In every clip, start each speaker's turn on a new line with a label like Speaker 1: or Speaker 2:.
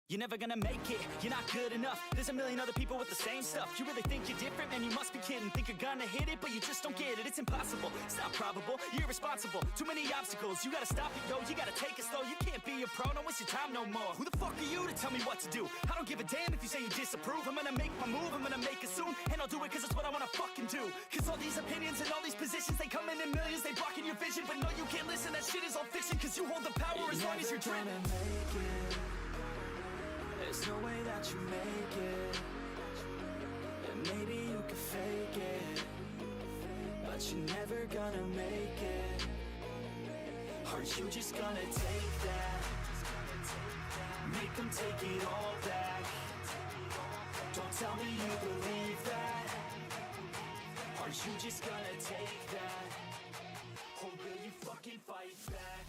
Speaker 1: You're never gonna make it, you're not good enough. There's a million other people with the same stuff. You really think you're different? Man, you must be kidding. Think you're gonna hit it, but you just don't get it. It's impossible, it's not probable, you're irresponsible. Too many obstacles, you gotta stop it, yo. You gotta take it slow, you can't be a pro. Don't waste your time no more. Who the fuck are you to tell me what to do? I don't give a damn if you say you disapprove. I'm gonna make my move, I'm gonna make it soon. And I'll do it cause it's what I wanna fucking do. Cause all these opinions and all these positions, they come in millions, they blocking your vision. But no, you can't listen, that shit is all fiction. Cause you hold the power as long as you're driven. There's no way that you make it. And maybe you could fake it, but you're never gonna make it. Are you just gonna take that? Make them take it all back. Don't tell me you believe that. Are you just gonna take that? Or will you fucking fight back?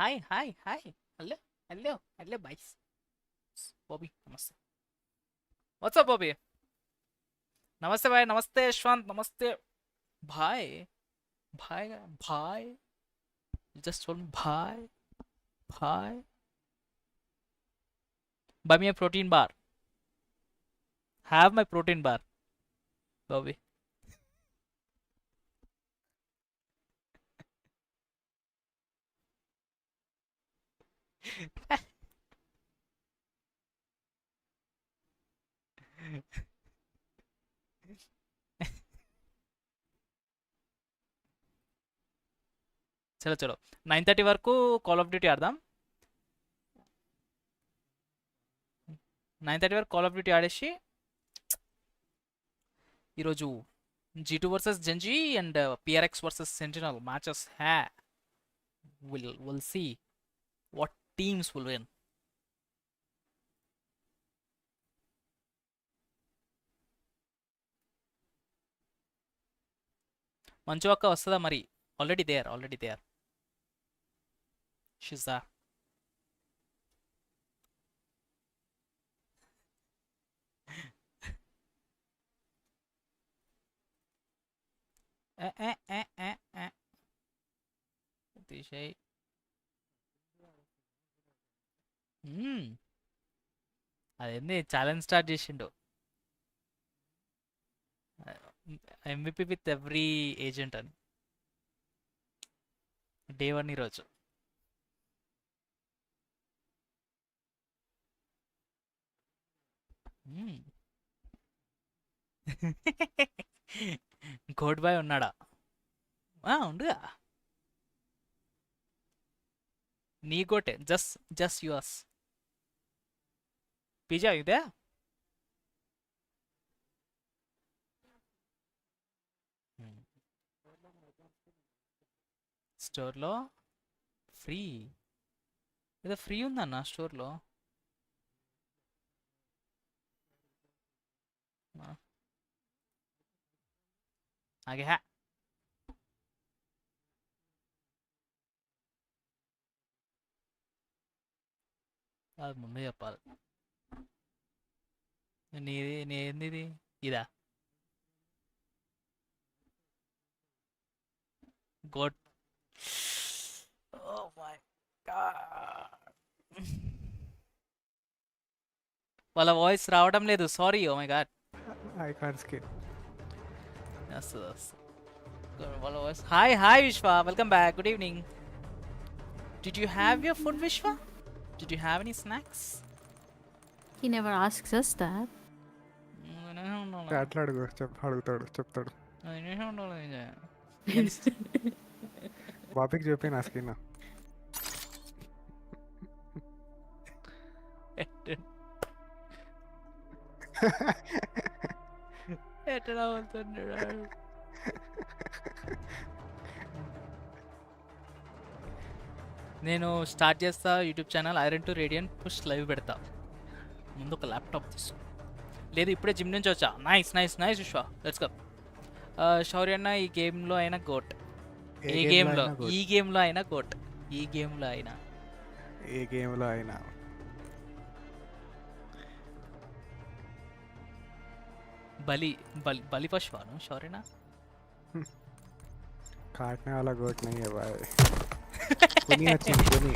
Speaker 2: Hi. Hello, boys. Bobby, namaste. What's up, Bobby? Namaste, bhai. Namaste, Shwant. Namaste. Bhai. You just told me bhai. Buy me a protein bar. Have my protein bar, Bobby. చలో 9:30 వరకు call of duty ఆడదాం. 9:30 వరకు call of duty ఆడేసి ఈరోజు G2 versus GenG and PRX versus Sentinel matches we'll see what teams will win. మంచు అక్క వస్తుందా మరి? Already there she's there. అతిశయ్ అదేంది ఛాలెంజ్ స్టార్ట్ చేసిండు. MVP విత్ ఎవ్రీ ఏజెంట్ అని డే 1 ఈరోజు. గోడ్ బాయ్ ఉన్నాడా? ఉండుగా నీ గోటే జస్ట్ యువర్స్. పిజ్జా ఇదే స్టోర్లో ఫ్రీ ఏదో ఫ్రీ ఉందన్న స్టోర్లో. ఆగే అది ముందే చెప్పాలి. నేంది ఇది ఇదా గోడ్. Oh my god. వాళ్ళ వాయిస్ రావడం లేదు, sorry. Oh my god,
Speaker 3: I can't skip.
Speaker 2: వాళ్ళ voice. Hi Vishwa, welcome back. Good evening. Did you have your food, Vishwa? Did you have any snacks?
Speaker 4: He never asks us that.
Speaker 3: అట్లా అడుగుతాడు చెప్తాడు. బాబీకి చెప్పి నా skin
Speaker 2: ఎట్లా అవుతున్నాడు? నేను స్టార్ట్ చేస్తా YouTube channel iron to radian push live పెడతా. ముందు ఒక ల్యాప్టాప్ తీసుకో. లేదు ఇప్పుడే జిమ్ నుంచి వచ్చా. నైస్ విశ్వ, లెట్స్ గో. శౌర్య అన్న ఈ గేమ్లో అయినా గోట్. ఈ గేమ్లో అయినా గోట్. ఏ గేమ్లో అయినా बलि पशुवानु शौर्यना
Speaker 3: काटने वाला गोट नहीं है भाई कुनी వచ్చింది कुनी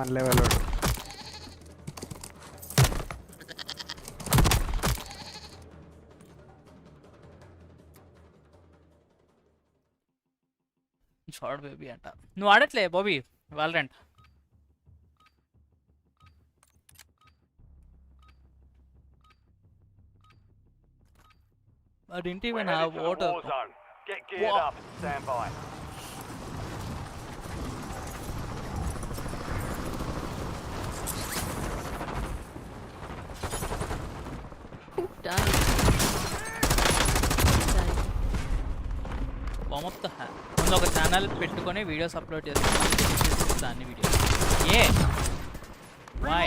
Speaker 3: 1 level और
Speaker 2: షార్ట్ బేబీ అంట నువ్వు ఆడట్లే Bobby Valorant I didn't even have water.
Speaker 5: Get geared up and stand by.
Speaker 4: Died.
Speaker 2: Warm up ద ముందు ఒక ఛానల్ పెట్టుకొని వీడియోస్ అప్లోడ్ చేస్తాను అన్ని వీడియోస్ ఏ వై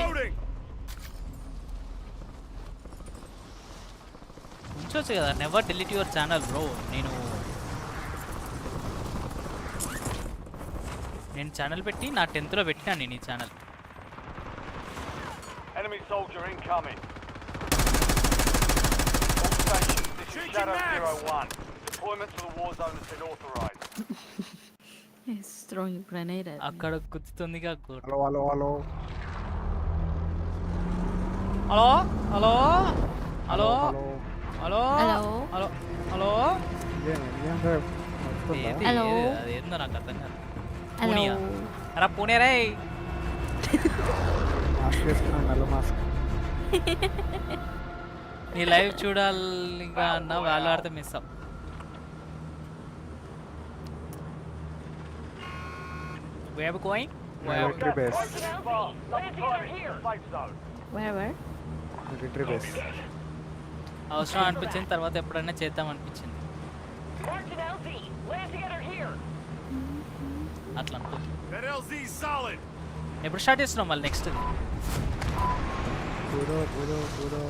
Speaker 2: ఉంచవచ్చు కదా never delete your channel bro నేను ఛానల్ పెట్టి నా 10th లో పెట్టినా నేను ఈ channel
Speaker 5: Enemy soldier incoming. All stations, this is Shadow 01. Deployment to the war zone has been authorized.
Speaker 4: He's throwing a grenade at me.
Speaker 2: అక్కడ గుర్తుందిగా good
Speaker 3: hello hello hello
Speaker 2: hello hello hello
Speaker 3: hello
Speaker 2: hello
Speaker 4: Hello.
Speaker 2: Hello hello
Speaker 3: ఏం sir వస్తుందా
Speaker 4: Hello.
Speaker 2: అదేందో నాకు అర్థం కాదు
Speaker 4: Hello.
Speaker 2: Punia అరా పూణే రే
Speaker 3: mask వేసుకున్నాను నల్ల మాస్క్
Speaker 2: నీ లైవ్ చూడాలిగా అన్న వాళ్ళు ఆడితే మిస్ అవ్ Where we going?
Speaker 3: Military base
Speaker 5: Safe zone.
Speaker 4: Where?
Speaker 3: Military base
Speaker 2: అవసరం అనిపించింది తర్వాత ఎప్పుడైనా చేద్దాం అనిపించింది అట్లా అనుకుంది
Speaker 5: That LZ's solid.
Speaker 2: ఎప్పుడు స్టార్ట్ చేస్తున్నాం మళ్ళీ నెక్స్ట్
Speaker 3: దూరో దూరో దూరో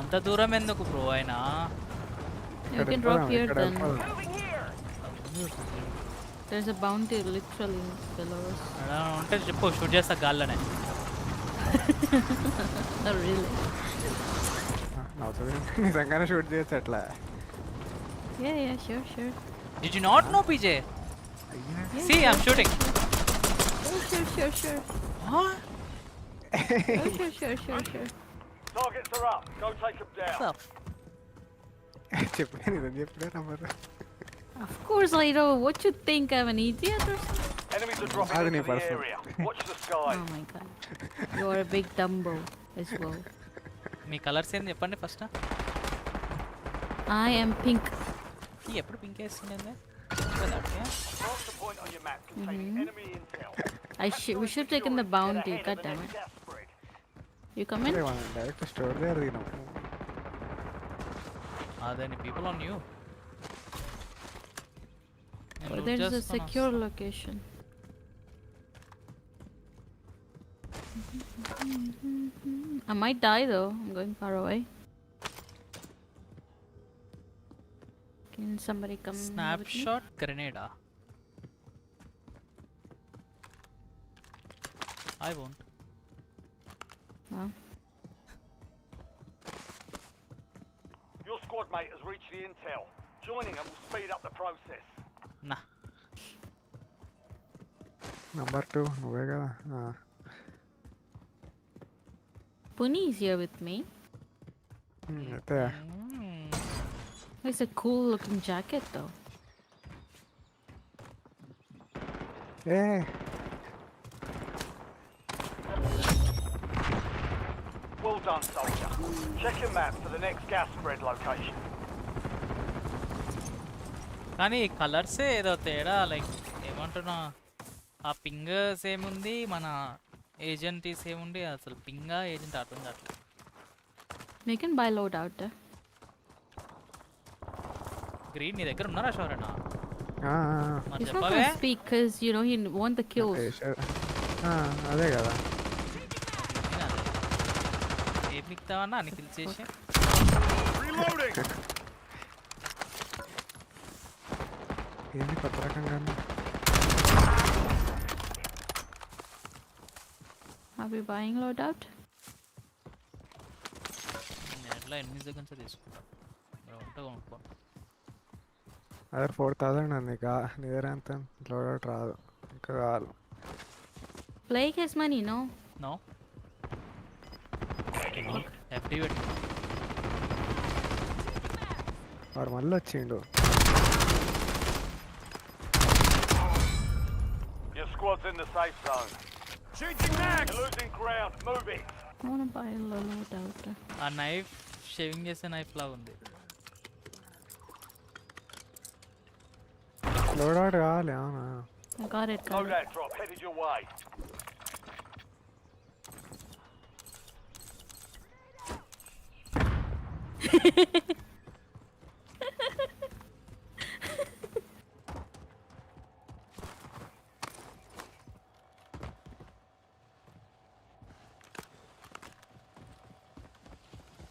Speaker 2: అంత దూరం ఎందుకు బ్రో అయినా
Speaker 4: You can drop here then. There's a bounty literally below us.
Speaker 2: ఉంటే చెప్పు షూట్ చేస్తా గాల్లోనే
Speaker 4: Not really.
Speaker 3: నవ్వుతుంది నిజంగానే షూట్ చేయొచ్చు అట్లా
Speaker 4: Yeah, sure.
Speaker 2: Did you not know PJ? See, I'm shooting.
Speaker 4: Oh, sure.
Speaker 2: What?
Speaker 4: Oh, sure.
Speaker 5: Targets are up. Go take them down.
Speaker 3: చెప్పాను ఇదని చెప్పినా నమ్మరు
Speaker 4: Of course I know. What you think? I'm an idiot or something?
Speaker 5: Enemies are dropping
Speaker 3: Agony
Speaker 5: into the
Speaker 3: person.
Speaker 5: area. Watch the sky.
Speaker 4: Oh my god. You're a big Dumbo as well.
Speaker 2: Me colours ఏంది చెప్పండి first
Speaker 4: I am pink.
Speaker 2: ఎప్పుడు pink వేస్తుండే
Speaker 5: Mark the point on your map containing enemy intel.
Speaker 4: We should have taken the bounty.
Speaker 5: Get
Speaker 4: God
Speaker 5: ahead of
Speaker 4: damn
Speaker 5: the
Speaker 4: it.
Speaker 5: next gas spread.
Speaker 4: You come in?
Speaker 3: Direct store దగ్గర దిగినాం
Speaker 2: అదే people on you
Speaker 4: Or there's a secure location. I might die though. I'm going far away. Can somebody come? with me?
Speaker 2: Snapshot గ్రెనేడా I won't
Speaker 4: Oh.
Speaker 5: Your squad mate has reached the intel. Joining them will speed up the process.
Speaker 2: నా
Speaker 3: number 2 నువ్వే కదా
Speaker 4: Puni is here with me.
Speaker 3: అయితే
Speaker 4: It's a cool looking jacket though.
Speaker 3: A
Speaker 5: Well done, soldier. Check your map for the next gas spread location.
Speaker 2: కానీ కలర్సే ఏదో తేడా like ఏమంటున్నా ఆ పింగ్ సేమ్ ఉంది మన ఏజెంట్ సేమ్ ఉంది అసలు పింగా ఏజెంట్ అర్థం కావట్లేదు
Speaker 4: We can buy load out there.
Speaker 2: Green నీ దగ్గర ఉన్నారా షోరేనా మరి
Speaker 4: He's not
Speaker 2: చెప్పవే
Speaker 4: gonna speak because you know he want the kills.
Speaker 3: అదే కదా
Speaker 2: ఏం మిక్తావన్నా అని కిల్ చేసి
Speaker 5: Reloading!
Speaker 3: ఏంది కొత్త రకంగా
Speaker 4: Are we buying load out?
Speaker 2: మళ్ళీ ఎన్ని సెకండ్స్ తీసుకుంటా ఉంటే కొనుక్కో.
Speaker 3: అదే 4000 ఉంది నీ దగ్గర ఎంత లోడ్ రాదు ఇంకా కావాలి.
Speaker 4: Blake has money, no?
Speaker 2: No FD పెట్టి
Speaker 3: వాడు మళ్ళీ వచ్చిండు.
Speaker 5: Your squad's in the safe zone.
Speaker 1: Changing mags!
Speaker 5: You're losing ground. Move it.
Speaker 4: I wanna buy a load out.
Speaker 2: ఆ నైఫ్ షేవింగ్ చేసే నైఫ్ లాగా ఉంది.
Speaker 3: లోడ్ అవుట్ కావాలి. అవునా
Speaker 4: I got it.
Speaker 5: Loadout drop headed your way.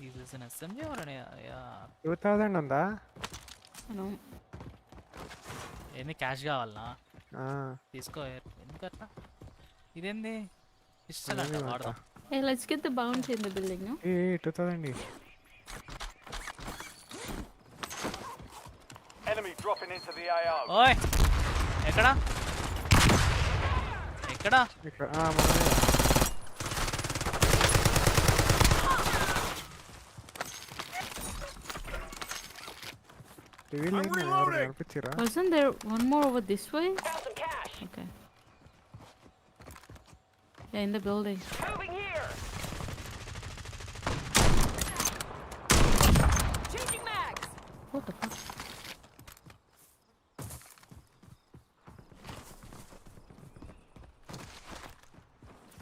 Speaker 2: Is this an SMG or an yeah?
Speaker 3: 2000 ఉందా?
Speaker 4: No.
Speaker 2: ఏంది cash కావాలనా? తీసుకో. ఎందుకట్లా ఇదేంది ఇస్తానంట వాడదాం.
Speaker 4: Hey, let's get the bounty in the building, no?
Speaker 3: 2000.
Speaker 5: Enemy dropping into the AO.
Speaker 2: ఓయ్ ఎక్కడ ఎక్కడ
Speaker 3: ఇక్కడ కనిపించిరా?
Speaker 4: Wasn't there one more over this way? Okay. Yeah, in the building.
Speaker 5: Moving here.
Speaker 1: Changing mags!
Speaker 4: What the fuck?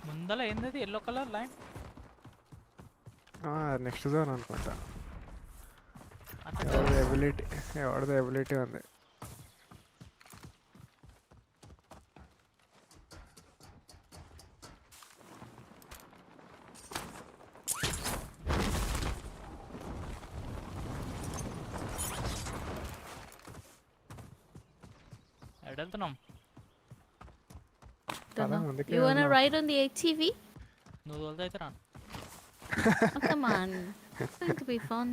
Speaker 2: ముందల ఏంది yellow colour line?
Speaker 3: Next zone అనుకుంటా. ఎవరిది ability ఉంది.
Speaker 2: ఎడెళ్తున్నాం.
Speaker 4: You wanna ride on the ATV?
Speaker 2: నువ్వు తోలుతా అయితే రాను.
Speaker 4: Oh, come on. It's going to be fun.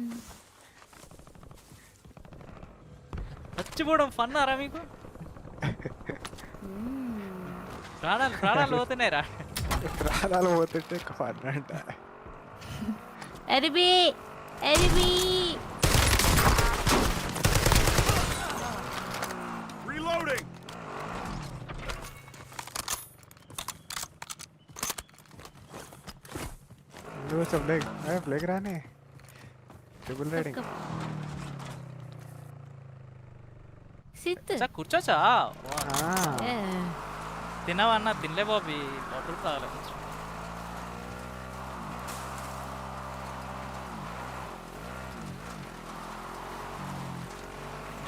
Speaker 2: చచ్చిపోవడం fun ఆరా మీకు? ప్రాణాలు పోతున్నాయి రా.
Speaker 3: ప్రాణాలు పోతుంటే ఫన్ అంట.
Speaker 4: Enemy!
Speaker 1: Reloading!
Speaker 3: బ్లేక్ రానే. Triple riding.
Speaker 4: Sit.
Speaker 2: కూర్చోచ్చా?
Speaker 4: Yeah.
Speaker 2: తినవా అన్న? తినలే బాబీ. బాటిల్ తాగలే.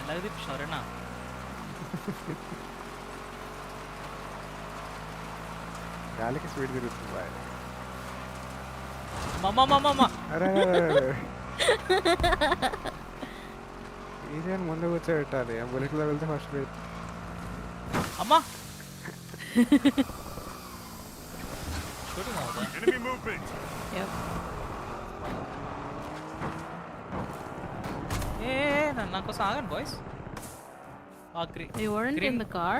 Speaker 2: ఎలాగ తిప్పినారేనా?
Speaker 3: గాలికి స్పీడ్ తిరుగుతుంది బాయ్.
Speaker 2: అరే
Speaker 3: ఈజీ ముందు కూర్చోబెట్టాలి. బుల్లెట్లో వెళ్తే ఫస్ట్
Speaker 2: అమ్మా
Speaker 1: Enemy movement!
Speaker 4: Yep.
Speaker 2: నాకోసం ఆగండి boys.
Speaker 4: You weren't in the car?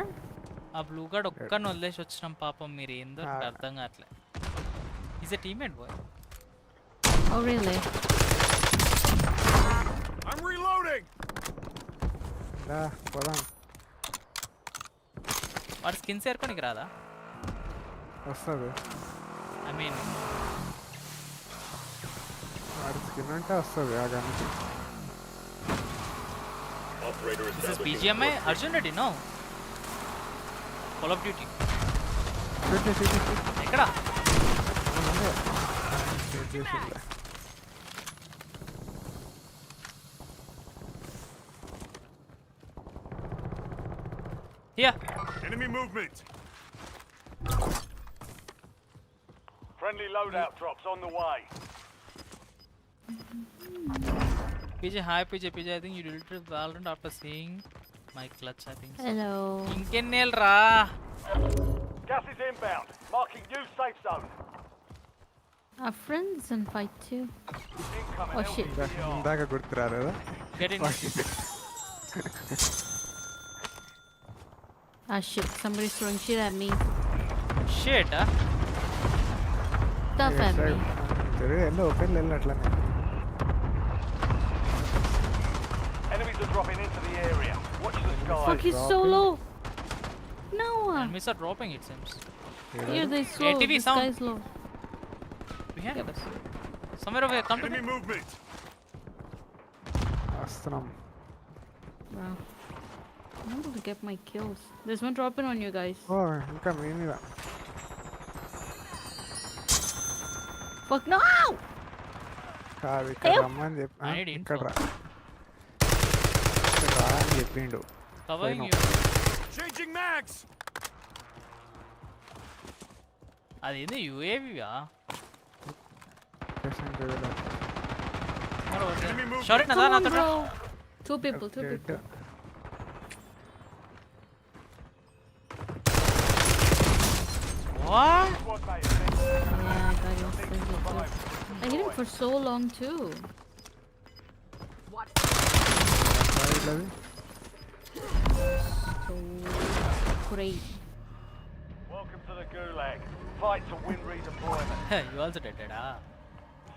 Speaker 2: ఆ బ్లూ గార్డ్ ఒక్కని వదిలేసి వచ్చినాం పాపం. మీరు ఏందో అర్థం కావట్లే. Is a teammate boy.
Speaker 4: Oh really?
Speaker 1: I'm reloading!
Speaker 3: పోదాం.
Speaker 2: వాడు స్కిన్స్ ఏరుకోనికి రాదా?
Speaker 3: వస్తుంది.
Speaker 2: ఐ మీన్
Speaker 3: వాడి స్కిన్ అంటే వస్తుంది. ఆ గన్కి
Speaker 2: this is BGMI Arjun Reddy. No call of duty. ఎక్కడ? Here.
Speaker 1: Enemy movement!
Speaker 5: Friendly loadout drops on the way.
Speaker 2: PJ, hi PJ. I think you deleted Valorant after seeing my clutch, I think so.
Speaker 4: Hello.
Speaker 2: ఇంకెన్నేళ్ళు రా?
Speaker 5: Gas is inbound. Marking new safe zone.
Speaker 4: Our friends and fight too.
Speaker 5: Incoming
Speaker 4: Oh shit.
Speaker 5: LTTR.
Speaker 3: ఇందాక గుర్తురారు కదా
Speaker 2: Get in.
Speaker 4: Ah shit, somebody's throwing shit at me.
Speaker 2: Shit, huh?
Speaker 4: Stuff at me.
Speaker 3: తిరిగి వెళ్ళి open వెళ్ళి అట్లనే
Speaker 5: Enemies are dropping into the area. Watch the
Speaker 4: Fuck,
Speaker 5: skies.
Speaker 4: he's so low. No.
Speaker 2: Enemies are dropping, it seems.
Speaker 4: Here they slow.
Speaker 2: ATV
Speaker 4: This
Speaker 2: sound.
Speaker 4: guy's low.
Speaker 2: Behind us. Somewhere over here. Come to me.
Speaker 5: movement.
Speaker 3: వస్తున్నాం
Speaker 4: Wow. I'm able to get my kills. There's one dropping on you guys.
Speaker 3: ఓ ఇంకా మీ మీద
Speaker 4: Fuck no!
Speaker 3: కాదు ఇక్కడ
Speaker 4: Help!
Speaker 3: రమ్మని చెప్పి
Speaker 2: I need
Speaker 3: ఇక్కడ
Speaker 2: info.
Speaker 3: రా ఇక్కడ రా అని చెప్పిండు
Speaker 2: Covering
Speaker 3: Wait,
Speaker 2: you.
Speaker 5: Changing mags.
Speaker 2: అదేంది యుఏవియా
Speaker 3: Pressing to the left.
Speaker 2: Short
Speaker 4: Come
Speaker 2: నదా
Speaker 4: on,
Speaker 2: నాతో
Speaker 4: bro. Two people, two
Speaker 3: Dead.
Speaker 4: people.
Speaker 2: What
Speaker 5: Squad mate.
Speaker 4: Yeah, I got him. I hit him for so long too.
Speaker 3: Side అది
Speaker 4: So great.
Speaker 5: Welcome to the Gulag. Fight to win redeployment.
Speaker 2: You also డెడెడా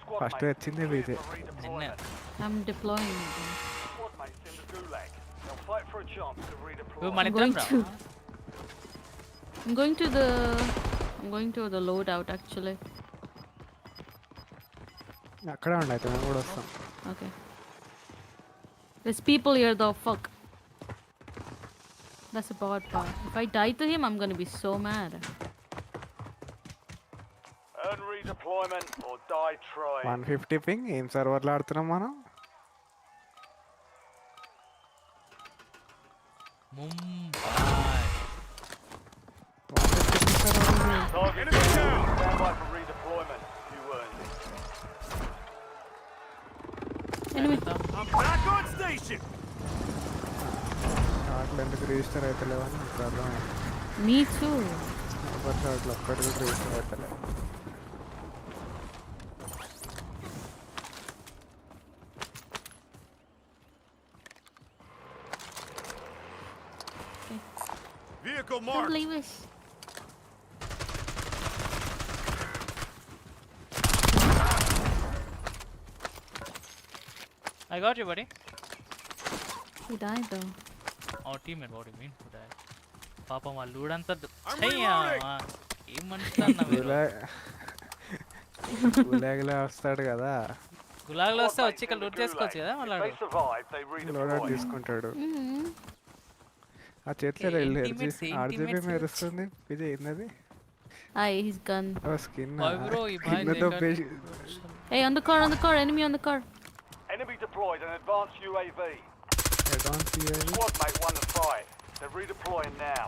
Speaker 5: Squad
Speaker 3: first
Speaker 5: mates
Speaker 3: వచ్చింది
Speaker 5: cleared
Speaker 3: వీదే
Speaker 5: for redeployment.
Speaker 4: I'm deploying again.
Speaker 5: Squad mates in the Gulag. They'll fight for a chance to redeploy.
Speaker 2: మన
Speaker 4: I'm
Speaker 2: ఇద్దరం
Speaker 4: going
Speaker 2: రా
Speaker 4: to. I'm going to the. I'm going to the loadout actually.
Speaker 3: అక్కడే ఉండి అయితే మేము కూడా వస్తాం
Speaker 4: Okay. There's people here though. Fuck. That's a bad part. If I die to him, I'm gonna be so mad.
Speaker 5: Earn redeployment or die trying.
Speaker 3: 150 ping ఏం సర్వర్లో ఆడుతున్నాం మనం
Speaker 2: Mumbai
Speaker 3: 150 server
Speaker 5: Target down. Stand by for redeployment. You earned it.
Speaker 4: Enemy.
Speaker 5: I'm back on station.
Speaker 3: షార్ట్లు ఎందుకు register అవుతలేవని నాకు అర్థమైంది
Speaker 4: Me too.
Speaker 3: Super షార్ట్లు ఒక్కటి కూడా register అవుతలేదు
Speaker 5: Vehicle
Speaker 4: Don't believe us.
Speaker 2: I got you, buddy.
Speaker 4: He died though.
Speaker 2: Our teammate, what do you mean? Who died? పాపం వాళ్ళు ఊడంతా
Speaker 5: I'm
Speaker 2: చెయ్యా ఏం మనుషులన్నా మీరు
Speaker 3: గులాగిలా వస్తాడు కదా
Speaker 2: గులాగ్లో వస్తే వచ్చి ఇక్కడ లూట్ చేసుకోవచ్చు కదా
Speaker 5: If
Speaker 2: మళ్ళీ
Speaker 5: they survive, they
Speaker 3: లోడౌట్
Speaker 5: redeploy.
Speaker 3: తీసుకుంటాడు
Speaker 4: Mm-hmm.
Speaker 3: ఆ చేతిలో
Speaker 2: ఏం
Speaker 3: వెళ్ళి
Speaker 2: teammates, ఏం
Speaker 3: ఆర్జీబీ
Speaker 2: teammates
Speaker 3: మెరుస్తుంది ఇది ఏంటది
Speaker 4: Aye, he's gone.
Speaker 3: ఓ స్కిన్
Speaker 2: Boy, bro, ఈ బాయ్
Speaker 3: కిందతో పేసి
Speaker 4: Hey, on the car, enemy on the car.
Speaker 5: Enemy deployed an advanced UAV.
Speaker 3: Advance
Speaker 5: Squad mate won the fight. They're redeploying now.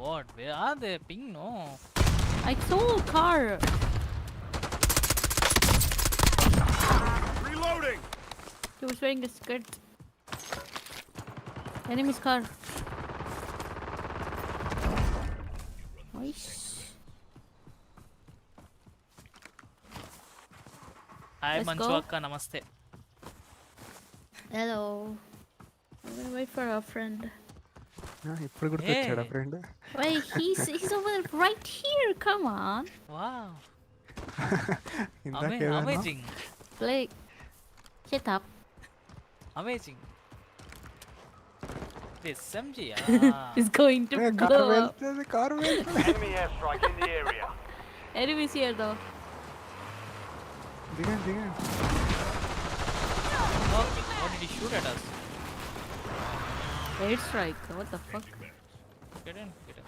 Speaker 2: What way are they ping no
Speaker 4: I saw a car.
Speaker 5: Reloading.
Speaker 4: He was wearing a skirt. Enemy's car. Nice.
Speaker 2: Hi
Speaker 4: Let's
Speaker 2: మంచు
Speaker 4: go.
Speaker 2: అక్క నమస్తే
Speaker 4: Hello. I'm gonna wait for our friend.
Speaker 3: ఇప్పుడు గుర్తొచ్చాడు
Speaker 2: Hey.
Speaker 3: Friend
Speaker 4: Wait, he's over right here. Come on.
Speaker 2: Wow
Speaker 3: ఇందాకేదన్నా
Speaker 2: amazing
Speaker 4: Blake. Shut up.
Speaker 2: Amazing SMG
Speaker 4: He's going to
Speaker 3: car
Speaker 4: blow up.
Speaker 3: వెళ్తుంది car వెళ్తుంది
Speaker 5: Enemy airstrike in the area.
Speaker 4: Enemies here though.
Speaker 3: దిగండి దిగండి
Speaker 2: What did he shoot at us?
Speaker 4: Airstrike. What the fuck?
Speaker 2: Get in, get in.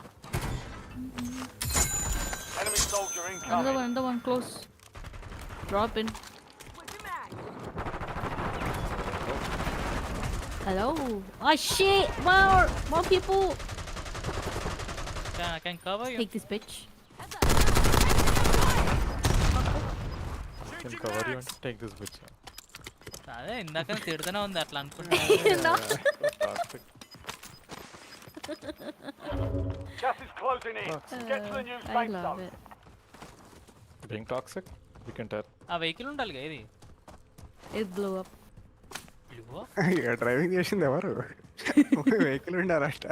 Speaker 5: Enemy soldier incoming.
Speaker 4: Another one close. Drop in. Hello. Oh shit! More people.
Speaker 2: I can cover you.
Speaker 4: Take this bitch.
Speaker 6: Can cover you and take this bitch.
Speaker 2: అదే ఇందాక తిడుతూనే ఉంది అట్లా అనుకుంటా
Speaker 4: No.
Speaker 6: Toxic.
Speaker 5: Gas is closing in. Get to the new
Speaker 4: I
Speaker 5: safe
Speaker 4: love
Speaker 5: zone.
Speaker 4: it.
Speaker 6: Being toxic, we can tell.
Speaker 2: ఆ vehicle ఉండాలిగా ఇది
Speaker 4: It blew up.
Speaker 2: ఇదిగో.
Speaker 3: ఇక డ్రైవింగ్ చేసింది ఎవరు? వెహికల్ ఉండాలట.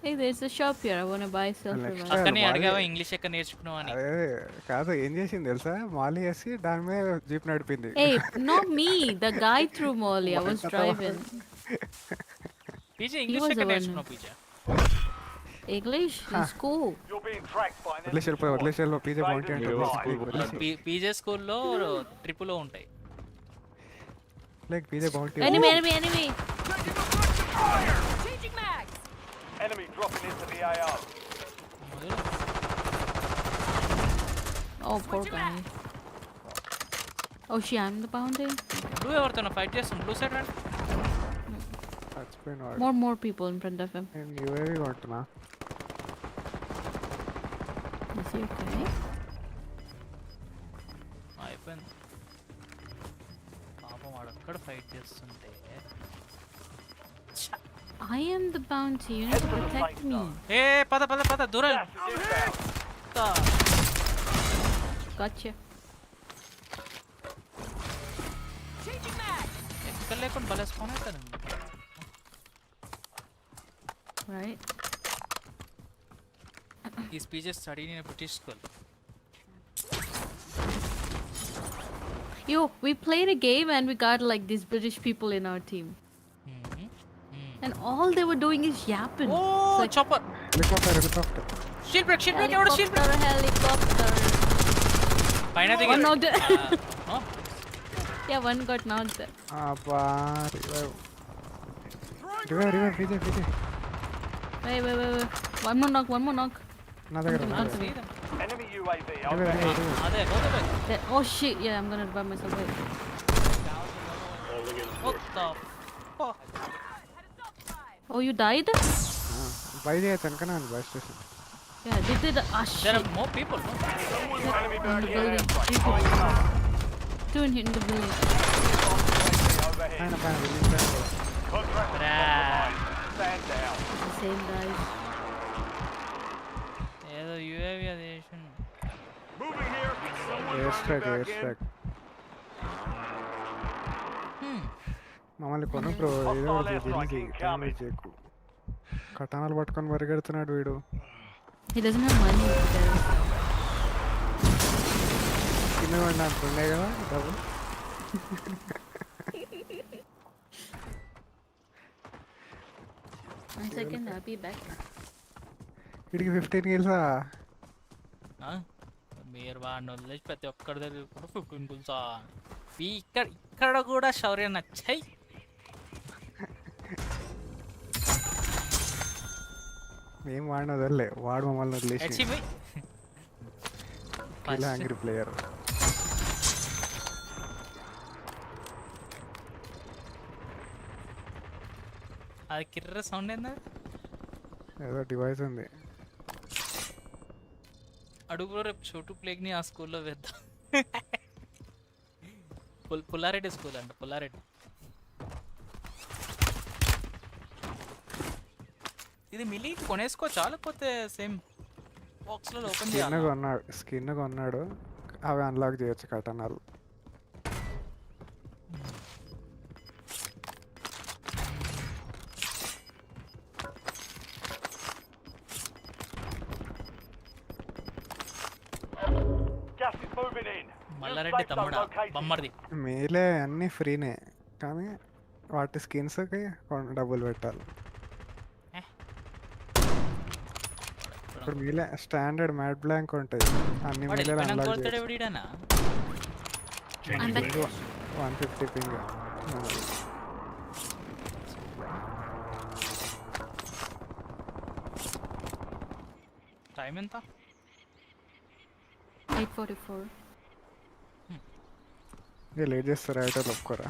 Speaker 4: Hey, there's a shop here. I want to buy self-revive.
Speaker 2: అక్కనే అడిగావా ఇంగ్లీష్ ఎక్కడ నేర్చుకున్నావు అని.
Speaker 3: అదే కాదు, ఏం చేసింది తెలుసా? మాలి వేసి దాని మీద jeep నడిపింది.
Speaker 4: Hey, not me. The guy threw Molly. I was driving.
Speaker 2: PJ English
Speaker 4: was
Speaker 2: ఎక్కడ
Speaker 4: the one.
Speaker 2: నేర్చుకున్నావు PJ?
Speaker 4: English in school.
Speaker 5: You're being tracked by an
Speaker 3: వదిలేసి వెళ్ళిపోయి వదిలేసి వెళ్ళిపో. పీజే బాగుంటే
Speaker 2: పీజే స్కూల్లో ట్రిపులో ఉంటాయి.
Speaker 3: లైక్ పీజే బాగుంటే
Speaker 4: Enemy, enemy, enemy.
Speaker 5: enemy dropping into the AO.
Speaker 4: Oh, poor guy. Oh, she, I'm the bounty.
Speaker 2: Blue ఎవరితో ఫైట్ చేస్తాం? బ్లూ సైడ్ రండి.
Speaker 3: చచ్చిపోయినవాడు.
Speaker 4: More people in front of him.
Speaker 3: నేను యూఏవి కొంటున్నా.
Speaker 4: Is he okay?
Speaker 2: అయిపోయింది. పాపం వాడు అక్కడ fight చేస్తుంటే.
Speaker 4: I am the bounty. You need to protect me.
Speaker 2: ఏ పద పద పద దూరం.
Speaker 5: Gas is inbound.
Speaker 4: Gotcha.
Speaker 2: ఎక్కడ లేకుండా భలే స్పాన్ అవుతారండి.
Speaker 4: Right.
Speaker 2: ఈ speeches study in British school.
Speaker 4: Yo, we played a game and we got like these British people in our team. And all they were doing is yapping.
Speaker 2: Oh
Speaker 4: It's like,
Speaker 2: chopper.
Speaker 3: Helicopter.
Speaker 2: Shield break ఎవడు shield break.
Speaker 4: helicopter.
Speaker 2: పైన
Speaker 4: One
Speaker 2: దిగాడు.
Speaker 4: knocked.
Speaker 2: ఆ,
Speaker 4: Yeah, one got knocked.
Speaker 3: అబ్బా revive PJ.
Speaker 4: Wait. One more knock.
Speaker 3: నా దగ్గర
Speaker 4: Knock
Speaker 3: ఉంది.
Speaker 4: me.
Speaker 5: Enemy UAV
Speaker 3: revive,
Speaker 5: overhead.
Speaker 3: Revive.
Speaker 2: అదే పోతే
Speaker 4: Oh shit, yeah, I'm gonna buy myself. Wait.
Speaker 2: what the fuck.
Speaker 4: Oh, you died?
Speaker 3: By చేయొచ్చు అనుకున్నా by station.
Speaker 4: Yeah, they did. Ah,
Speaker 2: There
Speaker 4: shit.
Speaker 2: are more people, no?
Speaker 5: Enemy
Speaker 4: In the
Speaker 5: burning
Speaker 4: building.
Speaker 5: airstrike.
Speaker 4: 3 people. 2 in the building.
Speaker 5: Overhead.
Speaker 3: పైన building పైన.
Speaker 5: Contract
Speaker 2: Bruh.
Speaker 5: stand down.
Speaker 4: The same guys.
Speaker 2: ఏదో UAV అది వేసాను.
Speaker 5: Moving here. Someone
Speaker 3: air strike. మమ్మల్ని కొను bro. ఏదో ఒకటి తెలిసి డ్యామేజ్ చేయకు. కటానాలు పట్టుకొని పరిగెడుతున్నాడు వీడు.
Speaker 4: He doesn't have money.
Speaker 3: కింద పడిన అంటుండే కదా డబ్బులు.
Speaker 4: One second, I'll be back.
Speaker 3: వీడికి 15 గెలుసా?
Speaker 2: మీరు వాడిని వదిలేసి ప్రతి ఒక్కరి దగ్గర కూడా 15 గుల్సా. ఇక్కడ కూడా శౌర్య నచ్చాయి.
Speaker 3: మేము వాడిని వదలలే, వాడు మమ్మల్ని వదిలేసి.
Speaker 2: హెచ్పి
Speaker 3: ఇలా యాంగ్రీ ప్లేయర్.
Speaker 2: అది కిర్ర సౌండ్ ఏందా?
Speaker 3: ఏదో డివైస్ ఉంది.
Speaker 2: అడుగులో రేపు చోటు ప్లేగ్ని ఆ స్కూల్లో వేద్దాం. పుల్లారెడ్డి స్కూల్ అంట. పుల్లారెడ్డి ఇది మిలి కొనేసుకోవచ్చా లేకపోతే సేమ్ బాక్స్లో ఓపెన్ చేయాలి?
Speaker 3: స్కిన్ కొన్నాడు, అవి అన్లాక్ చేయొచ్చు కటనాలు.
Speaker 5: Gas is moving in.
Speaker 2: Mallareddy తమ్ముడా బొమ్మర్ది.
Speaker 3: మీలే అన్నీ ఫ్రీనే, కానీ వాటి స్కిన్స్కి డబ్బులు పెట్టాలి. ఇప్పుడు మీలే స్టాండర్డ్ మ్యాట్ బ్లాంక్ ఉంటుంది, అన్ని మీలే అన్లాక్ చేయొచ్చు. 150 పింగ్.
Speaker 2: టైం ఎంత?
Speaker 4: 8:44.
Speaker 3: ఇక లేట్ చేస్తారు ఐటర్లు ఒప్పుకోరా.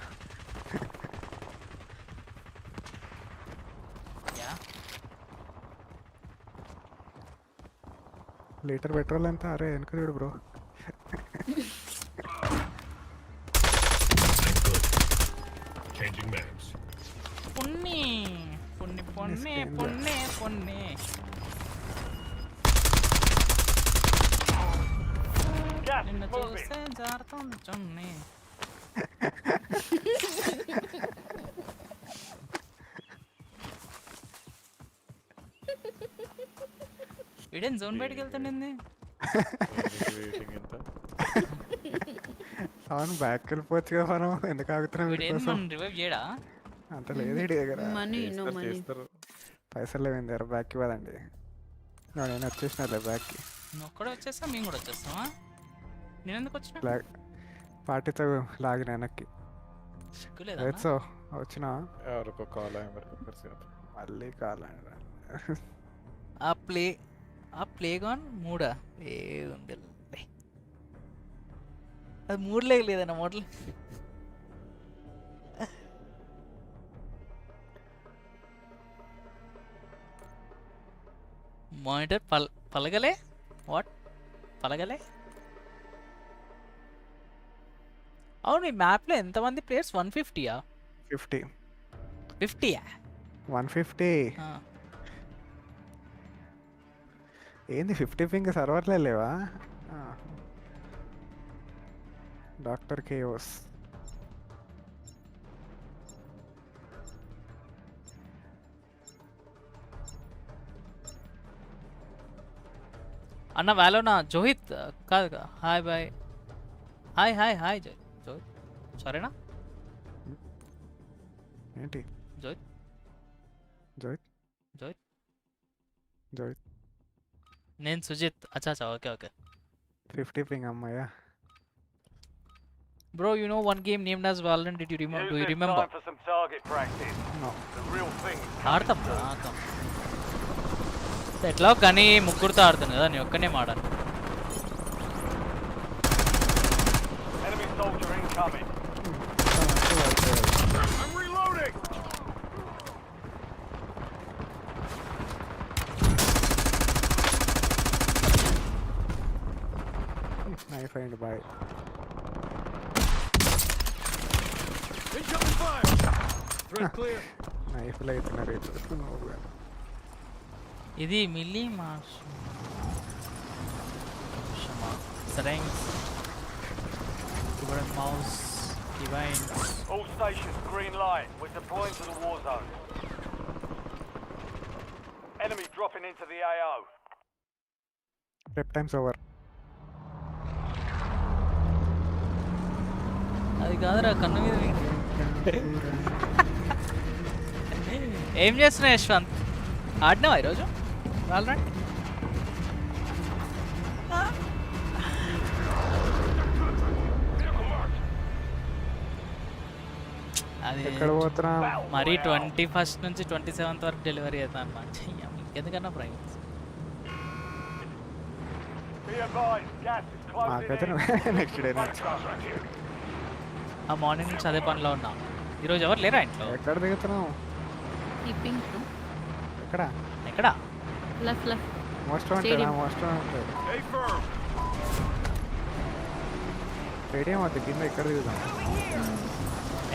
Speaker 3: లీటర్ పెట్రోల్ ఎంత? అరే వెనక చూడు బ్రో.
Speaker 2: పొన్ని పొన్ని పొన్నే పొన్నే పొన్నే.
Speaker 5: Gas
Speaker 2: నిన్ను
Speaker 5: is moving.
Speaker 2: చూస్తే జారుతుంటుంది. వీడేం జోన్ బయటకు వెళ్తుండింది.
Speaker 6: Waiting in the
Speaker 3: అవును బ్యాక్ వెళ్ళిపోవచ్చు కదా మనం, ఎందుకు ఆగుతున్నాం వీడి
Speaker 2: వీడేం
Speaker 3: కోసం?
Speaker 2: మనం రివైవ్ చేయడా?
Speaker 3: అంత లేదు వీడి దగ్గర.
Speaker 4: Money, no money.
Speaker 6: చేస్తారు.
Speaker 3: పైసలు లేవు దగ్గర, బ్యాక్ ఇవ్వదండి. నేను వచ్చేసినట్లే బ్యాక్కి.
Speaker 2: నువ్వు ఒక్కడే వచ్చేస్తా, మేము కూడా వచ్చేస్తావా? నేను ఎందుకు వచ్చినా?
Speaker 3: బ్లాక్ పార్టీతో లాగిన వెనక్కి.
Speaker 2: సిగ్గులేదా?
Speaker 3: రైట్సో వచ్చినా
Speaker 6: ఎవరికో కాల్ అయ్యి మరి పరిస్థితి.
Speaker 3: మళ్ళీ కాలండి.
Speaker 2: ఆ ప్లేగాన్ మూడా ఏ ఉంది, అది మూడు లేదన్న మోడల్. మానిటర్ పలగలే. వాట్ పలగలే? అవును, ఈ మ్యాప్లో ఎంతమంది ప్లేయర్స్? 150యా?
Speaker 3: 50.
Speaker 2: 50యా?
Speaker 3: 150 ఏంది 50 పింగ్ సర్వర్లే లేవా? Doctor chaos.
Speaker 2: అన్న వేలోనా జోహిత్ కాదు. Hi boy. హాయ్ జోహిత్. సరేనా
Speaker 3: ఏంటి
Speaker 2: జోహిత్?
Speaker 3: జోయిత్
Speaker 2: జోహిత్
Speaker 3: జోయిత్
Speaker 2: నేను సుజిత్. అచ్చా ఓకే.
Speaker 3: 50 పింగ్ అమ్మాయ్యా.
Speaker 2: Bro, you know one game named as Valorant. Do you
Speaker 5: Use this
Speaker 2: remember?
Speaker 5: time for some target practice.
Speaker 3: No.
Speaker 5: The real thing.
Speaker 2: ఆడతాం. ఎట్లా కానీ ముగ్గురుతో ఆడుతాను కదా, నేను ఒక్కనే ఆడాను.
Speaker 5: Enemy soldier incoming. I'm reloading.
Speaker 3: Knife and boy.
Speaker 5: Incoming fire. Threat clear.
Speaker 3: నైఫ్లు అవుతున్నారు ఇప్పుడు.
Speaker 2: ఇది మిల్లీ మార్ష్ strength, keyboard, mouse, divine.
Speaker 5: All stations, green light. We're deploying to the war zone. Enemy dropping into the AO.
Speaker 3: Prep time's over.
Speaker 2: అది కాదురా కన్ను మీద ఏం చేస్తున్నావు యశ్వంత్? ఆడినావా ఈరోజు వాలరెంట్? అది
Speaker 3: ఎక్కడ పోతున్నాం?
Speaker 2: మరి 21st నుంచి 27th వరకు డెలివరీ అవుతాను మంచి ఇంకెందుకన్నా prime.
Speaker 5: Be advised, gas is closing
Speaker 3: మాకైతే
Speaker 5: in.
Speaker 3: నెక్స్ట్ డే నుంచి.
Speaker 2: ఆ మార్నింగ్ నుంచి అదే పనిలో ఉన్నా. ఈరోజు ఎవరు లేరా ఇంట్లో?
Speaker 3: ఎక్కడ దిగుతున్నావు?
Speaker 4: Keeping
Speaker 3: ఎక్కడ?
Speaker 2: ఎక్కడ?
Speaker 4: left.
Speaker 3: Most wanted.
Speaker 4: Stadium.
Speaker 3: Most wanted.
Speaker 5: Stay firm.
Speaker 3: Stadium వద్ద కింద ఎక్కడ దిగుతాం?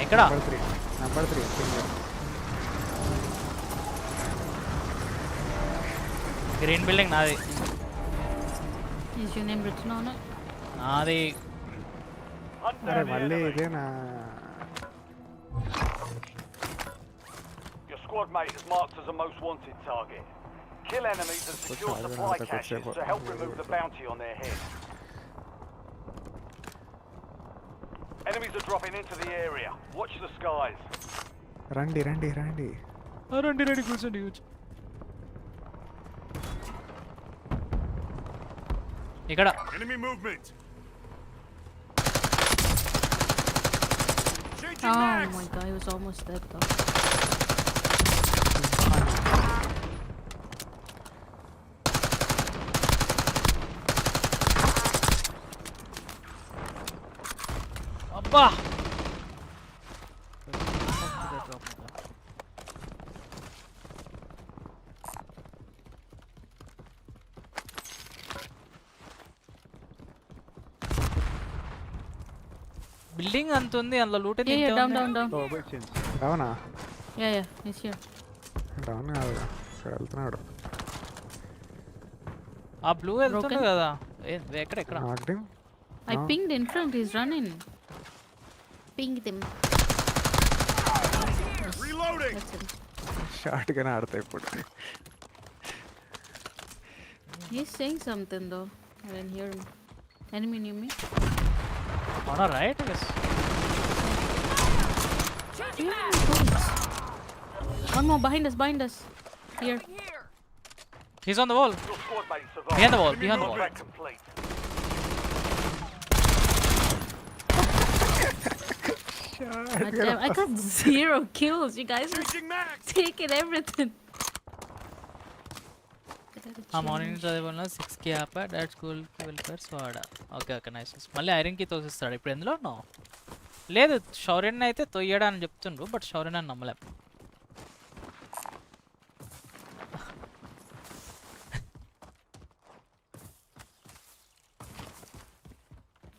Speaker 2: ఎక్కడ?
Speaker 3: నెంబర్ 3
Speaker 2: గ్రీన్ బిల్డింగ్ నాది.
Speaker 4: Is your name written on it?
Speaker 2: నాది.
Speaker 5: Hunt
Speaker 3: అరే
Speaker 5: down the
Speaker 3: మళ్ళీ
Speaker 5: enemy.
Speaker 3: ఇదేనా?
Speaker 5: Your squad mate is marked as a most wanted target. Kill enemies and secure
Speaker 3: I don't know
Speaker 5: supply
Speaker 3: if I could
Speaker 5: caches
Speaker 3: say
Speaker 5: to help remove the bounty on their head. Enemies are dropping into the area. Watch the skies.
Speaker 3: రండి
Speaker 2: రండి కూర్చోండి. ఇక్కడ
Speaker 5: Enemy movement.
Speaker 4: Oh my god, he was almost dead though.
Speaker 2: అబ్బా building అంత ఉంది, అందులో loot
Speaker 4: Yeah, down.
Speaker 3: అవునా?
Speaker 4: Yeah, he's here.
Speaker 3: Down కాదు, ఇక్కడ వెళ్తున్నాడు.
Speaker 2: ఆ బ్లూ వెళ్తుంది
Speaker 4: Broken?
Speaker 2: కదా. ఎక్కడ?
Speaker 3: Knocking
Speaker 4: I pinged in front. He's running. Pinged him.
Speaker 5: Reloading!
Speaker 4: That's him.
Speaker 3: Short గానే ఆడతా ఇప్పుడు.
Speaker 4: He's saying something though. I didn't hear him. Enemy near me.
Speaker 2: On our right, I guess.
Speaker 4: Do you have any bullets? One more behind us. Here.
Speaker 2: He's on the wall.
Speaker 5: Your squad mate survived.
Speaker 2: Behind the wall, behind the wall.
Speaker 5: Contract complete.
Speaker 4: God damn, I got 0 kills. You guys are
Speaker 5: Changing max!
Speaker 4: taking everything.
Speaker 2: ఆ morning చదివే వల్ల 6కి ఆపా dad స్కూల్కి వెళ్ళిపోయారు so ఆడ okay nice మళ్ళీ ఐరన్కి తోసిస్తాడు ఇప్పుడు ఎందులో ఉన్నావు లేదు షౌర్యన్ అయితే తొయ్యడా అని చెప్తుండ్రు బట్ షౌర్యన్ అని నమ్మలేం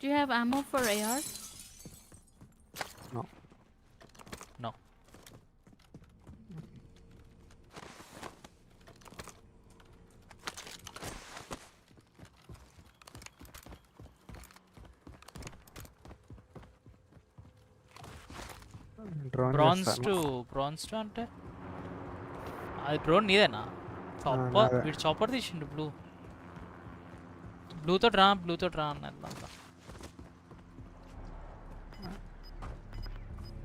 Speaker 4: Do you have ammo for AR?
Speaker 3: No.
Speaker 2: No.
Speaker 3: Drone
Speaker 2: bronze to అంటే అది డ్రోన్ నీదేనా చాపర్
Speaker 3: నాదే.
Speaker 2: వీడు చాపర్ తీసిండు బ్లూతో డ్రా అన్నది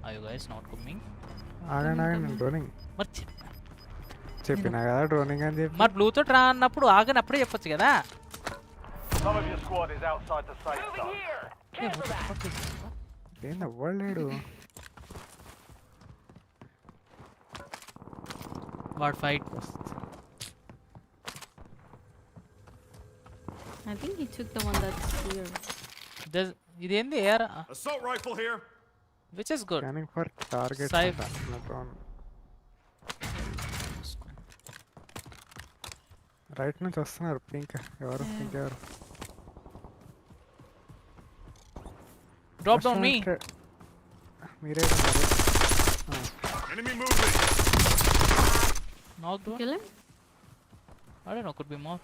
Speaker 2: Are you guys not coming?
Speaker 3: ఆగండి డ్రోనింగ్
Speaker 2: మరి
Speaker 3: చెప్పినా కదా డ్రోనింగ్ అని చెప్పి.
Speaker 2: మరి బ్లూతో డ్రా అన్నప్పుడు ఆగని అప్పుడే చెప్పొచ్చు కదా
Speaker 5: Some of your squad is outside the safe zone.
Speaker 3: ఏంది అవ్వలేడు.
Speaker 2: వాడు fight
Speaker 4: I think he took the one that's here.
Speaker 2: ఇదేంది AR
Speaker 5: Assault rifle here.
Speaker 2: Which is good
Speaker 3: scanning for target
Speaker 2: Side.
Speaker 3: Drone. Right నుంచి వస్తున్నారు pink ఎవరు
Speaker 2: drop down మీ
Speaker 3: మీరే ఉన్నారు.
Speaker 5: Enemy movement.
Speaker 2: నాక్
Speaker 4: Kill him?
Speaker 2: I don't know, could be more.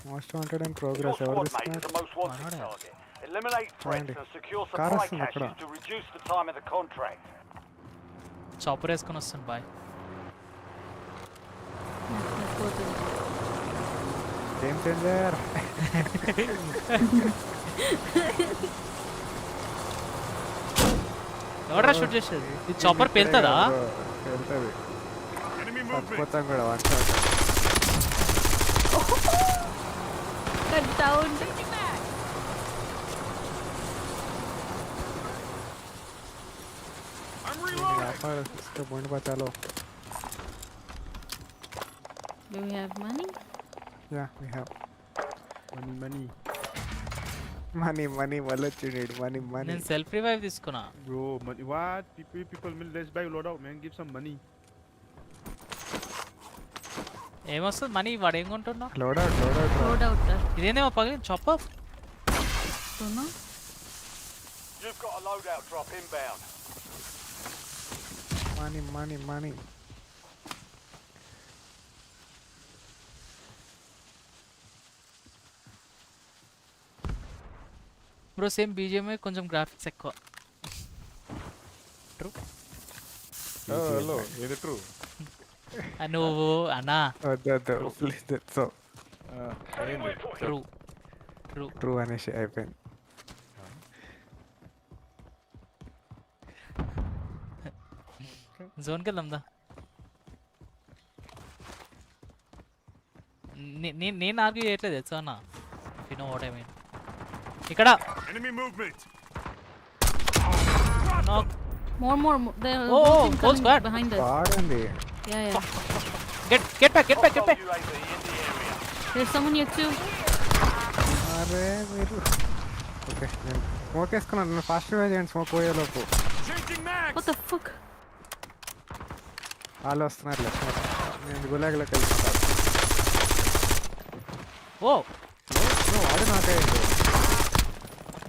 Speaker 3: Most wanted and
Speaker 5: Your
Speaker 3: progress ఎవరు
Speaker 5: squad mate is
Speaker 3: తీసుకున్నారు?
Speaker 5: the most wanted target. Eliminate threats
Speaker 3: Randy.
Speaker 5: and secure
Speaker 3: Car
Speaker 5: supply
Speaker 3: వస్తుంది అక్కడ.
Speaker 5: caches to reduce the time of the contract.
Speaker 2: Chopper వేసుకొని వస్తాను boy
Speaker 4: Let's go to
Speaker 3: game changer.
Speaker 2: ఎవరా shoot చేసేది ఇది chopper పేలుతుందా
Speaker 3: వెళ్తుంది.
Speaker 5: Enemy movement.
Speaker 3: చచ్చిపోతాం కూడా one shot.
Speaker 4: cut down.
Speaker 5: I'm reloading.
Speaker 3: इसके पॉइंट पर चलो.
Speaker 4: Do we have money?
Speaker 3: Yeah, we have
Speaker 6: Money.
Speaker 3: money. Wallet you need money.
Speaker 2: నేను సెల్ఫ్ రివైవ్ తీసుకున్నా
Speaker 6: Bro, money. What? People will let's buy loadout, man. Give some money.
Speaker 2: ఏమొస్తుంది money వాడు ఏం కొంటున్నా
Speaker 3: Load out.
Speaker 4: Load out.
Speaker 2: ఇదేందేమో పగిలి chopper
Speaker 4: Don't know.
Speaker 5: You've got a loadout drop inbound.
Speaker 3: Money.
Speaker 2: Bro same బీజిఎంఏ కొంచెం graphics ఎక్కువ true
Speaker 6: Oh, hello. Is it true?
Speaker 2: నువ్వు అన్నా
Speaker 3: Please that so
Speaker 2: true
Speaker 3: true అనేసి అయిపోయింది.
Speaker 2: జోన్కి వెళ్దాందా నేను ఆర్గ్యూ చేయట్లేదు తెలుసా అన్న you know what I mean ఇక్కడ
Speaker 5: Enemy movement.
Speaker 2: నాక్
Speaker 4: More. The
Speaker 2: Oh,
Speaker 4: whole team
Speaker 2: whole
Speaker 4: coming
Speaker 2: squad.
Speaker 4: behind us.
Speaker 3: బాగుంది.
Speaker 4: Yeah.
Speaker 2: get back
Speaker 5: Hostile UAV in the area.
Speaker 4: There's someone here too.
Speaker 3: అరే మీరు ఓకే నేను smoke వేసుకున్నాను. నేను fast గా చేయండి smoke పోయేలోపు.
Speaker 5: Changing max.
Speaker 4: What the fuck?
Speaker 3: వాళ్ళు వస్తున్నారు లెఫ్ట్. నేను గులాగిలోకి వెళ్తున్నాను.
Speaker 2: ఓ
Speaker 3: వాడు నాకైంది.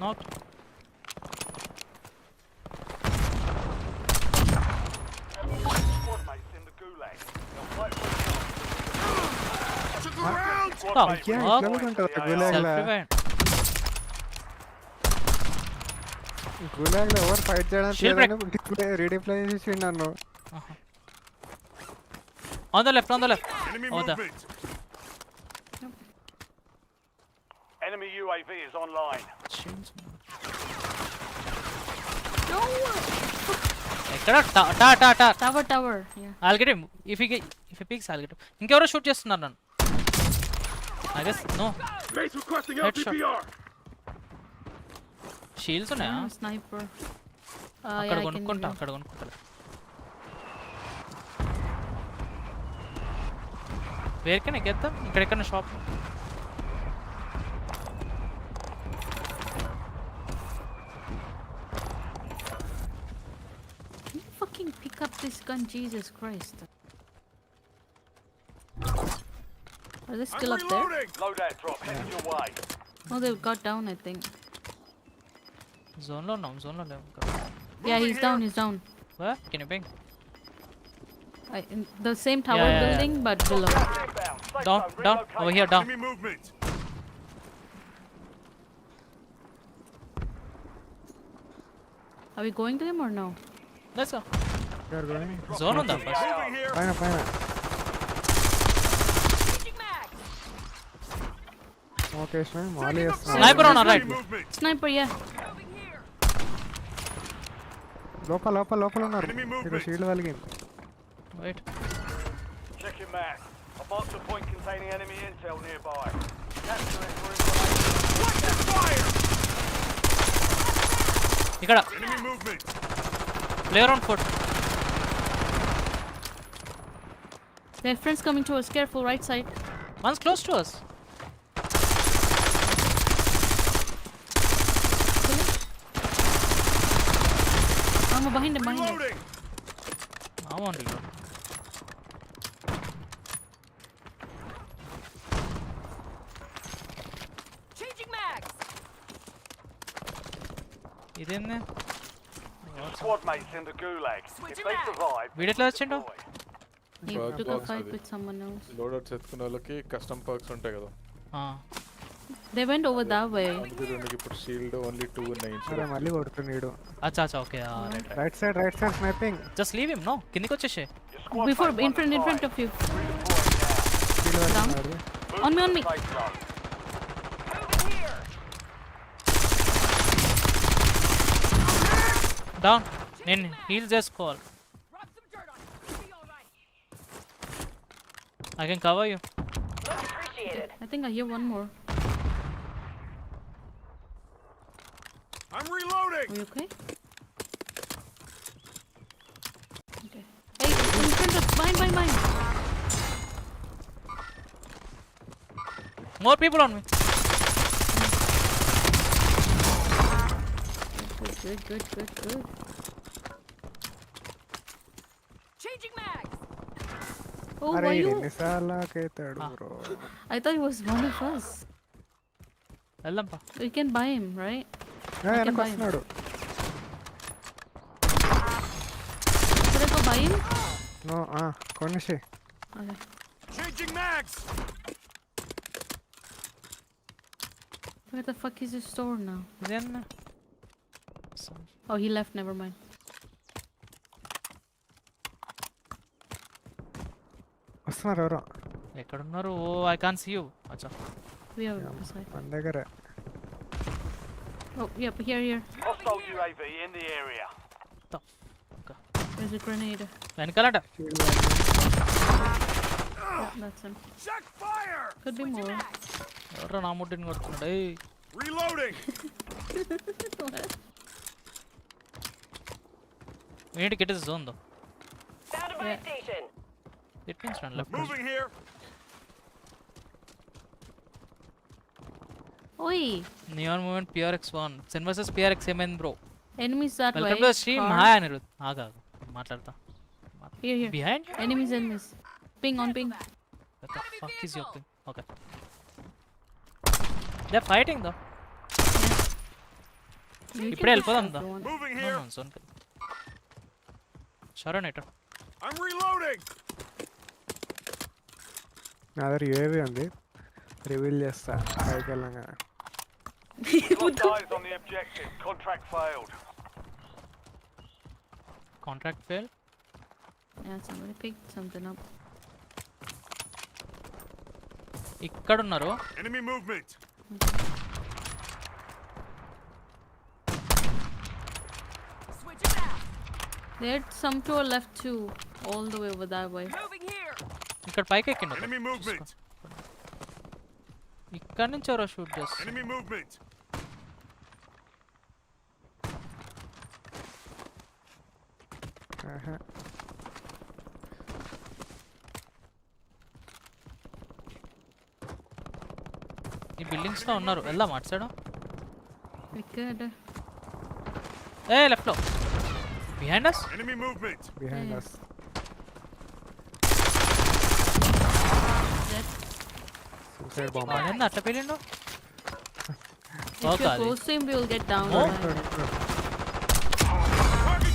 Speaker 2: నాక్
Speaker 5: Squad mates in the gulag. They'll fight for the squad
Speaker 2: Stop.
Speaker 5: mate
Speaker 3: Yeah,
Speaker 2: Fuck.
Speaker 3: ఇట్లా కూడా ఉంటుంది
Speaker 2: Self
Speaker 3: గులాగ్లో.
Speaker 2: revive.
Speaker 3: గులాగ్లో ఎవరు ఫైట్
Speaker 2: Shield break.
Speaker 3: చేయడానికి రీడిప్లై చేసి నన్ను.
Speaker 2: On the left.
Speaker 6: Enemy
Speaker 2: Oh, there.
Speaker 6: movement.
Speaker 5: Enemy UAV is online.
Speaker 4: No!
Speaker 2: ఎక్కడ టా
Speaker 4: Tower. Yeah.
Speaker 2: I'll get him. If he peeks, I'll get him. ఇంకెవరో షూట్ చేస్తున్నారు నన్ను. I guess no.
Speaker 6: Base requesting
Speaker 2: Headshot.
Speaker 6: LTPR.
Speaker 2: Shields ఉన్నాయా?
Speaker 4: Sniper.
Speaker 2: అక్కడ
Speaker 4: Yeah, I can
Speaker 2: కొనుక్కుంటా.
Speaker 4: give you.
Speaker 2: అక్కడ కొనుక్కుంటా. Where can I get them? ఇక్కడ shop.
Speaker 4: Can you fucking pick up this gun? Jesus Christ. Are they still
Speaker 6: I'm
Speaker 4: up there?
Speaker 6: reloading.
Speaker 5: Loadout drop headed your way.
Speaker 4: Oh, they got down, I think.
Speaker 2: జోన్లో ఉన్నాం. లేవు ఇంకా.
Speaker 4: Yeah, he's down.
Speaker 2: Where? Can you ping?
Speaker 4: In the same tower
Speaker 2: Yeah.
Speaker 4: building, but below.
Speaker 5: Inbound. Safe
Speaker 2: Down.
Speaker 5: zone relocated.
Speaker 2: Over here, down.
Speaker 6: Enemy movement.
Speaker 4: Are we going to him or no?
Speaker 2: Let's go.
Speaker 3: You're going?
Speaker 2: Zone ఉందా first?
Speaker 6: Moving here.
Speaker 3: పైన okay మాలీ వేస్తున్నా.
Speaker 2: Sniper on our right.
Speaker 6: Enemy movement.
Speaker 4: Sniper, yeah.
Speaker 3: లోపల ఉన్నారు.
Speaker 6: Enemy movement.
Speaker 3: ఇక్కడ shield వలిగింది.
Speaker 2: Wait.
Speaker 5: Check your map. A marked a point containing enemy intel nearby. Capture it for information.
Speaker 6: Watch the fire.
Speaker 2: ఇక్కడ
Speaker 6: Enemy movement.
Speaker 2: player on foot.
Speaker 4: Their friends coming to us. Careful, right side.
Speaker 2: One's close to us.
Speaker 4: Behind him.
Speaker 6: Reloading.
Speaker 2: I want reload. ఇదేంది?
Speaker 5: Squad mates in the gulag. If they survive,
Speaker 2: వీడెట్లా వచ్చిండు?
Speaker 4: He
Speaker 7: Bug
Speaker 4: took a
Speaker 7: box
Speaker 4: fight
Speaker 7: అది.
Speaker 4: with someone else.
Speaker 7: లోడౌట్స్ ఎత్తుకునే వాళ్ళకి custom perks ఉంటాయి కదా.
Speaker 4: They went over that way.
Speaker 7: అందుకే రెండుకి ఇప్పుడు shield only 2 ఉన్నాయి.
Speaker 3: అరే మళ్ళీ కొడుతున్నాడు.
Speaker 2: అచ్చా okay.
Speaker 3: Right side sniping.
Speaker 2: Just leave him. No కిందికి వచ్చేసే.
Speaker 5: your squad
Speaker 4: Before,
Speaker 5: mate
Speaker 4: in front of you.
Speaker 5: redeploying now.
Speaker 4: Down. On me.
Speaker 5: Safe zone.
Speaker 2: Down. నేను హీల్ చేసుకోవాలి. I can cover you.
Speaker 4: I think I hear one more.
Speaker 6: I'm reloading.
Speaker 4: Are you okay? Okay. Hey, in front of mine.
Speaker 2: More people on me.
Speaker 4: Good. Oh,
Speaker 3: అరే
Speaker 4: why you?
Speaker 3: ఎన్నిసార్లకైతాడు bro.
Speaker 4: I thought he was one of us.
Speaker 2: వెళ్దాం పా.
Speaker 4: We can buy him, right?
Speaker 3: వెనక వస్తున్నాడు.
Speaker 4: Should I go buy him?
Speaker 3: No కొనిషి.
Speaker 4: Okay.
Speaker 6: Changing mags.
Speaker 4: Where the fuck is his store now?
Speaker 2: ఇదేంది?
Speaker 4: Oh, he left. Never mind.
Speaker 3: వస్తున్నారు ఎవరో.
Speaker 2: ఎక్కడున్నారు? ఓ I can't see you. అచ్చా.
Speaker 4: We are beside.
Speaker 3: మన దగ్గర.
Speaker 4: Oh, yep. Here.
Speaker 5: Hostile UAV in the area.
Speaker 4: There's a grenade.
Speaker 2: వెనకాలట.
Speaker 4: Yeah, that's him.
Speaker 6: Check fire.
Speaker 4: Could be more.
Speaker 2: ఎవరో నా ముట్టిని కొడుతున్నాడు. ఏయ్
Speaker 6: Reloading.
Speaker 2: we need to get his zone though.
Speaker 4: Yeah.
Speaker 2: It means run left.
Speaker 6: Moving here.
Speaker 4: Oi!
Speaker 2: Neon movement PRX1. Sin versus PRX ఏమైంది bro?
Speaker 4: Enemies that way.
Speaker 2: Welcome to stream.
Speaker 4: Car.
Speaker 2: Hi Anirudh. ఆగా మాట్లాడతా.
Speaker 4: Here.
Speaker 2: Behind?
Speaker 4: Enemies. Ping on ping.
Speaker 2: What the fuck is your thing? Okay. They're fighting though.
Speaker 4: You
Speaker 2: ఇప్పుడే
Speaker 4: can
Speaker 2: వెళ్ళిపోదాం
Speaker 4: push
Speaker 2: the.
Speaker 4: the one.
Speaker 6: Moving
Speaker 2: No,
Speaker 6: here.
Speaker 2: no, zone కి. Sharonator.
Speaker 6: I'm reloading.
Speaker 3: నా దగ్గర UAV ఉంది. Reveal చేస్తా పైకి వెళ్ళంగా.
Speaker 5: Lost eyes on the objective. Contract failed.
Speaker 2: Contract fail.
Speaker 4: Yeah, somebody picked something up.
Speaker 2: ఇక్కడ ఉన్నారు.
Speaker 5: Enemy movement.
Speaker 4: There's some to our left too, all the way over that way.
Speaker 2: ఇక్కడ పైకి ఎక్కిండు.
Speaker 5: Enemy movement.
Speaker 2: ఇక్కడ నుంచి ఎవరో shoot చేస్తారు.
Speaker 5: Enemy movement.
Speaker 2: ఈ buildings లో ఉన్నారు. వెళ్దాం అటు సైడ్.
Speaker 4: We could.
Speaker 2: ఏ లెఫ్ట్ లో behind us.
Speaker 5: Enemy movement.
Speaker 3: Behind us. Suicide bomb.
Speaker 2: ఏంది అట్లా పేలిండు?
Speaker 4: If you're close to him, we will get down.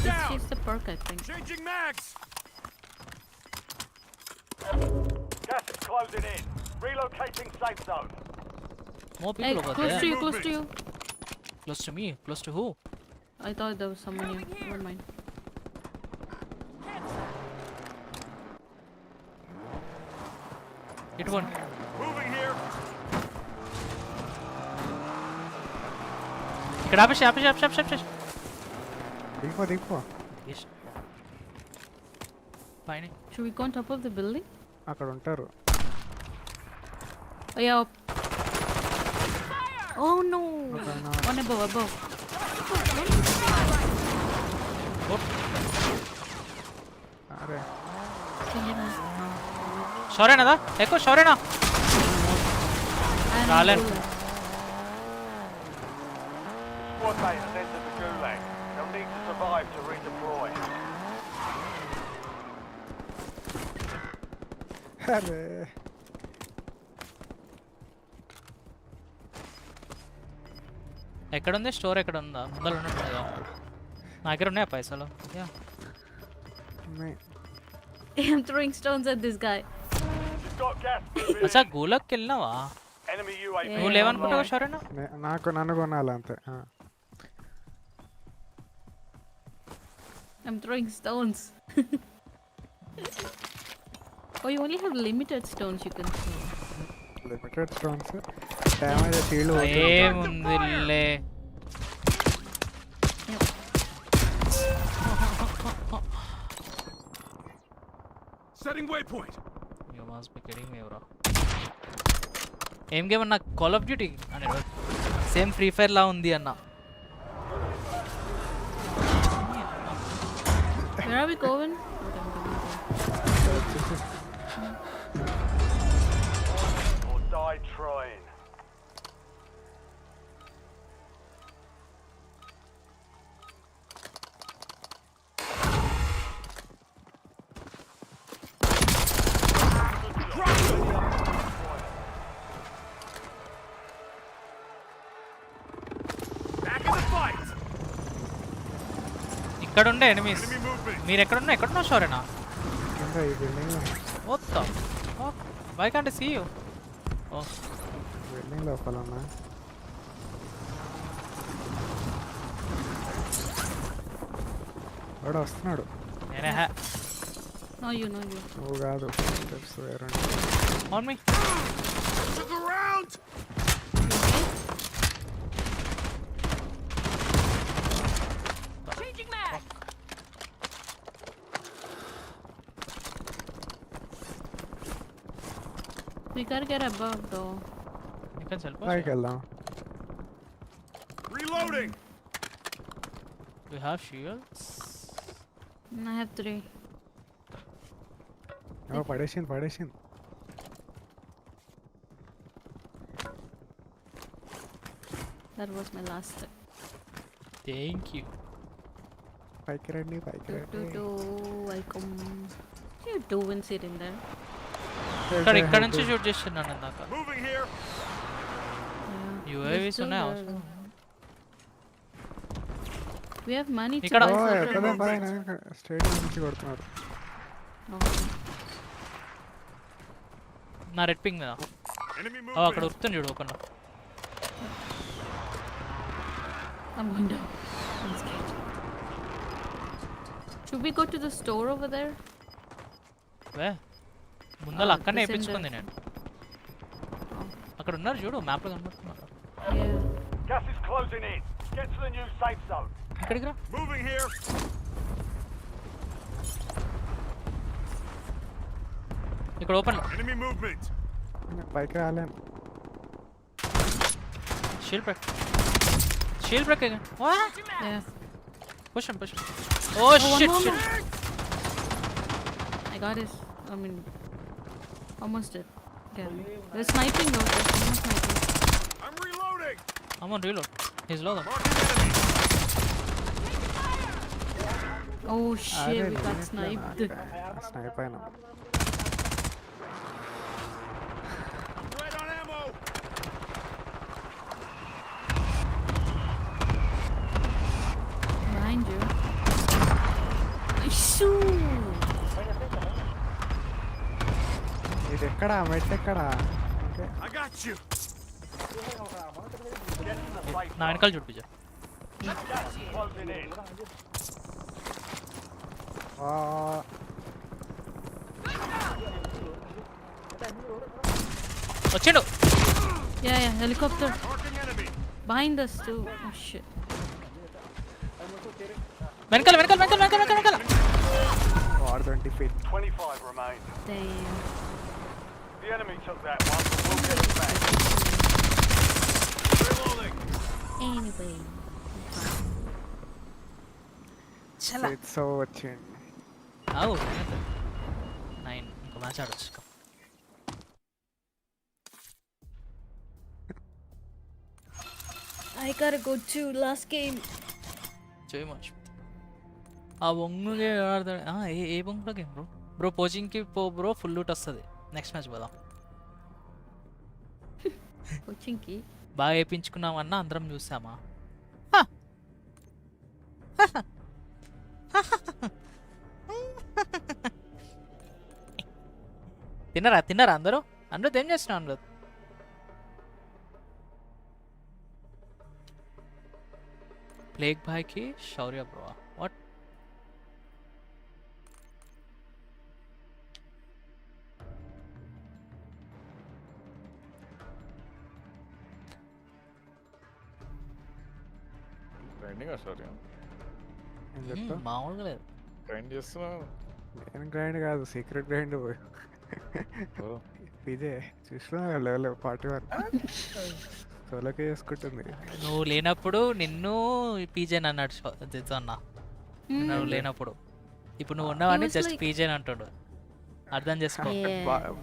Speaker 4: This is the perk, I think.
Speaker 5: Changing mags. Gas is closing in. Relocating safe zone.
Speaker 2: More
Speaker 4: Hey,
Speaker 2: people over
Speaker 4: close
Speaker 2: there.
Speaker 4: to you, close to you.
Speaker 2: Close to me. Close to who?
Speaker 4: I thought there was someone here. Never mind.
Speaker 2: Hit one.
Speaker 5: Moving here.
Speaker 2: ఇక్కడ ఆపేసి ఆపేసి ఆపేసి ఆపేసి ఆపేసి.
Speaker 3: దిగిపో
Speaker 2: పైన.
Speaker 4: Should we go on top of the building?
Speaker 3: అక్కడ ఉంటారు.
Speaker 4: Oh yeah. Oh no. One above.
Speaker 3: అరే
Speaker 2: షోరేనా ఎక్కువ షోరేనా రాలేను.
Speaker 5: Squad mate has entered the gulag. They'll need to survive to redeploy.
Speaker 3: అరే
Speaker 2: ఎక్కడ ఉంది స్టోర్? ఎక్కడ ఉందా? ముందర ఉన్నట్టు కదా. నా దగ్గర ఉన్నాయా పైసలు?
Speaker 4: I'm throwing stones at this guy.
Speaker 5: You've got gas moving.
Speaker 2: అచ్చా గూలకి వెళ్ళినావా?
Speaker 5: Enemy UAV.
Speaker 2: నువ్వు లేవనుకుంటావా షోరేనా?
Speaker 3: నన్ను కొనాలి అంతే.
Speaker 4: I'm throwing stones. Oh, you only have limited stones you can throw.
Speaker 3: Limited stones damage shield
Speaker 2: ఏముందిలే.
Speaker 5: Setting waypoint.
Speaker 2: You must be kidding me, bro. ఏం game అన్న? Call of duty అని same free fire లా ఉంది అన్న.
Speaker 4: Where are we going?
Speaker 5: Or die trying. Back in the fight.
Speaker 2: ఇక్కడ ఉండే enemies.
Speaker 5: Enemy movement.
Speaker 2: మీరు ఎక్కడున్నా? ఎక్కడున్నా షోరేనా?
Speaker 3: కింద ఈ బిల్డింగ్
Speaker 2: మొత్తం why can't see you?
Speaker 3: Building లోపల ఉన్నా. వాడు వస్తున్నాడు.
Speaker 2: నేనే
Speaker 4: No, you.
Speaker 3: నువ్వు కాదు స్టెప్స్ వేరే.
Speaker 2: On me.
Speaker 5: Look around.
Speaker 4: Changing mag. We gotta get above though.
Speaker 2: ఇక్కడ సెల్ఫ్.
Speaker 3: పైకి వెళ్దాం.
Speaker 5: Reloading.
Speaker 2: We have shields.
Speaker 4: I have 3.
Speaker 3: పడేసింది.
Speaker 4: That was my last.
Speaker 2: Thank you.
Speaker 3: పైకి రండి.
Speaker 4: Welcome. What are you doing sitting there?
Speaker 2: ఇక్కడ నుంచి shoot చేస్తున్నాను ఇందాక.
Speaker 5: Moving here.
Speaker 2: UAVs ఉన్నాయి అవసరం.
Speaker 4: We have money to
Speaker 2: ఇక్కడ
Speaker 4: buy
Speaker 3: ఎక్కడ
Speaker 4: something.
Speaker 3: స్టేడియం నుంచి కొడుతున్నారు.
Speaker 4: Okay.
Speaker 2: నా రెడ్ పింగ్ మీద. అక్కడ వస్తుంది చూడు ఒక
Speaker 4: I'm going down. I'm scared. Should we go to the store over there?
Speaker 2: వే ముందర అక్కడనే వేయించుకుంది నేను అక్కడ ఉన్నారు చూడు మ్యాప్లో కనబడుతున్నారు.
Speaker 4: Yeah.
Speaker 5: Gas is closing in. Get to the new safe zone.
Speaker 2: ఇక్కడికి రా.
Speaker 5: Moving here.
Speaker 2: ఇక్కడ ఓపెన్
Speaker 5: Enemy movement.
Speaker 3: పైకి రాలేను.
Speaker 2: Shield break shield break
Speaker 4: Yeah.
Speaker 2: Push oh shit
Speaker 4: one
Speaker 2: shit
Speaker 4: I got it. I mean, almost did. Yeah. They're sniping though. There's someone sniping.
Speaker 5: I'm reloading.
Speaker 2: I'm on reload. He's low though.
Speaker 5: Marking enemy.
Speaker 4: Oh shit, we got sniped.
Speaker 3: Snipe అయినా.
Speaker 5: Red on ammo.
Speaker 4: Behind you. Shoo!
Speaker 3: ఇది ఎక్కడా మెట్ ఎక్కడా? Okay.
Speaker 5: I got you. Get to the safe
Speaker 2: నా వెనకాల చూడు pizza.
Speaker 5: Gas is closing in.
Speaker 2: వచ్చిండు.
Speaker 4: Yeah, yeah, helicopter.
Speaker 5: Marking enemy.
Speaker 4: Behind us too. Oh shit.
Speaker 2: వెనకాల
Speaker 3: war 20 feet.
Speaker 5: 25 remain.
Speaker 4: Damn.
Speaker 5: The enemy took that one, but we'll get it back. Reloading.
Speaker 4: Anyway.
Speaker 3: It's so వచ్చింది.
Speaker 2: అవు 9 ఇంకో match ఆడొచ్చు.
Speaker 4: I gotta go to last game.
Speaker 2: చేయి match ఆ బొంగులే ఆడతాడు. ఏ బొంగులో game bro పోజింగ్కి పో బ్రో ఫుల్ లూట్ వస్తుంది. నెక్స్ట్ మ్యాచ్ పోదాం.
Speaker 4: Pochinki.
Speaker 2: బాగా వేయించుకున్నామన్నా అందరం చూసామా? తిన్నారా అందరూ ఏం చేస్తున్నావు అందరూ? ప్లేగ్ భాయ్కి Shaurya bro what?
Speaker 7: Grinding sorry
Speaker 3: ఏం చెప్తా?
Speaker 2: మామూలుగా లేదు.
Speaker 7: గ్రైండ్ చేస్తున్నావు.
Speaker 3: నేను గ్రైండ్ కాదు, సీక్రెట్ గ్రైండ్. ఇదే చూసినా లెవెల్ 41 సోలోకే చేసుకుంటుంది.
Speaker 2: నువ్వు లేనప్పుడు నిన్ను పీజేన్ అన్నాడు అన్న. నువ్వు లేనప్పుడు ఇప్పుడు నువ్వు ఉన్నావని జస్ట్ పీజేన్ అంటాడు. అర్థం చేసుకో.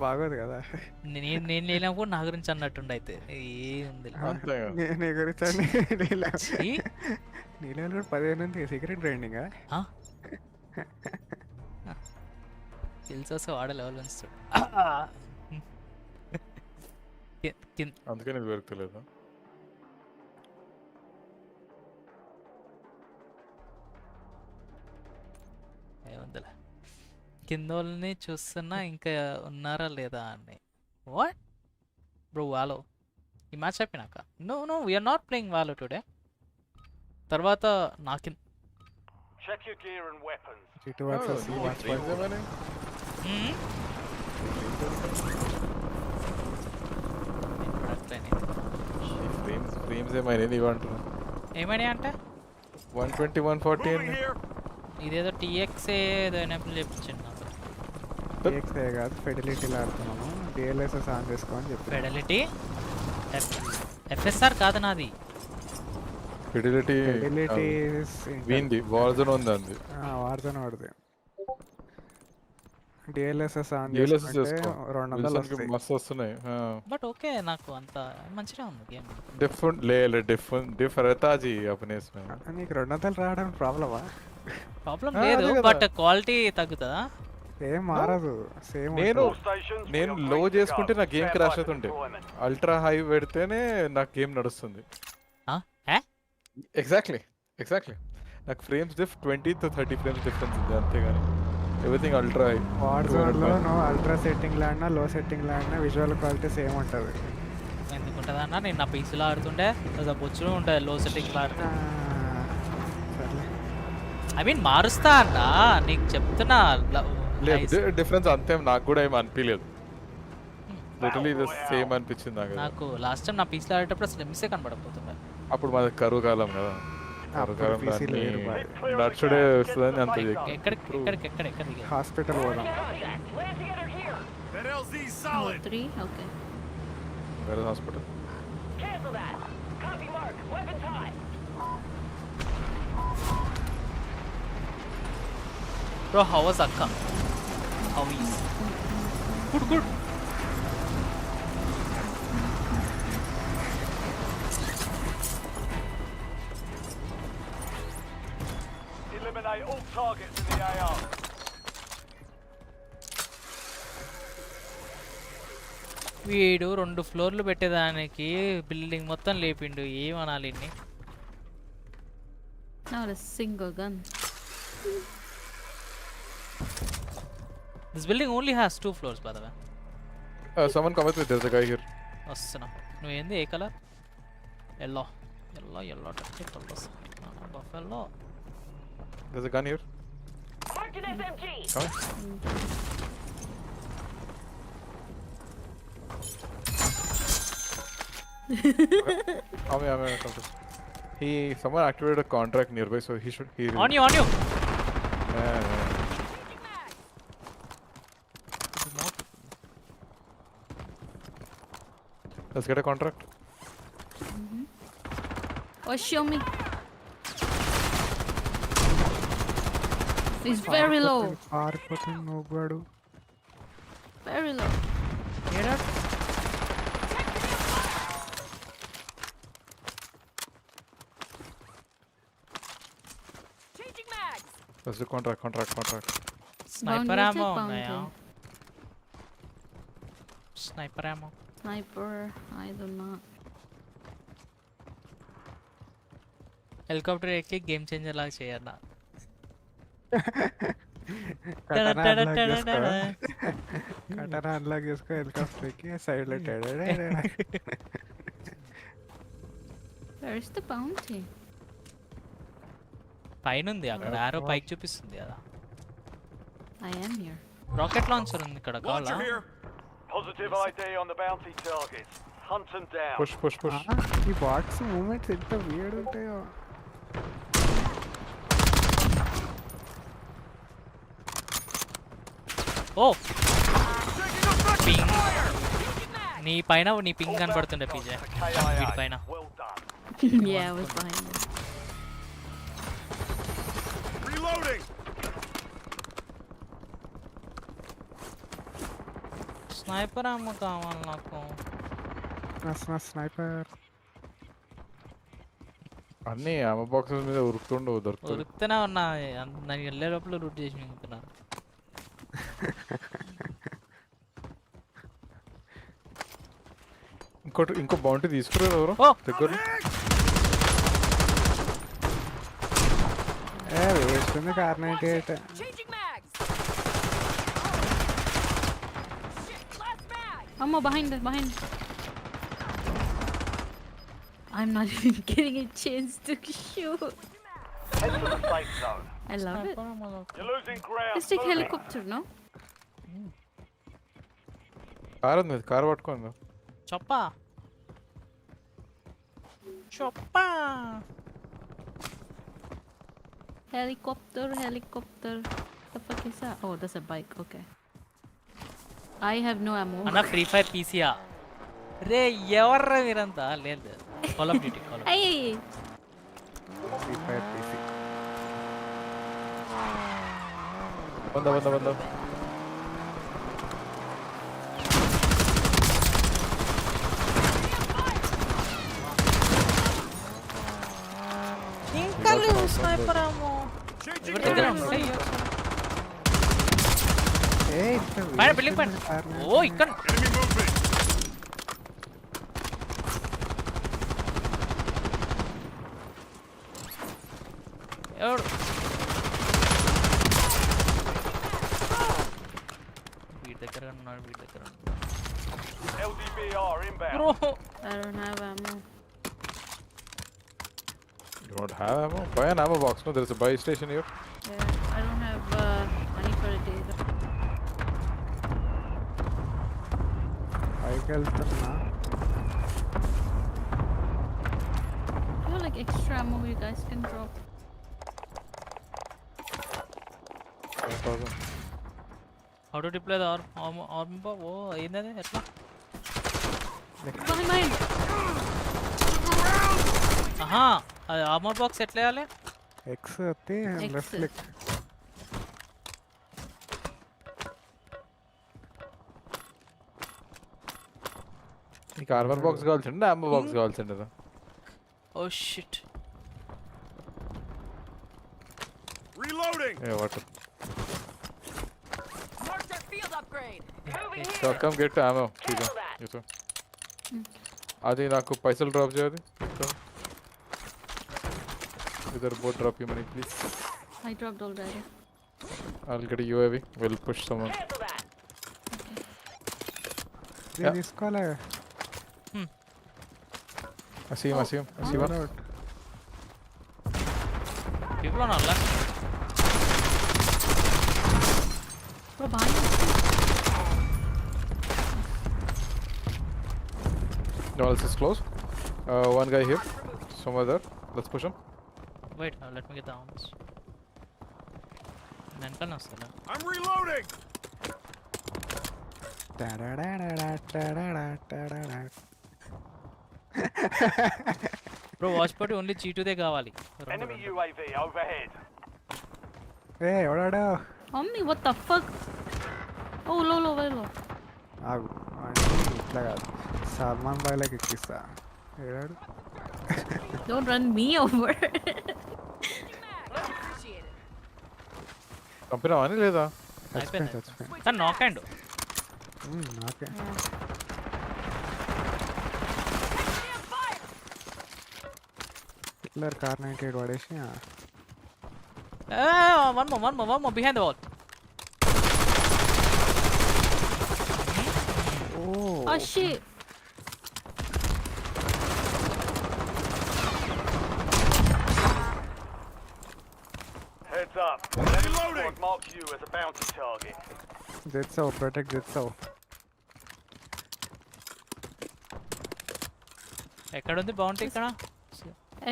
Speaker 3: బాగోదు కదా.
Speaker 2: నేను లేనప్పుడు నా గురించి అన్నట్టుండి. అయితే ఏముంది
Speaker 3: నీ గురించి నీళ్ళు 15 ఉంది సీక్రెట్ గ్రైండింగ్.
Speaker 2: తెలిసి వాడే లెవెల్ ఉంచుతాడు.
Speaker 7: అందుకే నీకు దొరకలేదు.
Speaker 2: ఏముందిలే కింద వాళ్ళని చూస్తున్నా ఇంకా ఉన్నారా లేదా అని. వాట్ బ్రో వాలో ఈ మ్యాచ్ అయిపోయినాక no we're not playing Valo today. తర్వాత నాకి
Speaker 5: Check your gear and weapons.
Speaker 3: G2 versus C watchparty.
Speaker 7: Frames ఏమైనా ఇవ్వంటున్నా.
Speaker 2: ఏమని అంటే
Speaker 7: 120 140
Speaker 5: Moving here.
Speaker 2: ఇదేదో టీఎక్స్ ఏదో ఎనేబుల్ చెప్పించండి నాకు.
Speaker 3: TXA కాదు ఫెడిలిటీలో ఆడుతున్నాము. DLSS ఆన్ చేసుకోని చెప్పి.
Speaker 2: ఫెడలిటీ ఎఫ్ఎస్ఆర్ కాదు నాది.
Speaker 7: ఫిడిలిటీ వీంది వార్జోన్ ఉంది అంది.
Speaker 3: వార్జోన్ వాడుది. DLSS ఆన్
Speaker 7: DLSS
Speaker 3: చేసుకుంటే
Speaker 7: చేసుకో.
Speaker 3: 200
Speaker 7: విల్సన్కి
Speaker 3: వస్తాయి.
Speaker 7: మస్తు వస్తున్నాయి.
Speaker 2: బట్ ఓకే నాకు అంత మంచిగా ఉంది గేమ్.
Speaker 7: डिफरेंट ले डिफर रहता जी अपने इसमें.
Speaker 3: నీకు 200 రావడం ప్రాబ్లమా?
Speaker 2: ప్రాబ్లం లేదు బట్ క్వాలిటీ తగ్గుతుందా?
Speaker 3: ఏం మారదు సేమ్.
Speaker 7: నేను లో చేసుకుంటే నా గేమ్ క్రాష్ అవుతుండే. అల్ట్రా హై పెడితేనే నాకు గేమ్ నడుస్తుంది. ఎగ్జాక్ట్లీ నాకు frames diff 20 to 30 frames difference ఉంది అంతేగాని ఎవ్రీథింగ్ అల్ట్రా హై.
Speaker 3: వార్ జోన్లో నువ్వు అల్ట్రా సెట్టింగ్లో ఆడినా లో సెట్టింగ్లో ఆడినా విజువల్ క్వాలిటీ సేమ్ ఉంటుంది.
Speaker 2: ఎందుకుంటుంది అన్న, నేను నా పీసీలో ఆడుతుండే అది బొచ్చులో ఉంటుంది లో సెట్టింగ్లో ఆడుతుంటే.
Speaker 3: సర్లే
Speaker 2: ఐ మీన్ మారుస్తా అన్న, నీకు చెప్తున్నా.
Speaker 7: లేదు డిఫరెన్స్ అంతేం నాకు కూడా ఏం అనిపించలేదు. లిటరలీ ఇది సేమ్ అనిపించింది
Speaker 2: నాకు లాస్ట్ టైం నా పీసీలో ఆడేటప్పుడు అసలు ఎంసే కనబడకపోతుండే.
Speaker 7: అప్పుడు మాది కరువు కాలం కదా, కరువు కాలం నడుచుడే వస్తుందని అంత
Speaker 2: ఎక్కడికి
Speaker 3: హాస్పిటల్ పోదాం.
Speaker 5: That LZ's
Speaker 4: Oh,
Speaker 5: solid.
Speaker 4: 3? Okay.
Speaker 7: వేరే hospital.
Speaker 8: Cancel that. Copy mark. Weapon time.
Speaker 2: Bro, how was Akka? How is? Good.
Speaker 5: Eliminate all targets in the AR.
Speaker 2: వీడు 2 ఫ్లోర్లు పెట్టేదానికి బిల్డింగ్ మొత్తం లేపిండు. ఏమనాలి ఇన్ని?
Speaker 4: Not a single gun.
Speaker 2: This building only has 2 floors by the way.
Speaker 7: Someone come with me, there's a guy here.
Speaker 2: వస్తున్నా. నువ్వు ఏంది ఏ కలర్? Yellow buffalo.
Speaker 7: There's a gun here.
Speaker 8: Marked an SMG.
Speaker 7: Come on. Come to. Someone activated a contract nearby, so he should.
Speaker 2: On you.
Speaker 7: Yeah. Let's get a contract.
Speaker 4: Oh, show me. He's very low.
Speaker 3: పారిపోతుంది నోగాడు.
Speaker 4: Very low.
Speaker 8: Changing mags.
Speaker 7: Let's do contract.
Speaker 2: Sniper
Speaker 4: Bounty,
Speaker 2: ammo
Speaker 4: check
Speaker 2: ఉన్నాయా?
Speaker 4: bounty.
Speaker 2: Sniper ammo.
Speaker 4: Sniper, I do not.
Speaker 2: Helicopter ఎక్కి game changer లాగా చేయన్నా.
Speaker 3: Katana unlock చేసుకో హెలికాప్టర్కి సైడ్లో
Speaker 4: Where's the bounty?
Speaker 2: పైన ఉంది అక్కడ ఆరో పైకి చూపిస్తుంది కదా.
Speaker 4: I am here.
Speaker 2: Rocket launcher ఉంది ఇక్కడ కావాలా?
Speaker 5: Launcher here. Positive ID on the bounty targets. Hunt them down.
Speaker 7: Push.
Speaker 3: ఈ బాట్స్ మూమెంట్స్ ఎంత weird ఉంటాయో.
Speaker 2: ఓ పింగ్. నీ పైన నీ పింగ్ కనబడుతుండే పీజే వీటి పైన.
Speaker 5: Well done.
Speaker 4: Yeah, I was behind him.
Speaker 5: Reloading.
Speaker 2: Sniper అమ్మ కావాలి నాకు.
Speaker 3: స్నైపర్
Speaker 7: అన్నీ ఆమె బాక్సెస్ మీద ఉరుకుతుండవు దొరుకుతుంది.
Speaker 2: ఉరుకుతూనే ఉన్నా. నేను వెళ్ళే లోపల రూట్ చేసి మింగుతున్నా.
Speaker 7: ఇంకో బౌంటీ తీసుకురారు ఎవరు
Speaker 2: ఓ
Speaker 7: దగ్గర.
Speaker 3: వేస్తుంది R98.
Speaker 8: Changing mags. Shit, last mag.
Speaker 4: Ammo behind. I'm not even getting a chance to shoot.
Speaker 5: Head to the safe zone.
Speaker 4: I love it.
Speaker 5: You're losing ground.
Speaker 4: Let's take helicopter, no?
Speaker 7: Car ఉంది, car పట్టుకోండి.
Speaker 2: Choppa
Speaker 4: Helicopter. The fuck is that? Oh, that's a bike. Okay. I have no ammo.
Speaker 2: అన్న free fire పీసీయా? రే ఎవర్రా మీరంతా? లేదు call of duty.
Speaker 4: Hey.
Speaker 7: బంద
Speaker 2: ఇంకా లేవు sniper అమ్మో. ఎవరి దగ్గర ఉంటాయి? పైన బిల్డింగ్ పైన. ఓ ఇక్కడ
Speaker 5: Enemy movement.
Speaker 2: ఎవడు? వీడి దగ్గర.
Speaker 5: LDBR inbound.
Speaker 2: Bro,
Speaker 4: I don't have ammo.
Speaker 7: You don't have ammo? Buy an ammo box. No, there is a buy station here.
Speaker 4: Yeah, I don't have money for it either.
Speaker 3: పైకి వెళ్తున్నా.
Speaker 4: I have like extra ammo you guys can drop.
Speaker 7: 1000.
Speaker 2: how to deploy the armor box? ఓ ఏందది ఎట్లా?
Speaker 4: Mine.
Speaker 2: ఆహా, అది armour box ఎట్లా వేయాలి?
Speaker 3: X వచ్చి
Speaker 4: X.
Speaker 3: Left click.
Speaker 7: నీకు ఆర్మర్ బాక్స్ కావాల్సిండే ammo బాక్స్ కావాల్సిండేదా?
Speaker 2: Oh shit.
Speaker 5: Reloading.
Speaker 7: Yeah, what?
Speaker 8: Marked our field upgrade. Moving here.
Speaker 7: So come get ammo.
Speaker 8: Cancel that.
Speaker 7: You too. అది నాకు పైసలు డ్రాప్ చేయదు. Either boat drop you money please.
Speaker 4: I dropped already.
Speaker 7: I'll get a UAV. We'll push someone.
Speaker 8: Cancel that.
Speaker 3: ఇది తీసుకోలే.
Speaker 7: I see him. I see him. I see one.
Speaker 2: people on our left.
Speaker 4: Bro, behind us.
Speaker 7: No else is close. One guy here. Somewhere there. Let's push him.
Speaker 2: Wait, let me get the arms. వెనకాల వస్తా.
Speaker 5: I'm reloading.
Speaker 2: Bro watch party only G2 they కావాలి.
Speaker 5: Enemy UAV overhead.
Speaker 3: ఏ ఎవడాడు?
Speaker 4: Omni, what the fuck? Oh, low, very low.
Speaker 3: ఆగు. ఇట్లా కాదు, Salman bye లకి ఎక్కిస్తా. ఏడాడు?
Speaker 4: Don't run me over.
Speaker 7: పంపినావా అని లేదా?
Speaker 3: చచ్చిపోయింది చచ్చిపోయింది.
Speaker 2: కానీ నాక్ హ్యాండ్.
Speaker 3: ఓకే. హిట్లర్ కార్ 98 వాడేసి
Speaker 2: one more behind the wall.
Speaker 4: Oh shit.
Speaker 5: Heads up. Enemy squad marks you as a bounty target.
Speaker 3: జెట్సో ప్రొటెక్ట్ జెట్సో.
Speaker 2: ఎక్కడ ఉంది బౌంటీ ఇక్కడ?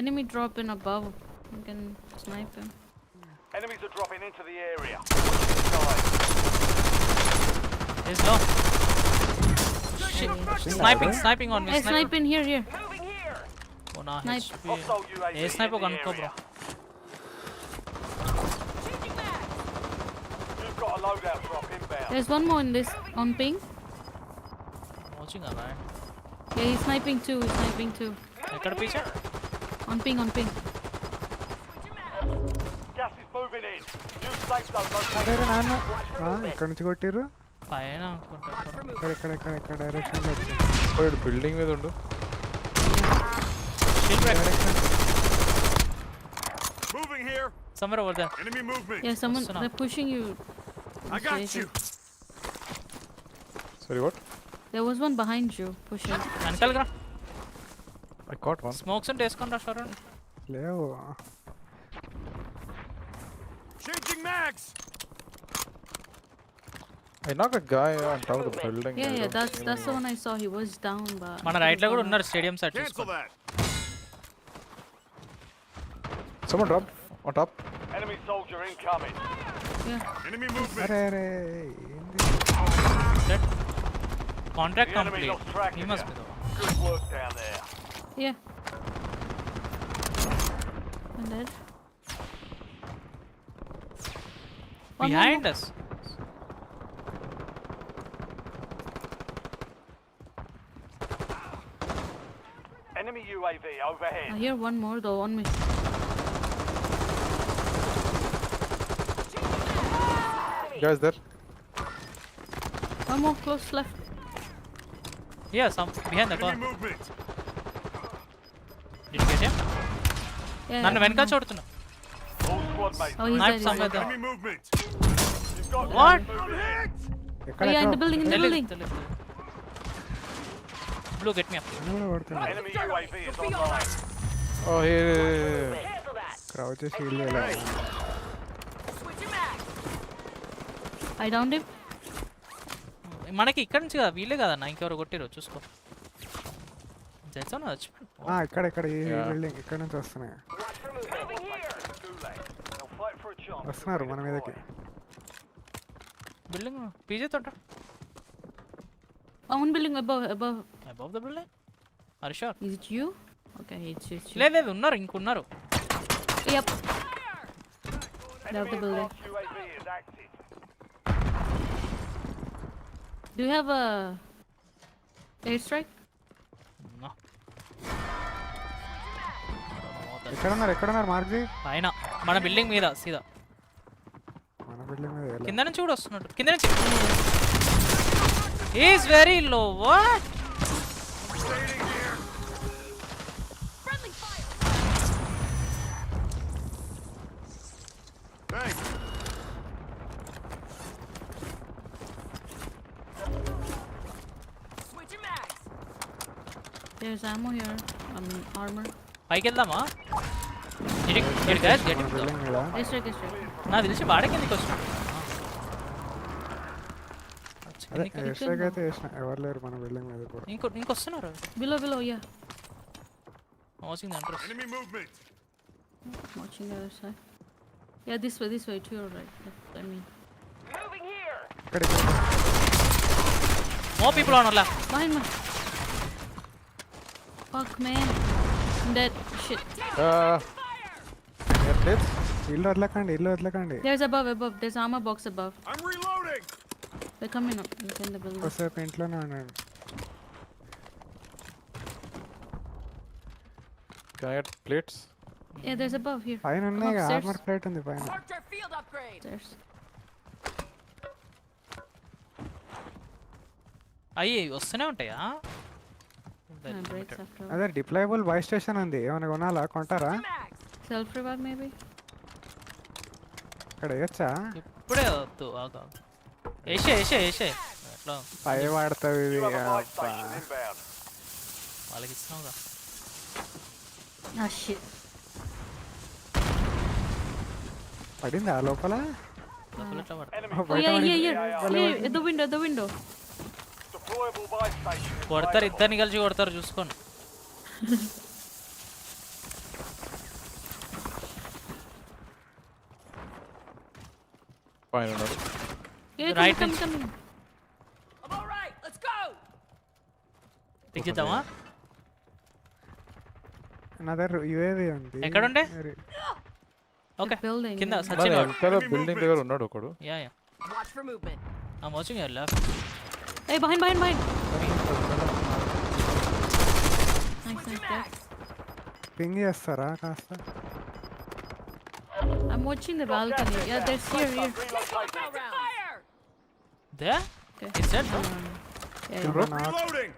Speaker 4: Enemy dropping above. You can snipe him.
Speaker 5: Enemies are dropping into the area.
Speaker 2: He's low. Shit. Sniping on me.
Speaker 4: Hey, snipe in here.
Speaker 8: Moving here.
Speaker 2: Oh nah,
Speaker 4: Snipe.
Speaker 2: HP.
Speaker 5: Hostile UAV
Speaker 2: A sniper
Speaker 5: in the
Speaker 2: కనుక్కో bro.
Speaker 5: area. You've got a loadout drop inbound.
Speaker 4: There's one more in this on ping.
Speaker 2: Watching అలా.
Speaker 4: Yeah, he's sniping too.
Speaker 2: ఎక్కడ పీచే?
Speaker 4: On ping.
Speaker 5: Gas is moving in. New safe zone
Speaker 3: అరే
Speaker 5: located.
Speaker 3: నాన్న ఇక్కడ నుంచి కొట్టిర్రు.
Speaker 2: పైన అనుకుంటా.
Speaker 3: ఇక్కడ డైరెక్షన్ లో
Speaker 7: పోయాడు బిల్డింగ్ మీద ఉండు.
Speaker 2: Shield break.
Speaker 5: Moving here.
Speaker 2: Somewhere over there.
Speaker 5: Enemy movement.
Speaker 4: Yeah, someone
Speaker 2: Listen up.
Speaker 4: they're pushing you.
Speaker 5: I got you.
Speaker 7: Sorry, what?
Speaker 4: There was one behind you pushing.
Speaker 2: వెనకాలకి రా.
Speaker 7: I caught one.
Speaker 2: స్మోక్స్ ఉంటే వేసుకొని రా షోరన్.
Speaker 3: లేవు.
Speaker 5: Changing mags.
Speaker 7: I knocked a guy on top of the building. I
Speaker 4: Yeah,
Speaker 7: don't
Speaker 4: that's the one I saw. He was down, but
Speaker 2: మన right లో కూడా ఉన్నారు stadium side
Speaker 5: Cancel
Speaker 2: చూసుకో.
Speaker 5: that.
Speaker 7: Someone dropped on top.
Speaker 5: Enemy soldier incoming.
Speaker 4: yeah.
Speaker 5: Enemy movement.
Speaker 3: అరే ఏంది?
Speaker 2: Contract
Speaker 5: The enemy
Speaker 2: complete.
Speaker 5: lost track
Speaker 2: He
Speaker 5: of
Speaker 2: must
Speaker 5: you.
Speaker 2: be the one.
Speaker 5: Good work down there.
Speaker 4: Yeah. I'm dead. One more.
Speaker 2: Behind us.
Speaker 5: Enemy UAV overhead.
Speaker 4: I hear one more though on me.
Speaker 7: Guys there.
Speaker 4: One more close left.
Speaker 2: Yeah, some behind the car.
Speaker 5: Enemy movement.
Speaker 2: Did you get him?
Speaker 4: Yeah.
Speaker 2: నన్ను
Speaker 4: one
Speaker 2: వెనకాల
Speaker 4: more.
Speaker 2: చూడుతున్నా.
Speaker 5: All squad mates.
Speaker 4: Oh, he's
Speaker 2: Knife
Speaker 4: dead.
Speaker 2: somewhere there.
Speaker 5: Enemy movement. You've got
Speaker 2: What?
Speaker 5: gas moving in.
Speaker 3: ఎక్కడ
Speaker 4: Oh yeah, in the
Speaker 3: ఎక్కడ?
Speaker 4: building, in the building.
Speaker 2: Blue, get me up.
Speaker 3: నేను కూడా కొడుతున్నా.
Speaker 5: Enemy UAV is online.
Speaker 7: Oh hey
Speaker 8: Cancel that.
Speaker 3: Crouch shield చేయాలి.
Speaker 4: I downed him.
Speaker 2: మనకి ఇక్కడ నుంచి కదా వీళ్ళే కదన్నా ఇంకెవరు కొట్టిరు చూసుకో. చేసాను
Speaker 3: ఇక్కడ ఈ బిల్డింగ్ ఇక్కడ నుంచి వస్తున్నాయి.
Speaker 8: Moving here.
Speaker 5: Gulag. They'll fight for a chance.
Speaker 3: వస్తున్నారు మన మీదకి.
Speaker 2: బిల్డింగ్ పీజే తోట.
Speaker 4: One building above.
Speaker 2: Above the building. Are you sure?
Speaker 4: Is it you? Okay, it's you.
Speaker 2: లేదు ఉన్నారు ఇంకున్నారు.
Speaker 4: Yep. Love the building.
Speaker 5: UAV is active.
Speaker 4: Do you have a airstrike?
Speaker 2: No.
Speaker 3: ఎక్కడ ఉన్నారు mark
Speaker 2: పైన మన building మీద సీదా
Speaker 3: మన బిల్డింగ్ మీద
Speaker 2: కింద నుంచి కూడా వస్తున్నాడు కింద నుంచి is very low what
Speaker 4: There's ammo here. Armor.
Speaker 2: పైకి వెళ్దామా గెట్
Speaker 3: బిల్డింగ్ మీద
Speaker 4: Airstrike.
Speaker 2: నాకు తెలిసి వాడే కిందకి వస్తున్నాడు
Speaker 3: అదే ఎస్ట్రాక్ అయితే వేసిన ఎవరు లేరు మన బిల్డింగ్ మీద కూడా.
Speaker 2: ఇంకొస్తున్నారు
Speaker 4: Below, yeah.
Speaker 2: Watching the entrance
Speaker 6: Enemy movement.
Speaker 4: Watching the other side. Yeah, this way, to your right. I mean.
Speaker 8: Moving here.
Speaker 3: ఇక్కడ
Speaker 2: మో people on left
Speaker 4: Behind me. Fuck, man. I'm dead. Shit.
Speaker 3: ఇల్లు వదలకండి.
Speaker 4: There's above. There's armor box above.
Speaker 6: I'm reloading.
Speaker 4: They're coming up. Look in the building.
Speaker 3: ఒకసేపు ఇంట్లోనే ఉన్నాడు.
Speaker 7: Can I get plates?
Speaker 4: Yeah, there's above here.
Speaker 3: పైన ఉన్నాయి
Speaker 4: Upstairs.
Speaker 3: Armour plate ఉంది పైన.
Speaker 8: Marked our field upgrade.
Speaker 4: There's.
Speaker 2: అయ్యి వస్తూనే ఉంటాయా
Speaker 4: Breaks after.
Speaker 3: అదే డిప్లాయబుల్ బై స్టేషన్ ఉంది. ఏమైనా కొనాలా కొంటారా?
Speaker 4: Self revive maybe.
Speaker 3: ఇక్కడ వేయచ్చా?
Speaker 2: ఇప్పుడే వద్దు ఆగా ఏసే ఎట్లా
Speaker 3: పై వాడతావు ఇది.
Speaker 5: You have a buy
Speaker 3: అబ్బా.
Speaker 5: station inbound.
Speaker 2: వాళ్ళకి ఇస్తున్నావుగా
Speaker 4: Ah shit.
Speaker 3: పడిందా లోపల?
Speaker 2: లోపల ఎట్లా పడతావు?
Speaker 5: Enemy
Speaker 4: Oh yeah. Here, at the window.
Speaker 5: deployable buy station.
Speaker 2: కొడతారు ఇద్దరిని కలిసి కొడతారు చూసుకోండి
Speaker 7: పైన ఉన్నారు.
Speaker 4: Yeah,
Speaker 2: Right
Speaker 4: come.
Speaker 8: I'm all right. Let's go.
Speaker 2: Pick చేద్దామా
Speaker 3: నా దగ్గర యుఏవి ఉంది.
Speaker 2: ఎక్కడుండే? Okay
Speaker 4: Building.
Speaker 2: కింద
Speaker 7: మన
Speaker 2: సచిన్
Speaker 7: వెనకాల బిల్డింగ్ దగ్గర ఉన్నాడు ఒకడు.
Speaker 2: Yeah
Speaker 8: Watch for movement.
Speaker 2: I'm watching your left.
Speaker 4: Hey, behind. Nice.
Speaker 3: Ping చేస్తారా కాస్త?
Speaker 4: I'm watching the balcony. Yeah, there's here.
Speaker 8: Relocating. Fire.
Speaker 2: There?
Speaker 4: Okay.
Speaker 2: Is that bro?
Speaker 4: Yeah.
Speaker 6: Reloading.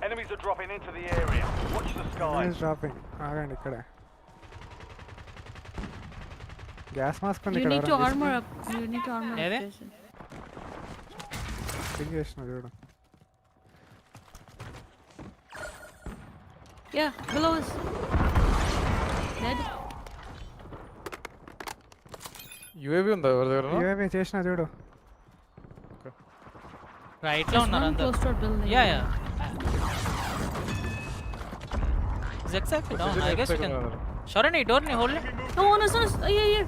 Speaker 5: Enemies are dropping into the area. Watch the sky.
Speaker 3: Dropping. ఆగండి ఇక్కడ. Gas mask ఉంది
Speaker 4: You
Speaker 3: ఇక్కడ.
Speaker 4: need to armor up.
Speaker 2: ఏది?
Speaker 4: Jason.
Speaker 3: Ping చేసిన చూడు.
Speaker 4: Yeah, below us. Dead.
Speaker 7: UAV ఉందా ఎవరి దగ్గర?
Speaker 3: యుఏవి చేసిన చూడు.
Speaker 2: రైట్ లో ఉన్నారు
Speaker 4: One
Speaker 2: అందరూ
Speaker 4: close to our building.
Speaker 2: Yeah It's exactly down. I guess you can. Sharani, door ni hold it.
Speaker 4: No, on us. Here.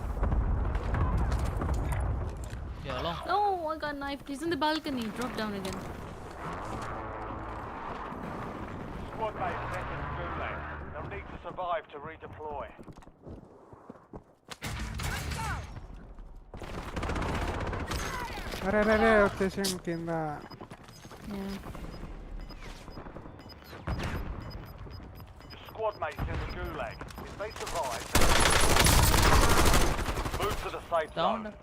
Speaker 2: Yeah, along.
Speaker 4: No, I got knifed. He's in the balcony. Drop down again.
Speaker 5: Squad mates have entered the gulag. They'll need to survive to redeploy.
Speaker 3: అరే వచ్చేసి కింద.
Speaker 4: Yeah.
Speaker 5: Your squad mates in the gulag. If they survive, move to the safe
Speaker 2: Down.
Speaker 5: zone.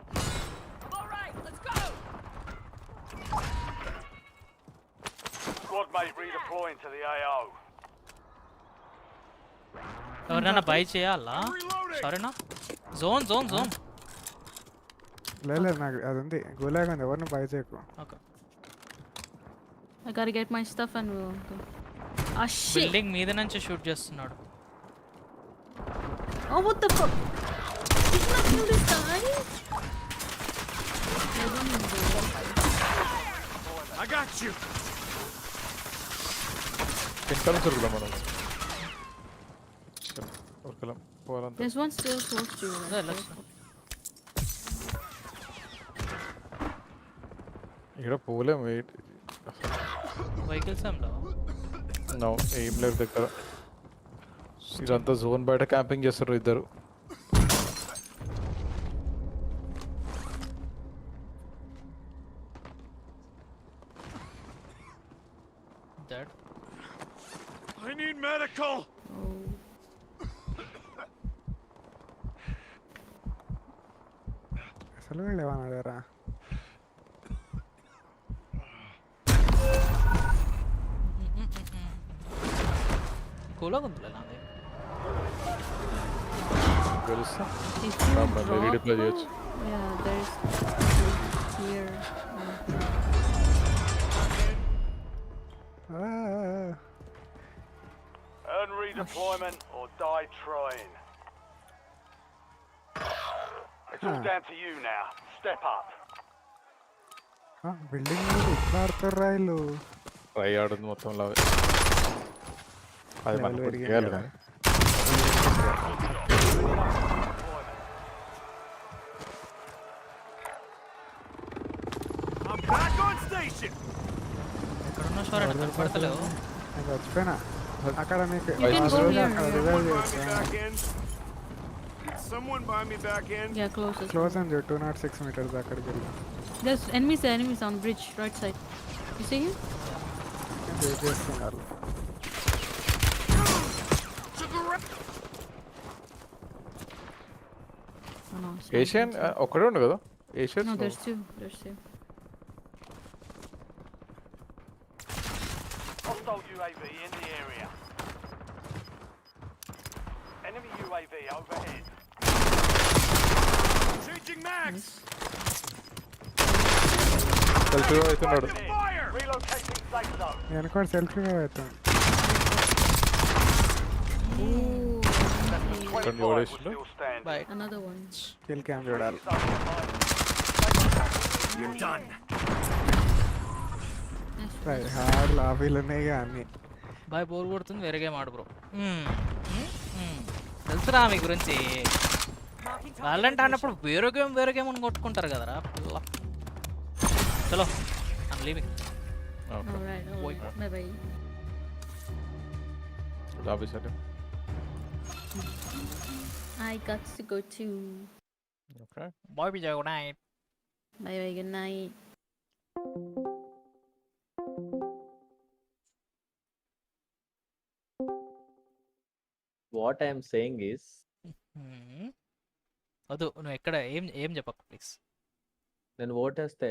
Speaker 8: I'm all right. Let's go.
Speaker 5: Squad mate redeploying to the AO.
Speaker 2: ఎవరైనా by చేయాలా సరేనా zone
Speaker 3: లేదు నాకు అది ఉంది గులాగా ఉంది ఎవరిని బై చేయకు.
Speaker 2: Okay.
Speaker 4: I gotta get my stuff and we'll go. Ah shit!
Speaker 2: Building మీద నుంచి షూట్ చేస్తున్నాడు.
Speaker 4: Oh what the fuck? Did not kill this guy?
Speaker 5: I got you.
Speaker 7: వెనకాల నుంచి ఉరుకుదాం మనం. ఉరకలం పోవాలంతా.
Speaker 4: There's one still close to you.
Speaker 7: ఇక్కడ పోలేం. Wait
Speaker 2: vehicles ఏం లేవా?
Speaker 7: No ఏం లేదు దగ్గర. ఇదంతా జోన్ బయట క్యాంపింగ్ చేస్తారు ఇద్దరు.
Speaker 2: Dead.
Speaker 5: I need medical.
Speaker 3: అసలు వీళ్ళు ఏమన్నా అడగరా?
Speaker 2: కూలాగా ఉందిలే నాది.
Speaker 7: తెలుస్తా
Speaker 4: If you drop
Speaker 7: రీడిప్లై చేయొచ్చు.
Speaker 4: yeah, there's here.
Speaker 5: Earn redeployment or die trying. It's all down to you now. Step up.
Speaker 3: Building మీద ఇట్లా ఆడతారు రాయలు.
Speaker 7: ట్రై ఆడుంది మొత్తం లావే. అది
Speaker 3: Level
Speaker 7: మనకు
Speaker 3: పెరిగింది
Speaker 7: చేయాలి
Speaker 3: కదా.
Speaker 7: కానీ.
Speaker 5: I'm back on station.
Speaker 2: ఎక్కడున్నా షోర్ కనపడతలేవు.
Speaker 3: నేను చచ్చిపోయినా అక్కడ మీకు
Speaker 4: You can go here.
Speaker 3: అక్కడ
Speaker 4: Yeah.
Speaker 3: రివైవ్
Speaker 5: Buy me
Speaker 3: చేస్తా.
Speaker 5: back in. Someone buy me back in.
Speaker 4: Yeah, close.
Speaker 3: Close అని 206 meters అక్కడికి వెళ్ళి
Speaker 4: There's enemies on bridge right side. You see him?
Speaker 3: Wait చేస్తున్నారు.
Speaker 4: Oh no. it's
Speaker 7: Asian
Speaker 4: not.
Speaker 7: ఒక్కడే ఉండు కదా Asian.
Speaker 4: No, there's two. There's two.
Speaker 5: Hostile UAV in the area. Enemy UAV overhead. Changing mags.
Speaker 7: Selfie అవుతున్నాడు.
Speaker 5: Fire. Relocating safe zone.
Speaker 3: నేను కూడా selfie అవుతాను.
Speaker 7: Can you
Speaker 5: Will
Speaker 7: raise it?
Speaker 5: still stand.
Speaker 2: Bye.
Speaker 4: Another one.
Speaker 3: Kill cam చూడాలి.
Speaker 5: You're done.
Speaker 3: Right hard లాబీలు ఉన్నాయి అన్నీ.
Speaker 2: Bye bore కొడుతుంది వేరే game ఆడు బ్రో. తెలుసురా మీ గురించి. వాళ్ళంటే అన్నప్పుడు వేరే గేమ్ అని కొట్టుకుంటారు కదరా పిల్ల. చలో I'm leaving.
Speaker 4: Alright. Bye bye.
Speaker 7: Lobby సరే.
Speaker 4: I got to go too.
Speaker 7: Okay.
Speaker 2: Bye Bijay good night.
Speaker 4: Bye bye. Good night.
Speaker 9: What I am saying is,
Speaker 2: వద్దు నువ్వు ఎక్కడ ఏం చెప్పకు ప్లీజ్.
Speaker 9: నేను ఓటేస్తే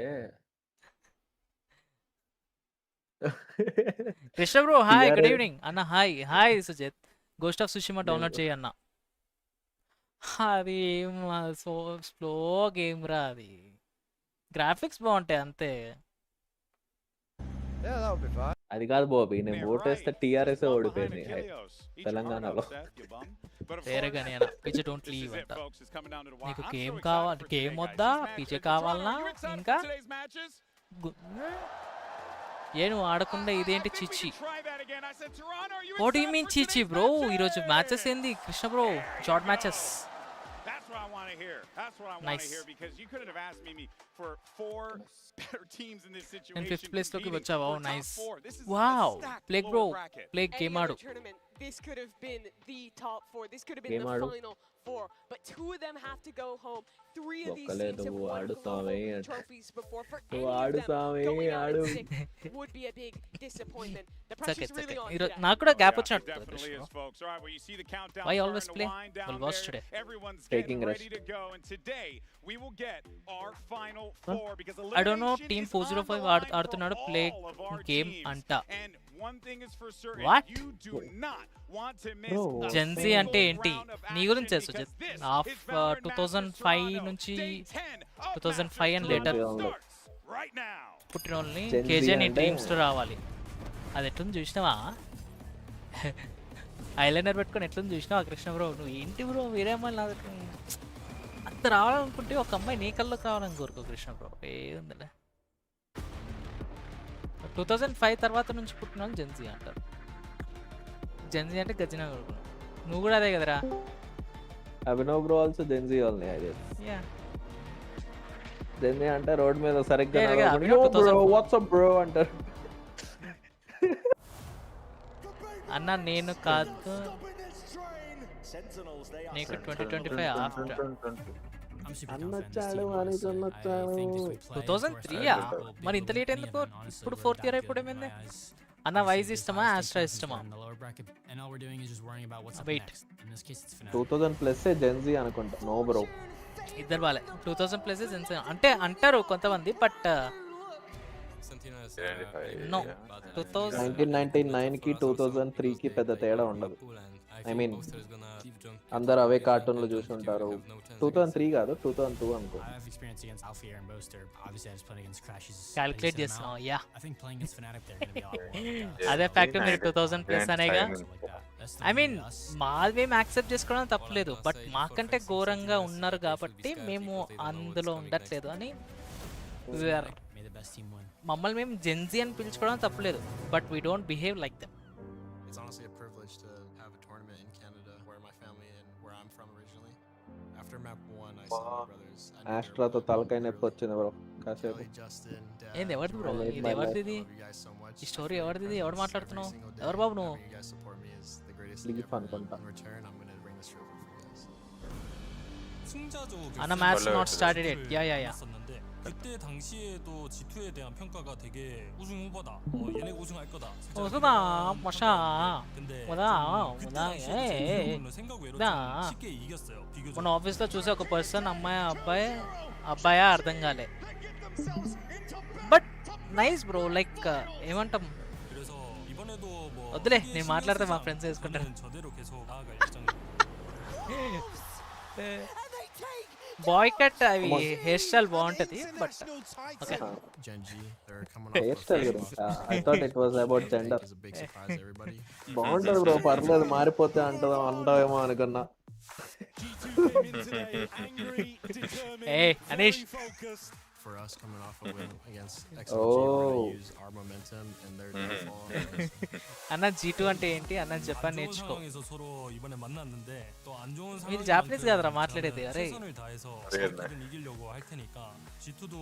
Speaker 2: Krishna bro hi good
Speaker 9: TRS
Speaker 2: evening అన్న. Hi Sujith. Ghost of Tsushima download చేయి అన్న. అది సో స్లో గేమ్ రా. అది గ్రాఫిక్స్ బాగుంటాయి అంతే.
Speaker 9: అది కాదు బాబీ, నేను ఓటేస్తే టీఆర్ఎస్ ఓడిపోయింది తెలంగాణలో.
Speaker 2: వేరే కానీ అన్న పిచ్చే డోంట్ లీవ్ అంట. నీకు గేమ్ కావాలి, గేమ్ వద్దా పిచ్చే కావాలనా? ఇంకా నువ్వు ఆడకుండా ఇదేంటి చిచ్చి? వాట్ యు మీన్ చిచ్చి బ్రో? ఈరోజు మ్యాచెస్ ఏంది Krishna bro? Short matches.
Speaker 6: That's what I want to hear. That's what I want
Speaker 2: Nice.
Speaker 6: to hear because you couldn't have asked me for 4 better teams in this situation.
Speaker 2: నేను 5th place లోకి
Speaker 6: competing
Speaker 2: వచ్చావా?
Speaker 6: for top
Speaker 2: nice.
Speaker 6: 4. This is a
Speaker 2: wow
Speaker 6: stacked
Speaker 2: play
Speaker 6: lower
Speaker 2: bro,
Speaker 6: bracket.
Speaker 2: Play game ఆడు.
Speaker 10: This could have been the top 4. This could have been
Speaker 9: Game
Speaker 10: the
Speaker 9: aadu.
Speaker 10: final 4. But 2 of them have to go home. 3 of these
Speaker 9: Bokkale
Speaker 10: teams have
Speaker 9: nuvu
Speaker 10: won
Speaker 9: aadu
Speaker 10: global
Speaker 9: Sami.
Speaker 10: trophies before. For
Speaker 9: Nuvu
Speaker 10: any of
Speaker 9: aadu
Speaker 10: them,
Speaker 9: Sami,
Speaker 10: going out
Speaker 9: aadu.
Speaker 10: in 6 would be a big disappointment. The
Speaker 2: It's okay,
Speaker 10: pressure's
Speaker 2: it's
Speaker 10: really
Speaker 2: okay.
Speaker 10: on
Speaker 2: ఈరోజు
Speaker 10: today.
Speaker 2: నాకు కూడా gap
Speaker 6: Yeah, it
Speaker 2: వచ్చినట్టు
Speaker 6: definitely is, folks. All right, well, you see the countdown
Speaker 2: Why
Speaker 6: starting
Speaker 2: always
Speaker 6: to
Speaker 2: play?
Speaker 6: wind down
Speaker 2: We'll watch
Speaker 6: there.
Speaker 2: today.
Speaker 6: Everyone's
Speaker 9: Taking
Speaker 6: getting
Speaker 9: rest.
Speaker 6: ready to go, and today we will get our final 4 because
Speaker 2: I don't know,
Speaker 6: elimination
Speaker 2: team
Speaker 6: is on the
Speaker 2: 405
Speaker 6: line for
Speaker 2: ఆడుతున్నాడు play
Speaker 6: all of our
Speaker 2: game
Speaker 6: teams.
Speaker 2: అంట.
Speaker 6: And one thing is for certain.
Speaker 2: What?
Speaker 6: You do not want to miss
Speaker 9: Bro,
Speaker 6: a
Speaker 2: Gen Z
Speaker 6: single
Speaker 2: అంటే ఏంటి?
Speaker 6: round of
Speaker 2: నీ గురించి
Speaker 6: action
Speaker 2: తెలుసు
Speaker 6: because this
Speaker 2: of
Speaker 6: is Valorant
Speaker 2: 2005
Speaker 6: Masters
Speaker 2: నుంచి
Speaker 6: Toronto. Day 10 of
Speaker 2: 2005 and
Speaker 6: Masters
Speaker 2: later.
Speaker 6: Toronto starts right now.
Speaker 2: పుట్టిన వాళ్ళని
Speaker 9: Gen Z
Speaker 2: KG అని
Speaker 9: అంటే-
Speaker 2: డ్రీమ్స్ రావాలి. అది ఎట్లుంది చూసినావా? ఐలైనర్ పెట్టుకొని ఎట్లుంది చూసినావా కృష్ణ బ్రో? నువ్వు ఏంటి బ్రో వేరే అమ్మాయిలు నా దగ్గర అంత రావాలనుకుంటే ఒక అమ్మాయి నీ కల్లో కావాలని కోరుకో కృష్ణ బ్రో. ఏముందిలే. 2005 తర్వాత నుంచి పుట్టిన వాళ్ళు జెన్జీ అంటారు. జెన్జీ అంటే గజ్జిన కొడుకున్నావు. నువ్వు కూడా అదే కదరా?
Speaker 9: అభినవ్ బ్రో ఆల్సో జెన్జీ వాళ్ళని ఐడియా.
Speaker 2: యా
Speaker 9: జెన్జీ అంటే రోడ్ మీద సరిగ్గా
Speaker 2: Yeah, yeah,
Speaker 9: నడవకుండా,
Speaker 2: Abhinav
Speaker 9: "Yo bro,
Speaker 2: 2004.
Speaker 9: what's up bro" అంటారు.
Speaker 2: అన్న నేను కాదు నీకు 2025 ఆఫ్టర్
Speaker 9: అన్నొచ్చాడు అనుకున్నొచ్చాడు.
Speaker 2: 2003 మరి ఇంత లేట్ ఎందుకు? ఇప్పుడు 4th ఇయర్ అయిపోవడమేంది? అన్న వైజ్ ఇష్టమా ఆస్ట్రా ఇష్టమా? వెయిట్
Speaker 9: 2000+ జెన్జీ అనుకుంటా. నో బ్రో,
Speaker 2: ఇద్దరు బాలే. 2000+ అంటే అంటారు కొంతమంది, బట్ నో.
Speaker 9: 1999కి 2003కి పెద్ద తేడా ఉండదు. ఐ మీన్ అందరు అవే కార్టూన్లు చూసి ఉంటారు. 2003 కాదు 2002 అనుకో.
Speaker 2: క్యాలిక్యులేట్ చేస్తున్నాం. యా అదే ఫ్యాక్ట్. మీరు 2000+ అనేగా. ఐ మీన్ మాది మేము యాక్సెప్ట్ చేసుకోవడం తప్పలేదు, బట్ మాకంటే ఘోరంగా ఉన్నారు కాబట్టి మేము అందులో ఉండట్లేదు అని మమ్మల్ని మేము జెన్జీ అని పిలుచుకోవడం తప్పలేదు, but we don't behave like them.
Speaker 11: It's honestly a privilege to have a tournament in Canada where my family and where I'm from originally. After map 1, I saw my brothers.
Speaker 9: ఆస్ట్రాతో తలకాయ నొప్పి వచ్చింది bro కాసేపు.
Speaker 11: Justin, Dad,
Speaker 2: ఏంది ఎవరిది bro?
Speaker 9: I
Speaker 2: ఇది ఎవరిది? ఇది
Speaker 11: love you guys so much.
Speaker 2: ఈ స్టోరీ ఎవరిది? ఎవరు మాట్లాడుతున్నావు?
Speaker 11: Every single day,
Speaker 2: ఎవరు బాబు నువ్వు?
Speaker 11: having you guys support me is the greatest
Speaker 9: Leaf
Speaker 11: thing ever.
Speaker 9: అనుకుంటా.
Speaker 11: In return, I'm going to bring this trophy for you guys.
Speaker 2: అన్న match not started it. Yeah yeah yeah
Speaker 12: 그때 당시에도 G2에 대한 평가가 되게 우승 후보다. 얘네 우승할 거다.
Speaker 2: 우승아, 마샤.
Speaker 12: 근데
Speaker 2: 뭐다,
Speaker 12: 그때
Speaker 2: 뭐다,
Speaker 12: 당시에
Speaker 2: 에이.
Speaker 12: 제 기억으로는 생각 외로
Speaker 2: 나.
Speaker 12: 좀 쉽게 이겼어요. 비교적.
Speaker 2: మన ఆఫీస్లో చూసే ఒక person అబ్బాయా అర్థం కాలే, but nice bro. Like ఏమంటాం,
Speaker 12: 그래서 이번에도 뭐
Speaker 2: వద్దులే నేను మాట్లాడితే మా ఫ్రెండ్స్ వేసుకుంటారు.
Speaker 12: 저는 저대로 계속 나아갈 예정입니다.
Speaker 2: బాయ్ కట్ అవి హెయిర్ స్టైల్ బాగుంటది, but okay.
Speaker 11: GenG, they're coming
Speaker 9: Hair
Speaker 11: off
Speaker 9: style
Speaker 11: a
Speaker 9: గురించి. I thought it was about gender.
Speaker 11: It's a big surprise to everybody.
Speaker 9: బాగుంటది బ్రో, పర్లేదు. మారిపోతే అంటావేమో అనుకున్నా.
Speaker 2: ఏ Anish,
Speaker 11: For us coming off a win against XOG, we're
Speaker 9: Oh.
Speaker 11: going to use our momentum and their downfall.
Speaker 2: అన్న G2 అంటే ఏంటి అన్న చెప్పని
Speaker 12: 안 좋은
Speaker 2: నేర్చుకో.
Speaker 12: 상황에서 서로 이번에 만났는데 또 안 좋은
Speaker 2: మీరు
Speaker 12: 상황인
Speaker 2: జాపనీస్
Speaker 12: 만큼
Speaker 2: కదరా మాట్లాడేది?
Speaker 12: 저는
Speaker 2: అరే
Speaker 12: 최선을 다해서
Speaker 7: 그랬네.
Speaker 12: 어떻게든 이기려고 할 테니까 G2도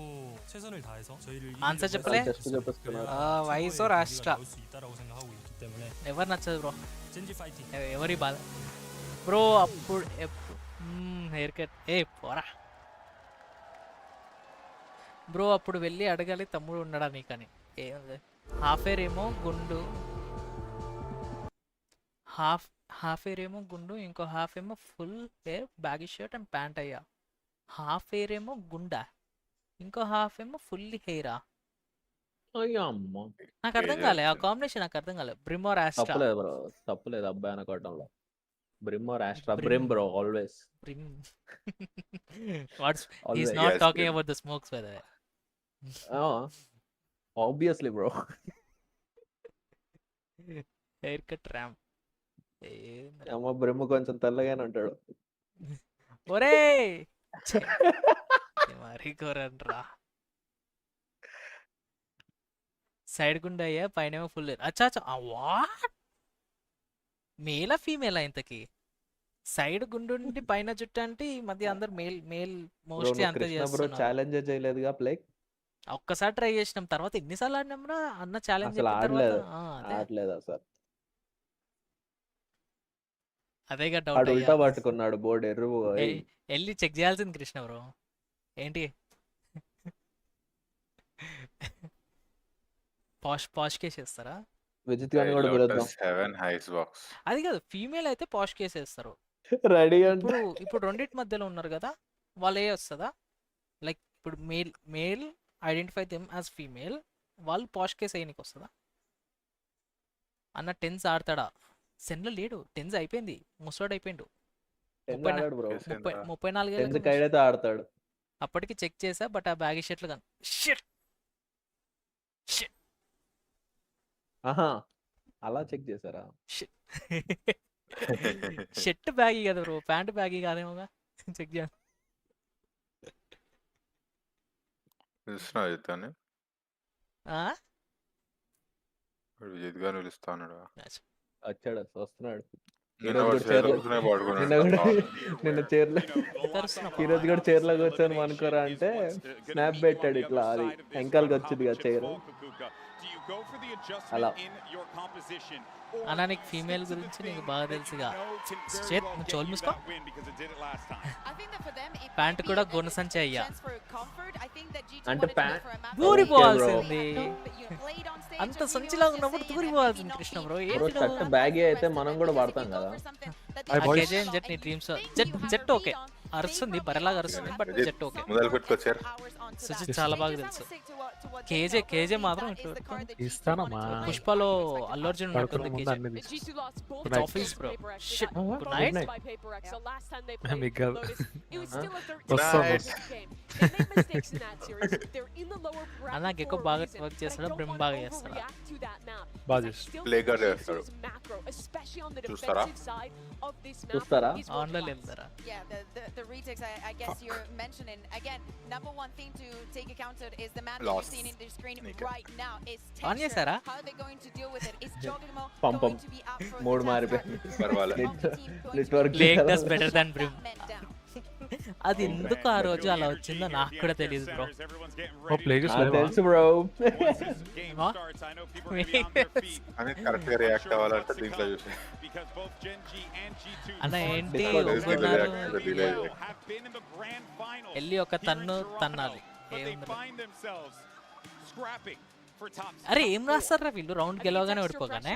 Speaker 12: 최선을 다해서 저희를
Speaker 2: ఆన్సర్
Speaker 12: 이기려고
Speaker 2: చెప్పలే?
Speaker 12: 해서
Speaker 9: జస్ట్ చెప్పేస్తున్నారు.
Speaker 2: వైస్ ఓ రాష్ట్ర
Speaker 12: 나올 수 있다라고 생각하고 있기 때문에
Speaker 2: ఎవరు నచ్చదు బ్రో?
Speaker 12: 젠지 파이팅.
Speaker 2: ఎవరి బాధ బ్రో? అప్పుడు హెయిర్ కట్ ఏ పోరా బ్రో. అప్పుడు వెళ్ళి అడగాలి తమ్ముడు ఉన్నాడా నీకని. ఏముంది, హాఫ్ ఎయిర్ ఏమో గుండు, హాఫ్ ఎయిర్ ఏమో గుండు, ఇంకో హాఫ్ ఏమో full air baggy shirt and pant అయ్యా. హాఫ్ ఎయిర్ ఏమో గుండా, ఇంకో హాఫ్ ఏమో ఫుల్ హెయిరా.
Speaker 9: అయ్యో అమ్మ,
Speaker 2: నాకు అర్థం కాలే ఆ కాంబినేషన్, నాకు అర్థం కాలే. బ్రిమోర్ ఆస్ట్రా.
Speaker 9: తప్పులేదు బ్రో, తప్పులేదు అబ్బాయి అనుకోవటంలో. Brim or Astra? Brim bro always.
Speaker 2: Brim. What's he's
Speaker 9: Always.
Speaker 2: not
Speaker 7: Yes,
Speaker 2: talking
Speaker 7: Brim.
Speaker 2: about the smokes by the way.
Speaker 9: Obviously bro.
Speaker 2: Hair cut ram.
Speaker 9: అమ్మ బ్రిమ్ కొంచెం తెల్లగానే ఉంటాడు.
Speaker 2: ఒరే మరి కోరన్రా. సైడ్ గుండా అయ్యా, పైన ఫుల్. అచ్చా అచ్చా, వాట్? మేలా ఫీమేలా ఇంతకి? సైడ్ గుండు నుండి పైన జుట్టు అంటే ఈ మధ్య అందరు మేల్ మోస్ట్లీ అంతే
Speaker 9: కృష్ణ బ్రో
Speaker 2: చేస్తున్నారు.
Speaker 9: ఛాలెంజ్ చేయలేదుగా ప్లేక్?
Speaker 2: ఒక్కసారి ట్రై చేసినాం, తర్వాత ఎన్నిసార్లు ఆడినాంరా అన్న ఛాలెంజ్
Speaker 9: అసలు
Speaker 2: చెప్పిన తర్వాత.
Speaker 9: ఆడలేదు. ఆడలేదు అసలు.
Speaker 2: అదేగా
Speaker 9: ఆడు
Speaker 2: డౌట్
Speaker 9: ఉల్టా
Speaker 2: అయ్యా.
Speaker 9: పట్టుకున్నాడు బోర్డు ఎర్రు.
Speaker 2: వెళ్ళి చెక్ చేయాల్సింది కృష్ణ బ్రో. ఏంటి పాష్ కేస్ వేస్తారా?
Speaker 9: విజిత్ గాని కూడా పిలుద్దాం.
Speaker 7: 7 హైస్ బాక్స్.
Speaker 2: అది కాదు, ఫీమేల్ అయితే పాష్ కేస్ వేస్తారు.
Speaker 9: రెడీ అంటే
Speaker 2: ఇప్పుడు రెండింటి మధ్యలో ఉన్నారు కదా, వాళ్ళు ఏ వస్తుందా? లైక్ ఇప్పుడు male identify them as female, వాళ్ళు పాష్ కేస్ వేయనికి వస్తుందా? అన్న టెన్స్ ఆడతాడా? సెన్లో లేడు, టెన్స్ అయిపోయింది, ముసోడు అయిపోయిండు. 34
Speaker 9: ఆడతాడు.
Speaker 2: అప్పటికి చెక్ చేసా, బట్ ఆ బ్యాగ్ షర్ట్లు కానీ
Speaker 9: అలా చెక్ చేశారా?
Speaker 2: షర్ట్ బ్యాగీ కదా బ్రో, ప్యాంట్ బ్యాగీ కాదేమోగా. చెక్ చేయాలి.
Speaker 9: వచ్చాడు, వస్తున్నాడు.
Speaker 7: నిన్న
Speaker 9: చైర్లో ఈరోజు కూడా చైర్లో కూర్చొని అనుకోరా అంటే స్నాప్ పెట్టాడు ఇట్లా, అది వెంకాలకి వచ్చింది కదా చైర్ అలా.
Speaker 2: అన్నా నీకు ఫీమేల్ గురించి నీకు బాగా తెలుసుగా. చోలు మూసుకో. ప్యాంట్ కూడా గొన్న సంచి అయ్యా
Speaker 9: అంటే
Speaker 2: దూరిపోవాల్సింది. అంత సంచిలా ఉన్నప్పుడు దూరిపోవాల్సింది కృష్ణ బ్రో.
Speaker 9: బ్యాగ్ అయితే మనం కూడా వాడతాం కదా.
Speaker 2: జెట్ నీ డ్రీమ్స్ జెట్ ఓకే అరుస్తుంది, బరలాగా అరుస్తుంది, బట్ జెట్ ఓకే. సుజిత్ చాలా బాగా తెలుసు. కేజే మాత్రం
Speaker 3: ఇస్తానమ్మా.
Speaker 2: పుష్పలో అల్లు అర్జున్ ఉంటుంది. Office bro shit good night. అన్న గెక్కో బాగా వర్క్ చేస్తాడా, బ్రిమ్ బాగా చేస్తాడా?
Speaker 9: చూస్తారా?
Speaker 2: ఆన్లో వెళ్తారా? ఆన్ చేశారా?
Speaker 9: పంపం మూడు మారిపోయింది.
Speaker 2: Better than brim. అది ఎందుకు ఆ రోజు అలా వచ్చిందో నాకు కూడా తెలియదు బ్రో.
Speaker 9: తెలుసు బ్రో.
Speaker 2: అన్న ఏంటి వెళ్ళి ఒక తన్నాలి. అరే ఏం రాస్తారా వీళ్ళు? రౌండ్ గెలవగానే ఓడిపోగానే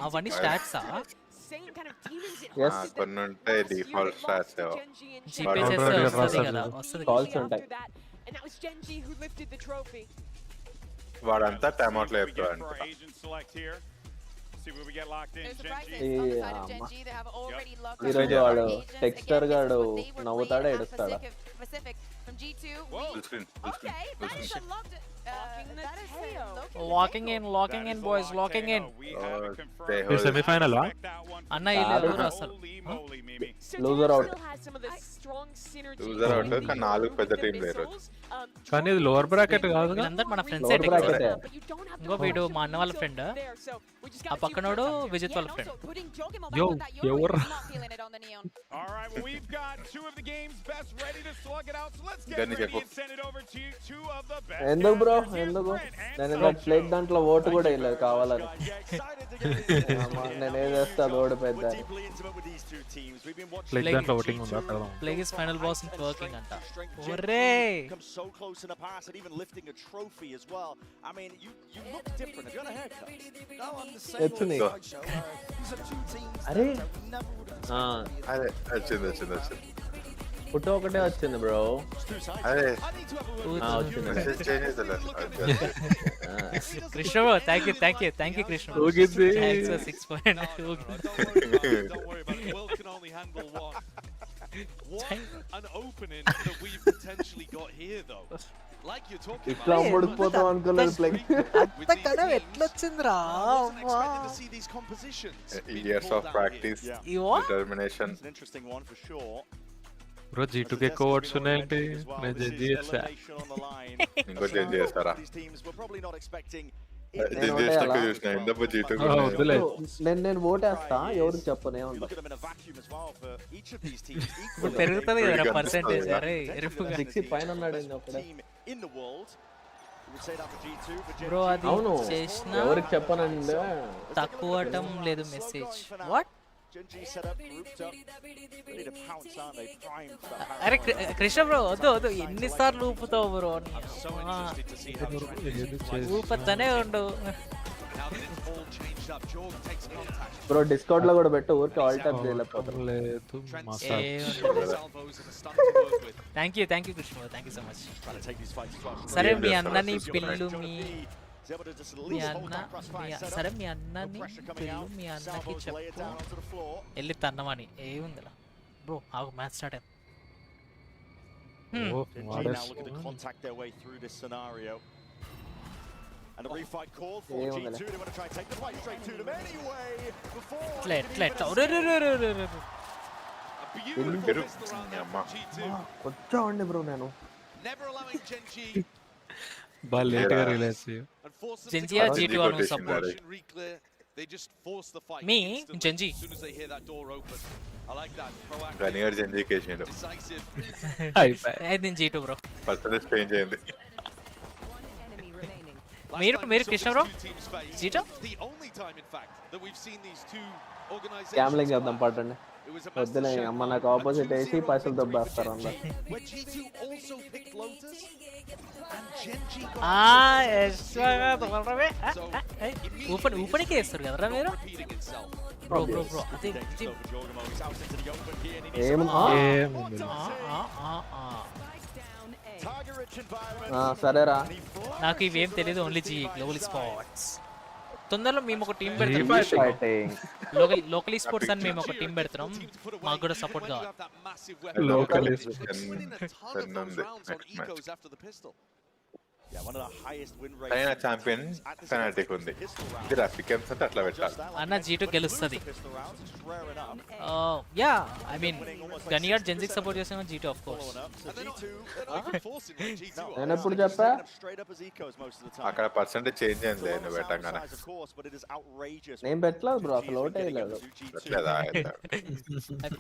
Speaker 2: అవన్నీ స్టాట్సా?
Speaker 7: వాడంతా టైమౌట్ లో చెప్తాడు.
Speaker 9: ఈరోజు వాడు టెక్స్టర్ గాడు నవ్వుతాడా ఏడుస్తాడా?
Speaker 2: Locking in boys, locking in.
Speaker 3: Semi-final
Speaker 2: అన్న ఇలా అసలు
Speaker 9: లూజర్ అవుట్.
Speaker 7: కానీ 4 పెద్ద టీం లేరు.
Speaker 3: కానీ ఇది లోవర్ బ్రాకెట్ కాదు.
Speaker 2: వీళ్ళందరూ మన ఫ్రెండ్స్. ఇంకో వీడు మా అన్న వాళ్ళ ఫ్రెండ్, ఆ పక్కనోడు విజిత్ వాళ్ళ ఫ్రెండ్.
Speaker 3: ఎవరు
Speaker 9: ఎందుకు బ్రో? ఎందుకు? నేను ప్లేట్ దాంట్లో ఓటు కూడా వేయలేదు కావాలని. నేను ఏది వేస్తే అది ఓడిపోద్ది.
Speaker 2: Plague is final boss in working అంట. ఒరే
Speaker 9: అరే
Speaker 7: వచ్చింది
Speaker 9: ఫోటో ఒకటే వచ్చింది బ్రో.
Speaker 7: అదే
Speaker 2: Krishna bro thank you Krishna.
Speaker 9: ఇట్లా ముడిపోతాం అనుకోలేదు.
Speaker 2: ఎట్లొచ్చిందిరా?
Speaker 7: Years of practice, determination.
Speaker 3: Bro G2 ఎక్కువ ఓట్స్ ఉన్నాయంటే నేను జెంజి చేస్తా.
Speaker 7: ఇంకో జెంజి చేస్తారా?
Speaker 9: నేను ఓటేస్తా, ఎవరికి చెప్పనే ఉంటా.
Speaker 2: పెరుగుతుంది కదా పర్సెంటేజ్. అరే
Speaker 9: 60 పైన ఉన్నాడు అప్పుడే
Speaker 2: బ్రో. అది
Speaker 9: అవును,
Speaker 2: చేసిన
Speaker 9: ఎవరికి చెప్పనండి.
Speaker 2: తక్కువ లేదు మెసేజ్. వాట్? అరే కృష్ణ బ్రో వద్దు ఎన్నిసార్లు ఊపుతావు బ్రో? ఊపతనే ఉండు.
Speaker 9: బ్రో డిస్కౌంట్ లో కూడా పెట్టు ఊరికి ఆల్ టైప్ చేయలేకపోతారు.
Speaker 3: లేదు
Speaker 2: thank you Krishna, thank you so much. సరే మీ అన్నని పిల్లు సరే మీ అన్నని పిల్లు మీ అన్నకి చెప్పు వెళ్ళి తన్నమని. ఏముందిరా బ్రో, ఆగు మ్యాచ్ స్టార్ట్ అయింది.
Speaker 1: Now looking to contact their way through this scenario. And a refight call for G2. They want to try and take the fight straight to them anyway.
Speaker 9: వచ్చామండి బ్రో నేను.
Speaker 3: బాగా లేట్గా release
Speaker 2: జెంజియా G2 అను support మీ Gen Z
Speaker 7: గనియర్ Gen Z కేసినాడు.
Speaker 2: నేను G2 bro.
Speaker 7: Percentage change అయింది.
Speaker 2: మీరు Krishna bro G2
Speaker 9: gambling చేద్దాం పట్టండి. వద్దులే అమ్మ, నాకు ఆపోజిట్ వేసి పైసలు దొబ్బేస్తారు అందరు.
Speaker 2: ఊపడికే వేస్తారు కదరా మీరు. బ్రో బ్రో బ్రో అదే
Speaker 9: సరేరా,
Speaker 2: నాకు ఇవేం తెలియదు. Only G global spots. తొందరలో మేము ఒక టీం పెడతాం, లోకల్ స్పోర్ట్స్ అని మేము ఒక టీం పెడతాం. మాకు కూడా సపోర్ట్ కావాలి.
Speaker 7: అయినా ఛాంపియన్ ఫెనాటిక్ ఉంది. ఇది రాఫికెమ్స్ అంటే అట్లా పెట్టాలి
Speaker 2: అన్న. G2 గెలుస్తుంది. యా ఐ మీన్ గనియాడ్ జెన్జిక్ సపోర్ట్ చేసిన G2 ఆఫ్ కోర్స్.
Speaker 9: నేను ఎప్పుడు చెప్పా
Speaker 7: అక్కడ పర్సెంటేజ్ చేంజ్ అయింది నువ్వు పెట్టంగానే.
Speaker 9: నేను పెట్టలేదు బ్రో, అసలు ఓటే లేదు.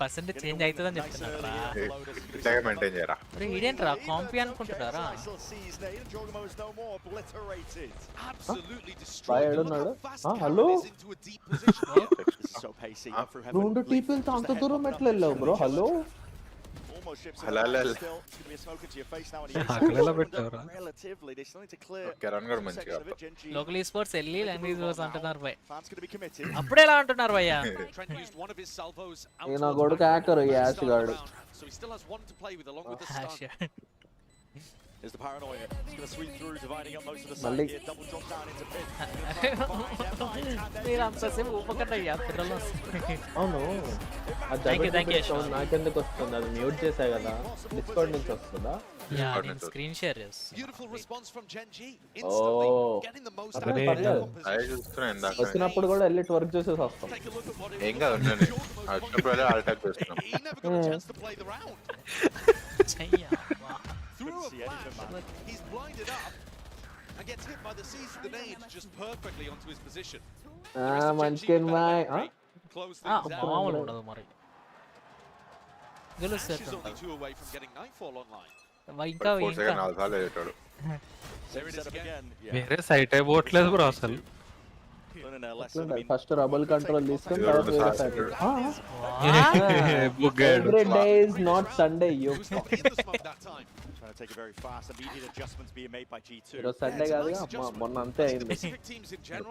Speaker 2: పర్సెంటేజ్ చేంజ్ అవుతుందని చెప్తున్నారా?
Speaker 7: ఇట్లాగే మెయింటైన్ చేయరా.
Speaker 2: ఇదేంట్రా కాంపీ అనుకుంటున్నారా?
Speaker 9: హలో, 2 టీపీలతో అంత దూరం ఎట్లా వెళ్ళావు బ్రో? హలో
Speaker 2: లోకల్ స్పోర్ట్స్ వెళ్ళి లాంగ్వేజ్ రోజు అంటున్నారు భయ్. అప్పుడే ఎలా అంటున్నారు భయ్యా?
Speaker 9: నా కొడుకు హ్యాకర్ యాష్ గాడు.
Speaker 1: Is the paranoia. It's going to sweep through, dividing up most of the side
Speaker 9: Malik.
Speaker 1: here. Double drop down into pit.
Speaker 2: మీరు అంతసేపు ఊపకట్టయ్యా పిల్లలు.
Speaker 9: అవును, నాకెందుకు వస్తుంది? అది మ్యూట్ చేసా కదా, డిస్కౌంట్ నుంచి వస్తుందా?
Speaker 2: స్క్రీన్ షేర్
Speaker 9: వచ్చినప్పుడు కూడా వెళ్ళి వర్క్ చేసేసి వస్తాం.
Speaker 7: ఏం కాదు, వచ్చినప్పుడు ఆల్టాక్ చేస్తున్నాం.
Speaker 1: Through a flash, he's blinded up and gets hit by the seas of the nade just perfectly onto his position.
Speaker 9: Munchkin bhai.
Speaker 2: మామూలు ఉండదు మరి. గెలుస్తారు.
Speaker 1: She's only 2 away from getting Nightfall online.
Speaker 2: ఇంకా
Speaker 3: వేరే సైట్ అయిపోవట్లేదు బ్రో అసలు.
Speaker 9: First rubble control తీసుకొని తర్వాత వేరే site.
Speaker 3: బుగ్గాడు.
Speaker 9: Every day is not Sunday, you.
Speaker 1: Trying to take it very fast. Immediate adjustments being made by G2.
Speaker 9: ఈరోజు Sunday కాదుగా, మొన్న అంతే అయింది.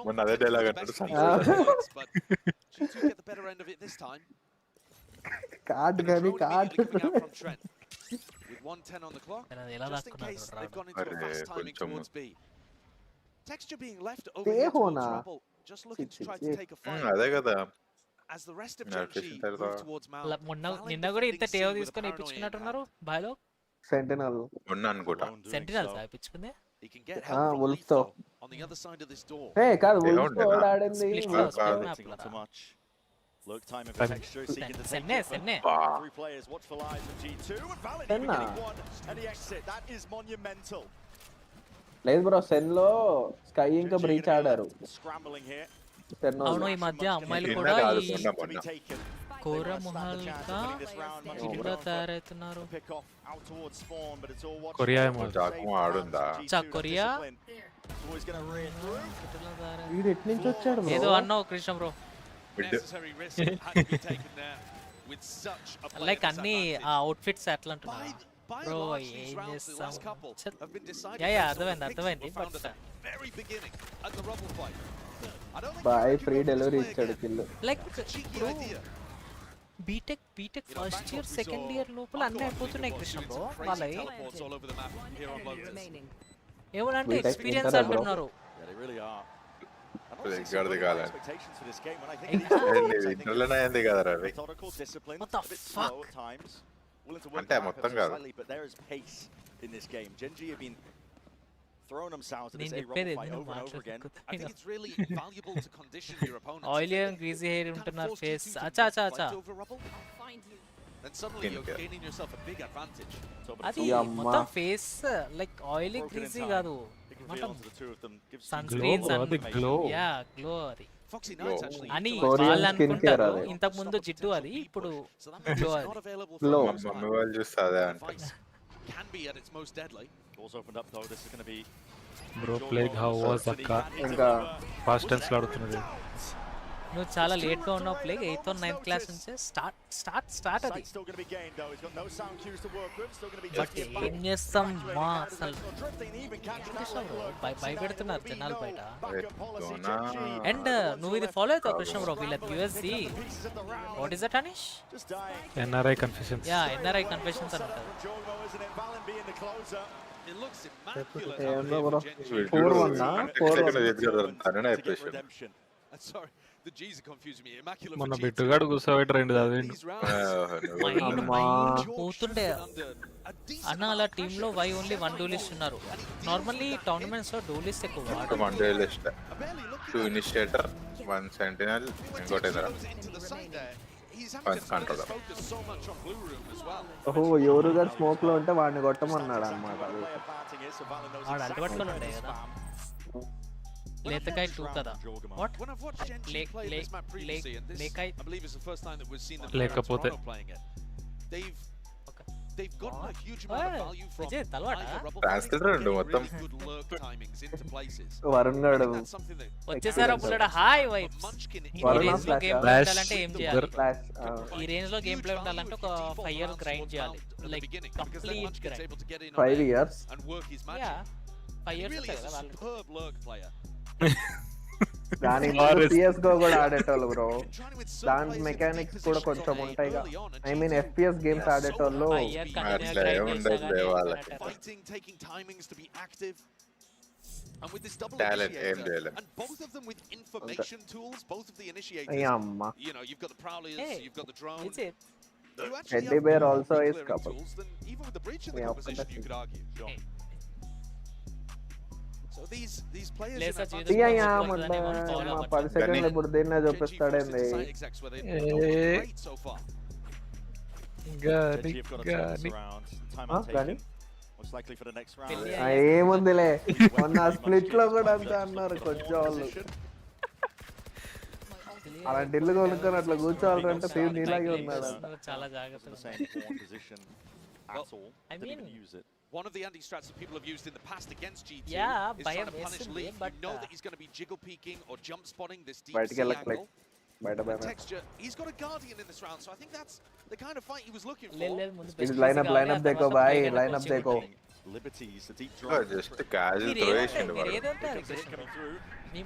Speaker 7: మొన్న అదే డైలాగ్ అంటాడు.
Speaker 1: G2 get the better end of it this time.
Speaker 9: Card కానీ card.
Speaker 1: With 1:10 on the clock, just in case they've gone into a fast timing towards B. Texture being left over here towards Rebel, just looking to try to take a fight.
Speaker 7: అదే కదా.
Speaker 1: As the rest of GenG move towards Mal.
Speaker 2: నిన్న కూడా ఇంత టేవ్ తీసుకొని ఇప్పించుకున్నట్టున్నారు బాయ్లో.
Speaker 9: Sentinel
Speaker 7: మొన్న అనుకుంటా.
Speaker 2: Sentinel ఇప్పించుకుంది.
Speaker 9: Wolf తో. హే కాదు, వుల్ఫ్ తో ఆడింది.
Speaker 1: Look, time for Texture seeking to take it. 3 players watch for lives of G2 and Valid getting one and the exit. That is monumental.
Speaker 9: లేదు బ్రో, సెన్ లో స్కై ఇంకా బ్రీచ్ ఆడారు.
Speaker 1: Scrambling here.
Speaker 2: అవును, ఈ మధ్య అమ్మాయిలు కూడా కోర మొహాల్గా ఇలా తయారవుతున్నారు.
Speaker 3: కొరియా
Speaker 7: ఆడుందా?
Speaker 2: కొరియా
Speaker 9: వీడు ఎట్ నుంచి వచ్చాడు
Speaker 2: ఏదో అన్నావు కృష్ణ బ్రో. లైక్ అన్ని ఆ అవుట్ఫిట్స్ అట్లా అంటున్నా బ్రో. ఏం చేస్తాం? అర్థమైంది.
Speaker 1: Very beginning at the rubble fight.
Speaker 9: Boy free delivery ఇచ్చాడు కిల్లు.
Speaker 2: లైక్ ఇప్పుడు BTech first year second year లోపల అన్నీ అయిపోతున్నాయి కృష్ణ బ్రో. వాళ్ళవి ఏమనంటే ఎక్స్పీరియన్స్ అంటున్నారు.
Speaker 7: అంటే మొత్తం కాదు.
Speaker 5: Throwing themselves at this
Speaker 2: నేను
Speaker 5: A
Speaker 2: చెప్పేది
Speaker 5: rubble fight
Speaker 2: ఎందుకు
Speaker 5: over and over again.
Speaker 6: I think it's really valuable to condition your opponent.
Speaker 2: Oil and greasy hair ఉంటున్నారు ఫేస్. అచ్చా అచ్చా అచ్చా
Speaker 6: Over rubble, then suddenly you're gaining yourself a big advantage.
Speaker 2: అది మొత్తం face like oil greasy కాదు, మొత్తం sun screen yeah glow అది
Speaker 6: Foxy Knight's actually
Speaker 2: అని వాళ్ళు అనుకుంటారు. ఇంతకు ముందు జిట్టు అది, ఇప్పుడు గ్లో అది.
Speaker 7: మమ్మీ వాళ్ళు చూస్తే అదే అంటారు.
Speaker 6: can be at its most deadly.
Speaker 5: Doors opened up though. This is going to be
Speaker 3: bro plague how was అక్క ఫాస్ట్ టెన్స్ ఆడుతున్నది.
Speaker 2: నువ్వు చాలా లేట్ గా ఉన్నావు plague. 8th or 9th class నుంచి స్టార్ట్ అది. బట్ ఏం చేస్తాం మా అసలు భయపెడుతున్నారు జనాలు బయట. అండ్ నువ్వు ఇది ఫాలో అవుతావు కృష్ణ బ్రో, వీళ్ళ USC what is that Anish?
Speaker 3: NRI confessions.
Speaker 2: Yeah NRI confessions అంటారు.
Speaker 6: It looks immaculate. Sorry, the G's are confusing me. Immaculate.
Speaker 3: మన బిట్టుగాడు కూర్చోబెట్టి రెండు చదివిండు.
Speaker 2: పోతుండే అన్న అలా టీమ్ లో వై ఓన్లీ 1 డూలిస్ట్ ఉన్నారు. నార్మల్లీ టోర్నమెంట్స్ లో డూలిస్ట్ ఎక్కువ వాడు.
Speaker 7: 1 డూలిస్ట్ 2 ఇనిషియేటర్ 1 సెంటినల్ ఇంకోటి ఏదరా కంట్రోలర్.
Speaker 9: ఓహో ఎవరు గారు స్మోక్ లో ఉంటే వాడిని కొట్టమన్నాడు అన్నమాట.
Speaker 2: వాడు అడ్డు పట్టుకొని ఉండే కదా. లేతకాయ 2 కదా. What
Speaker 6: When I've watched GenG play this map previously, and this I believe is the first time that we've seen them playing it. They've gotten a huge amount of value from higher rubble really good lurk timings into places.
Speaker 9: Varun గాడు
Speaker 2: వచ్చేసారా బుల్లడ hi vibes. ఈ range లో game play ఉండాలంటే ఏం చేయాలి? ఈ range లో game play ఉండాలంటే ఒక 5 years గ్రైండ్ చేయాలి. Like complete grind
Speaker 9: 5 years
Speaker 6: and work his magic.
Speaker 2: Yeah 5 years
Speaker 6: కదా వాళ్ళు. Superb lurk player.
Speaker 9: దాని CS:GO కూడా ఆడేటోళ్ళు బ్రో. దాని మెకానిక్స్ కూడా కొంచెం ఉంటాయిగా. ఐ మీన్ FPS గేమ్స్ ఆడేటోళ్ళు
Speaker 6: fighting, taking timings to be active. And with this double initiator, and both of them with information tools, both of the initiators. You know, you've got the prowlers, you've got the drone.
Speaker 9: Teddy Bear also is couple.
Speaker 6: Even with the breach in the composition, you could argue. So these players
Speaker 9: మా 10 సెకండ్లు ఇప్పుడు దీన్నే చూపిస్తాడేంది. ఏముందిలే మొన్న split లో కూడా అంతే అన్నారు కొంచెం వాళ్ళు. అలా ఢిల్లీ కొనుక్కొని అట్లా కూర్చోవాలంటే సేమ్ నీలాగే ఉన్నాడు.
Speaker 2: చాలా జాగ్రత్తగా.
Speaker 6: I mean, one of the anti-strats that people have used in the past against GT is
Speaker 2: trying
Speaker 6: to punish Lee.
Speaker 2: But
Speaker 6: you know that he's going to be jiggle peeking or jump spotting this deep sea angle. Texture. He's got a Guardian in this round, so I think that's the kind of fight he was looking for.
Speaker 9: Line up dekho bhai, line up dekho.
Speaker 5: Liberties, the deep drive.
Speaker 7: Just casual throw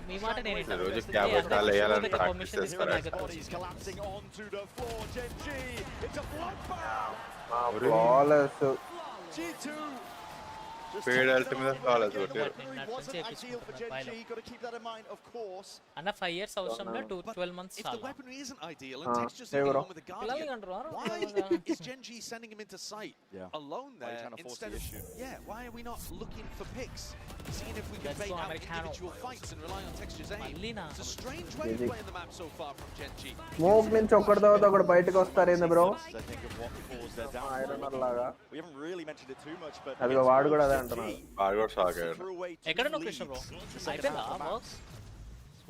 Speaker 2: మీ మాట నేను
Speaker 7: రోజు క్యాబెట్ వేయాలని practice చేస్తారు.
Speaker 5: Bodies collapsing onto the floor. GenG, it's a bloodbath.
Speaker 9: Flawless.
Speaker 5: G2
Speaker 7: Paid ultimate flawless కొట్టారు.
Speaker 5: wasn't ideal for GenG. Got to keep that in mind, of course.
Speaker 2: అన్న 5 years అవసరం లే 12 months
Speaker 6: If
Speaker 2: చాలా.
Speaker 6: the weaponry isn't ideal and Texture's sitting on with the Guardian,
Speaker 2: అంటారు.
Speaker 6: why is GenG sending him into sight alone there instead of why are we not looking for picks, seeing if we can bait out individual fights and rely on Texture's aim? It's a strange way of playing the map so far from GenG.
Speaker 9: Smoke నుంచి ఒక్కడి తర్వాత ఒకడు బయటకు వస్తారేంది బ్రో.
Speaker 5: I think of what caused their downfall.
Speaker 9: Iron లాగా
Speaker 5: We haven't really mentioned it too much, but
Speaker 9: అదిగో వాడు కూడా అదే అంటున్నాడు.
Speaker 7: ఆగో సాగాడు.
Speaker 2: ఎక్కడ నో కృష్ణ బ్రో? అయిపోయిందా box?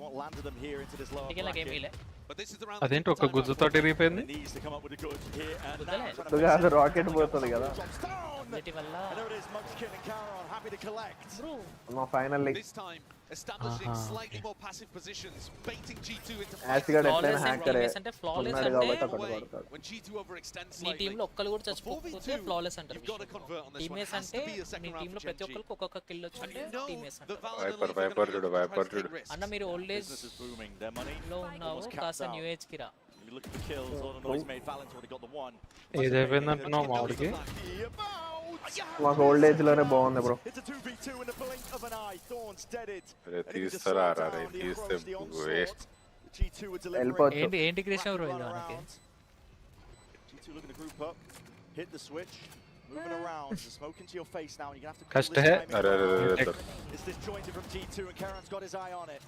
Speaker 5: What landed them here into this lower
Speaker 2: ticket game
Speaker 5: bracket.
Speaker 2: ఇలే.
Speaker 6: But this is the round.
Speaker 3: అదేంటి ఒక గుజ్జుతోటి రిపోయింది.
Speaker 5: Needs to come up with a good here and
Speaker 2: గుద్దలే.
Speaker 9: అది రాకెట్ పోతుంది కదా.
Speaker 2: Visibility వల్ల
Speaker 5: And there it is, Munchkin and Caron happy to collect.
Speaker 9: Finally.
Speaker 6: This time, establishing slightly more passive positions, baiting G2 into
Speaker 9: Actually, got
Speaker 2: flawless
Speaker 9: ఎట్లైనా
Speaker 2: and
Speaker 9: hacker
Speaker 2: teammates అంటే flawless
Speaker 9: ఉన్నాడు
Speaker 2: అంటే
Speaker 9: కాబట్టి అక్కడ పడతాడు.
Speaker 6: when G2 overextends
Speaker 2: నీ
Speaker 6: slightly.
Speaker 2: Team లో ఒక్కరు కూడా చచ్చిపోకపోతే ఫ్లాలెస్ అంటారు.
Speaker 6: You've got to convert on this one.
Speaker 2: Teammates
Speaker 6: It has
Speaker 2: అంటే
Speaker 6: to be a second
Speaker 2: me
Speaker 6: round
Speaker 2: team లో
Speaker 6: for
Speaker 2: ప్రతి
Speaker 6: GenG.
Speaker 2: ఒక్కరికి ఒక్కొక్క కిల్ వచ్చుంటే టీమేట్స్
Speaker 6: The
Speaker 2: అంటారు.
Speaker 6: Valorant
Speaker 7: Viper,
Speaker 6: Elite are
Speaker 7: Viper
Speaker 6: gonna
Speaker 7: చూడు,
Speaker 6: try to
Speaker 7: Viper
Speaker 6: take
Speaker 7: చూడు.
Speaker 6: risks.
Speaker 2: అన్న మీరు old age
Speaker 5: Business is booming. Their money
Speaker 2: లో ఉన్నావు
Speaker 5: almost
Speaker 2: కాస్త
Speaker 5: capped
Speaker 2: న్యూ
Speaker 5: out.
Speaker 2: ఏజ్ కి రా.
Speaker 5: You look at the kills, all the noise made. Valent's already got the one.
Speaker 7: ఏది అయిపోయిందంటున్నావు మామిడికి?
Speaker 9: మాకు ఓల్డ్ ఏజ్ లోనే బాగుంది bro.
Speaker 5: It's a 2v2 in the blink of an eye. Thorns deaded.
Speaker 7: అరే
Speaker 5: And he just
Speaker 7: తీస్తారా
Speaker 5: slowed
Speaker 7: రా
Speaker 5: down.
Speaker 7: Ray,
Speaker 5: He
Speaker 7: తీస్తే
Speaker 5: approached the onslaught.
Speaker 7: Waste.
Speaker 5: G2 were delivering.
Speaker 9: వెళ్ళిపోవచ్చు.
Speaker 2: ఏంటి కృష్ణ బ్రో ఇది మనకి?
Speaker 5: G2 looking to group up, hit the switch, moving around. There's a smoke into your face now, and you're gonna have to
Speaker 7: కష్ట
Speaker 5: call
Speaker 7: hey.
Speaker 5: this timing
Speaker 7: అరే అరే
Speaker 5: around.
Speaker 7: అరే అరే.
Speaker 5: It's disjointed from G2, and Karen's got his eye on it.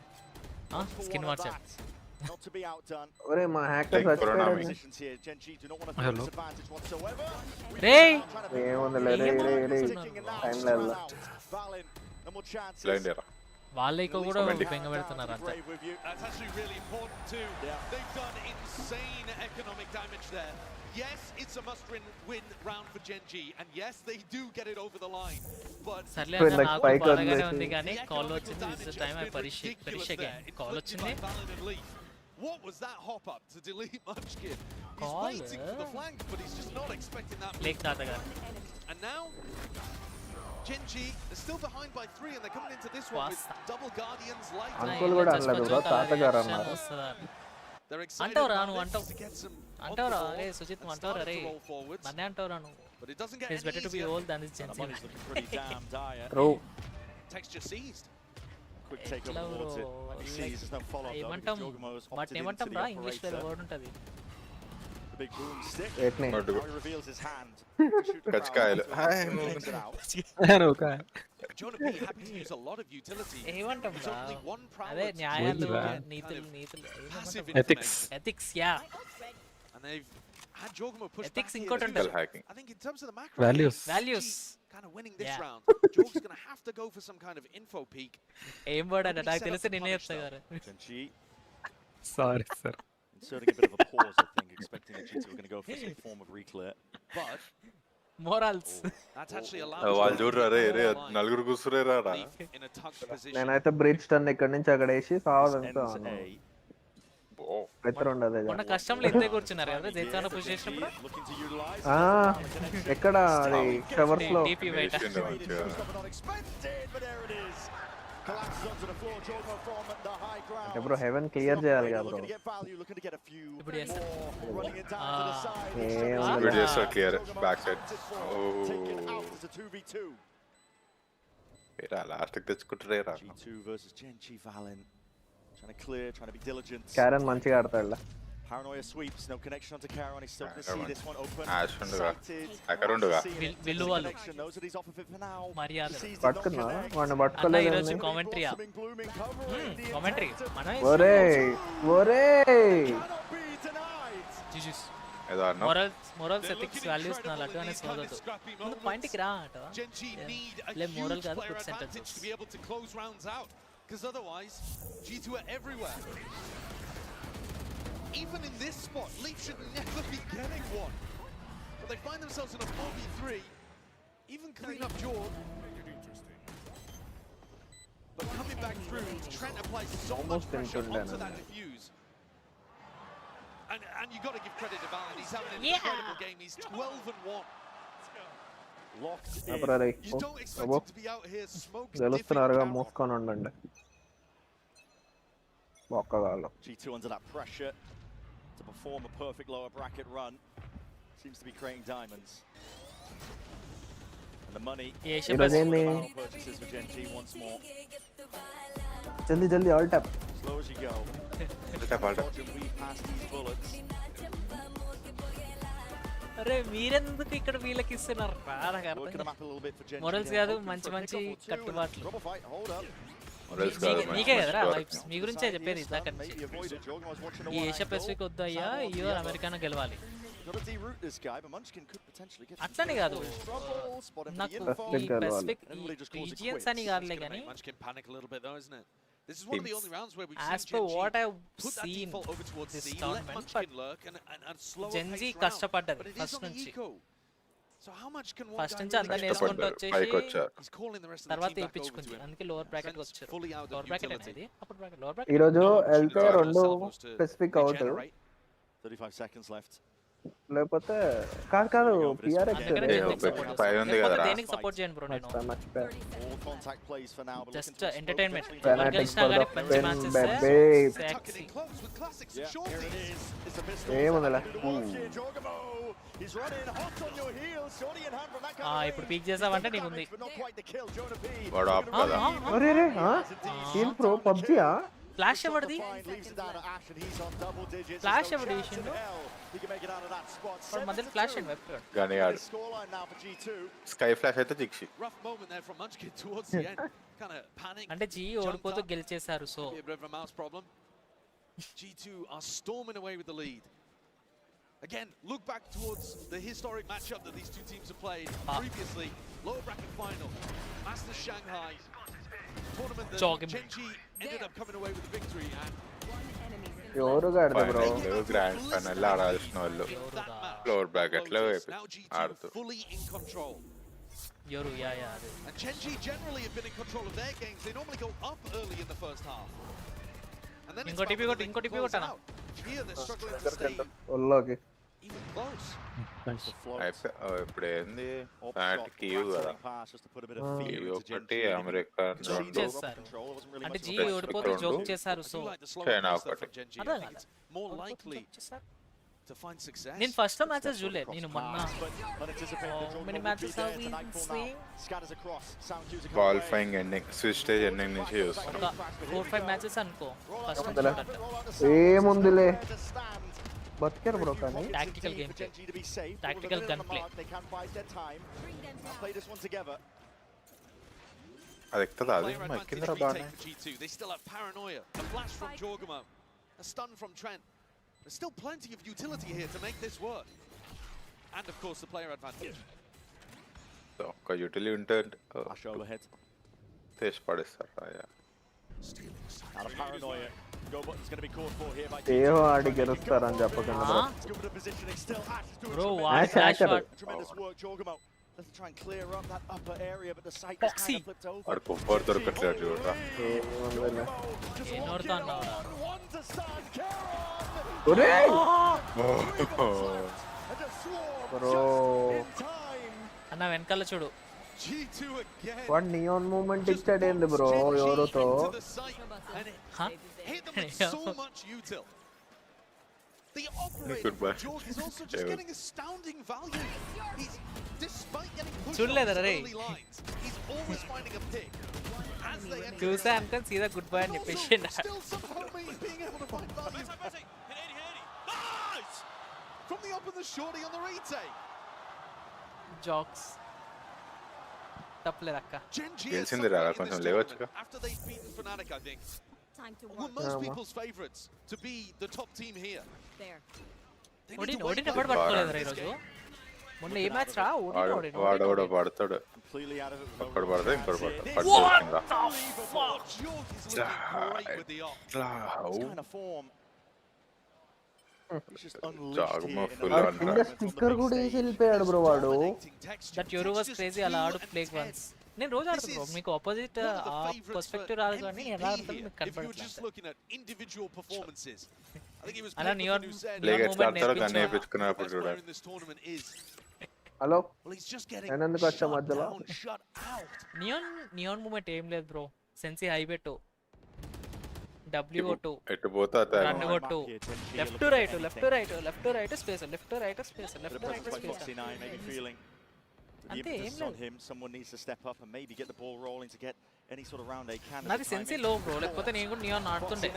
Speaker 5: For
Speaker 2: skin
Speaker 5: one of
Speaker 2: WhatsApp.
Speaker 5: that. Not to be outdone.
Speaker 9: ఒరే మా hacker
Speaker 7: Like Corona
Speaker 9: చచ్చిపోయాడు.
Speaker 5: Positions here. GenG do not want to throw
Speaker 7: Hello.
Speaker 5: disadvantage whatsoever.
Speaker 2: రేయ్
Speaker 9: ఏముంది లే రే time లేదు.
Speaker 5: Valen, no more chances.
Speaker 7: Blind ఎరా.
Speaker 2: వాళ్ళకి కూడా బెంగ పెడుతున్నారు అంతే.
Speaker 5: Brave with you.
Speaker 6: That's actually really important too.
Speaker 5: Yeah.
Speaker 6: They've done insane economic damage there. Yes, it's a must-win round for GenG, and yes, they do get it over the line. But
Speaker 2: సర్లే
Speaker 9: Like
Speaker 2: అన్న నాకు
Speaker 9: spike
Speaker 2: బాగానే
Speaker 9: వదిలేసి.
Speaker 2: ఉంది కానీ
Speaker 6: the
Speaker 2: call
Speaker 6: economic
Speaker 2: వచ్చింది.
Speaker 6: damage
Speaker 2: this
Speaker 6: has
Speaker 2: time I
Speaker 6: been
Speaker 2: పరీక్ష
Speaker 6: ridiculous
Speaker 2: again
Speaker 6: there.
Speaker 2: Call
Speaker 6: Inflicted
Speaker 2: వచ్చింది.
Speaker 6: by Valen and Leaf. What was that hop up to delete Munchkin? He's
Speaker 2: Call
Speaker 6: waiting for the flank, but he's just not expecting that
Speaker 2: lake
Speaker 6: move.
Speaker 2: తాతగారు
Speaker 6: And now, GenG is still behind by 3, and they're coming into this one with
Speaker 2: Wasta.
Speaker 6: double Guardians, light.
Speaker 9: Uncle కూడా అనలేదు bro, తాతగారు అన్నారు.
Speaker 6: They're excited
Speaker 2: అంటావురా
Speaker 6: about
Speaker 2: నువ్వు
Speaker 6: this
Speaker 2: అంటావు
Speaker 6: to get some on
Speaker 2: అంటావురా
Speaker 6: the ball
Speaker 2: ray Sujith
Speaker 6: and
Speaker 2: నువ్వు అంటావురా
Speaker 6: started
Speaker 2: ray
Speaker 6: to roll forwards.
Speaker 2: నన్నే అంటావురా నువ్వు.
Speaker 6: But it doesn't get
Speaker 2: it's
Speaker 6: any
Speaker 2: better to be
Speaker 6: easier.
Speaker 2: Old than this
Speaker 5: The
Speaker 2: జెన్సీ.
Speaker 5: money's looking pretty damn dire.
Speaker 9: True.
Speaker 6: Texture seized.
Speaker 5: Quick take
Speaker 2: ఎట్లా
Speaker 5: over
Speaker 2: bro
Speaker 5: towards it. And he sees there's no follow-up though,
Speaker 2: ఏమంటాం
Speaker 5: because Jogamo's
Speaker 2: వాటిని
Speaker 5: opted
Speaker 2: ఏమంటాం
Speaker 5: into
Speaker 2: రా
Speaker 5: the
Speaker 2: English లో
Speaker 5: operator.
Speaker 2: Word ఉంటుంది.
Speaker 5: The big boom stick.
Speaker 9: ఎట్ని
Speaker 5: Now he reveals his hand. to shoot the
Speaker 7: కచ్చకాయలు.
Speaker 5: barrel.
Speaker 7: Hi.
Speaker 5: Takes it out.
Speaker 6: Jonah P happy to use a lot of utility.
Speaker 2: ఏమంటాం
Speaker 6: There's
Speaker 2: రా
Speaker 6: only one
Speaker 2: అదే
Speaker 6: prowler
Speaker 2: న్యాయాలు
Speaker 7: ఏంటిరా?
Speaker 2: నీతులు నీతులు
Speaker 6: passive
Speaker 7: Ethics.
Speaker 6: information.
Speaker 2: Ethics yeah
Speaker 6: And they've had Jogamo push
Speaker 2: Ethics
Speaker 6: back
Speaker 2: ఇంకోటి
Speaker 6: here.
Speaker 2: ఉంటుంది.
Speaker 7: hacking.
Speaker 6: I think in terms of the macro,
Speaker 7: Values.
Speaker 2: Values.
Speaker 6: kind of winning this
Speaker 2: Yeah.
Speaker 6: round. Jog's going to have to go for some kind of info peak.
Speaker 2: ఏం word అంటే నాకు తెలిసి నిన్నే చెప్తా గారు.
Speaker 5: GenG
Speaker 7: sorry sir.
Speaker 5: inserting a bit of a pause, I think, expecting that G2 are going to go for some form of reclear.
Speaker 6: But
Speaker 2: morals
Speaker 6: that's actually allowed
Speaker 7: వాళ్ళు చూడరా రే రే నలుగురు కూర్చురేరా రా.
Speaker 6: Leaf in a tucked position.
Speaker 9: నేనైతే bridge turn ఇక్కడ నుంచి అక్కడ వేసి సావదంతా
Speaker 5: Ends A.
Speaker 9: Better ఉండదు
Speaker 2: మొన్న కష్టంలో ఇంతే కూర్చున్నారు కదా జైతాన పుష్ చేసినప్పుడు.
Speaker 5: Looking to utilize.
Speaker 9: ఎక్కడ అది షవర్స్ లో
Speaker 2: డీపీ బయట.
Speaker 7: వేసిండు మంచిగా.
Speaker 5: Unexpected, but there it is. Collapses onto the floor. Jogamo from the high ground.
Speaker 9: Bro heaven clear చేయాలి కదా bro.
Speaker 5: Looking to get value, looking to get a few
Speaker 2: ఇప్పుడు చేస్తా.
Speaker 5: more. Running it down to the side.
Speaker 9: ఏం
Speaker 7: Good చేస్తారు clear back side.
Speaker 5: Taken out as a 2v2.
Speaker 7: ఏరా లాస్ట్కి తెచ్చుకుంటారేరా.
Speaker 5: G2 versus GenG Valen. Trying to clear, trying to be diligent.
Speaker 9: Karen మంచిగా ఆడతాడు.
Speaker 5: Paranoia sweeps, no connection onto Caron. He's still going to see
Speaker 7: Caron.
Speaker 5: this one open.
Speaker 7: Ash ఉండుగా.
Speaker 5: Sighted.
Speaker 7: అక్కడ ఉండుగా.
Speaker 2: విల్లు వాళ్ళు.
Speaker 5: Connection knows that he's off of it for now.
Speaker 2: మర్యాద.
Speaker 5: Sees did not
Speaker 9: పట్టుకున్నా
Speaker 5: connect.
Speaker 9: వాడిని
Speaker 2: అన్న
Speaker 9: పట్టుకోలేదు.
Speaker 2: ఈరోజు కామెంటరీయా.
Speaker 5: Blossoming, blooming, covering the
Speaker 2: commentary
Speaker 5: intent.
Speaker 2: మన
Speaker 9: ఒరే ఒరే
Speaker 5: Cannot be denied.
Speaker 2: జీజస్
Speaker 7: ఏదో అన్నా.
Speaker 2: మోరల్స్ ఎథిక్స్ వాల్యూస్ నా లడ్డు అనే సోదదు ముందు పాయింట్కి రా అట.
Speaker 6: GenG need a
Speaker 2: లే
Speaker 6: huge
Speaker 2: మోరల్ కాదు
Speaker 6: player
Speaker 2: quick
Speaker 6: advantage
Speaker 2: sentences.
Speaker 6: to be able to close rounds out, because otherwise G2 are everywhere. Even in this spot, Leaf should never be getting one. But they find themselves in a 4v3. Even clean up Jorg. But coming back through, Trent applies so much
Speaker 9: Almost
Speaker 6: pressure
Speaker 9: into
Speaker 6: onto that
Speaker 9: Lennon.
Speaker 6: defuse. And you got to give credit to Valen. He's having an
Speaker 2: Yeah.
Speaker 6: incredible game. He's 12-1.
Speaker 5: Locked in.
Speaker 9: అప్పుడు రే
Speaker 6: You don't expect
Speaker 9: అబ్బో
Speaker 6: him to be out here smoke
Speaker 9: గెలుస్తున్నారుగా
Speaker 6: sniffing
Speaker 9: మూసుకొని ఉండండి. ఒక్కగాళ్ళు.
Speaker 5: G2 under that pressure to perform a perfect lower bracket run. Seems to be creating diamonds. And the money.
Speaker 2: Asia
Speaker 9: ఈరోజు ఏంది?
Speaker 5: Final purchases for GenG once more.
Speaker 9: జల్దీ జల్దీ all top.
Speaker 5: Slow as you go. Dodge and weave past these bullets.
Speaker 2: అరే మీరెందుకు ఇక్కడ వీళ్ళకి ఇస్తున్నారు రా నాకు
Speaker 5: Working
Speaker 2: అర్థం
Speaker 5: the map a little bit for GenG.
Speaker 2: Morals
Speaker 5: there,
Speaker 2: కాదు,
Speaker 5: hoping
Speaker 2: మంచి
Speaker 5: for a
Speaker 2: మంచి
Speaker 5: kickoff or two, and
Speaker 2: కట్టుబాట్లు.
Speaker 5: rubber fight, hold up.
Speaker 7: Morals కాదు, మంచి
Speaker 2: నీకే
Speaker 7: మంచి
Speaker 2: కదరా
Speaker 7: work.
Speaker 2: వైబ్స్ మీ గురించే చెప్పేది ఇందాక నుంచి.
Speaker 5: Maybe avoided. Jogamo's watching the
Speaker 2: ఈ
Speaker 5: one
Speaker 2: ఏషియా
Speaker 5: angle.
Speaker 2: పెసిఫిక్ వద్దు అయ్యా ఇయో అమెరికానో గెలవాలి.
Speaker 5: Gotta deroot this guy, but Munchkin could potentially get some
Speaker 2: అట్లనే కాదు
Speaker 5: trouble. Spot him for
Speaker 2: నాకు
Speaker 5: the info.
Speaker 2: ఈ
Speaker 9: గెలవాలి.
Speaker 2: Pacific
Speaker 5: Everybody just calls it
Speaker 2: regions
Speaker 5: quits.
Speaker 2: అని కాదులే
Speaker 6: It's gonna
Speaker 2: కానీ
Speaker 6: make Munchkin panic a little bit though, isn't it? This is one of the
Speaker 7: Teams.
Speaker 6: only rounds where we've
Speaker 2: as
Speaker 6: seen
Speaker 2: per
Speaker 6: GenG
Speaker 2: what I've
Speaker 6: put that
Speaker 2: seen
Speaker 6: default over towards
Speaker 2: this
Speaker 6: C, let
Speaker 2: tournament,
Speaker 6: Munchkin lurk and slow a
Speaker 2: GenG
Speaker 6: pace round.
Speaker 2: కష్టపడ్డది
Speaker 6: But it is
Speaker 2: first
Speaker 6: on the
Speaker 2: నుంచి.
Speaker 6: eco.
Speaker 2: First నుంచి అంతా నేర్చుకుంటూ వచ్చేసి తర్వాత వేయించుకుంది, అందుకే lower bracket వచ్చారు. Lower bracket అనేది అప్పుడు బ్రాకెట్ లోవర్ బ్రాకెట్.
Speaker 9: ఈ రోజు వెళ్తే రెండు స్పెసిఫిక్ అవుట్
Speaker 5: 35 seconds left.
Speaker 9: లేకపోతే కాదు పిఆర్ఎక్స్
Speaker 2: దేనికి సపోర్ట్ చేయను బ్రో నేను.
Speaker 5: All contact plays for now.
Speaker 2: Just entertainment.
Speaker 9: ఏముందిలే.
Speaker 2: ఇప్పుడు పీక్ చేసావంటే నీకు ఉంది.
Speaker 9: ఏం ప్రో పబ్జియా?
Speaker 2: ఫ్లాష్ ఎవరిది? ఫ్లాష్ ఎవరిది విషయంలో మధ్యలో ఫ్లాష్ అండి వెబ్
Speaker 7: గానీ స్కై ఫ్లాష్ అయితే జిక్సి.
Speaker 2: అంటే జీ ఓడిపోతూ గెలిచేశారు. So
Speaker 6: G2 are storming away with the lead. Again, look back towards the historic matchup that these two teams have played previously. Lower bracket final, Masters Shanghai tournament that GenG ended up coming away with the victory.
Speaker 9: ఎవరు గాడు bro?
Speaker 7: Grand final ఆడాల్సిన వాళ్ళు floor bracket లో ఆడుతూ
Speaker 6: fully in control.
Speaker 2: And
Speaker 6: GenG generally have been in control of their games. They normally go up early in the first half. And then
Speaker 2: ఇంకో TP కొట్టనా?
Speaker 6: Here they're struggling to stay
Speaker 9: ఒల్లోకి
Speaker 6: even close.
Speaker 7: ఇప్పుడు ఏంది Kyiv కదా, Kyiv ఒకటి American రెండు
Speaker 2: అంటే G ఓడిపోతే జోక్ చేశారు. సో
Speaker 7: చైనా ఒకటి.
Speaker 6: More likely to find success.
Speaker 2: నేను ఫస్ట్ మ్యాచెస్ చూడలేదు. నేను మొన్న many matches have been seeing
Speaker 7: qualifying ending switch stage ending నుంచి చూస్తాను.
Speaker 2: 4-5 మ్యాచెస్ అనుకో. ఫస్ట్
Speaker 9: ఏముందిలే బతికారు బ్రో. కానీ
Speaker 2: tactical game play, tactical gun play.
Speaker 7: అది ఎక్కుతుందా? అది ఎక్కిందిరా బాగానే.
Speaker 6: They still have paranoia. A flash from Jorgamo, a stun from Trent. There's still plenty of utility here to make this work. And of course the player advantage.
Speaker 7: ఒక్క utility ఉంటే తీసి పడేస్తారు.
Speaker 5: Out of paranoia. Go button's going to be called for here by
Speaker 9: ఏహో ఆడి గెలుస్తారని చెప్పకుండా
Speaker 2: bro what flash shot.
Speaker 5: Tremendous work Jorgamo. Let's try and clear up that upper area, but the site is kind of flipped over.
Speaker 7: వాడు కుప్పర్ దొరకట్లేదు చూడరా.
Speaker 2: ఏనోర్తో అన్నావురా
Speaker 9: bro.
Speaker 2: అన్న వెనకాల చూడు.
Speaker 9: వాడు నియాన్ మూమెంట్ ఇచ్చాడు ఏంది బ్రో ఎవరితో?
Speaker 6: The operator George is also just getting astounding value. He's despite getting pushed off early lines, he's always finding a pick. As they enter,
Speaker 2: చూసా అనుకోని సీదా గుడ్ బై అని చెప్పేసి
Speaker 5: still somehow being able to find value.
Speaker 6: Nice! From the up and the shorty on the retake.
Speaker 2: జాక్స్ తప్పలేదు అక్క.
Speaker 7: గెలిచిందిరా కొంచెం లేవచ్చుగా.
Speaker 6: After they've beaten Fnatic, I think were most people's favorites to be the top team here.
Speaker 2: ఓడిన ఎప్పుడు పట్టుకోలేదురా ఈరోజు. మొన్న ఏ match రా
Speaker 7: వాడు పడతాడు, ఒక్కడు పడతా ఇంకోటి పడతాడు.
Speaker 9: స్టిక్కర్ కూడా వేసి వెళ్ళిపోయాడు బ్రో వాడు.
Speaker 2: That euro was crazy. అలా ఆడు ప్లేగ్ వన్స్. నేను రోజు ఆడుతున్నా బ్రో. మీకు ఆపోజిట్ ఆ పర్స్పెక్టివ్ రాదు కానీ ఎలా ఆడుతారో మీకు కనపడట్లేదు. అలా నియాన్ మూమెంట్
Speaker 7: నేర్పించుకున్నప్పుడు చూడాలి.
Speaker 9: హలో నేను ఎందుకు వచ్చా మధ్యలో?
Speaker 2: నియాన్ మూమెంట్ ఏం లేదు బ్రో. సెన్సీ హై పెట్టు, W2
Speaker 7: ఎటు పోతా
Speaker 2: రన్ కొట్టు, left to right left to right left to right space left to right space left to right space. అంతే ఏం లేదు.
Speaker 5: Someone needs to step up and maybe get the ball rolling to get any sort of round they can.
Speaker 2: నాది సెన్సీ లో bro. లేకపోతే నేను కూడా neon ఆడుతుండే.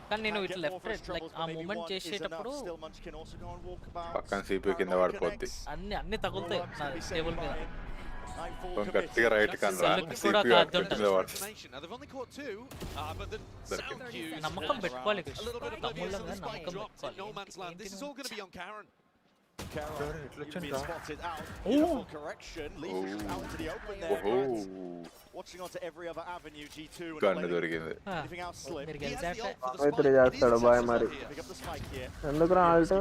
Speaker 2: కానీ నేను ఇట్లా లెఫ్ట్ రైట్ లైక్ ఆ మూమెంట్ చేసేటప్పుడు
Speaker 7: పక్కన సిపి కింద పడిపోద్ది.
Speaker 2: అన్ని తగులుతాయి నా టేబుల్ మీద.
Speaker 7: గట్టిగా రైట్ కన్నా
Speaker 2: నమ్మకం పెట్టుకోవాలి. తమ్ముళ్ళ మీద నమ్మకం పెట్టుకోవాలి.
Speaker 7: గన్ను దొరికింది.
Speaker 9: అన్వైత్రి చేస్తాడు బాయ్. మరి ఎందుకు ఆల్ట్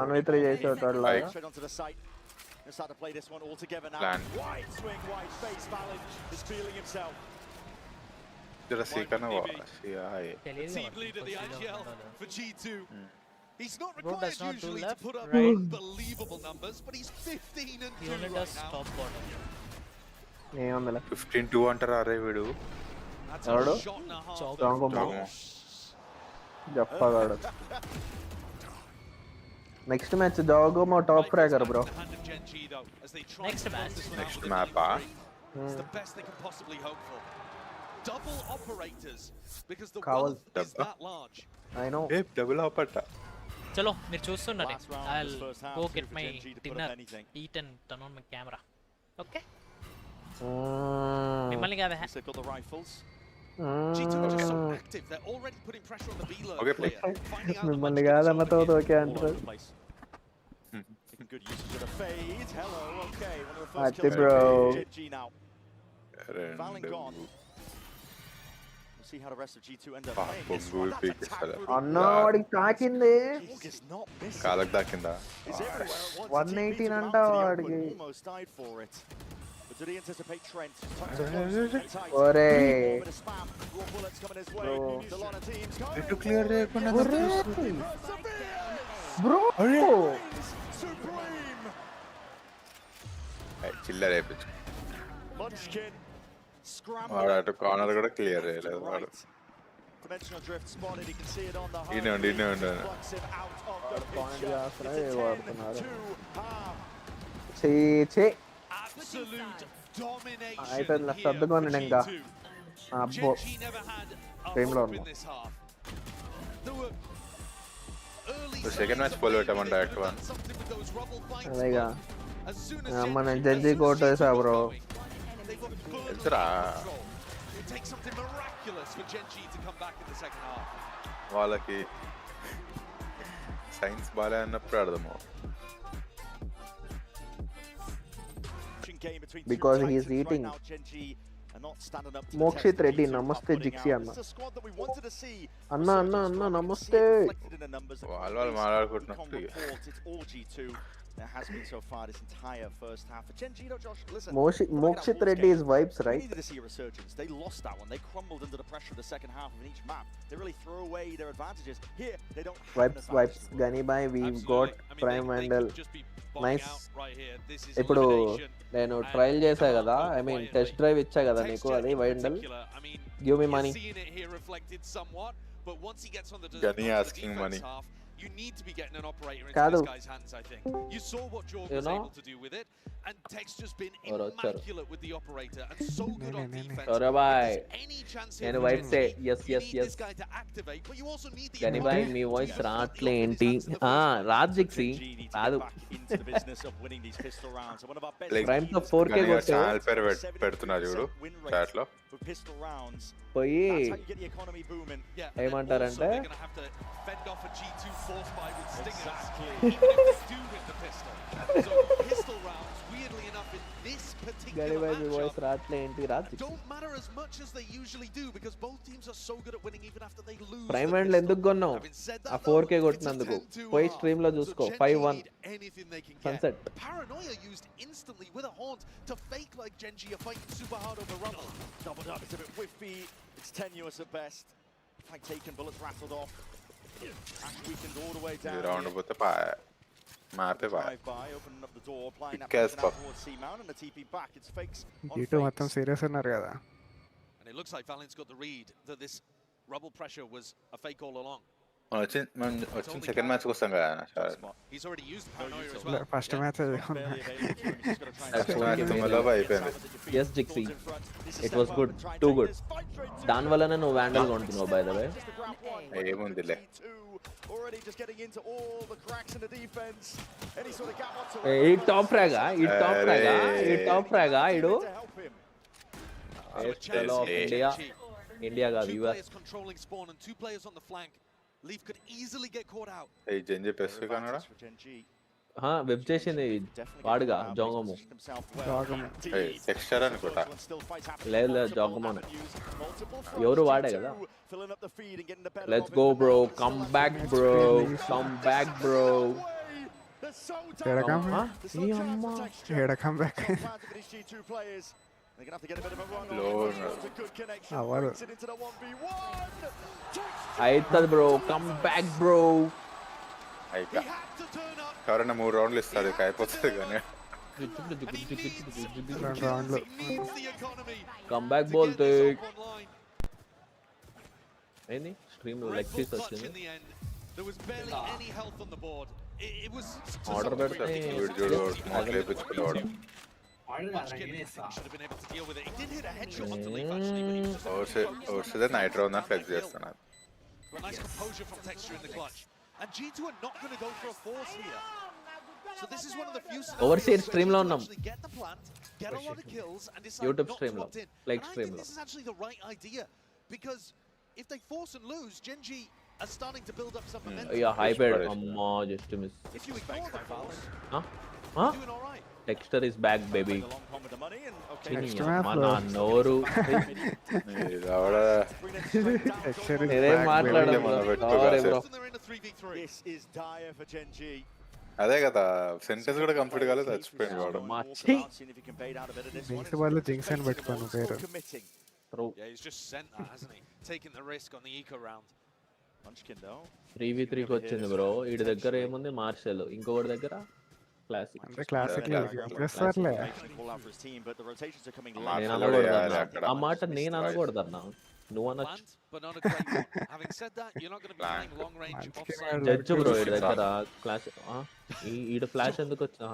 Speaker 9: అన్వైత్రి చేసేటాడు లాగా.
Speaker 1: Let's start to play this one all together now.
Speaker 7: Plan.
Speaker 1: Wide swing, wide face. Valen is feeling himself.
Speaker 7: जरा सीखना हुआ है
Speaker 6: Team leader the IGL for G2. He's not
Speaker 2: Bro does
Speaker 6: required
Speaker 2: not do
Speaker 6: usually to
Speaker 2: left,
Speaker 6: put up
Speaker 2: right.
Speaker 6: unbelievable numbers, but he's 15 and
Speaker 2: He
Speaker 6: 2
Speaker 2: only
Speaker 6: right
Speaker 2: does
Speaker 6: now.
Speaker 2: top bottom.
Speaker 9: ఏముందిలే
Speaker 7: 15-2 అంటారా అరే వీడు
Speaker 6: That's
Speaker 9: ఎవడు?
Speaker 6: a shot and a half.
Speaker 9: జాంగమో చెప్పగాడు next match జాగోమో top fragger bro
Speaker 2: Next match.
Speaker 7: నెక్స్ట్ మ్యాప్
Speaker 6: It's the best they can possibly hope for. Double operators because the
Speaker 9: Kaval.
Speaker 6: wealth is that large.
Speaker 9: I know
Speaker 7: a double ఆపట
Speaker 2: చలో మీరు చూస్తుండండి.
Speaker 1: Last round,
Speaker 2: I'll
Speaker 1: this first half,
Speaker 2: go
Speaker 1: two
Speaker 2: get
Speaker 1: for
Speaker 2: my
Speaker 1: GenG to put up
Speaker 2: dinner,
Speaker 1: anything.
Speaker 2: eat and turn on my camera. Okay? మిమ్మల్ని కాదా?
Speaker 1: Yes, they've got the rifles.
Speaker 6: G2 are just so active. They're already putting pressure on the B-lurk
Speaker 7: Okay, play.
Speaker 6: player. Finding out the
Speaker 9: మిమ్మల్ని
Speaker 6: much
Speaker 9: కాదన్న
Speaker 6: good zone
Speaker 9: okay
Speaker 1: All
Speaker 9: అంటారు
Speaker 1: over the place. Making good usage of the fade. Hello, okay. One of the first
Speaker 9: Ati
Speaker 1: kills
Speaker 9: bro.
Speaker 1: for GenG now. Valen
Speaker 7: రెండు
Speaker 1: gone. We'll see how the rest of G2 end up playing
Speaker 7: పాపం
Speaker 1: this
Speaker 7: goal
Speaker 1: one. That's a tag
Speaker 7: పీకేసాడు
Speaker 1: through
Speaker 9: అన్న వాడికి తాకింది
Speaker 1: the is not missing.
Speaker 7: కాలకు దాకిందా
Speaker 1: Is everywhere at once.
Speaker 9: 118
Speaker 1: Beat him
Speaker 9: అంట
Speaker 1: out to the
Speaker 9: వాడికి.
Speaker 1: open, almost died for it. But did he anticipate Trent?
Speaker 9: ఒరే
Speaker 1: Bit of spam. Raw bullets coming his way.
Speaker 9: Bro.
Speaker 1: There's a lot of teams
Speaker 7: ఇటు
Speaker 1: going.
Speaker 7: Clear చేయకుండా
Speaker 9: bro
Speaker 1: Supreme.
Speaker 7: చిల్లర అయిపోయింది
Speaker 1: Munchkin. Scramble.
Speaker 7: వాడు అటు corner కూడా clear చేయలేదు వాడు
Speaker 1: Dimensional drift spotted. You can see it on the
Speaker 7: ఈయన ఉండి ఈయన ఉండి
Speaker 1: Plucks him out of the
Speaker 9: point
Speaker 1: picture.
Speaker 9: చేస్తున్నా
Speaker 1: It's a
Speaker 9: వాడుతున్నారు
Speaker 1: 10-2 half.
Speaker 9: చే చే
Speaker 6: Absolute domination
Speaker 9: అయిపోయింది
Speaker 6: here
Speaker 9: సర్దుకోండి
Speaker 6: for
Speaker 9: ఇంకా
Speaker 6: G2.
Speaker 9: అబ్బో
Speaker 6: GenG never had a
Speaker 9: Game
Speaker 6: hope
Speaker 9: long.
Speaker 6: in this half. There were early
Speaker 7: second match poll పెట్టామని direct one
Speaker 6: something with those rubble fights,
Speaker 9: అదేగా
Speaker 6: but as soon as
Speaker 9: మన
Speaker 6: GenG
Speaker 9: judge coat వేసా bro
Speaker 6: they got further
Speaker 7: తెలుసురా
Speaker 6: under control. It takes something miraculous for GenG to come back in the second half.
Speaker 7: వాళ్ళకి science బాగా అన్నప్పుడు అర్థమవు
Speaker 1: Game between
Speaker 9: Because
Speaker 1: two
Speaker 9: he is
Speaker 1: titans right
Speaker 9: eating.
Speaker 1: now. GenG are not standing up to the
Speaker 9: Mokshit
Speaker 1: test.
Speaker 9: Reddy,
Speaker 1: G2 are
Speaker 9: namaste
Speaker 1: putting
Speaker 9: Jixi
Speaker 1: out.
Speaker 9: Anna.
Speaker 1: This is a squad that we wanted to see.
Speaker 9: Anna, Anna, Anna, namaste.
Speaker 1: Reflected in the numbers that
Speaker 7: వాళ్ళు
Speaker 1: come
Speaker 7: మాట్లాడుకుంటున్నప్పుడు
Speaker 1: report, it's all G2. There has been so far this entire first half. For GenG, though, Josh, listen.
Speaker 9: Mokshit Reddy is vibes,
Speaker 1: We
Speaker 9: right?
Speaker 1: needed to see a resurgence. They lost that one. They crumbled under the pressure of the second half of each map. They really throw away their advantages. Here, they don't have an
Speaker 9: Vibes,
Speaker 1: advantage.
Speaker 9: Gani bhai, we got Prime Vandal. Nice.
Speaker 6: Nice.
Speaker 9: ఇప్పుడు నేను trial చేశా కదా I mean test drive ఇచ్చా కదా నీకు అది వైండల్ give me money
Speaker 7: Gani asking money.
Speaker 6: You need to be getting an operator into
Speaker 9: Kadu.
Speaker 6: this guy's hands, I think. You saw what Jorg
Speaker 9: You
Speaker 6: was
Speaker 9: know?
Speaker 6: able to do with it, and Tech's just been
Speaker 9: Oro, chalo.
Speaker 6: immaculate with the operator and so good on defense.
Speaker 9: Oro, bhai.
Speaker 6: If there's any chance here
Speaker 9: నేను
Speaker 6: for
Speaker 9: white
Speaker 6: GenG,
Speaker 9: say yes
Speaker 6: you
Speaker 9: yes
Speaker 6: need
Speaker 9: yes
Speaker 6: this guy to activate, but you also need the
Speaker 9: గని boy
Speaker 6: operator
Speaker 9: మీ
Speaker 6: to
Speaker 9: voice
Speaker 6: use the
Speaker 9: రావట్లే
Speaker 6: off
Speaker 9: ఏంటి
Speaker 6: his hands to the first
Speaker 9: రాజ్ జిక్సీ
Speaker 1: GenG need to
Speaker 9: రాదు
Speaker 1: get back into the business of winning these pistol rounds. And one of our best
Speaker 7: Like,
Speaker 9: prime తో
Speaker 1: teams
Speaker 9: 4K
Speaker 7: గని
Speaker 9: కొట్టావు
Speaker 7: channel పేరు పెడుతున్నారు చూడు చాట్ లో
Speaker 1: with pistol rounds.
Speaker 9: పోయి
Speaker 1: That's how you get the economy booming.
Speaker 6: Yeah, and then
Speaker 9: ఏమంటారంటే
Speaker 6: also they're going to have to fend off a G2 force buy with stingers,
Speaker 1: Exactly.
Speaker 6: even if they do hit the pistol. So pistol rounds, weirdly enough, in this
Speaker 9: గని
Speaker 6: particular
Speaker 9: bye మీ voice
Speaker 6: matchup,
Speaker 9: రావట్లే ఏంటి Raj జిక్సీ
Speaker 6: don't matter as much as they usually do because both teams are so good at winning even after they lose.
Speaker 9: Prime
Speaker 6: the
Speaker 9: హ్యాండ్లు
Speaker 6: pistol.
Speaker 9: ఎందుకు కొన్నావు
Speaker 6: Having said that,
Speaker 9: ఆ
Speaker 6: though,
Speaker 9: 4K
Speaker 6: it's a
Speaker 9: కొట్టినందుకు
Speaker 6: 10-2
Speaker 9: పోయి
Speaker 6: half.
Speaker 9: Stream లో
Speaker 6: So
Speaker 9: చూసుకో
Speaker 6: GenG
Speaker 9: 5-1
Speaker 6: need anything they can get.
Speaker 9: Sunset.
Speaker 6: Paranoia used instantly with a haunt to fake like GenG are fighting super hard over rubble.
Speaker 1: Doubled up, it's a bit whiffy, it's tenuous at best. Flank taken, bullets rattled off. Ash weakened all the way
Speaker 7: ఈ
Speaker 1: down.
Speaker 7: Round
Speaker 1: here.
Speaker 7: పోతే మ్యాపే బాగా
Speaker 1: Drive by, opening up the door, applying that
Speaker 7: Pick as
Speaker 1: poison out
Speaker 7: fuck.
Speaker 1: towards C-Mount and the TP back. It's fakes on
Speaker 3: G2 మొత్తం
Speaker 1: fakes.
Speaker 3: Serious ఉన్నారు కదా
Speaker 6: And it looks like Valen's got the read that this rubble pressure was a fake all along.
Speaker 7: మనం వచ్చిన second మ్యాచ్కి వస్తాం కదా sir
Speaker 6: He's already used the paranoia as well.
Speaker 3: First match
Speaker 1: Barely available to him. He's just gotta try and
Speaker 9: That's
Speaker 1: score.
Speaker 9: one game.
Speaker 7: తుమ్మలో అయిపోయింది
Speaker 9: Yes, Jixi. It was good. Too good. దాని వల్లనే నువ్వు వ్యాండల్ కొంటున్నావు by the వే
Speaker 7: ఏముందిలే
Speaker 1: Already just getting into all the cracks in the defense. Any sort of gap whatsoever.
Speaker 9: ఈ top ఫ్రాగా ఈ top ఫ్రాగా ఈ top ఫ్రాగా ఇడు
Speaker 1: To help him.
Speaker 9: చలో ఇండియా ఇండియా కాదు
Speaker 6: Two
Speaker 9: US
Speaker 6: players controlling spawn and two players on the flank. Leaf could easily get caught out.
Speaker 7: ఈ Gen Z Pacific అన్నాడా
Speaker 1: For GenG.
Speaker 9: Web చేసింది వాడుగా జోంగము
Speaker 3: జోంగము.
Speaker 7: టెక్స్చర్ అనుకుంటా
Speaker 9: లేదు లేదు జోంగమోనే ఎవరు వాడే కదా let's go bro come back bro come back bro
Speaker 3: Here I come. Here I come back.
Speaker 9: అయితది బ్రో, కమ్ బ్యాక్ బ్రో.
Speaker 7: ఎవరైనా 3 రౌండ్లు ఇస్తారు ఇక అయిపోతుంది కానీ
Speaker 3: రౌండ్లు
Speaker 9: కమ్ బ్యాక్ బోల్తే ఏంది స్ట్రీమ్ లో లెగ్ పీస్ వచ్చింది. ఆర్డర్ పెడితే
Speaker 7: చూడు స్మాల్ లేపించుకునేవాడు. ఓర్సిదే నైట్ రౌండ్ అని ఫ్లెక్స్ చేస్తున్నాను.
Speaker 9: ఓవర్సీర్ స్ట్రీమ్ లో ఉన్నాం, యూట్యూబ్ స్ట్రీమ్ లో, లైక్ స్ట్రీమ్ లో.
Speaker 6: If they force and lose, GenG are starting to build up some momentum.
Speaker 9: Yeah, hyper. Amma, just to miss.
Speaker 6: If you ignore the fouls,
Speaker 9: huh?
Speaker 6: doing all right.
Speaker 9: Dexter is back, baby.
Speaker 3: Dexter
Speaker 9: mana noru.
Speaker 3: Dexter is
Speaker 9: Ere
Speaker 3: back,
Speaker 9: maatladam. Sorry bro.
Speaker 5: This is dire for GenG.
Speaker 7: అదే కదా sentence కూడా complete కాలేదు, చచ్చిపోయింది వాడు.
Speaker 3: Jinx వాళ్ళు jinx అని పెట్టుకోను పేరు.
Speaker 6: Yeah, he's just sent that, hasn't he? Taking the risk on the eco round. Munchkin though.
Speaker 9: 3v3 కి వచ్చింది బ్రో. ఈడి దగ్గర ఏముంది మార్షల్, ఇంకొకటి దగ్గర క్లాసిక్.
Speaker 3: అంటే క్లాసిక్ చేస్తారులే.
Speaker 9: ఆ మాట నేను అనకూడదు అన్న, నువ్వు అనొచ్చు. జడ్జ్ బ్రో ఈడి దగ్గర క్లాస్. ఈడ ఫ్లాష్ ఎందుకు వచ్చిన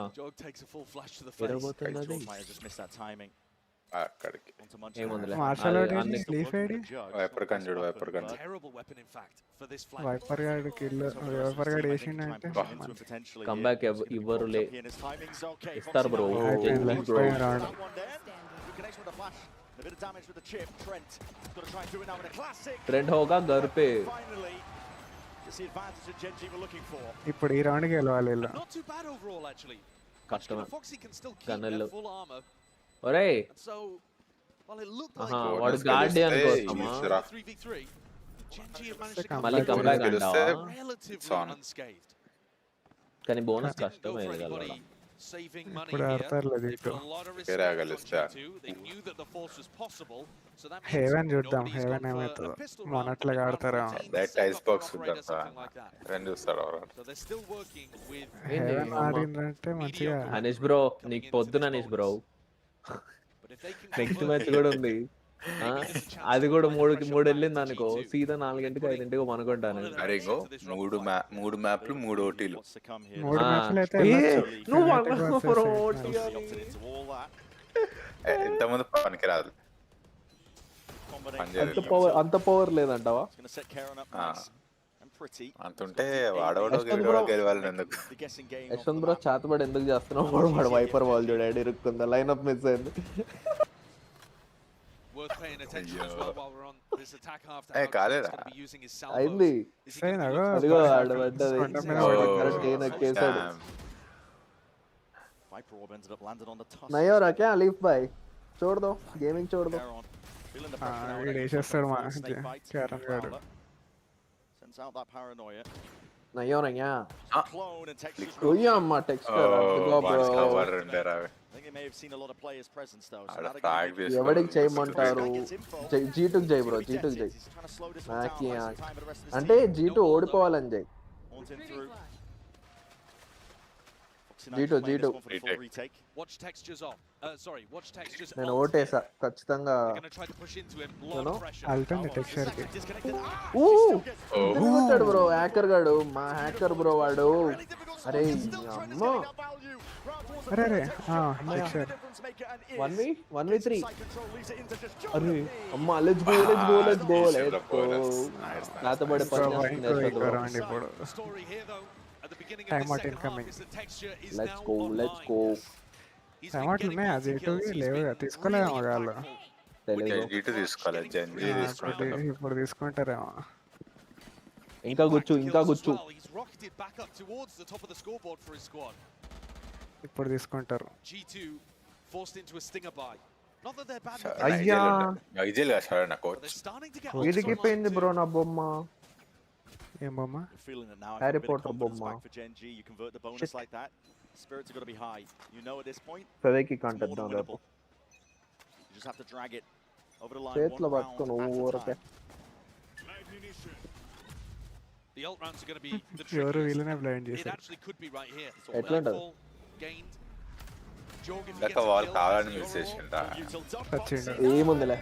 Speaker 7: అక్కడికి
Speaker 9: ఏముందిలే.
Speaker 7: వైపర్ గన్ చూడు, Viper gun
Speaker 3: Viper guard kill, Viper guard వేసిండంటే
Speaker 9: కమ్ బ్యాక్ ఇవ్వరు లే, ఇస్తారు బ్రో. ట్రెండ్ హోగా घर पे.
Speaker 3: ఇప్పుడు ఈ రౌండ్ కి గెలవాలి ఇలా.
Speaker 9: కష్టం గన్నెలు. ఒరేయ్ వాడు గార్డియన్ కోసమా మళ్ళీ కమ్ బ్యాక్ అంటావా? కానీ బోనస్ కష్టమే కదా.
Speaker 3: ఇప్పుడు ఆడతారులే దీంట్లో. హేవెన్ చూద్దాం, హేవెన్ ఏమవుతుందో. మొన్నట్లాగా ఆడతారా
Speaker 7: ఐస్ బాక్స్ చూస్తారు.
Speaker 3: హేవెన్ ఆడిందంటే మంచిగా.
Speaker 9: అనీష్ బ్రో నీకు పొద్దున అనీష్ బ్రో నెక్స్ట్ మ్యాచ్ కూడా ఉంది, అది కూడా 3 వెళ్ళింది అనుకో, సీదా 4 5 అనుకుంటాను.
Speaker 7: మూడు మ్యాప్లు 3 ఓటీలు. ఇంతకుముందు పనికిరాదు,
Speaker 9: అంత పవర్ లేదంటావా?
Speaker 7: అంతుంటే వాడవాడు గెలవాలని ఎందుకు?
Speaker 9: యశ్వంత్ బ్రో చేతబడి ఎందుకు చేస్తున్నావు? వాడు వైపర్ బాల్ చూడాడు ఇరుక్కుందా, లైన్ అప్ మిస్ అయింది.
Speaker 7: కాలేదా
Speaker 9: అయింది, అదిగో ఆడ పడ్డది. నయో రాకే అలీఫ్ భాయ్ छोड़ दो, गेमिंग छोड़ दो.
Speaker 3: వేసేస్తాడు మా క్యారన్ గారు.
Speaker 9: నయ్యో నయ్యా కొయ్యా అమ్మ టెక్స్చర్ అదిగో బ్రో. ఎవడికి చేయమంటారు? G2కి చేయి బ్రో, G2కి చేయి. అంటే G2 ఓడిపోవాలని చేయి. G2 నేను ఓటేసా ఖచ్చితంగా. కొట్టాడు బ్రో హ్యాకర్ గాడు, మా హ్యాకర్ బ్రో వాడు. అరే అమ్మ 1v3. అరే అమ్మ లెట్స్ గో. నాతో పడే లెట్స్ గో.
Speaker 3: ఉన్నాయి అది లేవు, తీసుకోలేము వాళ్ళు. ఇప్పుడు తీసుకుంటారేమో.
Speaker 9: ఇంకా గుచ్చు.
Speaker 3: ఇప్పుడు తీసుకుంటారు.
Speaker 9: అయ్యా వీడికి పోయింది బ్రో నా బొమ్మ.
Speaker 3: ఏం బొమ్మ?
Speaker 1: You're feeling it now.
Speaker 9: Harry
Speaker 1: A bit of
Speaker 9: Potter
Speaker 1: confidence
Speaker 9: బొమ్మ.
Speaker 1: back for GenG. You convert the bonus
Speaker 9: Shit.
Speaker 1: like that. Spirits are going to be high. You know at this point,
Speaker 9: ఫెవికి
Speaker 1: it's more than
Speaker 9: కంటెద్దాం రేపు.
Speaker 1: winnable. You just have to drag it over the line
Speaker 9: చేతిలో
Speaker 1: one
Speaker 9: పట్టుకొని
Speaker 1: round at a
Speaker 9: ఊరికే.
Speaker 1: time.
Speaker 6: The ult rounds are going to be the
Speaker 3: ఎవరు
Speaker 6: trickiest.
Speaker 3: వీళ్ళనే blind
Speaker 6: It
Speaker 3: చేశారు.
Speaker 6: actually could be right here.
Speaker 9: ఎట్లా ఉంటుంది?
Speaker 6: Nightfall gained. Jorg, if he
Speaker 13: Like
Speaker 6: gets
Speaker 13: a
Speaker 6: a
Speaker 13: wall
Speaker 6: kill,
Speaker 13: కావాలని
Speaker 6: that's
Speaker 13: miss
Speaker 6: the
Speaker 13: చేసిండ్రా.
Speaker 3: వచ్చిండు.
Speaker 9: ఏముందిలే.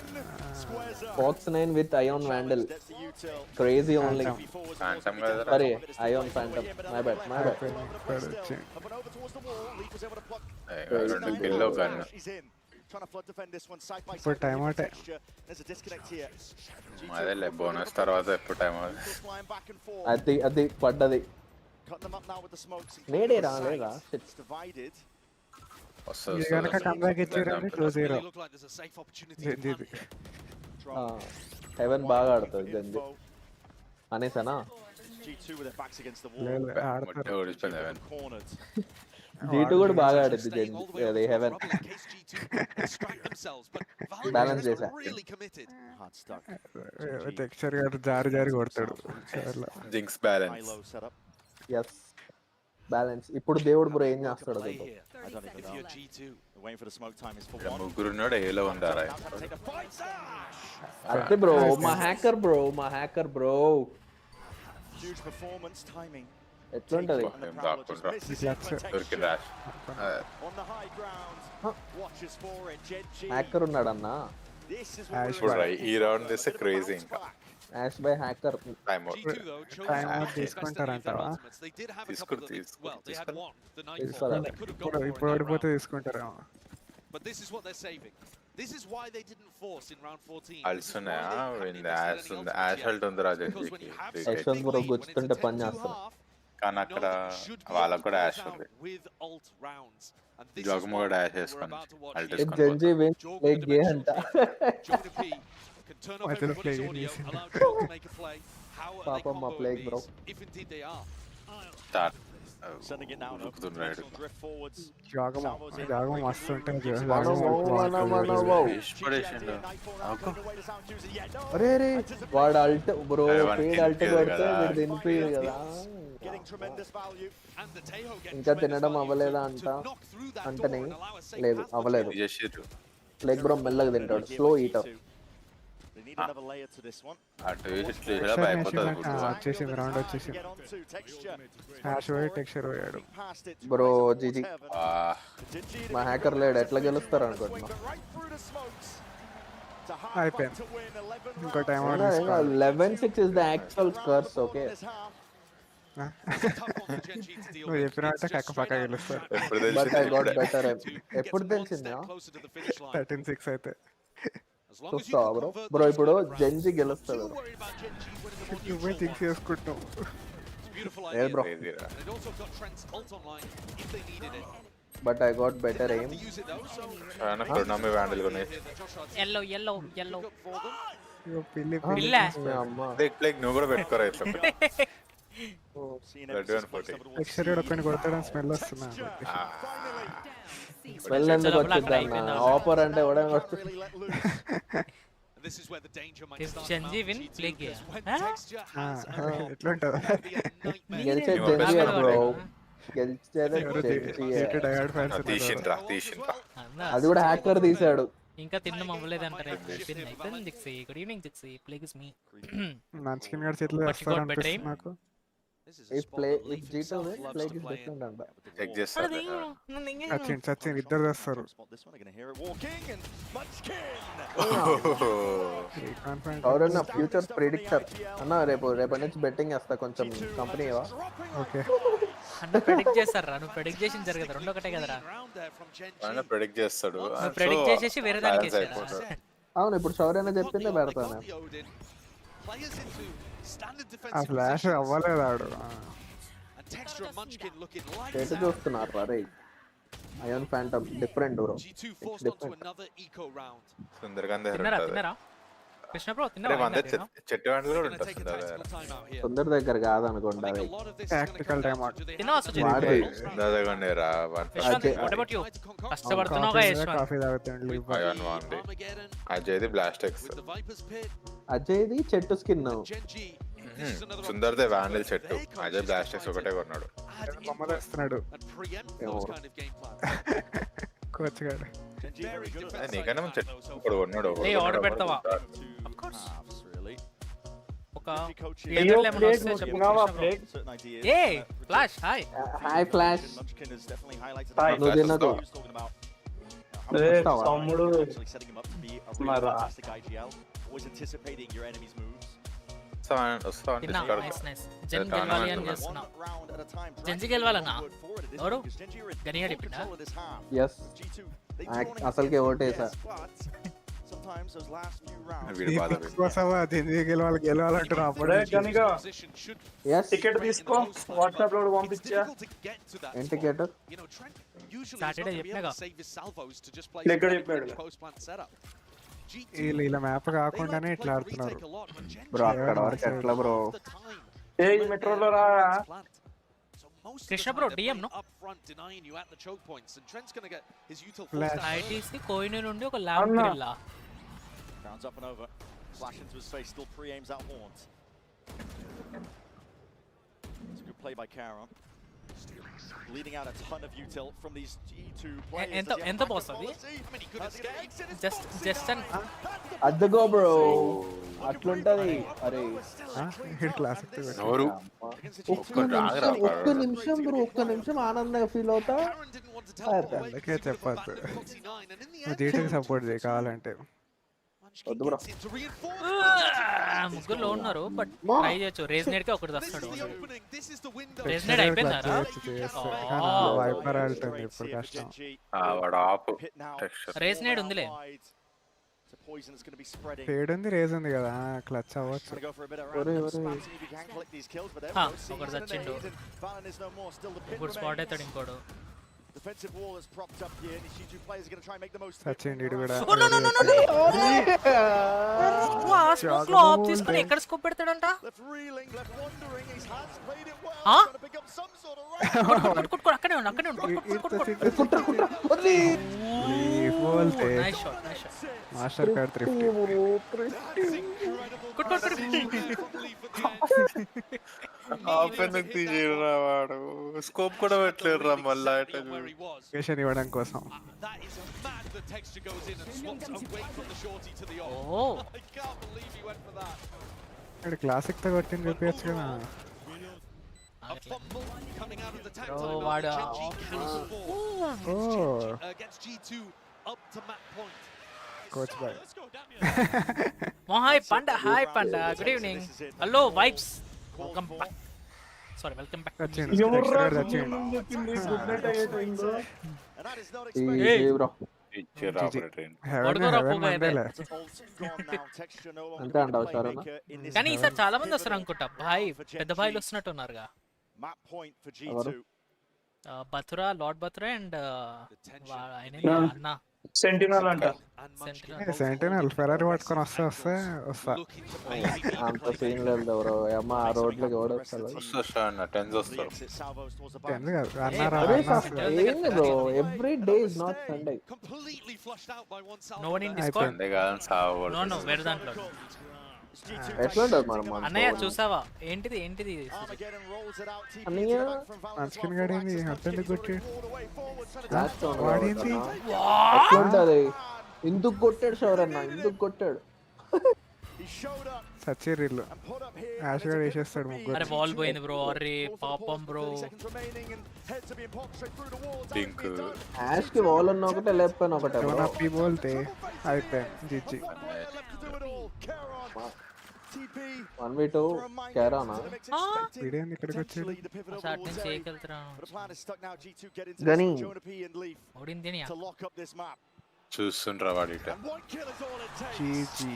Speaker 9: Fox 9 with Ion Vandal. Crazy only.
Speaker 13: Phantom కదా.
Speaker 9: Sorry, Ion Phantom. My bad.
Speaker 3: వచ్చిండు.
Speaker 13: రెండు కిల్లో gun.
Speaker 1: Trying to flood defend this one side by
Speaker 3: For
Speaker 1: side.
Speaker 3: time out.
Speaker 1: There's a disconnect here.
Speaker 13: అదేలే bonus తర్వాత ఎప్పుడు time అవుతుంది.
Speaker 1: Just flying back and forth.
Speaker 9: అది పడ్డది.
Speaker 1: Cutting them up now with the smokes.
Speaker 9: నేడే రాలేదా?
Speaker 1: It's divided.
Speaker 13: వస్తుంది
Speaker 3: ఇది కనుక కంబ్యాక్ ఇచ్చారంటే క్లోజ్
Speaker 6: really
Speaker 3: అయ్యారు.
Speaker 6: look like there's a safe opportunity to
Speaker 3: GenG.
Speaker 6: plant here.
Speaker 9: Heaven బాగా ఆడుతుంది జంజి అనేసానా?
Speaker 1: G2 with their backs against the
Speaker 3: లేదు,
Speaker 1: wall.
Speaker 3: ఆడతారు.
Speaker 13: మొట్ట ఓడిపోయింది అవన్నీ.
Speaker 1: Cornered.
Speaker 9: G2 కూడా బాగా ఆడింది
Speaker 6: Staying all the way
Speaker 9: జంజి
Speaker 6: up
Speaker 9: heaven.
Speaker 6: rubble in case G2 distract themselves, but Valorant
Speaker 9: Balance
Speaker 6: is
Speaker 9: చేశా.
Speaker 6: really committed.
Speaker 1: Hard stuck.
Speaker 3: Texture గారు జారి కొడతాడు. చాలా.
Speaker 13: జింక్స్ బ్యాలెన్స్.
Speaker 1: High-low setup.
Speaker 9: ఎస్ బ్యాలెన్స్. ఇప్పుడు దేవుడు బ్రో ఏం చేస్తాడు
Speaker 6: Play
Speaker 9: చూద్దాం.
Speaker 6: here.
Speaker 1: I don't even
Speaker 6: If
Speaker 1: know.
Speaker 6: you're G2,
Speaker 1: They're waiting for the smoke time is for
Speaker 13: ఇక్కడ
Speaker 1: one.
Speaker 13: ముగ్గురు ఉన్నాడు ఏలో ఉండారా.
Speaker 1: Now trying to take the fight.
Speaker 9: అంతే బ్రో మా hacker bro
Speaker 1: Huge performance timing.
Speaker 9: ఎట్లుంటది?
Speaker 1: And the Prowler just misses his
Speaker 13: దొరికి
Speaker 1: protection.
Speaker 13: ర్యాష్.
Speaker 1: On the high ground. Watches for it. GenG.
Speaker 9: Hacker ఉన్నాడన్నా.
Speaker 1: This is what
Speaker 3: Ash
Speaker 1: we're
Speaker 13: ఇప్పుడు ఈ round తీస్తే crazy ఇంకా.
Speaker 9: Ash by hacker.
Speaker 13: Time out.
Speaker 6: G2 though chose
Speaker 3: Time
Speaker 6: to
Speaker 3: out
Speaker 6: make the best of their
Speaker 3: తీసుకుంటారంటావా?
Speaker 6: ultimates. They did have a couple that they, well, they had one, the Nightfall.
Speaker 9: తీసుకోవాలి.
Speaker 6: They could have
Speaker 3: ఇప్పుడు
Speaker 6: gone for
Speaker 3: ఇప్పుడు
Speaker 6: it in that
Speaker 3: ఓడిపోతే
Speaker 6: round.
Speaker 3: తీసుకుంటారేమో.
Speaker 6: But this is what they're saving. This is why they didn't force in round 14.
Speaker 13: అల్స్
Speaker 6: This is why
Speaker 13: ఉన్నాయా?
Speaker 6: they haven't
Speaker 13: వీళ్ళ
Speaker 6: invested
Speaker 13: Ash
Speaker 6: any
Speaker 13: ఉంది.
Speaker 6: ultimates
Speaker 13: Ash
Speaker 6: yet.
Speaker 13: హెల్ట్ ఉంది Raju.
Speaker 6: Because when you have such a
Speaker 9: Yashwanth
Speaker 6: big
Speaker 9: bro
Speaker 6: lead, when it's a
Speaker 9: గుచ్చుతుంటే పని
Speaker 6: 10-2
Speaker 9: చేస్తాడు.
Speaker 6: half,
Speaker 13: కానీ
Speaker 6: you
Speaker 13: అక్కడ
Speaker 6: know that you should be
Speaker 13: వాళ్ళకు
Speaker 6: able to
Speaker 13: కూడా
Speaker 6: close
Speaker 13: యాష్
Speaker 6: out
Speaker 13: ఉంది.
Speaker 6: with ult rounds. And this is
Speaker 13: జోగమో
Speaker 6: what
Speaker 13: కూడా యాష్
Speaker 6: we're
Speaker 13: వేసుకొని
Speaker 6: about to watch
Speaker 13: ult
Speaker 6: here.
Speaker 9: If
Speaker 13: వేసుకొని
Speaker 9: జంజి win
Speaker 6: Jorg
Speaker 9: play
Speaker 6: with the
Speaker 9: గే
Speaker 6: dimensional
Speaker 9: అంట.
Speaker 6: drift. Jorg P can turn off
Speaker 3: Why don't
Speaker 6: everybody's
Speaker 3: play
Speaker 6: audio,
Speaker 3: this?
Speaker 6: allow Jorg to make a play. How are they
Speaker 9: Papa, my
Speaker 6: comboing
Speaker 9: plague, bro.
Speaker 6: these, if indeed they are?
Speaker 13: Start.
Speaker 1: sending it now. No
Speaker 13: ఉరుకుతున్నాడు.
Speaker 1: dimensional drift forwards.
Speaker 3: జాగం
Speaker 1: Salvos in,
Speaker 3: జాగం
Speaker 1: breaking
Speaker 3: మస్తు
Speaker 1: loop,
Speaker 3: ఉంటుంది.
Speaker 1: keeps it
Speaker 3: జాగం
Speaker 9: మనో.
Speaker 13: ఇష్టపడేసిండు.
Speaker 9: అరే రే వాడు alt bro
Speaker 13: అరే వాడికి
Speaker 9: పేడ్ alt
Speaker 13: తినిపియదు
Speaker 9: కొడితే
Speaker 13: కదా.
Speaker 9: వీడు తినిపియదు కదా.
Speaker 1: Getting tremendous value.
Speaker 6: And the Tejo get
Speaker 9: ఇంకా
Speaker 6: tremendous
Speaker 9: తినడం
Speaker 6: value
Speaker 9: అవ్వలేదా
Speaker 6: to
Speaker 9: అంట
Speaker 6: knock through that
Speaker 9: అంటనే
Speaker 6: door and allow a safe
Speaker 9: లేదు
Speaker 6: path
Speaker 9: అవ్వలేదు.
Speaker 13: చేసిర్రు.
Speaker 9: లైక్ బ్రో మెల్లగా తింటాడు slow eater.
Speaker 1: They need another layer to this one.
Speaker 13: అటు వేసి ఇట్లా చేసినా అయిపోతుంది ఇప్పుడు.
Speaker 3: వచ్చేసింది రౌండ్ వచ్చేసింది.
Speaker 1: Get onto texture.
Speaker 3: యాష్ పోయి టెక్స్చర్ పోయాడు.
Speaker 1: Past it.
Speaker 9: Bro
Speaker 1: Towards
Speaker 9: GG
Speaker 1: heaven. GenG
Speaker 9: మా హ్యాకర్ లేడు ఎట్లా గెలుస్తారు అనుకుంటున్నా.
Speaker 1: right through the smokes. To hard
Speaker 3: అయిపోయింది.
Speaker 1: to win 11
Speaker 3: ఇంకో టైం అవుట్
Speaker 9: ఇంకా
Speaker 3: తీసుకోవాలి.
Speaker 9: 11-6 is the actual scores okay.
Speaker 6: It's a tough one for GenG to deal
Speaker 3: నువ్వు
Speaker 6: with.
Speaker 3: చెప్పినట్టే
Speaker 6: It's
Speaker 3: కక్క
Speaker 6: just
Speaker 3: పక్క
Speaker 6: straight out
Speaker 3: గెలుస్తారు.
Speaker 13: ఎప్పుడు
Speaker 9: బట్ ఐ గాట్
Speaker 13: తెలిసింది
Speaker 9: బెటర్.
Speaker 6: to get
Speaker 9: ఎప్పుడు
Speaker 6: one
Speaker 9: తెలిసిందా?
Speaker 6: step closer to the finish line.
Speaker 3: 13-6 అయితే.
Speaker 6: As long as you
Speaker 9: చూస్తావా
Speaker 6: can
Speaker 9: bro?
Speaker 6: convert
Speaker 9: bro
Speaker 6: those
Speaker 9: ఇప్పుడు
Speaker 6: kind of rounds.
Speaker 9: జెంజి గెలుస్తాడు.
Speaker 6: Too worried about GenG winning the more
Speaker 3: నువ్వే
Speaker 6: neutral
Speaker 3: think
Speaker 6: one.
Speaker 3: చేసుకుంటావు.
Speaker 6: It's a beautiful
Speaker 9: a
Speaker 6: idea.
Speaker 9: Bro
Speaker 13: క్రేజీరా.
Speaker 6: And it also got Trent's ult online if they needed it.
Speaker 9: But I got better
Speaker 6: Didn't
Speaker 9: aim.
Speaker 6: have to use it though, so
Speaker 13: చాలా కొన్నామి వ్యాండల్ ఉన్నాయి.
Speaker 6: here that Josh Hart
Speaker 2: yellow yellow yellow
Speaker 6: took up for them.
Speaker 3: ఇగో పిల్లి
Speaker 2: పిల్ల
Speaker 9: అమ్మ
Speaker 13: plague నువ్వు కూడా పెట్టుకోరా ఇట్లా.
Speaker 1: Seeing
Speaker 13: Red
Speaker 1: emphasis
Speaker 13: one
Speaker 1: placed
Speaker 13: 40.
Speaker 1: over towards
Speaker 3: texture కూడా కొన్ని కొడతాడని స్మెల్ వస్తున్నా.
Speaker 9: స్మెల్ ఎందుకు వచ్చింది అన్న? ఆఫర్ అంటే ఎవడైనా వస్తుంది.
Speaker 1: really let loose.
Speaker 6: And this is where the danger might
Speaker 2: If
Speaker 6: start.
Speaker 2: GenG win, play
Speaker 6: because
Speaker 2: gear.
Speaker 6: when
Speaker 2: Huh?
Speaker 6: texture has a ult,
Speaker 3: ఎట్లుంటది?
Speaker 6: it can be a nightmare.
Speaker 9: గెలిచే
Speaker 2: మీరే
Speaker 9: జెంజి
Speaker 2: బాగా
Speaker 9: బ్రో
Speaker 2: ఆడారు.
Speaker 9: గెలిచేదే
Speaker 3: ఎవరు
Speaker 9: Gen Z.
Speaker 3: డయాడ్ fans
Speaker 13: తీసిండ్రా తీసిండ్రా.
Speaker 9: అది కూడా hacker తీసాడు.
Speaker 2: ఇంకా తిన్నడం అవ్వలేదు అంటారు. దిక్సి గుడ్ ఈవినింగ్ దిక్సి ప్లేగ్ ఇస్ మీ
Speaker 3: మంచికిన్ గారి చేతిలో
Speaker 2: But you
Speaker 3: వేస్తారు
Speaker 2: got better
Speaker 3: అనిపిస్తుంది
Speaker 2: aim?
Speaker 3: నాకు.
Speaker 6: This is a
Speaker 9: if
Speaker 6: spot
Speaker 9: play
Speaker 6: that
Speaker 9: if
Speaker 6: Leaf
Speaker 9: JITO
Speaker 6: himself
Speaker 9: win
Speaker 6: loves
Speaker 9: play
Speaker 6: to
Speaker 9: is
Speaker 6: play in.
Speaker 9: Different అంట.
Speaker 13: చెక్ చేస్తారు.
Speaker 3: సచిన్ సచిన్ ఇద్దరు చేస్తారు.
Speaker 1: Spot this one. They're going to hear it walking and Munchkin.
Speaker 9: ఎవరన్నా future predictor అన్న రేపటి నుంచి betting వేస్తా కొంచెం కంపెనీ
Speaker 3: ఓకే.
Speaker 2: అంటే ప్రెడిక్ట్ చేస్తారా? నువ్వు ప్రెడిక్ట్ చేసిన జరగదు రెండు ఒకటే కదరా.
Speaker 6: Round there from GenG.
Speaker 13: ఆయన ప్రెడిక్ట్ చేస్తాడు.
Speaker 2: నువ్వు ప్రెడిక్ట్ చేసేసి వేరే దానికి
Speaker 13: Balance
Speaker 2: వేసారా?
Speaker 13: అయిపోతాడు.
Speaker 9: అవును ఇప్పుడు శౌర్యనే
Speaker 6: Got the
Speaker 9: చెప్పిందే
Speaker 6: ult, they
Speaker 9: పెడతాను.
Speaker 6: got the Odin. Players into standard
Speaker 3: ఆ
Speaker 6: defensive
Speaker 3: ఫ్లాష్
Speaker 6: positions.
Speaker 3: అవ్వలేదు ఆడు.
Speaker 6: And Texture and Munchkin looking lights
Speaker 9: చెట్టు
Speaker 6: out.
Speaker 9: చూస్తున్నారు రే. Ion phantom different bro.
Speaker 6: G2 forced onto
Speaker 9: different.
Speaker 6: another eco round.
Speaker 13: సుందరకాంత్
Speaker 2: తిన్నారా
Speaker 13: ఉంటుంది.
Speaker 2: తిన్నారా కృష్ణ బ్రో
Speaker 13: రేపు
Speaker 2: తిన్నారా?
Speaker 13: అందరు చెట్టు వ్యాండల్ కూడా
Speaker 6: Gonna
Speaker 13: ఉంటుంది.
Speaker 6: take a tactical timeout here.
Speaker 9: తొందర దగ్గర
Speaker 6: I
Speaker 9: కాదనుకోండి
Speaker 6: think
Speaker 9: అవి.
Speaker 6: a lot of this is gonna
Speaker 3: Tactical
Speaker 6: come down
Speaker 3: timeout.
Speaker 6: to do they
Speaker 2: తిన్నావా
Speaker 6: have
Speaker 2: సుజిత్?
Speaker 9: వాడే.
Speaker 13: దాదాగండిరా.
Speaker 2: Yashwanth
Speaker 9: Ajay.
Speaker 2: What about you?
Speaker 6: tried to concoct
Speaker 2: కష్టపడుతున్నావుగా యశ్వంత్.
Speaker 3: కాఫీ తాగుతాడు.
Speaker 6: with
Speaker 13: Ion
Speaker 6: the
Speaker 13: Wandi.
Speaker 6: Armageddon,
Speaker 13: అజయ్ది blast X.
Speaker 6: with the Viper's Pit,
Speaker 9: అజయ్ది చెట్టు skin.
Speaker 6: GenG
Speaker 13: సుందర్దే వ్యాన్ల చెట్టు అదే బ్లాస్టర్స్ ఒకటే కొన్నాడు.
Speaker 3: బొమ్మలు వేస్తున్నాడు కోచ్ గారు.
Speaker 13: నీకన్నా మనం చెట్టు ఇప్పుడు కొన్నాడు.
Speaker 2: ఆర్డర్ పెడతావా? ఫ్లాష్ హాయ్
Speaker 9: హాయ్ ఫ్లాష్ నువ్వు తినదు
Speaker 14: తమ్ముడు
Speaker 2: జెన్ గెలవాలి అని చేస్తున్నా. జెన్జి గెలవాలన్నా ఎవరు గనిగా చెప్పిండా?
Speaker 9: ఎస్ అసలుకే ఓటేసా.
Speaker 3: గెలవాలంటున్నా అప్పుడు
Speaker 14: టికెట్ తీసుకో, వాట్సాప్ లో పంపించా.
Speaker 9: ఏం టికెట్?
Speaker 2: సాటర్డే చెప్పినాగా.
Speaker 14: ఎక్కడ చెప్పాడు?
Speaker 3: వీళ్ళు ఇలా మ్యాప్ కాకుండానే ఇట్లా ఆడుతున్నారు
Speaker 9: బ్రో. అక్కడ వరకు ఎట్లా బ్రో?
Speaker 14: ఏ మెట్రోలో రా
Speaker 2: Krishna bro DM no ITC Kohinoor నుండి ఒక ల్యాబ్ కిల్లా.
Speaker 15: Rounds up and over. Flash into his face, still pre-aims at Haunt. It's a good play by Karam. Leading out a ton of util from these G2 players.
Speaker 2: Enta boss adi? Just an
Speaker 9: అద్దగో bro అట్లుంటది. అరే
Speaker 3: classic
Speaker 9: ఒక్క నిమిషం bro, ఒక్క నిమిషం ఆనందంగా feel అవుతా.
Speaker 3: అందుకే చెప్పద్దు, జీటీకి సపోర్ట్ చేయి కావాలంటే.
Speaker 2: ముగ్గురులో ఉన్నారు బట్ ట్రై చేయొచ్చు. రేజ్నేడ్ కి ఒకటి వస్తాడు. రేజ్నేడ్ అయిపోయిందా?
Speaker 3: వైపర్ వెళ్తుంది ఇప్పుడు కష్టం.
Speaker 2: రేజ్నేడ్ ఉందిలే.
Speaker 3: ఫేడ్ ఉంది, రేజ్ ఉంది కదా, క్లచ్ అవ్వచ్చు.
Speaker 2: ఒకటి చచ్చిండు. గుడ్ స్పాట్ అవుతాడు ఇంకోడు.
Speaker 15: Defensive wall is propped up here, and these G2 players are going to try and make the most of it.
Speaker 3: Sachin ఇడు కూడా
Speaker 2: స్మోక్ లో ఆఫ్ తీసుకొని ఎక్కడ scope పెడతాడంట?
Speaker 15: Left reeling, left wandering. His hands played it well. He's going to pick up some sort of
Speaker 2: కొట్టు అక్కడే ఉండు. Nice shot, nice shot.
Speaker 3: Master card 350.
Speaker 13: ఆపెందుకు తీయరా వాడు? స్కోప్ కూడా పెట్టలేరు రా మళ్ళా
Speaker 3: లొకేషన్ ఇవ్వడం కోసం. ఇక్కడ క్లాసిక్ తో కొట్టింది చూపించచ్చు కదా.
Speaker 2: వాడు
Speaker 3: coach boy.
Speaker 2: Hi Panda, hi Panda, good evening. Hello vibes, welcome back. Sorry, welcome back. కానీ ఈసారి చాలా మంది వస్తారు అనుకుంటా. భాయ్ పెద్ద భాయిలు వస్తున్నట్టు ఉన్నారుగా. బతురా, లార్డ్ బతురా అండ్ అన్న
Speaker 14: సెంటినల్ అంట.
Speaker 3: సెంటినల్ ఫెరారీ పట్టుకొని వస్తా.
Speaker 9: అంత సీన్ లేదు బ్రో. అమ్మ ఆ రోడ్లోకి ఎవడు వస్తాడు? ఏంది bro, every day is not Sunday.
Speaker 2: No one in Discord. No వేరే దాంట్లో
Speaker 9: ఎట్లుంటది మనం?
Speaker 2: అన్నయ్య చూసావా? ఏంటిది
Speaker 9: అన్నయ్య
Speaker 3: మంచిగా గడింది. అర్థం కొట్టి
Speaker 9: ఎట్లుంటది? ఎందుకు కొట్టాడు షవరన్న? ఎందుకు కొట్టాడు?
Speaker 3: సచ్చిరిల్లు యాష్ గారు వేసేస్తాడు ముగ్గురు.
Speaker 2: అరే బాల్ పోయింది బ్రో. అరే పాపం బ్రో.
Speaker 9: యాష్ కి బాల్ ఉన్న ఒకటే, లేకపోయినా ఒకటే.
Speaker 3: పీ బోల్తే అయిపోయింది జీజీ.
Speaker 9: 1v2 కేరానా
Speaker 3: వీడేంది ఇక్కడికి వచ్చాడు?
Speaker 2: షాట్ నుంచి చేయగలుగుతారా?
Speaker 9: గని
Speaker 2: ఓడింది
Speaker 13: చూస్తుండ్రా వాడి
Speaker 3: జీజీ.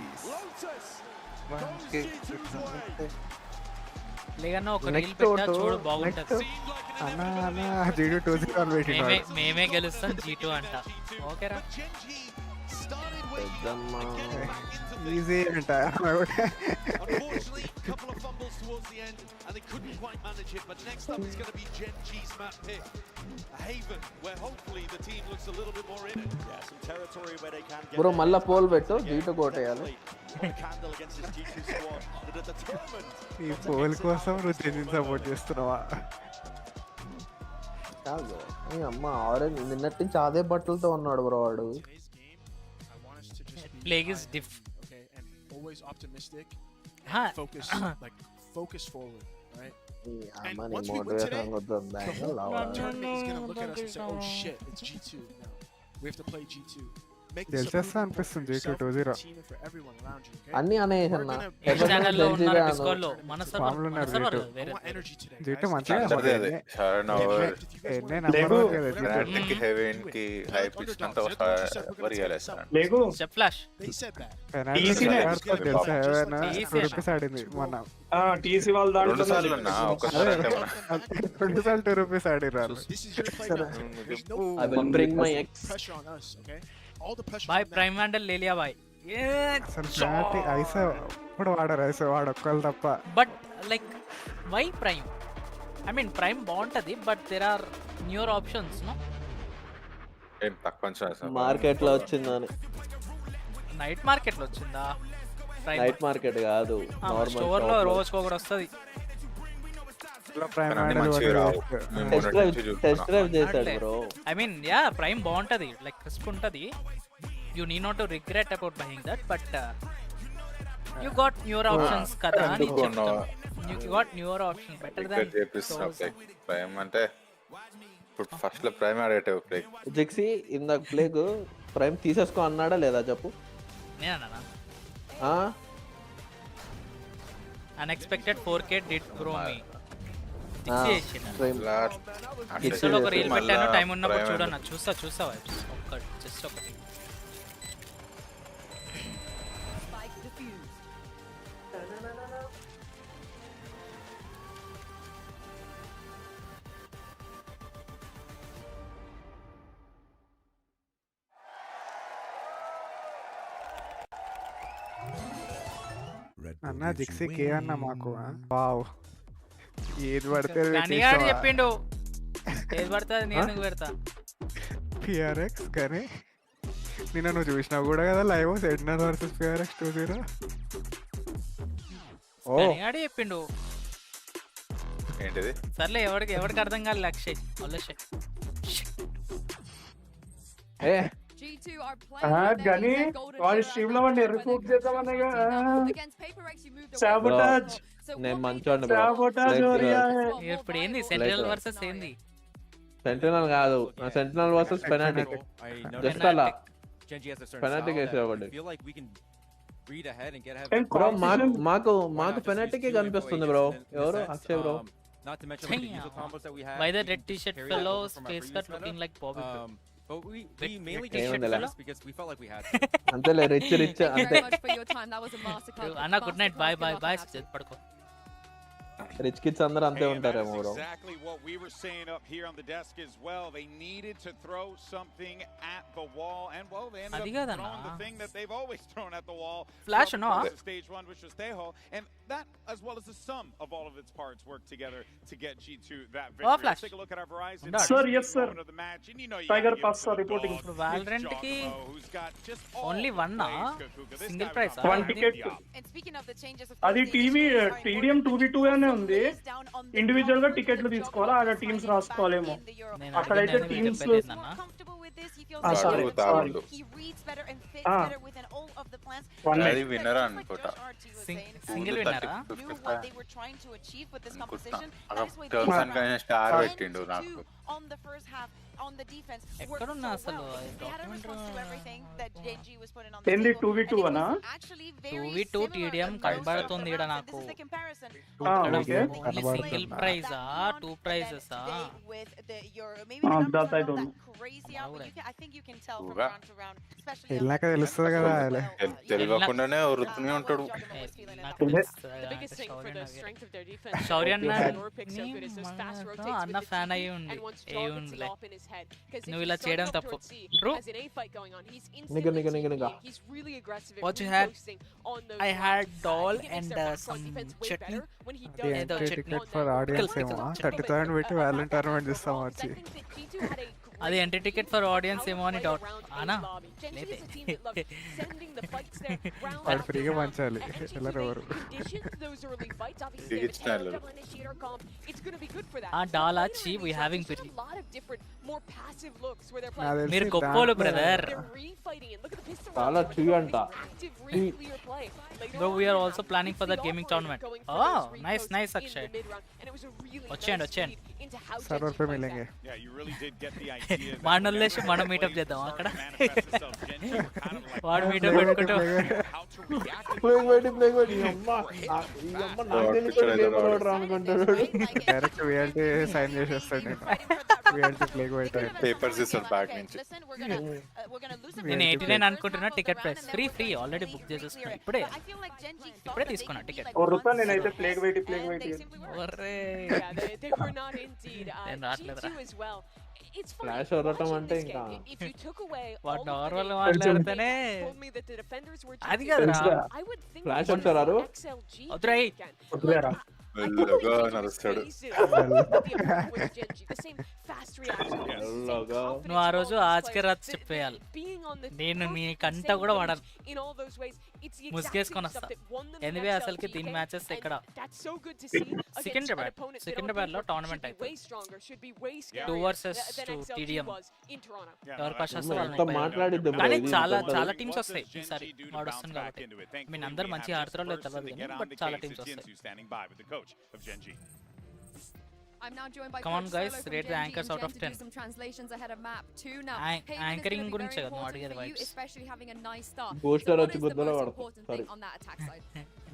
Speaker 2: లేకన్నా ఒక రీల్ పెట్టా చూడు, బాగుంటది.
Speaker 3: అన్నా జీడీ 2-0 పెట్టినాడు.
Speaker 2: మేమే గెలుస్తాం G2 అంట. ఓకేరా,
Speaker 3: ఈజీ అంట.
Speaker 6: towards the end, and they couldn't quite manage it. But next up is going to be GenG's map pick, a haven where hopefully the team looks a little bit more in it.
Speaker 15: Yeah, some territory where they can get.
Speaker 9: Bro, malla pole bettu G2 కొట్టేయాలి.
Speaker 15: A candle against this G2 squad that are determined.
Speaker 3: ఈ pole కోసం నువ్వు జెన్జిని support చేస్తున్నావా?
Speaker 9: కాదు ఈ అమ్మ orange నిన్నటి నుంచి అదే బట్టలతో ఉన్నాడు బ్రో వాడు.
Speaker 2: Plague is diff.
Speaker 11: Okay, and always optimistic.
Speaker 2: Huh.
Speaker 11: Focus forward, right?
Speaker 9: And once we win today, the
Speaker 11: tournament is gonna look at us and say, "Oh shit, it's G2 now. We have to play G2." Make this
Speaker 3: గెలిచేస్తా అనిపిస్తుంది G2 2-0.
Speaker 11: for everyone around you, okay?
Speaker 9: అన్ని అనేసన్నా
Speaker 2: ఛానల్లో ఉన్నారు discount లో మన server వేరే
Speaker 3: G2 మంచిగా
Speaker 2: step flash
Speaker 3: rupees ఆడింది మొన్న.
Speaker 14: టీసీ వాళ్ళ దాంట్లో
Speaker 3: 2 సార్లు 2 rupees ఆడిర్రు.
Speaker 9: I will bring my ex.
Speaker 11: Pressure on us, okay? All the pressure.
Speaker 2: బాయ్ ప్రైమ్ హ్యాండల్ లే లియా బాయ్.
Speaker 3: ఐసా ఇప్పుడు వాడరు, ఐసా వాడొక్కళ్ళు తప్ప.
Speaker 2: But like why prime? I mean prime బాగుంటది but there are newer options no.
Speaker 9: Market లో వచ్చిందని.
Speaker 2: నైట్ మార్కెట్ లో వచ్చిందా?
Speaker 9: నైట్ మార్కెట్ కాదు, నార్మల్
Speaker 2: స్టోర్ లో రోజుకో కూడా వస్తది.
Speaker 9: టెస్ట్ డ్రైవ్ చేశాడు బ్రో.
Speaker 2: ఐ మీన్ యా ప్రైమ్ బాగుంటది, లైక్ క్రిస్ప్ ఉంటది. You need not to regret about buying that, but you got newer options కదా అని చెప్తాను. You got newer option better than
Speaker 13: prime అంటే ఇప్పుడు ఫస్ట్ లో ప్రైమ్ ఆడేటే ప్లేగ్.
Speaker 9: జిక్సీ ఇందాక ప్లేగ్ ప్రైమ్ తీసేసుకో అన్నాడా లేదా చెప్పు?
Speaker 2: నేనన్నా అన్ఎక్స్పెక్టెడ్ 4K డిడ్ బ్రో మీ. డిక్సీలో ఒక రీల్ పెట్టాను, టైం ఉన్నప్పుడు చూడన్నా. చూస్తా వైబ్స్ ఒక్కటి జస్ట్ ఒకటి.
Speaker 3: అన్నా జిక్సీ కే అన్న మాకు. వావ్, ఏది పడితే
Speaker 2: చెప్పిండు, ఏది పడితే నేను పెడతా.
Speaker 3: పిఆర్ఎక్స్ కానీ నిన్న నువ్వు చూసినావు కూడా కదా లైవ్ సెంటినల్ వర్సెస్ పిఆర్ఎక్స్ 2-0.
Speaker 2: చెప్పిండు
Speaker 13: ఏంటిది?
Speaker 2: సర్లే, ఎవరికి అర్థం కాదు. అక్షయ్
Speaker 14: గని వాడి స్ట్రీమ్ లో వాడిని రిపోర్ట్ చేద్దామనే సాబోటాజ్.
Speaker 9: నేను మంచోడిని బ్రో.
Speaker 14: సాబోటాజ్ हो रहा है.
Speaker 2: ఇప్పుడు ఏంది సెంట్రల్ వర్సెస్ ఏంది?
Speaker 9: సెంటినల్ కాదు, సెంటినల్ వర్సెస్ పెనాటిక్. జస్ట్ అలా పెనాటిక్ వేసేవాడు బ్రో. మాకు పెనాటిక్ కనిపిస్తుంది బ్రో. ఎవరు? Akshay bro.
Speaker 2: By the red t-shirt fellow, face cut looking like Bobby.
Speaker 16: But we mainly did shit fellas because we felt like we had to.
Speaker 9: Antele rich
Speaker 10: Thank you very much for your time. That was a masterclass.
Speaker 2: Anna, good night. Bye. Sujit, padko.
Speaker 9: Rich kids అందరూ అంతే ఉంటారేమో bro.
Speaker 17: Exactly what we were saying up here on the desk as well. They needed to throw something at the wall, and well, they ended up throwing the thing that they've always thrown at the wall.
Speaker 2: Flash no.
Speaker 17: Stage 1, which was Tejo, and that, as well as the sum of all of its parts, worked together to get G2 that victory.
Speaker 2: Flash.
Speaker 17: Let's take a look at our Verizon.
Speaker 14: Sir, yes sir.
Speaker 17: Of the match, and you know
Speaker 14: Tiger Pass reporting.
Speaker 2: Valorant ki only one na single price.
Speaker 14: One ticket.
Speaker 10: And speaking of the changes of
Speaker 14: అది TV TDM 2v2 అనే ఉంది. Individual గా టికెట్లు తీసుకోవాలా, ఆడ teams రాసుకోవాలేమో. అక్కడైతే teams
Speaker 13: అది winner అనుకుంటా.
Speaker 2: సింగిల్ విన్నరా?
Speaker 13: స్టార్ పెట్టిండు నాకు.
Speaker 2: ఎక్కడున్నా అసలు?
Speaker 14: ఏంది 2v2 అనా?
Speaker 2: 2v2 TDM కనబడుతుంది ఇక్కడ నాకు. Single ప్రైజా, 2 ప్రైజెసా?
Speaker 18: think you can tell from
Speaker 13: Uga.
Speaker 18: round to round, especially
Speaker 3: వెళ్ళాక తెలుస్తుంది కదా అలా
Speaker 13: తెలియకుండానే వృత్తిని ఉంటాడు.
Speaker 10: The biggest thing for the strength of their defense.
Speaker 2: Shaurya
Speaker 10: your picks so good is those fast rotates
Speaker 2: అన్న
Speaker 10: with the
Speaker 2: ఫ్యాన్
Speaker 10: TP
Speaker 2: అయ్యి ఉండి
Speaker 10: and once
Speaker 2: A
Speaker 10: draw gets the
Speaker 2: ఉందిలే
Speaker 10: op in his head. Because
Speaker 2: నువ్వు
Speaker 10: if
Speaker 2: ఇలా
Speaker 10: he's
Speaker 2: చేయడం
Speaker 10: starting up
Speaker 2: తప్పు.
Speaker 10: towards C,
Speaker 2: True.
Speaker 10: has an A fight going on, he's
Speaker 9: Nigga,
Speaker 10: instantly
Speaker 9: nigga.
Speaker 10: TPing. He's really aggressive at
Speaker 2: What you had?
Speaker 10: reposting on those
Speaker 2: I
Speaker 10: lines.
Speaker 2: had
Speaker 10: I
Speaker 2: dal
Speaker 10: think it makes
Speaker 2: and
Speaker 10: their backline
Speaker 2: some
Speaker 10: defense way
Speaker 2: chutney.
Speaker 10: better when he
Speaker 3: అది
Speaker 10: does
Speaker 2: ఏదో
Speaker 3: entry
Speaker 2: chutney.
Speaker 3: Ticket for audience ఏమో 37 పెట్టి valent tournament చూస్తాం వచ్చి
Speaker 2: అది entry ticket for audience ఏమో అని doubt అనా
Speaker 10: Genji is a team that loves sending the fights there round
Speaker 3: వాడు
Speaker 10: after
Speaker 3: ఫ్రీగా
Speaker 10: round.
Speaker 3: పంచాలి
Speaker 10: And Genji,
Speaker 3: ಎಲ್ಲರೂ
Speaker 10: they
Speaker 3: ఎవరు
Speaker 10: conditioned those early fights. Obviously,
Speaker 13: Big
Speaker 10: they have a
Speaker 13: style.
Speaker 10: double initiator comp. It's going to be good for that.
Speaker 2: ఆ
Speaker 10: But
Speaker 2: డాలా
Speaker 10: later
Speaker 2: చి
Speaker 10: in
Speaker 2: we
Speaker 10: these
Speaker 2: having
Speaker 10: rounds, there's
Speaker 2: pity.
Speaker 10: a lot of different, more passive looks where they're
Speaker 3: నాకు
Speaker 10: playing.
Speaker 2: మీరు
Speaker 3: తెలిసి
Speaker 2: గొప్పోలు
Speaker 3: దాంట్లో
Speaker 2: brother
Speaker 10: They're refighting it. Look at the pistol
Speaker 9: చాలా
Speaker 10: rounds.
Speaker 9: true అంట.
Speaker 10: Active, really clear play. Later
Speaker 2: Bro,
Speaker 10: on
Speaker 2: we
Speaker 10: in
Speaker 2: are
Speaker 10: the
Speaker 2: also
Speaker 10: round,
Speaker 2: planning
Speaker 10: we
Speaker 2: for
Speaker 10: see
Speaker 2: the
Speaker 10: the
Speaker 2: gaming
Speaker 10: operator
Speaker 2: tournament.
Speaker 10: going for
Speaker 2: Oh,
Speaker 10: those
Speaker 2: nice,
Speaker 10: reposts
Speaker 2: nice,
Speaker 10: in the
Speaker 2: Akshay.
Speaker 10: mid-round. And it was a really
Speaker 2: వచ్చేయండి,
Speaker 10: nice
Speaker 2: వచ్చేయండి.
Speaker 10: read into how
Speaker 3: server
Speaker 10: Genji
Speaker 3: pay
Speaker 10: plays
Speaker 3: మిలేంగే
Speaker 10: that.
Speaker 17: Yeah, you really did get the idea. that
Speaker 2: వాడిని
Speaker 17: whenever
Speaker 2: వదిలేసి మనం
Speaker 17: the
Speaker 2: meetup
Speaker 17: plays
Speaker 2: చేద్దాం
Speaker 17: start
Speaker 2: అక్కడ
Speaker 17: to manifest itself, Genji were kind of like,
Speaker 2: వాడు meetup
Speaker 3: Play
Speaker 2: పెట్టుకుంటూ
Speaker 17: how to react to
Speaker 9: plague పెట్టి
Speaker 17: the
Speaker 9: plague పెట్టి
Speaker 17: or
Speaker 9: అమ్మ
Speaker 17: hit
Speaker 9: నాకు
Speaker 17: them
Speaker 9: ఈ అమ్మ
Speaker 17: fast.
Speaker 9: నాకు తెలియకుండా గేమ్ ఆడరా అనుకుంటాడు
Speaker 3: డైరెక్ట్ విఎల్టీ సైన్ చేసేస్తాడు నేను విఎల్టీ ప్లేకి పెట్టాడు
Speaker 13: పేపర్స్ ఇస్తాడు బ్యాక్ నుంచి.
Speaker 18: Listen, we're gonna lose a
Speaker 2: నేను
Speaker 18: bit.
Speaker 2: 89 అనుకుంటున్నా ticket price free already book చేసేసుకున్నా ఇప్పుడే
Speaker 18: I feel like Genji thought
Speaker 2: ఇప్పుడే
Speaker 18: that they
Speaker 2: తీసుకున్నా
Speaker 18: could be
Speaker 2: టికెట్
Speaker 18: like
Speaker 14: ఓ రూపాయలు
Speaker 18: one
Speaker 14: నేనైతే
Speaker 18: zero
Speaker 14: ప్లేగ్
Speaker 18: less,
Speaker 14: పెట్టి ప్లేగ్
Speaker 18: and
Speaker 14: పెట్టి
Speaker 18: they simply weren't.
Speaker 2: ఒర్రే
Speaker 10: Yeah, they were not indeed.
Speaker 2: నేను రావట్లేదురా
Speaker 10: G2 as well. It's funny,
Speaker 9: flash వదలటం
Speaker 10: watching
Speaker 9: అంటే
Speaker 10: this
Speaker 9: ఇంకా
Speaker 10: game, if you took away
Speaker 2: వాడు
Speaker 10: all of the
Speaker 2: normal
Speaker 10: names
Speaker 2: మాట్లాడితేనే
Speaker 10: they told me that the defenders were
Speaker 2: అది
Speaker 10: G2,
Speaker 2: కదరా
Speaker 10: I would think
Speaker 9: Flash
Speaker 10: they
Speaker 9: వచ్చారా
Speaker 10: were
Speaker 9: రు?
Speaker 10: XLG
Speaker 2: వద్దురాయ్
Speaker 10: again.
Speaker 14: వదిలేరా
Speaker 13: మెల్లగా నడుస్తాడు.
Speaker 10: The same fast reaction, the same
Speaker 9: మెల్లగా.
Speaker 10: confidence
Speaker 2: నువ్వు ఆ
Speaker 10: in all
Speaker 2: రోజు
Speaker 10: those
Speaker 2: ఆజ్కే
Speaker 10: players.
Speaker 2: రాత్రి చెప్పేయాలి
Speaker 10: Being on the
Speaker 2: నేను
Speaker 10: perfect
Speaker 2: నీకంట
Speaker 10: same
Speaker 2: కూడా
Speaker 10: page
Speaker 2: వాడను
Speaker 10: in all those ways. It's the exact
Speaker 2: ముసుగేసుకొని
Speaker 10: same stuff
Speaker 2: వస్తా
Speaker 10: that won them
Speaker 2: anyway
Speaker 10: the
Speaker 2: అసలుకి
Speaker 10: XLG
Speaker 2: దీని
Speaker 10: game,
Speaker 2: మ్యాచెస్
Speaker 10: and
Speaker 2: ఇక్కడ
Speaker 10: that's so good to see against an
Speaker 2: Secunderabad
Speaker 10: opponent that on
Speaker 2: Secunderabad లో
Speaker 10: paper
Speaker 2: tournament
Speaker 10: should be way
Speaker 2: అయిపోయింది
Speaker 10: stronger, should be way
Speaker 2: 2
Speaker 10: scarier
Speaker 2: versus
Speaker 10: than
Speaker 2: 2
Speaker 10: XLG
Speaker 2: TDM
Speaker 10: was in Toronto.
Speaker 2: ఎవరు first వస్తారు వాళ్ళని
Speaker 9: మొత్తం
Speaker 2: అయిపోయారు.
Speaker 9: మాట్లాడిద్దాం
Speaker 2: కానీ
Speaker 9: ఇది
Speaker 2: చాలా
Speaker 9: ఇంకొకటి.
Speaker 2: చాలా టీమ్స్ వస్తాయి ఈసారి వాడు వస్తుంది కాబట్టి మీన్ అందరు మంచిగా ఆడుతారో లేదు తెలియదు కానీ బట్ చాలా టీమ్స్ వస్తాయి
Speaker 17: standing by with the coach of GenG.
Speaker 19: I'm now joined by
Speaker 2: Come on,
Speaker 19: Coach
Speaker 2: guys,
Speaker 19: Solo from
Speaker 2: rate the
Speaker 19: GenG
Speaker 2: anchors
Speaker 19: and
Speaker 2: out
Speaker 19: Jen
Speaker 2: of
Speaker 19: to
Speaker 2: 10.
Speaker 19: do some translations ahead of map 2 now.
Speaker 2: An-
Speaker 19: Haven is
Speaker 2: anchoring
Speaker 19: gonna be
Speaker 2: గురించి
Speaker 19: very
Speaker 2: కదా నువ్వు
Speaker 19: important
Speaker 2: అడిగేది
Speaker 19: for you,
Speaker 2: vibes.
Speaker 19: especially having a nice start.
Speaker 9: Booster
Speaker 19: So what
Speaker 9: వచ్చి
Speaker 19: is the
Speaker 9: గుద్దలో
Speaker 19: most
Speaker 9: వాడతాడు.
Speaker 19: important
Speaker 9: Sorry.
Speaker 19: thing on that attack side?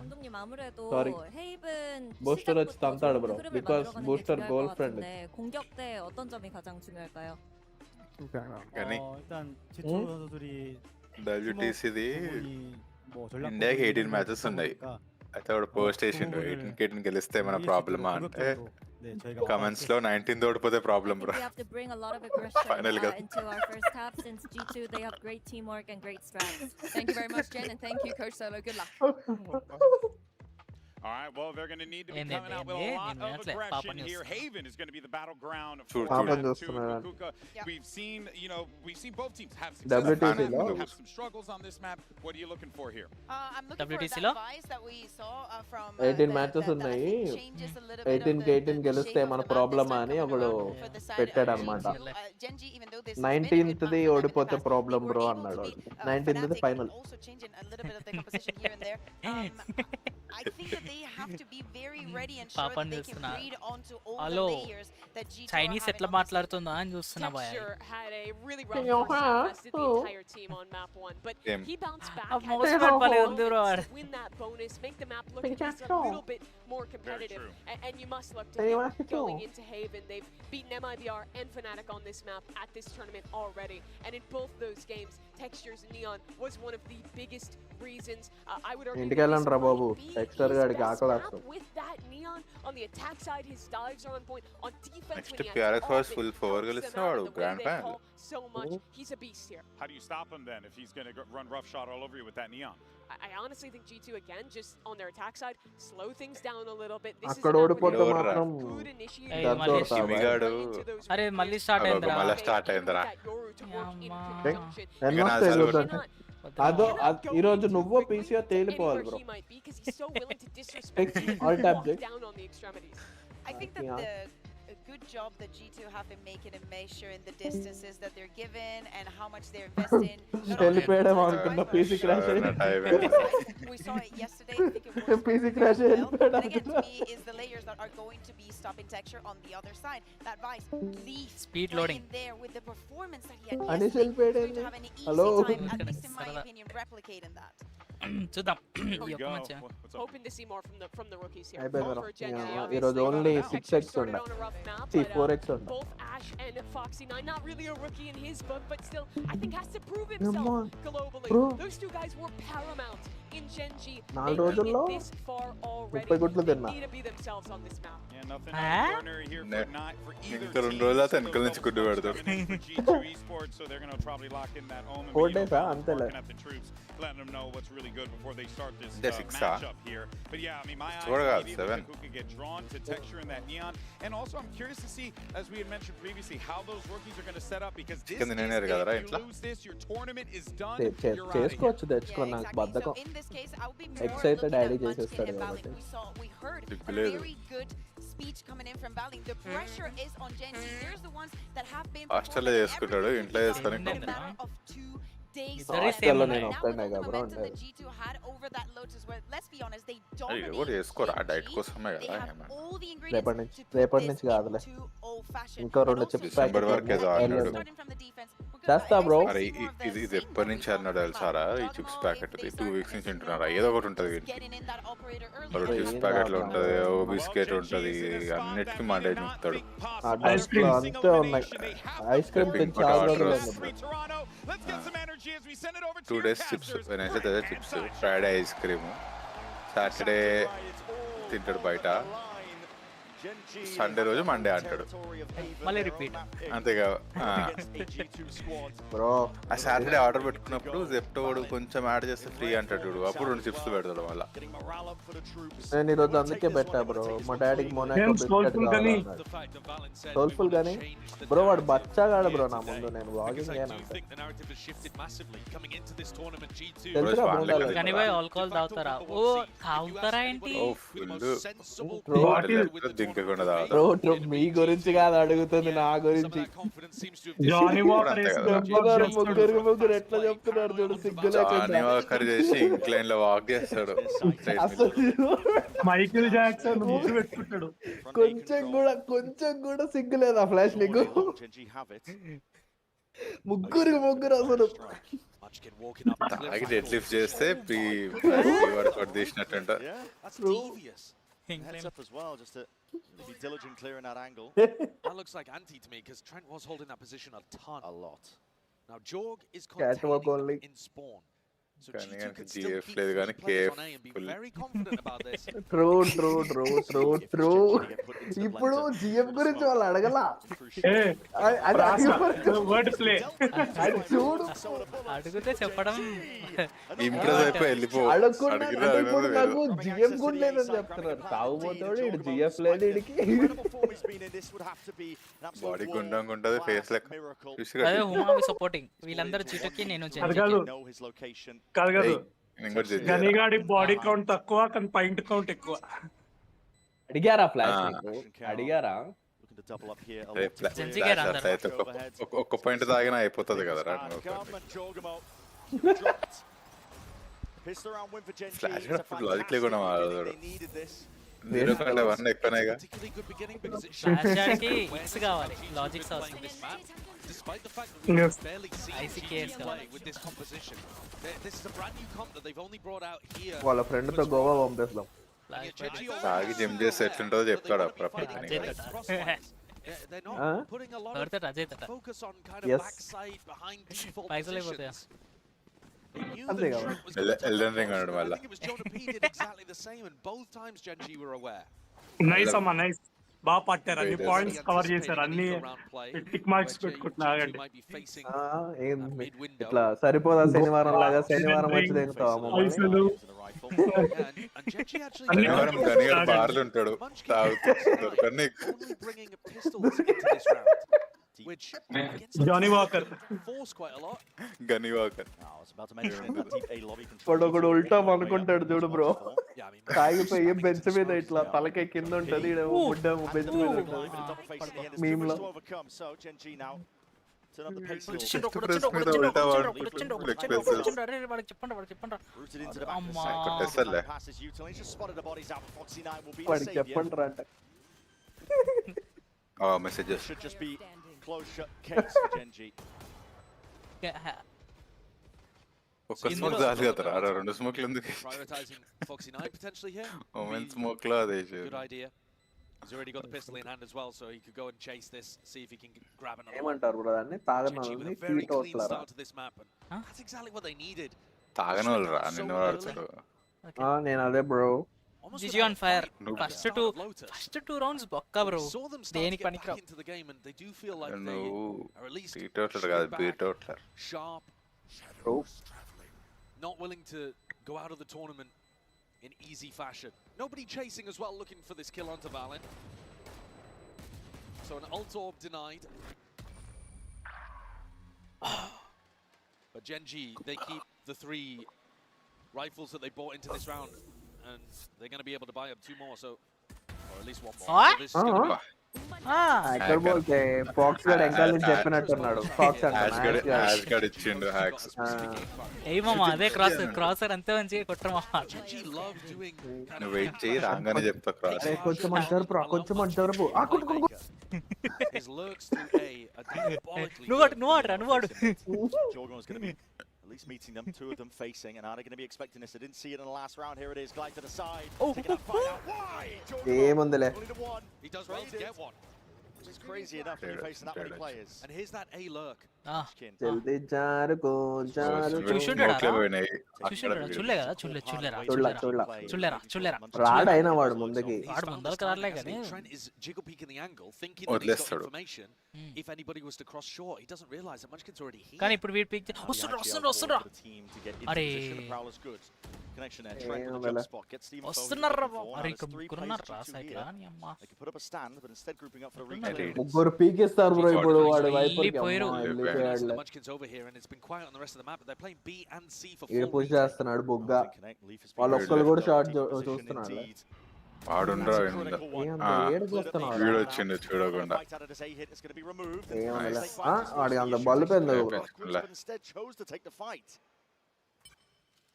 Speaker 20: 감독님 아무래도
Speaker 9: Sorry.
Speaker 20: 헤이븐
Speaker 9: booster వచ్చి తంతాడు bro
Speaker 20: 흐름을
Speaker 9: because
Speaker 20: 만들어가는 게
Speaker 9: booster
Speaker 20: 중요할
Speaker 9: goal
Speaker 20: 것
Speaker 9: friend
Speaker 20: 같은데 공격 때 어떤 점이 가장 중요할까요?
Speaker 13: కానీ
Speaker 21: 일단 G2 선수들이
Speaker 13: WTCది
Speaker 21: 뭐 전략
Speaker 13: ఇండియాకి 18 matches ఉన్నాయి. అయితే వాడు post వేసిండు 18 గెలిస్తే మన ప్రాబ్లమా అంటే కమెంట్స్ లో 19 ఓడిపోతే problem bro.
Speaker 20: We have to bring a lot of aggression
Speaker 13: Finally got-
Speaker 20: into our first half since G2 they have great teamwork and great strats.
Speaker 19: Thank you very much, Jen, and thank you, Coach Solo. Good luck.
Speaker 17: All right, well, they're going to need to be
Speaker 2: And
Speaker 17: coming
Speaker 2: then-
Speaker 17: out with a
Speaker 2: and
Speaker 17: lot
Speaker 2: then
Speaker 17: of
Speaker 2: that's like
Speaker 17: aggression
Speaker 2: Papa
Speaker 17: here.
Speaker 2: News.
Speaker 17: Haven is going to be the battleground for
Speaker 13: True,
Speaker 9: Papa
Speaker 17: round
Speaker 9: News
Speaker 17: 2.
Speaker 9: tonight.
Speaker 17: Kukuka, we've seen, we've seen both teams have
Speaker 9: WTC
Speaker 17: success.
Speaker 9: లో?
Speaker 17: Have some struggles on this map. What are you looking for here?
Speaker 18: I'm looking for
Speaker 2: WTC
Speaker 18: that
Speaker 2: లో?
Speaker 18: advice that we saw from
Speaker 9: 18 matches ఉన్నాయి 18 కి 18 గెలిస్తే మన problem అని ఒకడు పెట్టాడు అనమాట
Speaker 18: Genji, even though this
Speaker 9: 19th the ఓడిపోతే ప్రాబ్లం బ్రో అన్నాడు 19th the final
Speaker 18: also changing a little bit of the composition here and there. I think that they have to be very ready and sure
Speaker 2: Papa
Speaker 18: that they
Speaker 2: News
Speaker 18: can
Speaker 2: na.
Speaker 18: read onto all
Speaker 2: Hello.
Speaker 18: the layers that G2 are
Speaker 2: Chinese
Speaker 18: having
Speaker 2: ఎట్లా
Speaker 18: on this
Speaker 2: మాట్లాడుతుందా అని చూస్తున్నా bye
Speaker 10: Texture had a really rough first half, as did the entire team on map 1, but
Speaker 13: Same.
Speaker 10: he bounced back.
Speaker 2: ఆ
Speaker 10: had
Speaker 2: mouse
Speaker 10: the
Speaker 2: pad భలే ఉంది bro
Speaker 10: moments
Speaker 2: వాడు.
Speaker 10: to win that bonus, make the map look just a little bit more competitive, and you must look to him going into Haven. They've beaten MIBR and Fnatic on this map at this tournament already, and in both those games, Textures Neon was one of the biggest reasons. I would argue
Speaker 9: ఇంటికి వెళ్ళండి రా బాబు texture గాడికి ఆకలేస్తాం
Speaker 10: with that Neon on the attack side, his dives are on point. On defense,
Speaker 13: next
Speaker 10: when he has
Speaker 13: PRX
Speaker 10: all
Speaker 13: first
Speaker 10: of it,
Speaker 13: full 4
Speaker 10: helps
Speaker 13: గెలిస్తే
Speaker 10: them out
Speaker 13: వాడు
Speaker 10: in the way
Speaker 13: grand
Speaker 10: they
Speaker 13: final.
Speaker 10: call so much. He's a beast here.
Speaker 17: How do you stop him then if he's going to run roughshod all over you with that Neon?
Speaker 10: I honestly think G2 again, just on their attack side, slow things down a little bit. This is
Speaker 9: అక్కడ
Speaker 10: a map where
Speaker 9: ఓడిపోతే
Speaker 10: they
Speaker 9: మాత్రం
Speaker 10: good initiative
Speaker 2: Hey,
Speaker 9: దర్द
Speaker 2: మళ్ళీ
Speaker 9: కొడతావు
Speaker 13: శివిగాడు
Speaker 2: అరే మళ్ళీ start అయిందిరా
Speaker 13: మళ్ళీ start అయిందిరా.
Speaker 9: ఎన్నో తెలుగుతుంది అదో ఈ రోజు నువ్వో పీసీఓ తేలిపోవాలి bro all tap they
Speaker 18: I think that the a good job that G2 have been making in measuring the distances that they're given and how much they're investing.
Speaker 9: వెళ్ళిపోయడం అనుకున్న PC crash
Speaker 18: We saw it yesterday. I think it was
Speaker 9: PC crash
Speaker 18: but again, to me, is the layers that are going to be stopping Texture on the other side. That Vice leaves
Speaker 2: Speed
Speaker 18: playing
Speaker 2: loading.
Speaker 18: there with the performance that he had
Speaker 9: Anisha
Speaker 18: yesterday. He's going
Speaker 9: Hello.
Speaker 18: to have an easy
Speaker 9: Hello.
Speaker 18: time, at least in my opinion, replicating that.
Speaker 2: చూద్దాం
Speaker 17: Here
Speaker 2: ఈ
Speaker 17: we
Speaker 2: ఒక్క
Speaker 17: go.
Speaker 2: Match.
Speaker 17: What's up?
Speaker 10: Hoping to see more from the rookies here.
Speaker 9: అయిపోయింది
Speaker 10: For GenG,
Speaker 9: ఈ రోజు
Speaker 10: obviously,
Speaker 9: only
Speaker 10: Hector
Speaker 9: 6x
Speaker 10: started
Speaker 9: ఉండ
Speaker 10: on a rough map,
Speaker 9: సి
Speaker 10: but
Speaker 9: 4x ఉండ
Speaker 10: both Ash and Foxy9, not really a rookie in his book, but still, I think has to prove himself globally.
Speaker 9: Bro.
Speaker 10: Those two guys were paramount in GenG,
Speaker 9: 4
Speaker 10: making
Speaker 9: రోజుల్లో
Speaker 10: it this far already.
Speaker 9: 30 గుట్లు
Speaker 10: They
Speaker 9: తిన్నా
Speaker 10: need to be themselves on this map.
Speaker 17: Yeah, nothing out of the ordinary here for either
Speaker 13: ఇంకా 2
Speaker 17: team.
Speaker 13: రోజులు అయితే వెనకాల నుంచి గుడ్డు పెడతాడు.
Speaker 17: For G2 Esports, so they're going to probably lock in that Omen.
Speaker 9: 4 days అంతేలే
Speaker 17: Working at the troops, letting them know what's really good before they start this
Speaker 13: India 6
Speaker 17: matchup here. But yeah, I mean, my eyes
Speaker 13: Sure,
Speaker 17: immediately
Speaker 13: 7.
Speaker 17: look who can get drawn to texture in that neon. And also, I'm curious to see, as we had mentioned previously, how those rookies are going to set up, because this
Speaker 13: Chicken
Speaker 17: is
Speaker 13: dinner
Speaker 17: it.
Speaker 13: కదరా
Speaker 17: If
Speaker 13: ఇంట్లో.
Speaker 17: you lose this, your tournament is done. You're out of here.
Speaker 9: చేసుకోవచ్చు తెచ్చుకో నాకు బద్ధకం X అయితే daddy చేసేస్తాడు కాబట్టి
Speaker 18: We heard a
Speaker 13: సిగ్గులేదు.
Speaker 18: very good speech coming in from Baling. The pressure is on GenG. There's the ones that have been
Speaker 13: హాస్టల్లో చేసుకుంటాడు ఇంట్లో చేసుకొని
Speaker 18: days.
Speaker 9: హాస్టల్లో నేను ఒక్కడే బ్రో అంటే
Speaker 18: G2 had over that Lotus, where let's be honest, they
Speaker 13: అది
Speaker 18: dominate.
Speaker 13: కూడా చేసుకోరా డైట్ కోసమే
Speaker 18: They
Speaker 13: కదా
Speaker 18: have all the
Speaker 9: రేపటి
Speaker 18: ingredients
Speaker 9: నుంచి
Speaker 18: to put
Speaker 9: రేపటి
Speaker 18: this
Speaker 9: నుంచి కాదులే
Speaker 18: into old fashion.
Speaker 9: ఇంకో 2 చిప్స్
Speaker 13: డిసెంబర్ వరకే ఆడినాడు.
Speaker 18: Starting from the defense.
Speaker 9: చేస్తా బ్రో
Speaker 13: అరే ఇది ఎప్పటి నుంచి అన్నాడు తెలుసారా ఈ చిప్స్ ప్యాకెట్ 2 వీక్స్ నుంచి తింటున్నారా ఏదో ఒకటి ఉంటుంది ఒక చిప్స్ ప్యాకెట్ లో ఉంటది ఓ బిస్కెట్ ఉంటది అన్నిటికీ మండే చూపుతాడు.
Speaker 9: ఆ డస్ట్లో అంతే ఉన్నాయి ఐస్ క్రీమ్ తిని చాలా రోజులు అయింది
Speaker 13: 2 days chips Wednesday chips Friday ice cream Saturday తింటాడు బయట సండే రోజు మండే అంటాడు
Speaker 2: మళ్ళీ రిపీట్
Speaker 13: అంతేగా.
Speaker 9: బ్రో
Speaker 13: ఆ సాటర్డే ఆర్డర్ పెట్టుకున్నప్పుడు జెప్టోడు కొంచెం యాడ్ చేస్తే ఫ్రీ అంటాడు చూడు అప్పుడు 2 చిప్స్ పెడతాడు మళ్ళా.
Speaker 9: నేను ఈరోజు అందుకే పెట్టా బ్రో మా డాడీకి మొనాకో బిస్కెట్ కావాలి సోల్ఫుల్ గానీ బ్రో వాడు బచ్చాగాడు బ్రో నా ముందు నేను వాకింగ్ తెలుసురా బ్రో
Speaker 2: కానీ పోయి ఆల్కహాల్ తాగుతారా? ఓ తాగుతారా ఏంటి?
Speaker 13: ఓ ఫుల్ దింకకుండా తాగుతాడు.
Speaker 9: బ్రో మీ గురించి కాదు అడుగుతుంది నా గురించి
Speaker 14: జానీ వాకర్
Speaker 9: ముగ్గురు ఎట్లా చెప్తున్నారు చూడు సిగ్గు
Speaker 13: జానీ వాకర్ చేసి ఇంక్లైన్ లో వాక్ చేస్తాడు.
Speaker 14: మైకిల్ జాక్సన్ ముగ్గురు పెట్టుకుంటాడు.
Speaker 9: కొంచెం కూడా సిగ్గు లేదా ఫ్లాష్ నీకు? ముగ్గురు అసలు
Speaker 13: తాగి డెడ్ లిఫ్ట్ చేస్తే ప్రీ వర్కౌట్ తీసినట్టుంట.
Speaker 15: Heads up as well, just to be diligent clearing that angle.
Speaker 6: That looks like anti to me because Trent was holding that position a lot. Now Jorg is
Speaker 9: Catwalk
Speaker 6: containing
Speaker 9: only.
Speaker 6: in spawn. So
Speaker 13: కానీ
Speaker 6: G2
Speaker 13: కనుక
Speaker 6: can still
Speaker 13: GF
Speaker 6: keep
Speaker 13: లేదు కానీ
Speaker 6: pushing players
Speaker 13: KF
Speaker 6: on A and be
Speaker 13: full.
Speaker 6: very confident about this.
Speaker 9: True ఇప్పుడు GF గురించి వాళ్ళు అడగలా
Speaker 14: word play
Speaker 9: చూడు
Speaker 2: అడిగితే చెప్పడం
Speaker 13: ఇంప్రెస్ అయిపోయి వెళ్ళిపో
Speaker 9: అడుగుతున్నా ఇప్పుడు నాకు జిఎఫ్ కూడా లేదని చెప్తున్నారు. తాగుపోతాడు ఇడు జిఎఫ్ లేదు ఇడికి
Speaker 13: బాడీ గుండంగా ఉంటది ఫేస్ లెక్క
Speaker 2: అదే హుమా సపోర్టింగ్ వీళ్ళందరూ చిటుకి నేను
Speaker 14: కాదు గనిగాడి బాడీ కౌంట్ తక్కువ కానీ పాయింట్ కౌంట్ ఎక్కువ.
Speaker 9: అడిగారా ఫ్లాష్ అడిగారా?
Speaker 13: ఒక్క పాయింట్ తాగినా అయిపోతుంది కదరా. ఫ్లాష్ కూడా ఫుల్ లాజిక్ లేకుండా మాట్లాడతాడు. 0.1 ఎక్కువనేగా.
Speaker 2: కావాలి logics
Speaker 6: Despite the fact that we
Speaker 14: Yes.
Speaker 6: barely see
Speaker 2: ICKS
Speaker 6: GG play with this composition, this is a brand new comp that they've only brought out here.
Speaker 9: వాళ్ళ friend తో గోవా పంపిస్తాం.
Speaker 13: తాగి gym చేసి ఎట్లుంటుందో చెప్తాడు అప్పుడప్పుడు.
Speaker 6: They're not putting a lot of focus on kind of backside behind default positions.
Speaker 9: అంతే కదా.
Speaker 13: ఎల్డెన్ రింగ్ అన్నాడు మళ్ళా.
Speaker 6: I think it was Jonah P did exactly the same, and both times GenG were aware.
Speaker 14: Nice అమ్మా nice బాగా పట్టారు. అన్ని points cover చేశారు. అన్ని టిక్ మార్క్స్ పెట్టుకుంటున్నా ఆగండి.
Speaker 9: ఇట్లా సరిపోదా శనివారం లాగా శనివారం వచ్చి తింటావా?
Speaker 13: శనివారం గనిగాడు బార్లు ఉంటాడు తాగుతాడు.
Speaker 14: జానీ వాకర్
Speaker 13: గని వాకర్
Speaker 9: ఒకడు ఉల్టా అనుకుంటాడు చూడు బ్రో. తాగిపోయి బెంచ్ మీద ఇట్లా తలకాయ కింద ఉంటది బెంచ్ మీద ఉంటది మీమ్ లో. వాడికి చెప్పండి రా అంట.
Speaker 13: Messages
Speaker 15: Should just be close shut case for GenG.
Speaker 13: ఒక్క స్మోక్ చాలు కదరా, ఆడ 2 స్మోక్లు ఎందుకు?
Speaker 6: Prioritizing Foxy 9 potentially here.
Speaker 13: ఓమెన్ smoke లో అదే
Speaker 6: Good idea. He's already got the pistol in hand as well, so he could go and chase this, see if he can grab another one.
Speaker 9: ఏమంటారు bro దాన్ని? తాగనోళ్ళని
Speaker 6: GenG with a very
Speaker 9: heat
Speaker 6: clean
Speaker 9: అవుట్లారా?
Speaker 6: start to this map, and that's exactly what they needed.
Speaker 13: తాగనోళ్ళు రా, నిన్ను వాడుతాడు.
Speaker 9: నేను అదే bro.
Speaker 2: GG on fire. First two rounds bokka bro. దేనికి పనికిరావు.
Speaker 13: నువ్వు beat అవుట్లర్ కాదు, beat అవుట్లర్.
Speaker 6: Sharp. Not willing to go out of the tournament in easy fashion. Nobody chasing as well, looking for this kill onto Valen. So an ult orb denied. But GenG, they keep the 3 rifles that they bought into this round, and they're going to be able to buy up 2 more, so or at least 1 more.
Speaker 2: What?
Speaker 6: So this is going to be
Speaker 9: ఎక్కడ పోతే pox గడ్ ఎంకల్ నుంచి చెప్పినట్టున్నాడు. Pox
Speaker 13: గడ్ ఇచ్చిండు hacks.
Speaker 2: ఏయ్ మామ అదే crosser అంతే మంచిగా కొట్టమా.
Speaker 13: నువ్వు వెయిట్ చేయి, రాగానే చెప్తా క్రాస్.
Speaker 9: కొంచెం అంటారు బ్రో, కొంచెం అంటారు బ్రో.
Speaker 2: నువ్వు ఆడు.
Speaker 15: Jorgon's going to be at least meeting them, 2 of them facing, and are they going to be expecting this? They didn't see it in the last round. Here it is, glide to the side, taking that fight out wide.
Speaker 9: ఏముందిలే.
Speaker 6: He does well to get one,
Speaker 15: which is crazy enough when you're facing that many players.
Speaker 6: and here's that A lurk.
Speaker 9: జల్దీ జారుకో జారుకో.
Speaker 2: చూడలేరా
Speaker 9: రాడైనా వాడు ముందుకి.
Speaker 2: వాడు ముందరకు రాలే కానీ
Speaker 6: Trent is jiggle peeking the angle, thinking that he's got information. If anybody was to cross short, he doesn't realize that Munchkin's already here.
Speaker 2: కానీ ఇప్పుడు వీడు పిక్ వస్తుండ్రా. అరే
Speaker 15: Connection there. Trent with a jump spot gets Steven
Speaker 2: వస్తున్నారా. అరే కురున్నారా side లా ని అమ్మ.
Speaker 15: They could put up a stand, but instead grouping up for the recall.
Speaker 9: ముగ్గురు పీకేస్తారు bro ఇప్పుడు వాడు వైపర్ కి.
Speaker 6: The Munchkins over here, and it's been quiet on the rest of the map, but they're playing B and C for 4.
Speaker 9: ఈడ push చేస్తున్నాడు బొగ్గా. వాళ్ళు ఒక్కళ్ళు కూడా shot చూస్తున్నాడు.
Speaker 13: వాడుండ్రా వీడు వచ్చిండు చూడకుండా.
Speaker 9: వాడికి అంత బల్బ్ ఎందుకు బ్రో?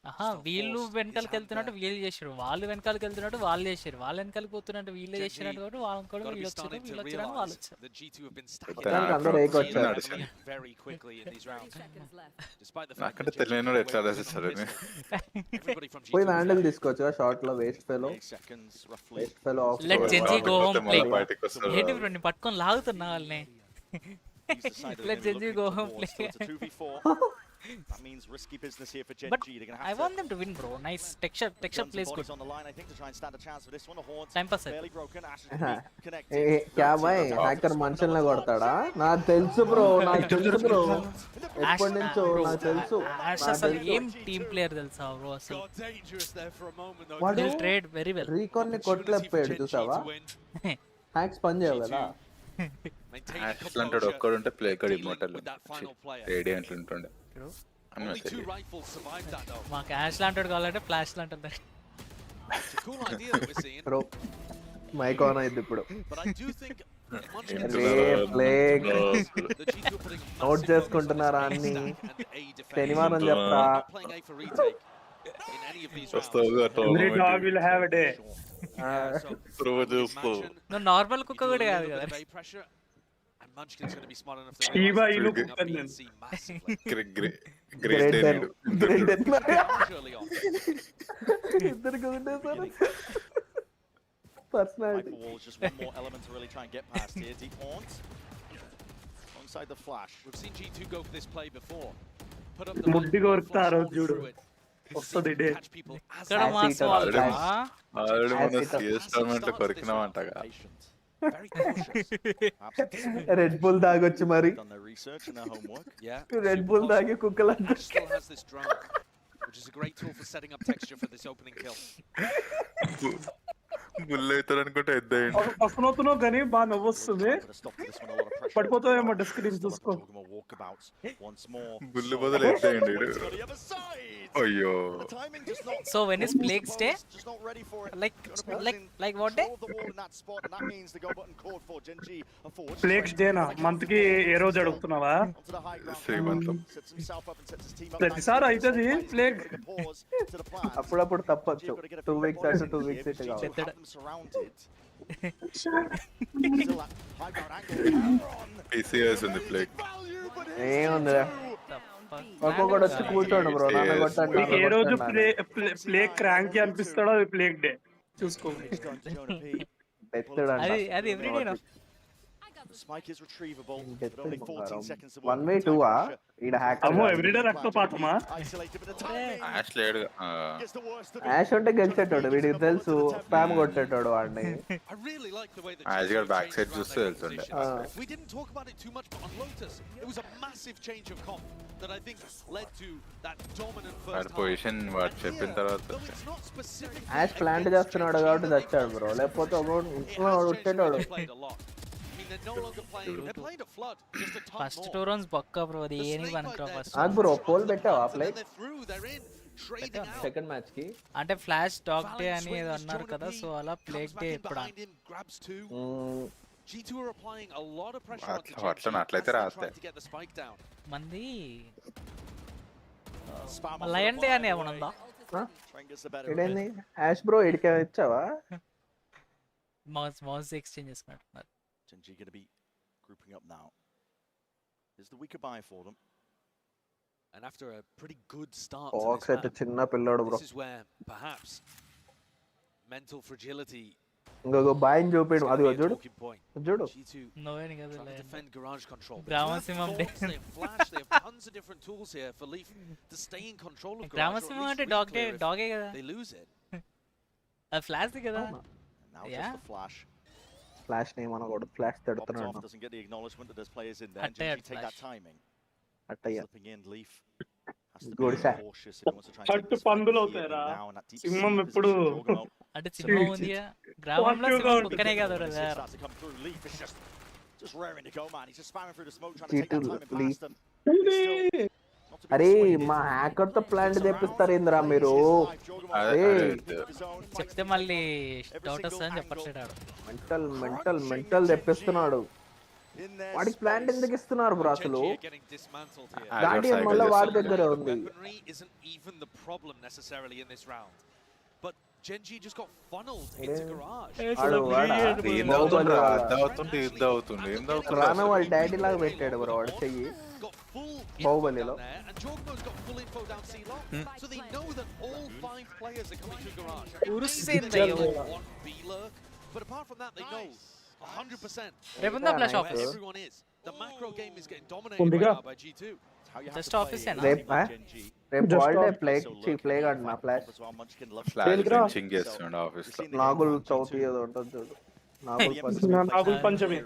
Speaker 2: ఆహా వీళ్ళు వెనకాలకి వెళ్తున్నట్టు వీళ్ళు చేసారు, వాళ్ళు వెనకాలకి వెళ్తున్నట్టు వాళ్ళు చేసారు, వాళ్ళు వెనకాలకి పోతున్నట్టు వీళ్ళు చేసినట్టు కాబట్టి వాళ్ళని కూడా వీళ్ళు వచ్చారు వాళ్ళు వచ్చారు.
Speaker 9: అందరూ ఏకొచ్చారు.
Speaker 13: నాకంటే తెలియని ఎట్లా రాసేస్తారు.
Speaker 9: పోయి హ్యాండిల్ తీసుకోవచ్చు షార్ట్ లో. Waste fellow
Speaker 2: let Gen Z go home play. ఏంటి బ్రో ని పట్టుకొని లాగుతున్నా వాళ్ళని. Let Gen Z go home play.
Speaker 15: That means risky business here for GenG.
Speaker 2: But
Speaker 15: They're going to
Speaker 2: I
Speaker 15: have
Speaker 2: want them to win, bro. Nice texture plays good.
Speaker 15: on the line, I think, to try and stand a chance for this one. The horns
Speaker 2: Time pass
Speaker 15: barely broken. Ash is connected.
Speaker 9: क्या भाई hacker మనుషుల్ని కొడతాడా? నాకు తెలుసు bro, నాకు తెలుసు bro. ఎప్పటి నుంచో నాకు తెలుసు.
Speaker 2: అసలు ఏం టీమ్ ప్లేయర్ తెలుసా బ్రో అసలు.
Speaker 9: వాడు
Speaker 2: ట్రేడ్ వెరీ వెల్.
Speaker 9: రీకాన్ ని కొట్టలేపాడు చూసావా? హ్యాక్స్ పని చేయవు కదా.
Speaker 13: అట్లాంటాడు ఒక్కడుంటే ప్లే కార్డ్ ఇమ్మోటల్ రేడియంట్ ఉంటుండే.
Speaker 2: మా క్యాష్ లాంటాడు కావాలంటే ఫ్లాష్ లాంటుంది
Speaker 9: బ్రో. మైక్ ఆన్ అయింది ఇప్పుడు. నోట్ చేసుకుంటున్నారా అన్ని? శనివారం చెప్తా.
Speaker 2: నువ్వు నార్మల్ కుక్క కూడా కాదు కదా.
Speaker 14: Munchkin's going to be smart enough to realize they're picking up B and C massively.
Speaker 13: Great
Speaker 9: personality.
Speaker 15: Wall's just one more element to really try and get past here. Deep horns alongside the flash.
Speaker 6: We've seen G2 go for this play before. Put up the
Speaker 14: ముడ్డి కొరుకుతారు చూడు. వస్తది day.
Speaker 2: ఇక్కడ mass wall.
Speaker 13: Already మన CS tournament లో కొరికినామంటగా.
Speaker 9: Red bull తాగొచ్చు మరి. Red bull తాగి కుక్కలంతా.
Speaker 6: Which is a great tool for setting up texture for this opening kill.
Speaker 13: Bull అవుతారు అనుకుంటే ఎద్దయింది.
Speaker 14: పక్కనవుతున్నావు కానీ బాగా నవ్వొస్తుంది. పడిపోతావేమో స్క్రీన్ చూసుకో.
Speaker 13: బుల్ బదులు ఎద్దయింది. అయ్యో.
Speaker 2: So when is Plague Day? Like what day?
Speaker 14: Plague Day నా మంత్ కి ఏ రోజు అడుగుతున్నావా?
Speaker 13: శ్రీమంతం.
Speaker 14: ప్రతిసారి అవుతుంది ప్లేగ్.
Speaker 9: అప్పుడప్పుడు తప్పచ్చు. 2 weeks అటు 2 weeks ఇటు కావాలి.
Speaker 13: PCS ఉంది ప్లేగ్.
Speaker 9: ఏముందిరా ఒక్కొక్కడు వచ్చి కూర్చోండి బ్రో, నన్ను కొట్టండి,
Speaker 14: మీకు ఏ రోజు ప్లే క్రాంక్ అనిపిస్తాడో అది ప్లేగ్ డే చూసుకోండి.
Speaker 2: అది everyday
Speaker 15: The spike is retrievable, but only 14 seconds to
Speaker 9: 1v2 ఈడ హ్యాకర్
Speaker 14: అమ్మో ఎవ్రీడే రక్తపాతమా?
Speaker 13: యాష్ లేడు.
Speaker 9: యాష్ ఉంటే గెలిచేటోడు, వీడికి తెలుసు స్పామ్ కొట్టేటోడు వాడిని.
Speaker 13: యాష్ గారు బ్యాక్ సైడ్ చూస్తే తెలుసుండే.
Speaker 6: We didn't talk about it too much, but on Lotus it was a massive change of comp that I think led to that dominant first half.
Speaker 13: Position వాడు చెప్పిన తర్వాత
Speaker 9: ash plant చేస్తున్నాడు కాబట్టి చచ్చాడు bro, లేకపోతే కొట్టేటోడు.
Speaker 2: First 2 rounds పక్కా bro, అది ఏని వన్క్రా first.
Speaker 9: అది బ్రో పోల్ పెట్టావా ప్లే సెకండ్ మ్యాచ్ కి?
Speaker 2: అంటే ఫ్లాష్ డాగ్ డే అని ఏదో అన్నారు కదా, సో అలా ప్లేగ్ డే ఎప్పుడు
Speaker 13: అట్లయితే రాస్తే
Speaker 2: మంది లయన్ డే అని ఏమనుందా?
Speaker 9: ఇదేంది యాష్ బ్రో ఇడికే ఇచ్చావా?
Speaker 2: మౌస్ ఎక్స్చేంజ్ చేసుకున్నట్టున్నారు.
Speaker 15: GenG going to be grouping up now. This is the weaker buy for them.
Speaker 6: And after a pretty good start
Speaker 9: to
Speaker 6: this map, this is where perhaps mental fragility
Speaker 9: ఇంకొక బాయిని చూపిండు, అది చూడు చూడు.
Speaker 2: నోవేని కదా
Speaker 6: defend garage control.
Speaker 2: గ్రామసింహం డే
Speaker 6: flash, they have tons of different tools here for Leaf to stay in control of garage.
Speaker 2: గ్రామసింహం అంటే డాగే కదా,
Speaker 6: they lose it.
Speaker 2: అది ఫ్లాష్ కదా.
Speaker 15: Now just the flash.
Speaker 9: Flash name అనకూడదు, flash తడుతున్నాడు.
Speaker 15: Doesn't get the acknowledgement that there's players in there. GenG take that timing. Slipping in, Leaf has to be cautious if he wants to try and take this
Speaker 14: పందులు అవుతారా? సింహం ఎప్పుడు
Speaker 2: అంటే సింహం ఉంది, గ్రామంలో సింహం కుక్కనే కదా brother.
Speaker 15: Just raring to go, man. He's just spamming through the smoke trying to take that timing past him.
Speaker 9: అరే మా హ్యాకర్ తో ప్లాంట్ తెప్పిస్తారు ఏంద్రా మీరు?
Speaker 2: చెప్తే మళ్ళీ డౌట్ వస్తుందని చెప్పట్లేడు.
Speaker 9: మెంటల్ తెప్పిస్తున్నాడు. వాడికి ప్లాంట్ ఎందుకు ఇస్తున్నారు బ్రో అసలు? గార్డియన్ మళ్ళీ వాడి దగ్గరే ఉంది.
Speaker 6: GenG just got funneled into garage.
Speaker 9: రానా వాళ్ళ డాడీ లాగా పెట్టాడు బ్రో వాడు చెయ్యి బాహుబలిలో.
Speaker 6: So they know that all 5 players are coming through garage. But apart from that, they know 100% everyone is. The macro game is getting dominated right now by G2.
Speaker 2: Just office and
Speaker 9: రేపు holiday play ఆడినా flash
Speaker 13: office లో
Speaker 9: నాగుల్ చౌతి ఏదో ఉంటుంది చూడు,
Speaker 14: నాగుల్ పంచమి.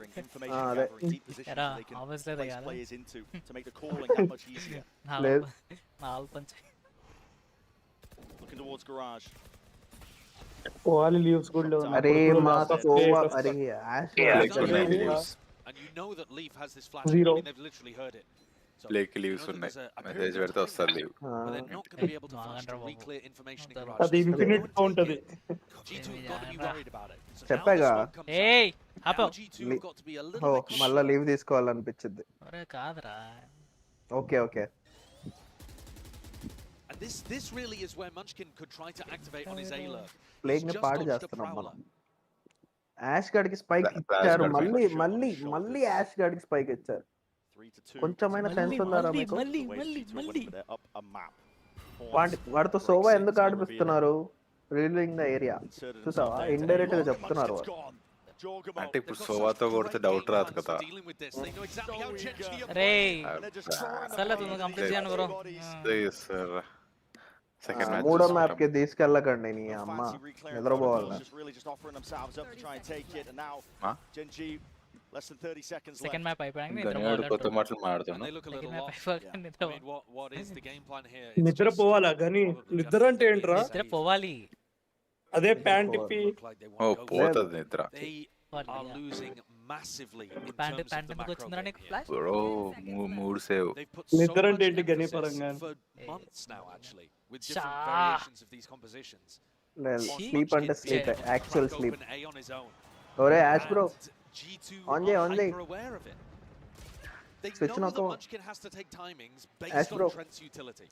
Speaker 9: అదే
Speaker 14: వాళ్ళు leaves కూడా లేవు.
Speaker 9: అరే మా సోవా అరే
Speaker 6: And you know that Leaf has this flash. They've literally heard it.
Speaker 13: Plaque leaves ఉన్నాయి, మెసేజ్ పెడితే వస్తుంది లీవ్.
Speaker 14: అది ఇన్ఫినిట్ ఉంటది.
Speaker 9: చెప్పాగా
Speaker 6: ఓ
Speaker 9: మళ్ళా లీవ్ తీసుకోవాలనిపించింది.
Speaker 2: కాదురా
Speaker 9: okay okay.
Speaker 6: And this really is where Munchkin could try to activate on his A lurk.
Speaker 9: Plague ని పాడు చేస్తున్నాం మనం. యాష్ గాడికి స్పైక్ ఇచ్చారు, మళ్ళీ యాష్ గాడికి స్పైక్ ఇచ్చారు. కొంచెమైనా సెన్స్ ఉందారా మీకు? వాడితో సోవా ఎందుకు ఆడిపిస్తున్నారు? రీలింగ్ ద ఏరియా చూసావా, ఇండైరెక్ట్ గా చెప్తున్నారు వాడు.
Speaker 13: అంటే ఇప్పుడు సోవాతో కొడితే డౌట్ రాదు కదా.
Speaker 9: మూడో మ్యాప్ కి తీసుకెళ్ళకండి నీ అమ్మ, నిద్రపోవాలి.
Speaker 15: Less than 30 seconds
Speaker 2: second
Speaker 15: left.
Speaker 2: map అయిపోయాక
Speaker 13: కొత్త మాటలు మాట్లాడుతాను.
Speaker 14: నిద్ర పోవాలా గని? నిద్ర అంటే ఏంట్రా?
Speaker 2: నిద్ర పోవాలి,
Speaker 14: అదే ప్యాంట్ ఇప్పి
Speaker 13: ఓ పోతది నిద్ర.
Speaker 2: ప్యాంట్ ఎందుకు వచ్చిందిరా నీకు ఫ్లాష్?
Speaker 13: బ్రో మూడు సేవ్.
Speaker 14: నిద్ర అంటే ఏంటి గని పరంగా?
Speaker 9: స్లీప్ అంటే స్లీప్, యాక్చువల్ స్లీప్. ఒరే Ash bro
Speaker 6: G2
Speaker 9: are hyper
Speaker 6: aware of it. They
Speaker 9: Switch
Speaker 6: know that Munchkin has to take timings based on Trent's utility.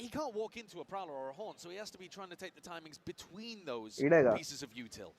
Speaker 6: He can't walk into a Prowler or a Horn, so he has to be trying to take the timings between those pieces of util.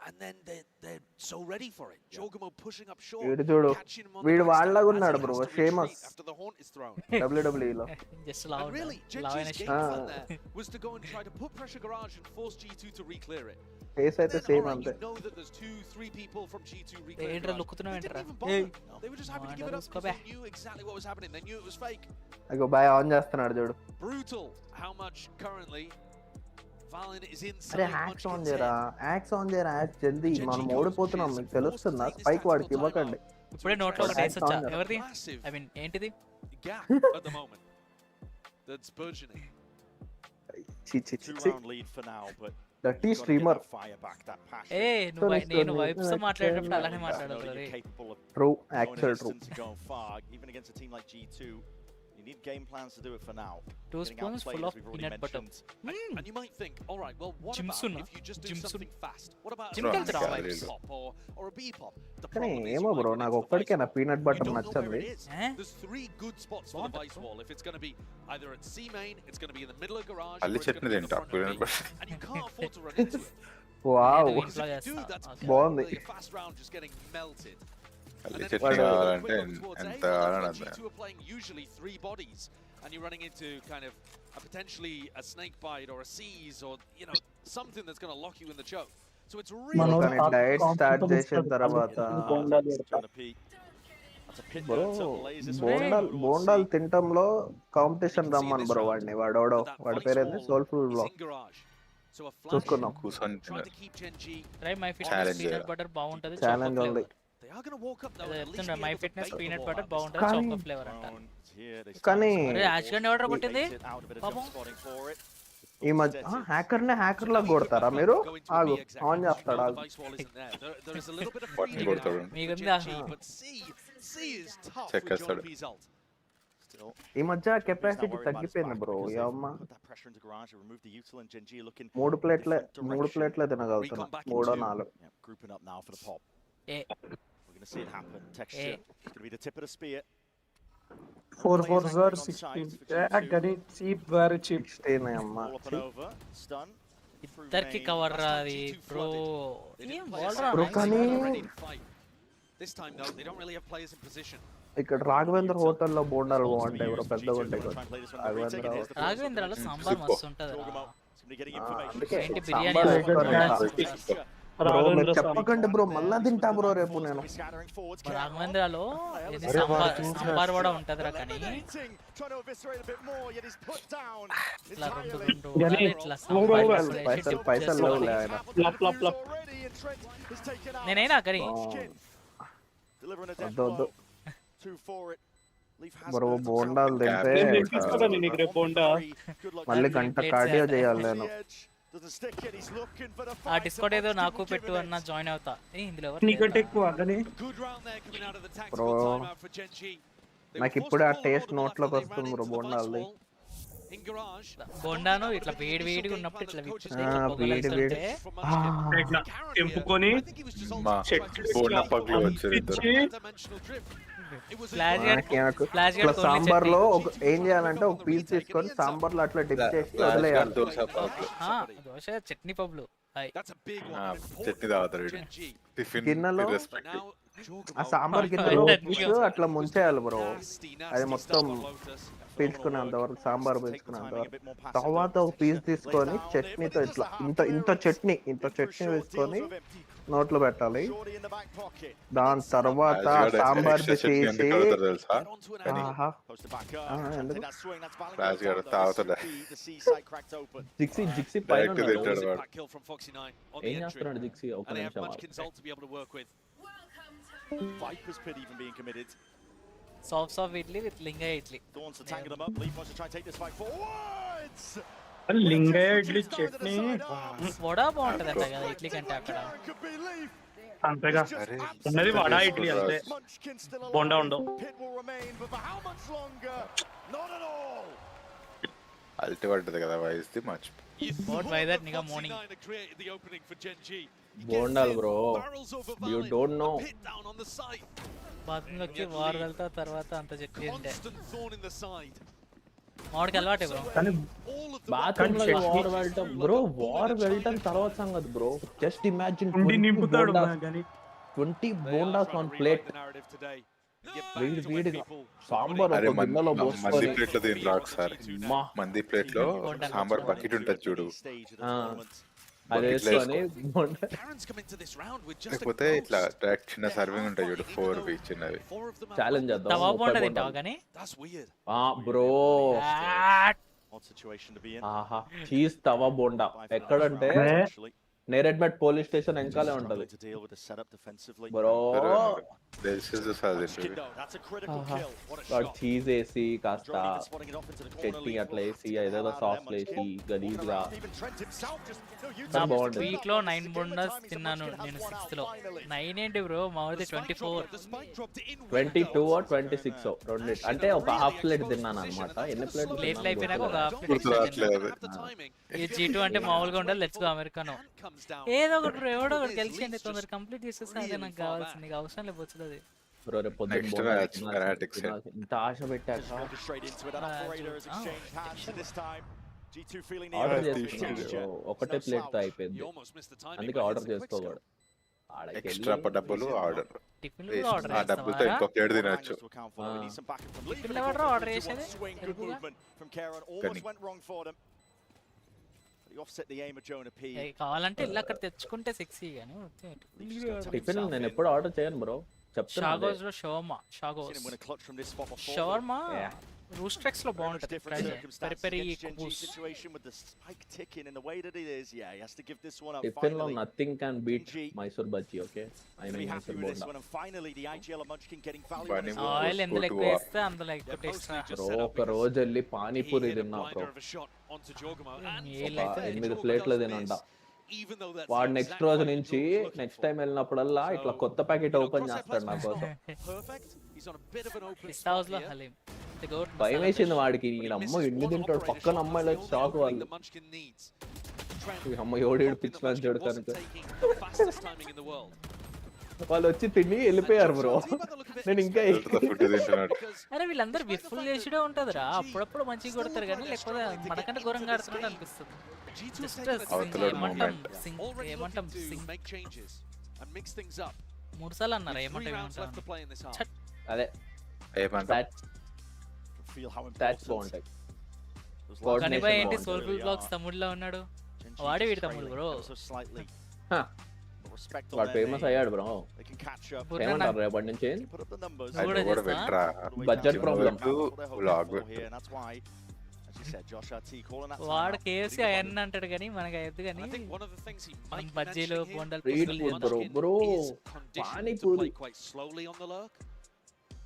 Speaker 6: And then they're so ready for it. Jogamo pushing up short,
Speaker 9: వీడు చూడు
Speaker 6: catching him on the
Speaker 9: వీడు
Speaker 6: backstab
Speaker 9: వాళ్ళలాగా
Speaker 6: as
Speaker 9: ఉన్నాడు
Speaker 6: he
Speaker 9: bro
Speaker 6: has to
Speaker 9: Sheamus
Speaker 6: retreat after the haunt is thrown.
Speaker 9: WWE లో
Speaker 2: just
Speaker 6: And really, GenG's game
Speaker 9: Ah.
Speaker 6: plan there was to go and try to put pressure garage and force G2 to re-clear it.
Speaker 9: Face అయితే
Speaker 6: Then,
Speaker 9: same
Speaker 6: alright,
Speaker 9: అంతే
Speaker 6: you know that there's 2-3 people from G2 re-clearing
Speaker 2: ఏంట్రా
Speaker 6: garage.
Speaker 2: లుక్కుతున్నావు
Speaker 6: They
Speaker 2: ఏంట్రా
Speaker 6: didn't even bother. They were just happy to give it up because they knew exactly what was happening. They knew it was fake.
Speaker 9: అగో bye on చేస్తున్నాడు చూడు
Speaker 6: Brutal how much currently Valen is
Speaker 9: అరే
Speaker 6: inside
Speaker 9: hacks on
Speaker 6: Munchkin's
Speaker 9: చేయరా
Speaker 6: head.
Speaker 9: Hacks on చేయరా hacks జల్దీ మనం ఓడిపోతున్నాం మీకు తెలుస్తుందా స్పైక్ వాడికి ఇవ్వకండి
Speaker 2: ఇప్పుడే నోట్లో ఒకటి వేసి వచ్చా ఎవరిది ఐ మీన్ ఏంటిది
Speaker 6: Gap at the moment. That's burgeoning.
Speaker 9: చి చి చి
Speaker 15: 2-round lead for now, but
Speaker 9: that ఈ streamer
Speaker 15: fire back that passion.
Speaker 2: ఏ నువ్వు నేను వైబ్స్ మాట్లాడేటప్పుడు అలానే మాట్లాడాలి రే
Speaker 15: Capable of
Speaker 9: true
Speaker 15: going
Speaker 9: actual
Speaker 15: a
Speaker 9: true
Speaker 15: distance to go far, even against a team like G2. You need game plans to do it for now.
Speaker 2: 2
Speaker 15: Getting
Speaker 2: spoons
Speaker 15: outplayed,
Speaker 2: full
Speaker 15: as
Speaker 2: of
Speaker 15: we've already
Speaker 2: peanut butter.
Speaker 15: mentioned.
Speaker 6: And you might think, all right, well, what about
Speaker 2: Jimsuna.
Speaker 6: if you just do
Speaker 2: Jimsuna.
Speaker 6: something fast? What about
Speaker 2: Jim
Speaker 6: a
Speaker 2: Kelly
Speaker 6: Vice Pop or a B Pop? The
Speaker 9: కానీ
Speaker 6: problem is
Speaker 9: ఏమో
Speaker 6: you might
Speaker 9: bro
Speaker 6: run
Speaker 9: నాకు
Speaker 6: into the
Speaker 9: ఒక్కడికే
Speaker 6: Vice
Speaker 9: నా
Speaker 6: Wall.
Speaker 9: Peanut
Speaker 6: You
Speaker 9: butter
Speaker 6: don't know
Speaker 9: నచ్చండి
Speaker 6: where it is. There's 3 good spots for the Vice Wall. If it's going to be either at C main, it's going to be in the middle of garage, or
Speaker 13: అల్లి
Speaker 6: it's going to
Speaker 13: chutney
Speaker 6: be in the
Speaker 13: తింటా
Speaker 6: front of
Speaker 13: peanut
Speaker 6: B,
Speaker 13: butter.
Speaker 6: and you can't afford to run into it.
Speaker 9: Wow
Speaker 6: Because if you do, that's
Speaker 9: బాగుంది
Speaker 6: really a fast round just getting melted. And
Speaker 13: అల్లి
Speaker 6: then if
Speaker 13: chutney
Speaker 6: you go
Speaker 13: కావాలంటే
Speaker 6: quick up towards A,
Speaker 13: ఎంత
Speaker 6: well,
Speaker 13: కావాలని
Speaker 6: that's
Speaker 13: అంత
Speaker 6: when G2 are playing usually 3 bodies, and you're running into kind of a potentially a snake bite or a seize or, you know, something that's going to lock you in the choke. So it's really
Speaker 9: కానీ diet start చేసిన తర్వాత bro బోండాలు తినటంలో competition రమ్మను bro వాడిని వాడోడో వాడి పేరేంది soulful blog చూసుకుందాం
Speaker 13: కూర్చొని
Speaker 2: try my fitness peanut butter బాగుంటది
Speaker 9: ఛాలెంజ్ ఉంది
Speaker 2: చెప్తుండ్రా మై ఫిట్నెస్ పీనట్ బటర్ బాగుంటది చాకో ఫ్లేవర్ అంట
Speaker 9: కానీ
Speaker 2: అరే యాష్గన్ ఎవడరా కొట్టింది పాపం
Speaker 9: ఈ మధ్య హ్యాకర్నే హ్యాకర్ లాగా కొడతారా మీరు ఆగు ఆన్ చేస్తాడు ఆగు
Speaker 13: పట్టుని కొడతాడు
Speaker 2: మీకుందా
Speaker 13: చెక్కేస్తాడు
Speaker 9: ఈ మధ్య కెపాసిటీ తగ్గిపోయింది బ్రో అమ్మ 3 ప్లేట్లే తినగలుగుతున్నా 3 4
Speaker 14: 4 are 16. Gani cheap, very cheap.
Speaker 9: అమ్మా
Speaker 2: ఇద్దరికి కవర్ రాది బ్రో ఏం బాల్ రా
Speaker 9: బ్రో కానీ
Speaker 6: This time though, they don't really have players in position.
Speaker 9: ఇక్కడ రాఘవేంద్ర హోటల్లో బోండాలు బాగుంటాయి బ్రో పెద్దగా ఉంటాయి
Speaker 2: రాఘవేంద్రలో సాంబార్ మస్తు ఉంటది
Speaker 9: అందుకే
Speaker 2: ఏంటి
Speaker 9: సాంబార్ బ్రో మీరు చెప్పకండి బ్రో మళ్ళా తింటా బ్రో రేపు నేను
Speaker 2: రాఘవేంద్రలో సాంబార్ కూడా ఉంటదిరా కానీ ఇట్లా రెండు ఇట్లా
Speaker 9: పైసలు లేవులే ఆయన
Speaker 2: నేనైనా కరీ
Speaker 9: వద్దు బ్రో బోండాలు తింటే మళ్ళీ గంట కార్డియో చేయాలి నేను
Speaker 2: ఆ డిస్కౌంట్ ఏదో నాకు పెట్టు అన్న జాయిన్ అవుతా ఇందులో
Speaker 14: నీకంటే ఎక్కువ కానీ
Speaker 9: బ్రో నాకు ఇప్పుడు ఆ టేస్ట్ నోట్లోకి వస్తుంది బ్రో బోండాలది
Speaker 2: బోండాను ఇట్లా వేడి వేడిగా ఉన్నప్పుడు ఇట్లా
Speaker 9: వేడి వేడి
Speaker 14: తెంపుకొని
Speaker 9: సాంబార్ లో ఏం చేయాలంటే ఒక పీస్ తీసుకొని సాంబార్ లో అట్లా డిప్ చేసి వదిలేయాలి
Speaker 2: దోశ చట్నీ పబ్లు
Speaker 13: చట్నీ తాగుతారు
Speaker 9: గిన్నెలో ఆ సాంబార్ గిన్నెలో అట్లా ముంచేయాలి బ్రో అది మొత్తం పీల్చుకునేంత వరకు సాంబార్ పీల్చుకునేంత వరకు తర్వాత ఒక పీస్ తీసుకొని చట్నీతో ఇట్లా ఇంత చట్నీ వేసుకొని నోట్లో పెట్టాలి దాని తర్వాత సాంబార్ తీసి జిక్సీ పైన ఏం చేస్తున్నాడు జిక్సీ ఒక నిమిషం
Speaker 15: Viper's Pit even being committed.
Speaker 2: Soft idli with linga idli.
Speaker 15: Dawns to tangle them up. Leaf wants to try and take this fight forwards.
Speaker 14: లింగా ఇడ్లీ చట్నీ
Speaker 2: వడా బాగుంటదంట కదా ఇడ్లీ కంటే అక్కడ
Speaker 14: అంతేగా ఉన్నది వడా ఇడ్లీ అంతే బొండా ఉండవు
Speaker 13: అల్టి పడ్డది కదా వయసు మర్చి
Speaker 2: వాట్ బై దట్ నిగా మార్నింగ్
Speaker 9: బోండాలు bro you don't know
Speaker 2: bathroom వచ్చి వార్ వెళ్తా తర్వాత అంత చట్నీ ఉంటే మామిడికి అలవాటే బ్రో.
Speaker 9: కానీ బాత్రూమ్ లో వార్ వెళ్ళటం బ్రో, వార్ వెళ్ళటం తర్వాత సంగతి bro. Just imagine 20 bondas on plate, వేడిగా సాంబార్ ఒక గిన్నెలో
Speaker 13: మంది ప్లేట్ లో తిని రా ఒకసారి. మంది ప్లేట్ లో సాంబార్ బకెట్ ఉంటది చూడు, లేకపోతే ఇట్లా చిన్న సర్వింగ్ ఉంటాయి చూడు, 4 చిన్నవి.
Speaker 9: ఛాలెంజ్ చేద్దాం. బ్రో ఆహా, చీజ్ తవా బోండా ఎక్కడంటే నేరెడ్మెట్ పోలీస్ స్టేషన్ వెనకాలే ఉంటది బ్రో. చీజ్ వేసి కాస్త చట్నీ అట్లా వేసి ఏదేదో సాస్ వేసి గలీజ్గా బాగుంటుంది.
Speaker 2: వీక్ లో 9 బొండాస్ తిన్నాను నేను 6th లో. 9 ఏంటి బ్రో, మామూలుగా 24.
Speaker 9: 22 or 26 రెండు, అంటే ఒక హాఫ్ ప్లేట్ తిన్నాను అనమాట. ఎన్ని ప్లేట్లు
Speaker 2: అయిపోయినాక ఒక హాఫ్ ప్లేట్. ఈ G2 అంటే మామూలుగా ఉండాలి. లెట్స్ గో అమెరికానో ఏదో ఒకటి బ్రో, ఎవడో ఒకటి గెలిచేయండి తొందర కంప్లీట్ చేసేస్తే అదే నాకు కావాల్సింది. నీకు అవసరం లేకపోతుంది అది
Speaker 9: బ్రో. రేపు పొద్దున్న ఇంత ఆశ పెట్టాక ఆర్డర్ చేసుకున్నాడు, ఒకటే ప్లేట్ తో అయిపోయింది. అందుకే ఆర్డర్ చేసుకోకూడదు.
Speaker 13: ఎక్స్ట్రా డబ్బులు ఆర్డర్, ఆ డబ్బులతో ఇంకో ప్లేట్ తినచ్చు.
Speaker 2: ఆర్డర్ చేసేది కావాలంటే ఇల్లు అక్కడ తెచ్చుకుంటే సెక్సీ గానీ.
Speaker 9: టిఫిన్ నేను ఎప్పుడు ఆర్డర్ చేయను బ్రో.
Speaker 2: షాగోస్ లో షవర్మా, షవర్మా రూస్ట్రెక్స్ లో బాగుంటది. పెరి
Speaker 9: టిఫిన్ లో nothing can beat Mysore bajji. Okay, I mean Mysore bonda.
Speaker 2: Oil ఎందులో ఎక్కువ వేస్తే అందులో ఎక్కువ టేస్ట్.
Speaker 9: బ్రో ఒక రోజు వెళ్ళి పానీపూరి తిన్నా బ్రో, 8 ప్లేట్లు తినంట. వాడు నెక్స్ట్ రోజు నుంచి నెక్స్ట్ టైం వెళ్ళినప్పుడల్లా ఇట్లా కొత్త ప్యాకెట్ ఓపెన్ చేస్తాడు నా కోసం. భయం వేసింది వాడికి, అమ్మ ఎన్ని తింటాడు, పక్కన అమ్మాయిలు వచ్చి షాక్ వాళ్ళు. అమ్మ ఎవడేడు పిచ్చి మంచాడు కనుక వాళ్ళు వచ్చి తిని వెళ్ళిపోయారు బ్రో. నేను ఇంకా
Speaker 2: అరే వీళ్ళందరూ ఫుల్ చేసిడే ఉంటదిరా, అప్పుడప్పుడు మంచిగా కొడతారు కానీ లేకపోతే మనకంటే ఘోరంగా ఆడుతున్నట్టు అనిపిస్తుంది. ఏమంటాం 3 సార్లు అన్నారా ఏమంటాం
Speaker 9: అదే
Speaker 2: బాగుంటాయి. ఏంటి సోల్ఫుల్ బ్లాగ్స్ తమ్ముడులో ఉన్నాడు, వాడే వీడి తమ్ముడు బ్రో.
Speaker 9: వాడు ఫేమస్ అయ్యాడు బ్రో. ఏమంటారు రేపటి నుంచి బడ్జెట్ ప్రాబ్లం.
Speaker 2: వాడు కేఎఫ్సి అవన్నీ అంటాడు కానీ మనకి అయ్యద్దు. కానీ బజ్జీలు బొండలు
Speaker 9: బ్రో, పానీపూరి,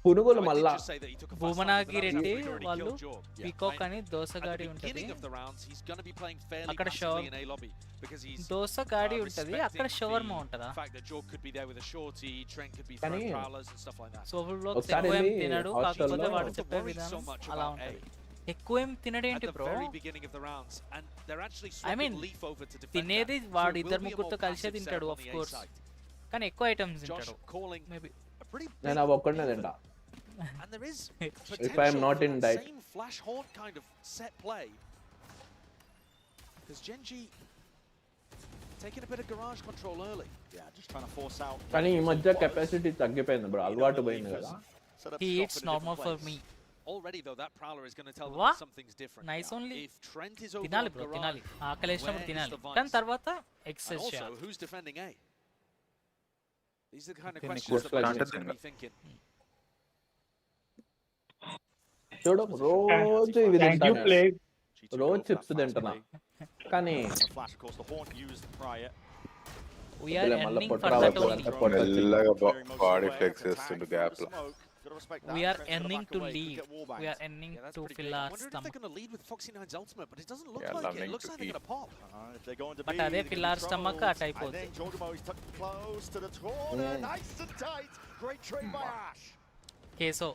Speaker 9: పునుగులు, మళ్ళా
Speaker 2: భూమనాగి రెడ్డి వాళ్ళు పీకాక్ అని దోసగాడి ఉంటది అక్కడ. దోసగాడి ఉంటది అక్కడ, షవర్మా ఉంటదా. సోఫుల్ బ్లాగ్స్ ఎక్కువ ఏం తినడు, కాకపోతే వాడు చెప్పే విధానం అలా ఉంటది. ఎక్కువ ఏం తినడేంటి బ్రో, ఐ మీన్ తినేది వాడు 2-3 కలిసే తింటాడు ఆఫ్ కోర్స్, కానీ ఎక్కువ ఐటమ్స్ తింటాడు. మేబీ
Speaker 9: నేను అవి ఒక్కడనే తింటా. If I am not in diet.
Speaker 6: Flash haunt kind of set play. Because GenG taking a bit of garage control early. Yeah, just trying to force out.
Speaker 9: కానీ ఈ మధ్య కెపాసిటీ తగ్గిపోయింది బ్రో, అలవాటు పోయింది కదా.
Speaker 2: He eats normal for me.
Speaker 6: Already though that prowler is going to tell them something's different.
Speaker 2: Nice only.
Speaker 6: If Trent is over
Speaker 2: తినాలి bro, తినాలి ఆకలేసినప్పుడు తినాలి, కానీ తర్వాత ఎక్సర్సైజ్ చేయాలి.
Speaker 6: Also, who's defending A? These are the kind of questions that players are going to be thinking.
Speaker 9: చూడు రోజు ఇవి తింటాను, రోజు చిప్స్ తింటున్నా, కానీ
Speaker 13: బాడీ ఫ్లెక్స్ చేస్తుండు గ్యాప్ లో.
Speaker 2: We are ending to leave. We are ending to fill our stomach.
Speaker 6: They're going to lead with Foxy9's ultimate, but it doesn't look like it. It looks like they're going to pop.
Speaker 2: But are they fill our stomach at type of? కేసో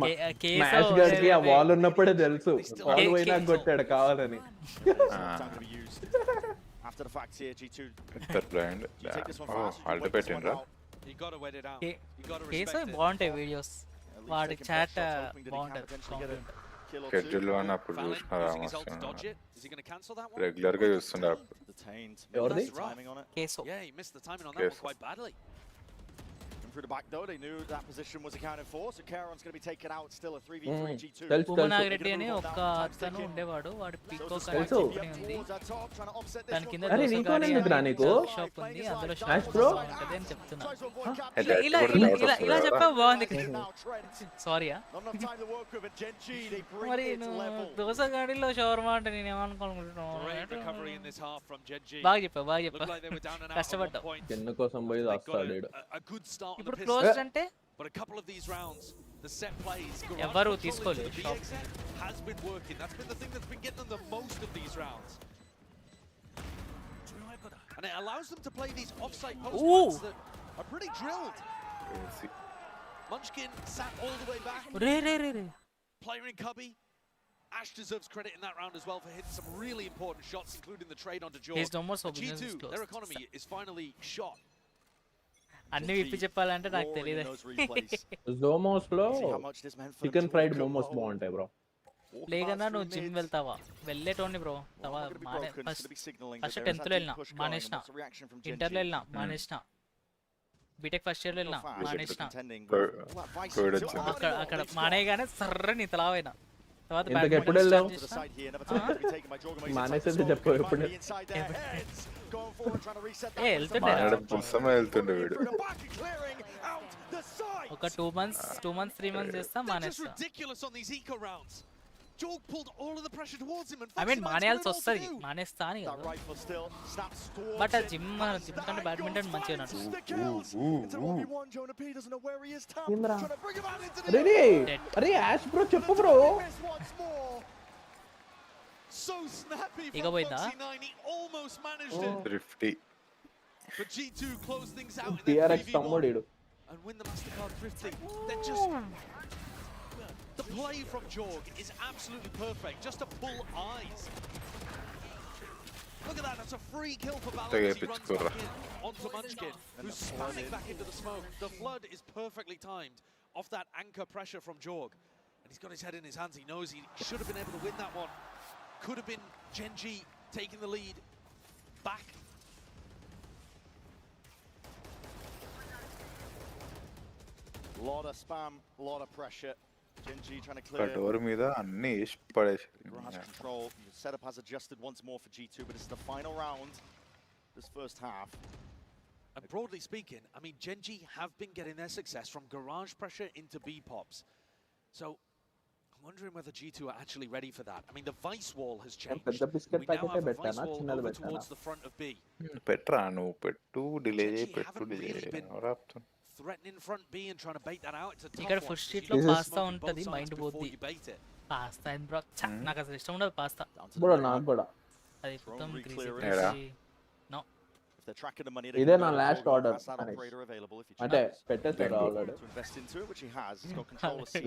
Speaker 9: match గడికి ఆ wall ఉన్నప్పుడే తెలుసు, wall పోయినా కొట్టాడు కావాలని.
Speaker 15: After the fact here, G2
Speaker 13: blind. I'll debate in ra.
Speaker 6: You got to wait it out. You got to
Speaker 2: respect it. బాగుంటాయి videos, వాడి చాట్ బాగుంటది.
Speaker 15: kill or
Speaker 13: schedule
Speaker 15: two.
Speaker 13: అని అప్పుడు
Speaker 15: Valen
Speaker 13: చూసినారా
Speaker 15: using his ult to dodge it. Is he going to cancel that one?
Speaker 13: Regular గా చూస్తుండే అప్పుడు.
Speaker 15: Detained.
Speaker 9: Jordi?
Speaker 15: Missed the timing on it.
Speaker 2: Queso.
Speaker 15: Yeah, he missed the timing on that one
Speaker 13: Queso.
Speaker 15: quite badly. And through the back door, they knew that position was accounted for, so Karon's going to be taken out. Still a 3v3 G2.
Speaker 2: ఉమనాగిరెడ్డి అని ఒక అతను ఉండేవాడు, వాడు peacock అనే company ఉంది, దాని కింద
Speaker 9: అరే నీకో ఎందుకురా నీకు
Speaker 2: షాప్ ఉంది, అందులో
Speaker 9: యాష్ బ్రో
Speaker 2: ఉంటది అని చెప్తున్నా. ఇలా చెప్పావు బాగుంది. సారీయా మరి నువ్వు దోశ గాడిలో షవర్మా అంటే నేను ఏమనుకోనుకుంటున్నాను. బాగా చెప్పావు కష్టపడ్డావు.
Speaker 9: చిన్న కోసం పోయి వస్తాడు
Speaker 2: ఇప్పుడు క్లోజ్ అంటే
Speaker 15: But a couple of these rounds, the set plays,
Speaker 2: ఎవరు తీసుకోలేదు.
Speaker 15: has been working. That's been the thing that's been getting them the most of these rounds. And it allows them to play these offside post plants that are pretty drilled. Munchkin sat all the way back. Player in Cubby. Ash deserves credit in that round as well for hitting some really important shots, including the trade onto George. G2, their economy is finally shot.
Speaker 2: అన్ని విప్పి చెప్పాలంటే నాకు తెలియదు.
Speaker 9: జోమోస్ లో chicken fried momos బాగుంటాయి bro.
Speaker 2: Play కన్నా నువ్వు gym వెళ్తావా? వెళ్ళేటోని బ్రో. ఫస్ట్ 10th లో వెళ్ళినా మానేసిన, ఇంటర్లో వెళ్ళినా మానేసిన, బీటెక్ ఫస్ట్ ఇయర్లో వెళ్ళినా మానేసిన. అక్కడ మానేయగానే సర్రని తలావైనా.
Speaker 9: ఎప్పుడు వెళ్ళావు? మానేసేది చెప్పు. ఎప్పుడు
Speaker 13: వెళ్తుండే వీడు
Speaker 2: ఒక 2 months 3 months చేస్తా మానేస్తా. ఐ మీన్ మానేయాల్సి వస్తుంది, మానేస్తా అని కాదు. బట్ ఆ జిమ్ కంటే బ్యాడ్మింటన్ మంచిగా
Speaker 9: అరే యాష్ బ్రో చెప్పు bro.
Speaker 15: So snappy
Speaker 2: from
Speaker 15: Foxy9, he almost managed it.
Speaker 13: Thrifty.
Speaker 15: But G2 close things out in
Speaker 9: TRX
Speaker 15: the 3v1 and win the Mastercard Thrifty. They're just... The play from Jorg is absolutely perfect, just to pull eyes. Look at that, that's a free kill for Valen as he runs back in onto Munchkin, who's spamming back into the smoke. The flood is perfectly timed off that anchor pressure from Jorg. And he's got his head in his hands, he knows he should have been able to win that one. Could have been GenG taking the lead back. Lot of spam, lot of pressure. GenG trying to clear.
Speaker 13: Door మీద అన్ని వేసి పడేసారు.
Speaker 15: Garage control. The setup has adjusted once more for G2, but it's the final round. This first half. And broadly speaking, I mean, GenG have been getting their success from garage pressure into B-pops. So wondering whether G2 are actually ready for that. I mean, the vice wall has changed. We now have a vice wall over towards the front of B.
Speaker 13: Petra నువ్వు పెట్టు delay
Speaker 15: Threatening front B and trying to bait that out. It's a tough
Speaker 2: ఇక్కడ
Speaker 15: one.
Speaker 2: First sheet లో pasta ఉంటది, mind పోద్ది. Pasta and bro నాకు అసలు ఇష్టం ఉండదు పాస్తా.
Speaker 9: బ్రో నాకు కూడా
Speaker 2: అది మొత్తం గ్రీసీ. నో
Speaker 9: ఇదే నా లాస్ట్ ఆర్డర్ అంటే పెట్టేసారు ఆల్రెడీ.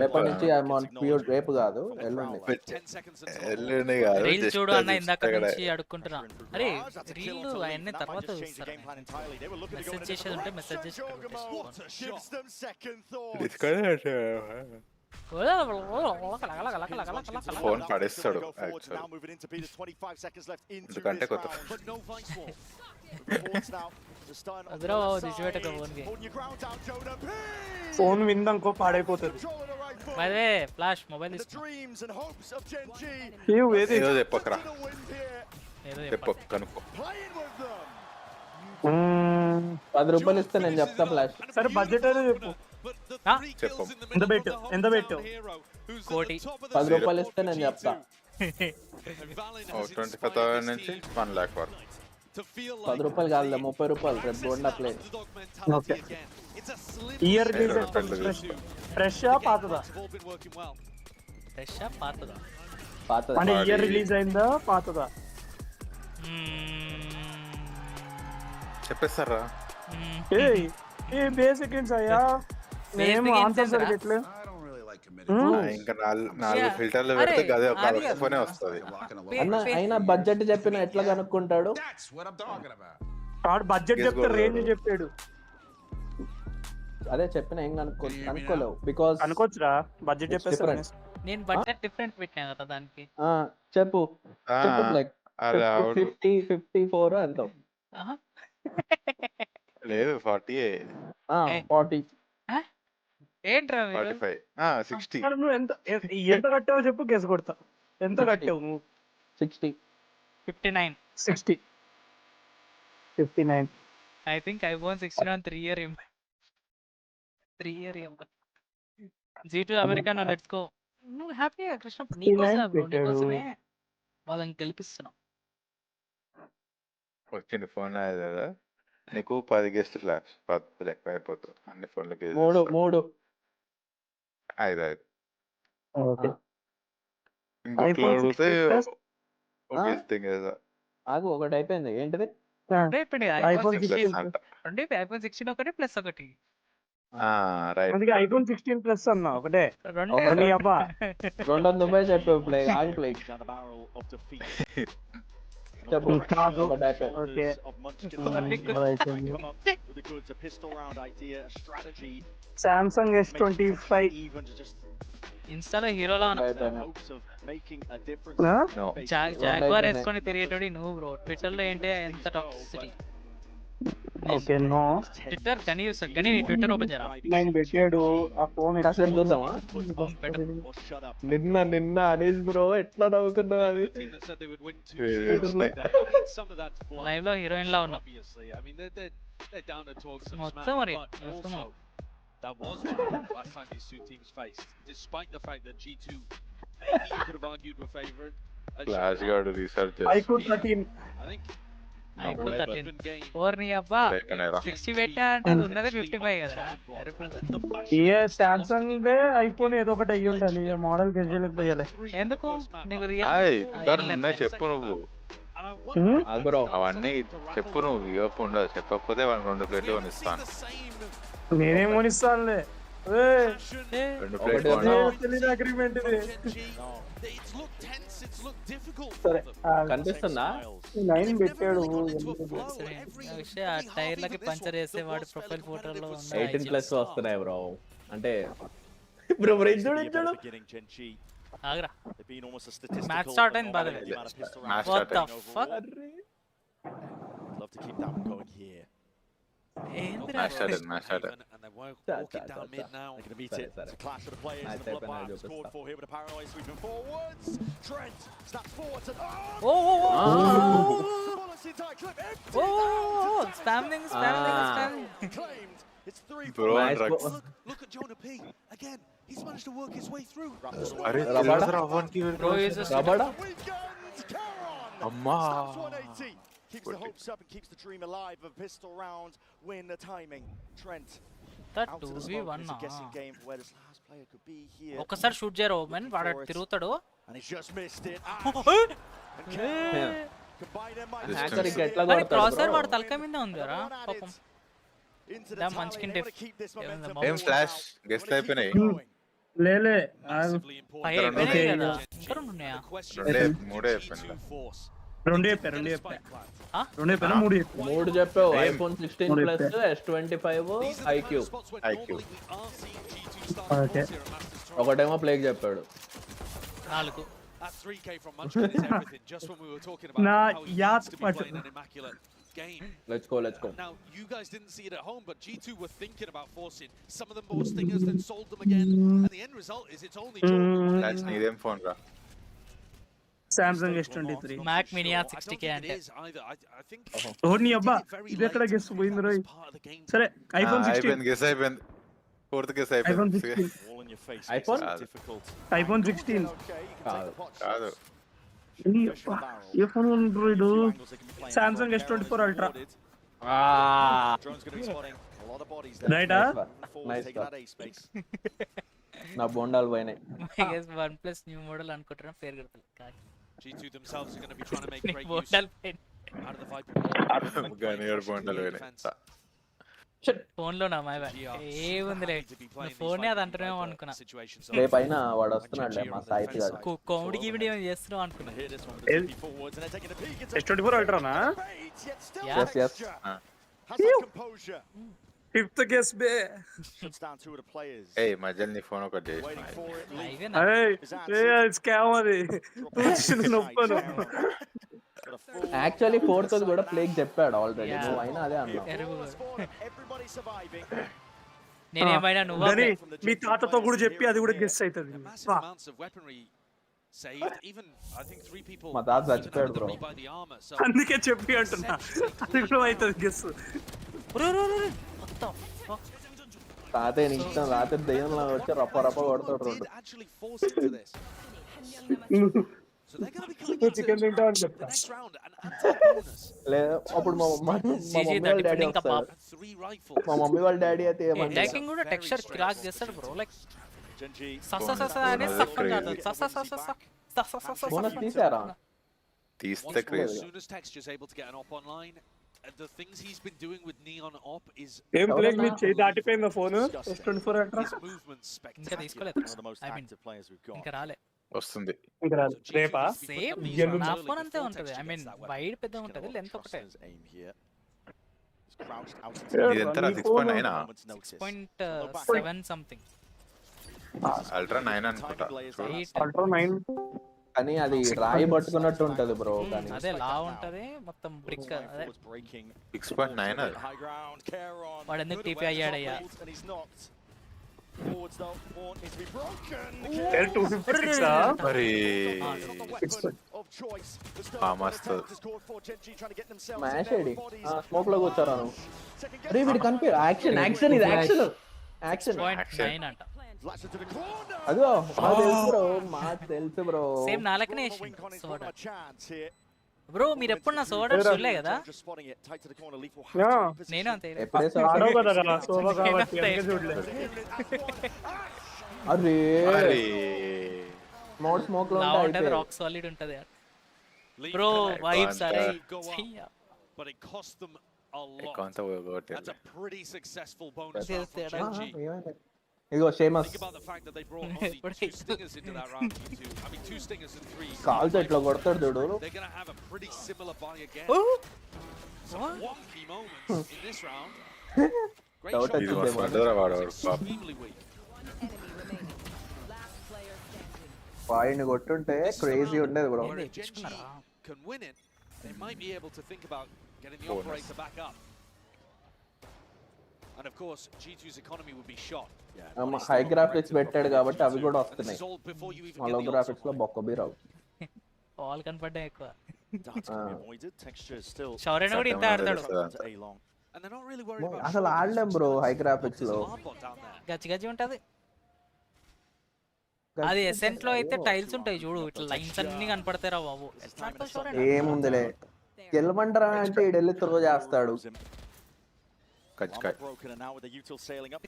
Speaker 9: రేపటి నుంచి ఐఎమ్ ఆన్ ప్యూర్ రేపు కాదు ఎల్లుండి
Speaker 2: రీల్ చూడు అన్న ఇందాక నుంచి అడుక్కుంటున్నా. అరే రీల్ అవన్నీ తర్వాత చూస్తారు. మెసేజ్ చేసేది ఉంటే మెసేజ్ చేసి
Speaker 13: ఫోన్ పడేస్తాడు ఎందుకంటే కొత్త
Speaker 14: ఫోన్ విందనుకో పాడైపోతుంది.
Speaker 2: అదే ఫ్లాష్ మొబైల్
Speaker 13: ఏదో చెప్పకరా, చెప్పకు కనుక్కో.
Speaker 9: 10 రూపాయలు ఇస్తే నేను చెప్తా ఫ్లాష్.
Speaker 14: సరే బడ్జెట్ అయితే చెప్పు. ఎంత పెట్టు?
Speaker 2: కోటి.
Speaker 9: 10 రూపాయలు ఇస్తే నేను చెప్తా.
Speaker 13: 25,000 నుంచి 1 lakh వరకు.
Speaker 9: 10 రూపాయలు కాదు 30 రూపాయలు. రేపు bonda play.
Speaker 14: Okay. Year release fresh పాతదా?
Speaker 2: ఫ్రెష్ పాతదా?
Speaker 9: పాతదా
Speaker 14: అంటే ఇయర్ రిలీజ్ అయిందా పాతదా?
Speaker 13: చెప్పేస్తారా?
Speaker 14: ఏ బేసిక్ ఇన్స్ అయ్యా నేను ఆన్సర్ సరిగ్గా
Speaker 13: ఇంకా 4 ఫిల్టర్లు పెడితే గదే ఒక ఫోనే వస్తది.
Speaker 9: అన్న అయినా బడ్జెట్ చెప్పిన ఎట్లా కనుక్కుంటాడు?
Speaker 14: వాడు బడ్జెట్ చెప్తే రేంజ్ చెప్పాడు.
Speaker 9: అదే చెప్పిన ఏం కనుక్కోలేవు బికాజ్
Speaker 14: అనుకోవచ్చురా బడ్జెట్ చెప్పేస్తా.
Speaker 2: నేను బడ్జెట్ డిఫరెంట్ పెట్టాను కదా దానికి.
Speaker 9: చెప్పు చెప్పు లైక్
Speaker 13: అలా
Speaker 9: 54 అంటావు.
Speaker 13: లేదు 40
Speaker 9: 40
Speaker 2: ఏంట్రా మీరు
Speaker 13: 45 60
Speaker 14: నువ్వు ఎంత కట్టావో చెప్పు, కేసు కొడతా. ఎంత కట్టావు నువ్వు?
Speaker 9: 60
Speaker 2: 59
Speaker 14: 60 59.
Speaker 2: I think iPhone 16 on 3 year EMI. G2 americano let's go. నువ్వు హ్యాపీగా కృష్ణ నీకోసమే వాళ్ళని గెలిపిస్తున్నాం.
Speaker 13: వచ్చింది ఫోన్ కదా నీకు 10 గెస్టులు 10 ఎక్కువ అయిపోతుంది అన్ని ఫోన్లకి.
Speaker 9: 3
Speaker 13: 5
Speaker 14: ఓకే.
Speaker 13: ఇంకోట్లో అడిగితే ఒక థింగ్ కదా.
Speaker 9: ఆగు, ఒకటి అయిపోయింది. ఏంటిది?
Speaker 2: iPhone 16 ఒకటి ప్లస్ ఒకటి.
Speaker 14: అందుకే iPhone 16 ప్లస్ అన్నా ఒకటే.
Speaker 9: నీ అబ్బా 200 రూపాయలు చెప్పు. ప్లే ఆగి ప్లే చెప్పు. ఓకే Samsung S25
Speaker 2: ఇన్స్టాలో హీరోలా జాగ్వార్ వేసుకొని తిరిగేటోడి నువ్వు బ్రో. ట్విట్టర్ లో ఏంటి ఎంత టాక్సిసిటీ.
Speaker 14: ఓకే నో
Speaker 2: ట్విట్టర్ గని యూస్ గని ట్విట్టర్ ఓపెన్ చేయరా.
Speaker 14: నేను పెట్టాడు ఆ ఫోన్
Speaker 9: కాసేపు చూద్దామా? నిన్న అనీస్ బ్రో ఎట్లా నవ్వుకున్నావు అది.
Speaker 2: లైవ్ లో హీరోయిన్ లా ఉన్నావు మొత్తం. మరి
Speaker 6: that was one of the last time these two teams faced, despite the fact that G2 maybe you could have argued were favored.
Speaker 13: Flash guard research.
Speaker 14: iPhone 13
Speaker 6: I think
Speaker 2: iPhone 13 ఓర్ని అబ్బా 60 పెట్టా అంటే ఉన్నదే 55 కదా.
Speaker 14: ఏ Samsung they iPhone ఏదో ఒకటి అయ్యి ఉండాలి. మోడల్ గెజలకు పోయాలి.
Speaker 2: ఎందుకు నీకు
Speaker 13: చెప్పు నువ్వు అవన్నీ చెప్పు నువ్వు. ఇవ్వకుండా చెప్పకపోతే 2 ప్లేట్లు కొనిస్తాను.
Speaker 14: నేనేం కొనిస్తానులే. అగ్రిమెంట్
Speaker 9: కనిపిస్తుందా?
Speaker 14: 9 పెట్టాడు.
Speaker 2: టైర్లకి పంచర్ వేసేవాడు ప్రొఫైల్ ఫోటోలో
Speaker 9: 18+ వస్తున్నాయి బ్రో. అంటే బ్రో
Speaker 2: ఆగ్రా మ్యాచ్ స్టార్ట్ అయింది బాగా. What the fuck
Speaker 15: love to keep that one going here.
Speaker 2: ఏంద్రా
Speaker 13: match started.
Speaker 15: And they're walking down mid now. They're going to meet it. It's a clash of the players. And the bloodbath scored for here with a paranoid sweeping forwards. Trent snaps forwards and
Speaker 2: spamming.
Speaker 15: Claimed. It's 3
Speaker 13: Bro,
Speaker 15: look at Jonah P. Again, he's managed to work his way through.
Speaker 2: Bro is a
Speaker 9: Rabada.
Speaker 13: Amma.
Speaker 15: Keeps the hopes up and keeps the dream alive of pistol round. Win the timing. Trent.
Speaker 2: That 2v1
Speaker 15: a guessing game for where this last player could be here.
Speaker 2: ఒకసారి shoot చేయరు ఓమెన్ వాడు తిరుగుతాడు.
Speaker 15: And he's just missed it.
Speaker 9: Hacker ఇక ఎట్లా
Speaker 2: మరి
Speaker 9: కొడతాడు
Speaker 2: crosser
Speaker 9: bro?
Speaker 2: వాడు తలకాయ మీద ఉందిరా పాపం. దా మంచికిన్ డిఫ్
Speaker 13: ఏం ఫ్లాష్ గెస్ట్ అయిపోయినాయి.
Speaker 14: లేలే
Speaker 2: అయిపోయినాయి కదా. ఇంకా ఉన్నాయా?
Speaker 13: 3 అయిపోయినాయి.
Speaker 14: 2 చెప్పారు
Speaker 9: 3 చెప్పావు. iPhone 16 plus S25 IQ.
Speaker 14: Okay
Speaker 9: ఒకటేమో ప్లేక్ చెప్పాడు.
Speaker 2: 4
Speaker 6: That 3K from Munchkin is everything. Just when we were talking about
Speaker 14: Nah,
Speaker 6: how he
Speaker 14: yacht
Speaker 6: needs to be
Speaker 14: part.
Speaker 6: playing an immaculate game.
Speaker 9: Let's go.
Speaker 6: Now, you guys didn't see it at home, but G2 were thinking about forcing some of them more stingers, then sold them again. And the end result is it's only Jordan.
Speaker 13: That's నీదేం phone రా.
Speaker 14: Samsung S23
Speaker 2: Mac Mini 60K అంటే
Speaker 14: ఓర్ని అబ్బా ఇది ఎక్కడ guess పోయింది రోయ్. సరే iPhone 16
Speaker 13: guess అయిపోయింది. 4th గెస్ అయిపోయింది.
Speaker 14: iPhone 16
Speaker 13: కాదు
Speaker 14: ఏ phone Android Samsung S24 Ultra. రైటా
Speaker 9: నా బొండాలు పోయినాయి.
Speaker 2: OnePlus న్యూ మోడల్ అనుకుంటున్నా పేరు గుర్తులేదు.
Speaker 6: G2 themselves are going to be trying to make great use
Speaker 2: బొండాలు
Speaker 6: out of the Viper.
Speaker 13: గనియర్ బొండాలు పోయినాయి.
Speaker 2: ఫోన్ లో నా మై బ్యాడ్ ఏముందిలే ఫోనే అది అంటున్నామో అనుకున్నా.
Speaker 9: రేపైనా వాడు వస్తున్నాడులే మా సాయిత్ గారు.
Speaker 2: కామెడీ గీమిడి ఏమైనా చేస్తున్నావు అనుకున్నా.
Speaker 14: S24 Ultra నా?
Speaker 9: yes
Speaker 14: fifth guess bay
Speaker 15: Shuts down two of the players.
Speaker 13: ఏయ్ మధ్యలో నీ ఫోన్ ఒకటి చేసి
Speaker 15: Waiting for it. Lee
Speaker 14: scam అది తూచింది నొప్పను
Speaker 9: యాక్చువల్లీ ఫోర్త్ కూడా ప్లేక్ చెప్పాడు ఆల్రెడీ నువ్వు అయినా అదే అన్నావు
Speaker 15: everybody surviving.
Speaker 2: నేనేమైనా నువ్వు
Speaker 14: మీ తాతతో కూడా చెప్పి అది కూడా గెస్ అవుతుంది
Speaker 15: Massive amounts of weaponry saved. Even I think 3 people
Speaker 9: మా తాత చచ్చిపోయాడు bro
Speaker 15: by the armor. So
Speaker 14: అందుకే చెప్పి అంటున్నా అది కూడా అవుతుంది గెస్
Speaker 9: తాతయ్య నీ ఇష్టం రాత్రి దెయ్యంలో వచ్చి రప్ప రప్ప కొడతాడు road
Speaker 15: actually force into this. So they're going to be coming into
Speaker 14: chicken తింటా అని చెప్తా
Speaker 15: the next round and add bonus.
Speaker 9: లేదు అప్పుడు మా మమ్మీ వాళ్ళ డాడీ వస్తారు
Speaker 15: 3 rifles.
Speaker 9: మా మమ్మీ వాళ్ళ డాడీ అయితే ఏమంటారు
Speaker 2: అటాకింగ్ కూడా టెక్స్చర్ క్రాక్ చేస్తాడు బ్రో లైక్
Speaker 15: GenG
Speaker 2: సస అనే సఫన్ కాదు సస
Speaker 9: బోనస్ తీసారా
Speaker 13: తీస్తే crazy
Speaker 15: As soon as Texture's able to get an op online, the things he's been doing with Neon op is
Speaker 14: ఏం ప్లేక్ మీ చేయి దాటిపోయిందా ఫోన్ S24 అంటారా
Speaker 15: his movement
Speaker 2: ఇంకా
Speaker 15: spectacular.
Speaker 2: తీసుకోలేదు
Speaker 15: One of the most active players we've got.
Speaker 2: ఇంకా రాలే
Speaker 13: వస్తుంది
Speaker 14: ఇంకా రాదు రేపా
Speaker 2: సేమ్ నా ఫోన్ అంతే ఉంటది ఐ మీన్ వైడ్ పెద్ద ఉంటది లెంత్ ఒకటే
Speaker 15: Aim here. He's crouched out
Speaker 13: ఇది ఎంత 6.9
Speaker 2: 6.7 సంథింగ్
Speaker 13: అల్ట్రా 9 అనుకుంటా
Speaker 14: అల్ట్రా 9
Speaker 9: కానీ అది రాయి పట్టుకున్నట్టు ఉంటది బ్రో కానీ
Speaker 2: అదే లా ఉంటది మొత్తం బ్రిక్ అదే
Speaker 13: 6.9 అది
Speaker 15: high ground. Caron.
Speaker 2: వాడు ఎందుకు TP అయ్యాడయ్యా
Speaker 15: And he's knocked. Forwards though. Horn needs to be broken.
Speaker 14: 256
Speaker 13: మరి
Speaker 15: Of choice.
Speaker 13: మస్తు
Speaker 9: మ్యాష్ ఏడి స్మోక్ లో కూర్చోరా నువ్వు అరే వీడి కనిపి యాక్షన్ యాక్షన్ ఇది యాక్షన్ యాక్షన్
Speaker 2: 9 అంట
Speaker 9: అదో మాకు తెలుసు బ్రో మాకు తెలుసు బ్రో
Speaker 2: సేమ్ నాలకనే సోడా బ్రో మీరు ఎప్పుడు నా సోడా చూడలే కదా నేను అంతే
Speaker 9: ఎప్పుడే
Speaker 14: ఆడో కదా సోబా కాబట్టి అందుకే చూడలేదు
Speaker 9: అరే స్మోక్ లో
Speaker 2: ఉంటది రాక్ సాలిడ్ ఉంటది బ్రో వైబ్స్ అరే
Speaker 15: but it cost them a lot.
Speaker 13: కొంత
Speaker 15: That's a pretty successful bonus round for GenG.
Speaker 9: Ego Sheamus
Speaker 15: Think about the fact that they brought only 2 stingers into that round. I mean 2 stingers and 3.
Speaker 9: కాల్తో ఇట్లా కొడతాడు చూడు
Speaker 15: They're going to have a pretty similar buy again. Some wonky moments in this round. Great shot.
Speaker 13: ఇది వస్తాడరా వాడు
Speaker 15: Extremely weak.
Speaker 9: వాడిని కొట్టుంటే crazy ఉండేది bro
Speaker 15: If GenG can win it, they might be able to think about getting the operator back up. And of course, G2's economy would be shot.
Speaker 9: High graphics పెట్టాడు కాబట్టి అవి కూడా వస్తున్నాయి hello graphics లో బొక్కబీ రావు
Speaker 2: all కనపడ్డాయి ఎక్కువ
Speaker 15: Texture still.
Speaker 2: షౌరెన్ కూడా ఇంత ఆడతాడు
Speaker 15: And they're not really worried about
Speaker 9: అసలు ఆడలేం బ్రో హై గ్రాఫిక్స్ లో
Speaker 2: గచ్చి గచ్చి ఉంటది అది ఎసెంట్ లో అయితే టైల్స్ ఉంటాయి చూడు ఇట్లా లైన్స్ అన్ని కనపడతారా బాబు
Speaker 9: ఏముందిలే గెలవండరా అంటే ఈడెళ్ళి త్రో చేస్తాడు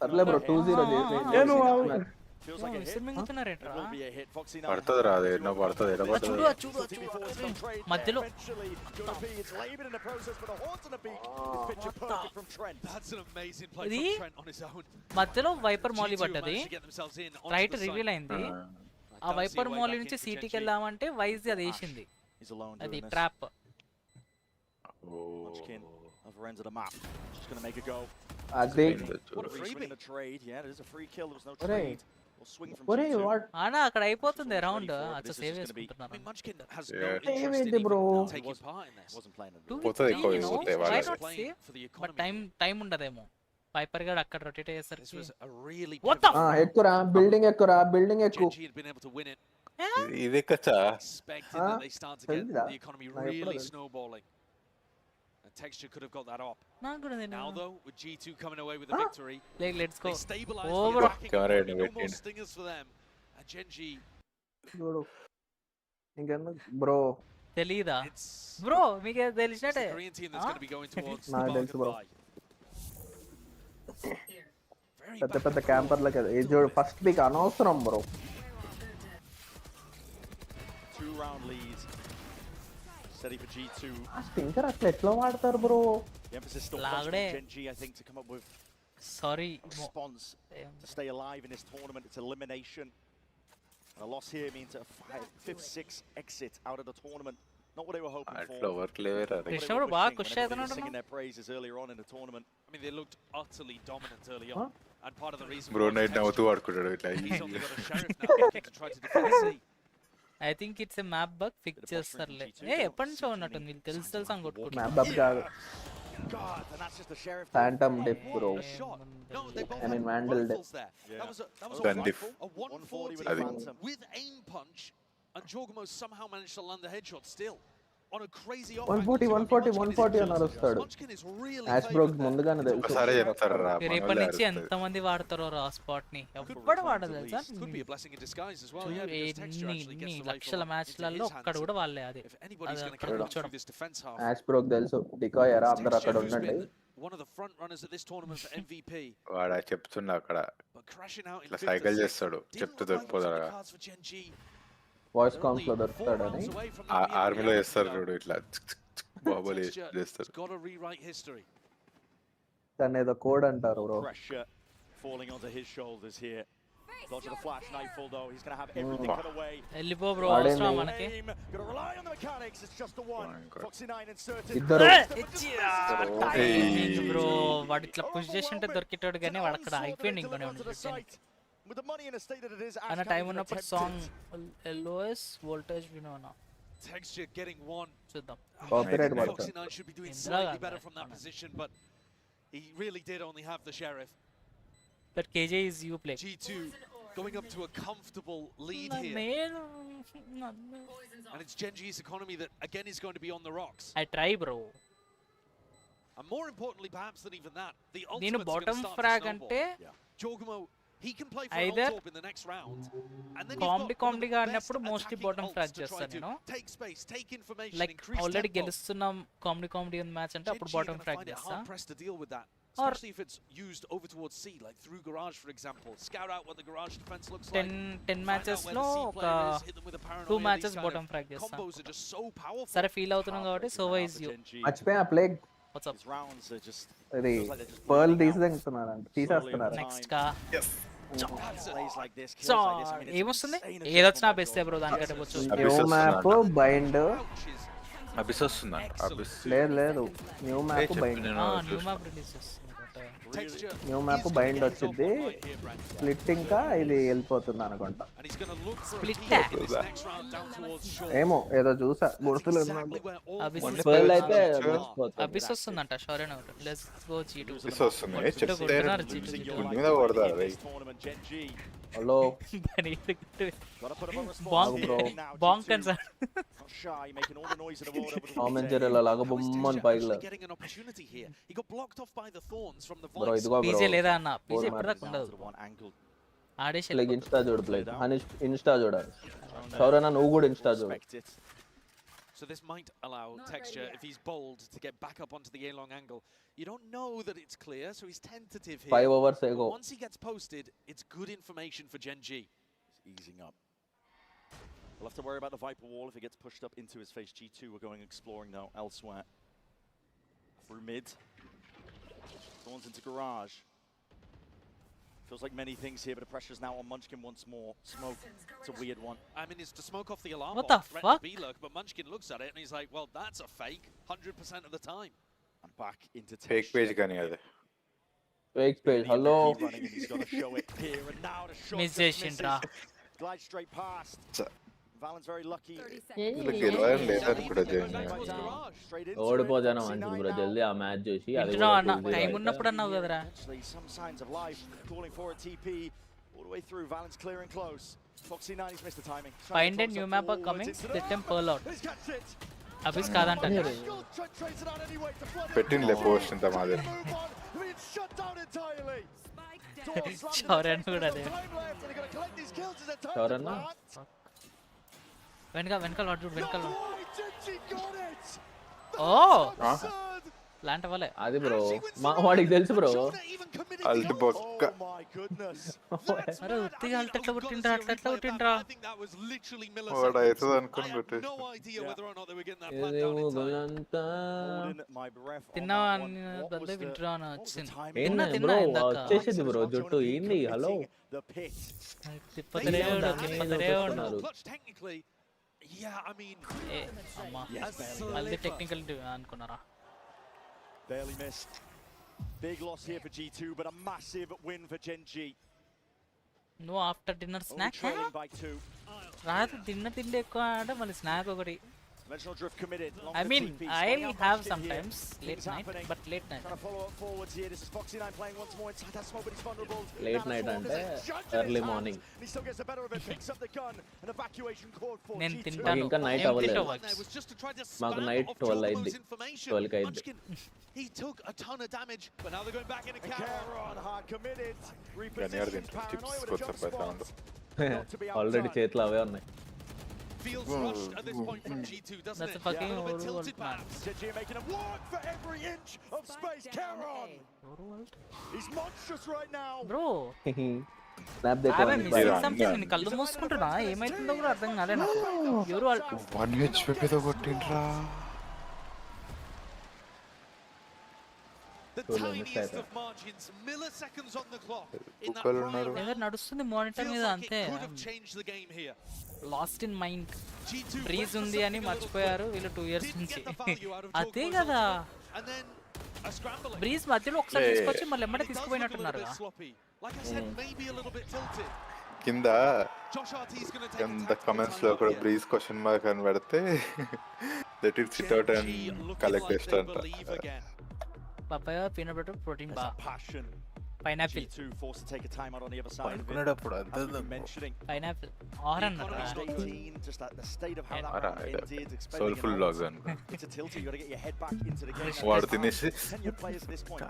Speaker 9: సర్లే bro 2-0
Speaker 15: Feels like a hit. Will be a hit. Foxy now.
Speaker 13: పడుతుంది రాదు ఎన్నో పడుతుంది ఎడ పడుతుంది
Speaker 2: మధ్యలో
Speaker 15: It's labored in the process, but the horns on the beak is picture perfect from Trent. That's an amazing play from Trent on his own.
Speaker 2: మధ్యలో wiper మాలీ పడ్డది right reveal అయింది ఆ వైపర్ మాలీ నుంచి సిటీకి వెళ్ళామంటే వైజ్ అది వేసింది అది trap
Speaker 15: Other ends of the map. Just going to make a go.
Speaker 9: అదే
Speaker 15: What a free win. Trade. Yeah, there's a free kill. There was no trade. We'll swing from
Speaker 9: ఒరే what
Speaker 2: ఆనా అక్కడ అయిపోతుంది round అచ్చ save చేసుకుంటున్నారు
Speaker 15: I mean, Munchkin has no interest
Speaker 9: ఏమైంది bro
Speaker 15: in taking part in this. Wasn't playing it.
Speaker 13: పోతుంది ఎక్కువ పోతాయి
Speaker 2: వాడు బట్ టైం ఉండదేమో వైపర్ గాడు అక్కడ రొటేట్
Speaker 15: This
Speaker 2: చేస్తారు
Speaker 15: was a really
Speaker 9: ఎక్కురా బిల్డింగ్ ఎక్కురా బిల్డింగ్ ఎక్కు
Speaker 15: GenG had been able to win it.
Speaker 13: ఇది ఎక్కచ్చా
Speaker 15: Expecting that they start to get the economy really snowballing. Texture could have got that up. Now though, with G2 coming away with the victory,
Speaker 2: let's go.
Speaker 15: They stabilize
Speaker 2: Over.
Speaker 15: the attacking. No more stingers for them. And GenG.
Speaker 9: Bro
Speaker 2: తెలీదా bro మీకు తెలిసినట్టే
Speaker 15: Korean team that's going to be going towards
Speaker 9: నాకు
Speaker 15: the
Speaker 9: తెలుసు bro
Speaker 15: buy.
Speaker 9: పెద్ద పెద్ద క్యాంపర్లకి ఇది చూడు first pick అనవసరం bro
Speaker 15: 2-round lead. Steady for G2.
Speaker 9: స్టింకర్ అట్లా ఎట్లా వాడతారు bro
Speaker 15: The emphasis still comes from GenG, I think, to come up with
Speaker 2: sorry
Speaker 15: a response to stay alive in this tournament. It's elimination. And a loss here means a 5th, 6th exit out of the tournament. Not what they were hoping for.
Speaker 13: అట్లా work లేవేరా
Speaker 2: Krishna కూడా బాగా ఖుషి
Speaker 15: Everybody was
Speaker 2: అవుతున్నాడు
Speaker 15: singing their praises earlier on in the tournament.
Speaker 6: I mean, they looked utterly dominant early on. And part of the reason
Speaker 13: Bro night నవ్వుతూ ఆడుకుంటాడు ఇట్లా.
Speaker 6: he's only got a sheriff now to try to defend C.
Speaker 2: I think it's a map bug fix చేస్తారులే. ఎప్పటి నుంచో ఉన్నట్టుంది వీళ్ళు తెలుసు అని కొట్టుకుంటారు.
Speaker 9: మ్యాప్ బగ్ కాదు. Phantom dip bro. I mean Vandal dip.
Speaker 6: That was a a 140
Speaker 13: అది.
Speaker 6: with aim punch, and Jorgmo somehow managed to land the headshot still. On a crazy
Speaker 9: 140 అని అరుస్తాడు. యాష్బ్రోక్ ముందుగానే తెలుసు.
Speaker 13: ఒకసారి చెప్తారా
Speaker 2: రేపటి నుంచి ఎంత మంది వాడతారో ఆ స్పాట్ ని. ఎప్పుడు వాడదు తెలుసా?
Speaker 6: could be a blessing in disguise as well.
Speaker 2: ఎన్ని లక్షల మ్యాచ్లలో ఒక్కడ కూడా వాళ్ళే అది.
Speaker 9: యాష్బ్రోక్ తెలుసు. డికాయ్ ఎరా అందరూ అక్కడ ఉండండి.
Speaker 6: One of the front runners at this tournament for MVP.
Speaker 13: వాడు చెప్తున్నా అక్కడ ఇట్లా సైకిల్ చేస్తాడు చెప్తూ దొరికిపోతాడు.
Speaker 9: వాయిస్ కాల్స్ లో దొరుకుతాడని
Speaker 13: ఆర్మీలో చేస్తారు చూడు ఇట్లా బాబులు చేస్తారు.
Speaker 9: దాన్ని ఏదో కోడ్ అంటారు bro.
Speaker 15: falling onto his shoulders here. Dodge the flash nightfall though. He's going to have everything cut away.
Speaker 2: వెళ్ళిపో బ్రో అవసరం మనకి.
Speaker 15: Going to rely on the mechanics. It's just the one. Foxy9 inserted.
Speaker 9: ఇద్దరు
Speaker 2: bro వాడు ఇట్లా push చేసి ఉంటే దొరికేటోడు కానీ వాడు అక్కడ అయిపోయింది ఇంకొనే ఉన్నాడు.
Speaker 15: With the money in the state that it is,
Speaker 2: అన్న టైం ఉన్నప్పుడు సాంగ్ లోయెస్ వోల్టేజ్ వినోనా
Speaker 6: Texture getting one.
Speaker 2: చూద్దాం.
Speaker 9: Copyright
Speaker 6: Foxy9 should be doing slightly better from that position, but he really did only have the sheriff.
Speaker 2: But KJ is you play.
Speaker 6: G2 going up to a comfortable lead here. And it's GenG's economy that again is going to be on the rocks.
Speaker 2: I try bro.
Speaker 6: And more importantly perhaps than even that, the
Speaker 2: నేను
Speaker 6: ultimate
Speaker 2: bottom frag అంటే
Speaker 6: Jorgmo, he can play for
Speaker 2: either
Speaker 6: top in the next round. And then
Speaker 2: comedy గా ఆడినప్పుడు mostly bottom frog చేస్తాను నేను.
Speaker 6: Take space, take information,
Speaker 2: like
Speaker 6: increase
Speaker 2: already
Speaker 6: tempo.
Speaker 2: గెలుస్తున్నాం comedy ఉన్న match అంటే అప్పుడు బాటమ్ ఫ్రాగ్ చేస్తా.
Speaker 6: Pressed to deal with that, especially if it's used over towards C, like through garage for example. Scout out what the garage defense looks like.
Speaker 2: 10 matches లో ఒక 2 matches bottom frag చేస్తా.
Speaker 6: Combos are just so powerful.
Speaker 2: సరే feel అవుతున్నాం కాబట్టి so wise you.
Speaker 9: మర్చిపోయా plague.
Speaker 2: What's up?
Speaker 15: Rounds are just
Speaker 9: అది pearl తీసేస్తున్నారు.
Speaker 2: Next కా
Speaker 15: plays like this, kills
Speaker 2: so
Speaker 15: like this. I mean,
Speaker 2: ఏమొస్తుంది ఏదొచ్చినా బెస్ట్ బ్రో దానికంటే వచ్చు.
Speaker 9: న్యూ మ్యాప్ బైండ్
Speaker 13: అబిస్ వస్తుందా? అబిస్
Speaker 9: లేదు new map bind.
Speaker 2: New map release చేస్తుంది.
Speaker 9: న్యూ మ్యాప్ బైండ్ వచ్చింది. స్ప్లిట్ ఇంకా ఇది వెళ్ళిపోతుంది అనుకుంటా.
Speaker 2: స్ప్లిట్
Speaker 9: ఏమో ఏదో చూసా గుర్తులు
Speaker 2: అబిస్ వస్తుందంట. షోరేనా లెట్స్ గో G2.
Speaker 13: అబిస్ వస్తుంది చెప్తే మీద కొడతారు.
Speaker 9: హలో
Speaker 2: బాంగ్ కన్సర్
Speaker 9: కామెంటరీలో లాగా బొమ్మని పైల బ్రో ఇదిగో బ్రో
Speaker 2: పీజే లేదా అన్న పీజే ఎప్పటిదాకా ఉండదు ఆడేసి
Speaker 9: ప్లేగ్ ఇన్స్టా చూడు ప్లేగ్ ఇన్స్టా చూడాలి సౌరన్న నువ్వు కూడా ఇన్స్టా చూడు.
Speaker 6: So this might allow Texture, if he's bold, to get back up onto the A-long angle. You don't know that it's clear, so he's tentative here.
Speaker 9: 5 hours ago.
Speaker 6: Once he gets posted, it's good information for GenG.
Speaker 15: He's easing up. We'll have to worry about the Viper wall if it gets pushed up into his face. G2 we're going exploring now elsewhere. Through mid. Thorns into garage. Feels like many things here, but the pressure's now on Munchkin once more. Smoke, it's a weird one.
Speaker 6: I mean, it's to smoke off the alarm
Speaker 2: What
Speaker 6: bomb.
Speaker 2: the fuck?
Speaker 6: B-lurk, but Munchkin looks at it and he's like, well, that's a fake 100% of the time.
Speaker 15: And back into
Speaker 13: fake page కానీ అది
Speaker 9: fake page. Hello
Speaker 15: running and he's got to show it here and now the shot
Speaker 2: miss
Speaker 15: just
Speaker 2: చేసిండ్రా.
Speaker 15: misses. Glide straight past. Valen's very lucky.
Speaker 13: వీళ్ళకి గెలవాలని లేదని కూడా చేయండి.
Speaker 15: Straight into
Speaker 9: ఓడిపోతాను మంచిది bro జల్దీ ఆ మ్యాచ్ చూసి అది
Speaker 2: ఇంట్లో అన్న టైం ఉన్నప్పుడు అన్నావు కదరా.
Speaker 15: Actually, some signs of life. Calling for a TP all the way through. Valen's clearing close. Foxy9 he's missed the timing.
Speaker 2: Find a new map coming. Let them pearl out. Abyss కాదంట.
Speaker 13: పెట్టిందిలే post ఇంత మాది.
Speaker 2: షౌరన్ కూడా అదే.
Speaker 9: షౌరన్
Speaker 2: వెనకాల వాడు చూడు వెనకాల. ఓ plant అవ్వలే
Speaker 9: అది బ్రో వాడికి తెలుసు బ్రో.
Speaker 13: అల్ట్ బొక్క
Speaker 2: అరే ఉత్తిగా అల్ట్ ఎట్లా కొట్టిండ్రా అట్లా ఎట్లా కొట్టిండ్రా.
Speaker 13: వాడు అవుతుంది అనుకుని కొట్టేసి
Speaker 2: తిన్నావా బదులు వింటున్నా అని వచ్చింది.
Speaker 9: వచ్చేసింది బ్రో జుట్టు ఏంది. హలో
Speaker 2: తిప్పతరే ఉన్నారు. మళ్ళీ టెక్నికల్ అనుకున్నారా.
Speaker 15: Barely missed. Big loss here for G2, but a massive win for GenG.
Speaker 2: No after dinner snack.
Speaker 15: Trailing by 2.
Speaker 2: రాత్రి తిండి ఎక్కువ ఆడ మళ్ళీ స్నాక్ ఒకటి.
Speaker 15: Dimensional drift committed.
Speaker 2: I mean, I'll have sometimes late night, but late night.
Speaker 15: Trying to follow up forwards here. This is Foxy9 playing once more inside that smoke, but he's vulnerable.
Speaker 9: Late night ante early morning.
Speaker 15: He still gets the better of it. Picks up the gun. An evacuation called for.
Speaker 2: నేను
Speaker 9: మాకు
Speaker 2: తింటాను.
Speaker 9: ఇంకా night అవ్వలేదు. మాకు night 12 అయింది. 12 కి అయింది.
Speaker 15: He took a ton of damage, but now they're going back into Cameron. Hard committed. Repositions paranoia with a jump spot.
Speaker 9: Already చేతులు అవే ఉన్నాయి.
Speaker 15: Feels rushed at this point from G2, doesn't
Speaker 2: That's
Speaker 15: it?
Speaker 2: a fucking
Speaker 15: a little bit
Speaker 2: overworld,
Speaker 15: tilted perhaps. GenG making him work for every inch of space. Cameron! He's monstrous right now.
Speaker 2: Bro,
Speaker 9: snap they
Speaker 2: I'm missing something. నేను కళ్ళు మూసుకుంటున్నా ఏమైతుందో కూడా అర్థం కాలే నాకు. ఎవరు
Speaker 13: 1 HP తో కొట్టిండ్రా.
Speaker 15: The tiniest of margins, milliseconds on the clock. In that
Speaker 2: ఎవరు నడుస్తుంది మానిటర్ మీద అంతే.
Speaker 15: could have changed the game here.
Speaker 2: Last in mind. Breeze ఉంది అని మర్చిపోయారు వీళ్ళు 2 years నుంచి. అదే కదా. బ్రీజ్ మధ్యలో ఒకసారి తీసుకొచ్చి మళ్ళీ ఎమ్మడే తీసుకుపోయినట్టున్నారు.
Speaker 13: కింద కమెంట్స్ లో కూడా బ్రీజ్ క్వశ్చన్ మార్క్ అని పెడితే that it SIT out and collect test అంట.
Speaker 2: పపాయ పీనట్ బటర్ ప్రోటీన్ బా. Pineapple
Speaker 15: forced to take a time out on the other side.
Speaker 13: పడుకునేటప్పుడు అద్దదు
Speaker 2: పైనాపిల్ ఆర్ అన్నరా.
Speaker 15: Just at the state of how that ended,
Speaker 13: soulful లాగ్స్ అన్న.
Speaker 15: It's a tilt, you got to get your head back into the game.
Speaker 13: వాడు తినేసి
Speaker 15: Your players at this point.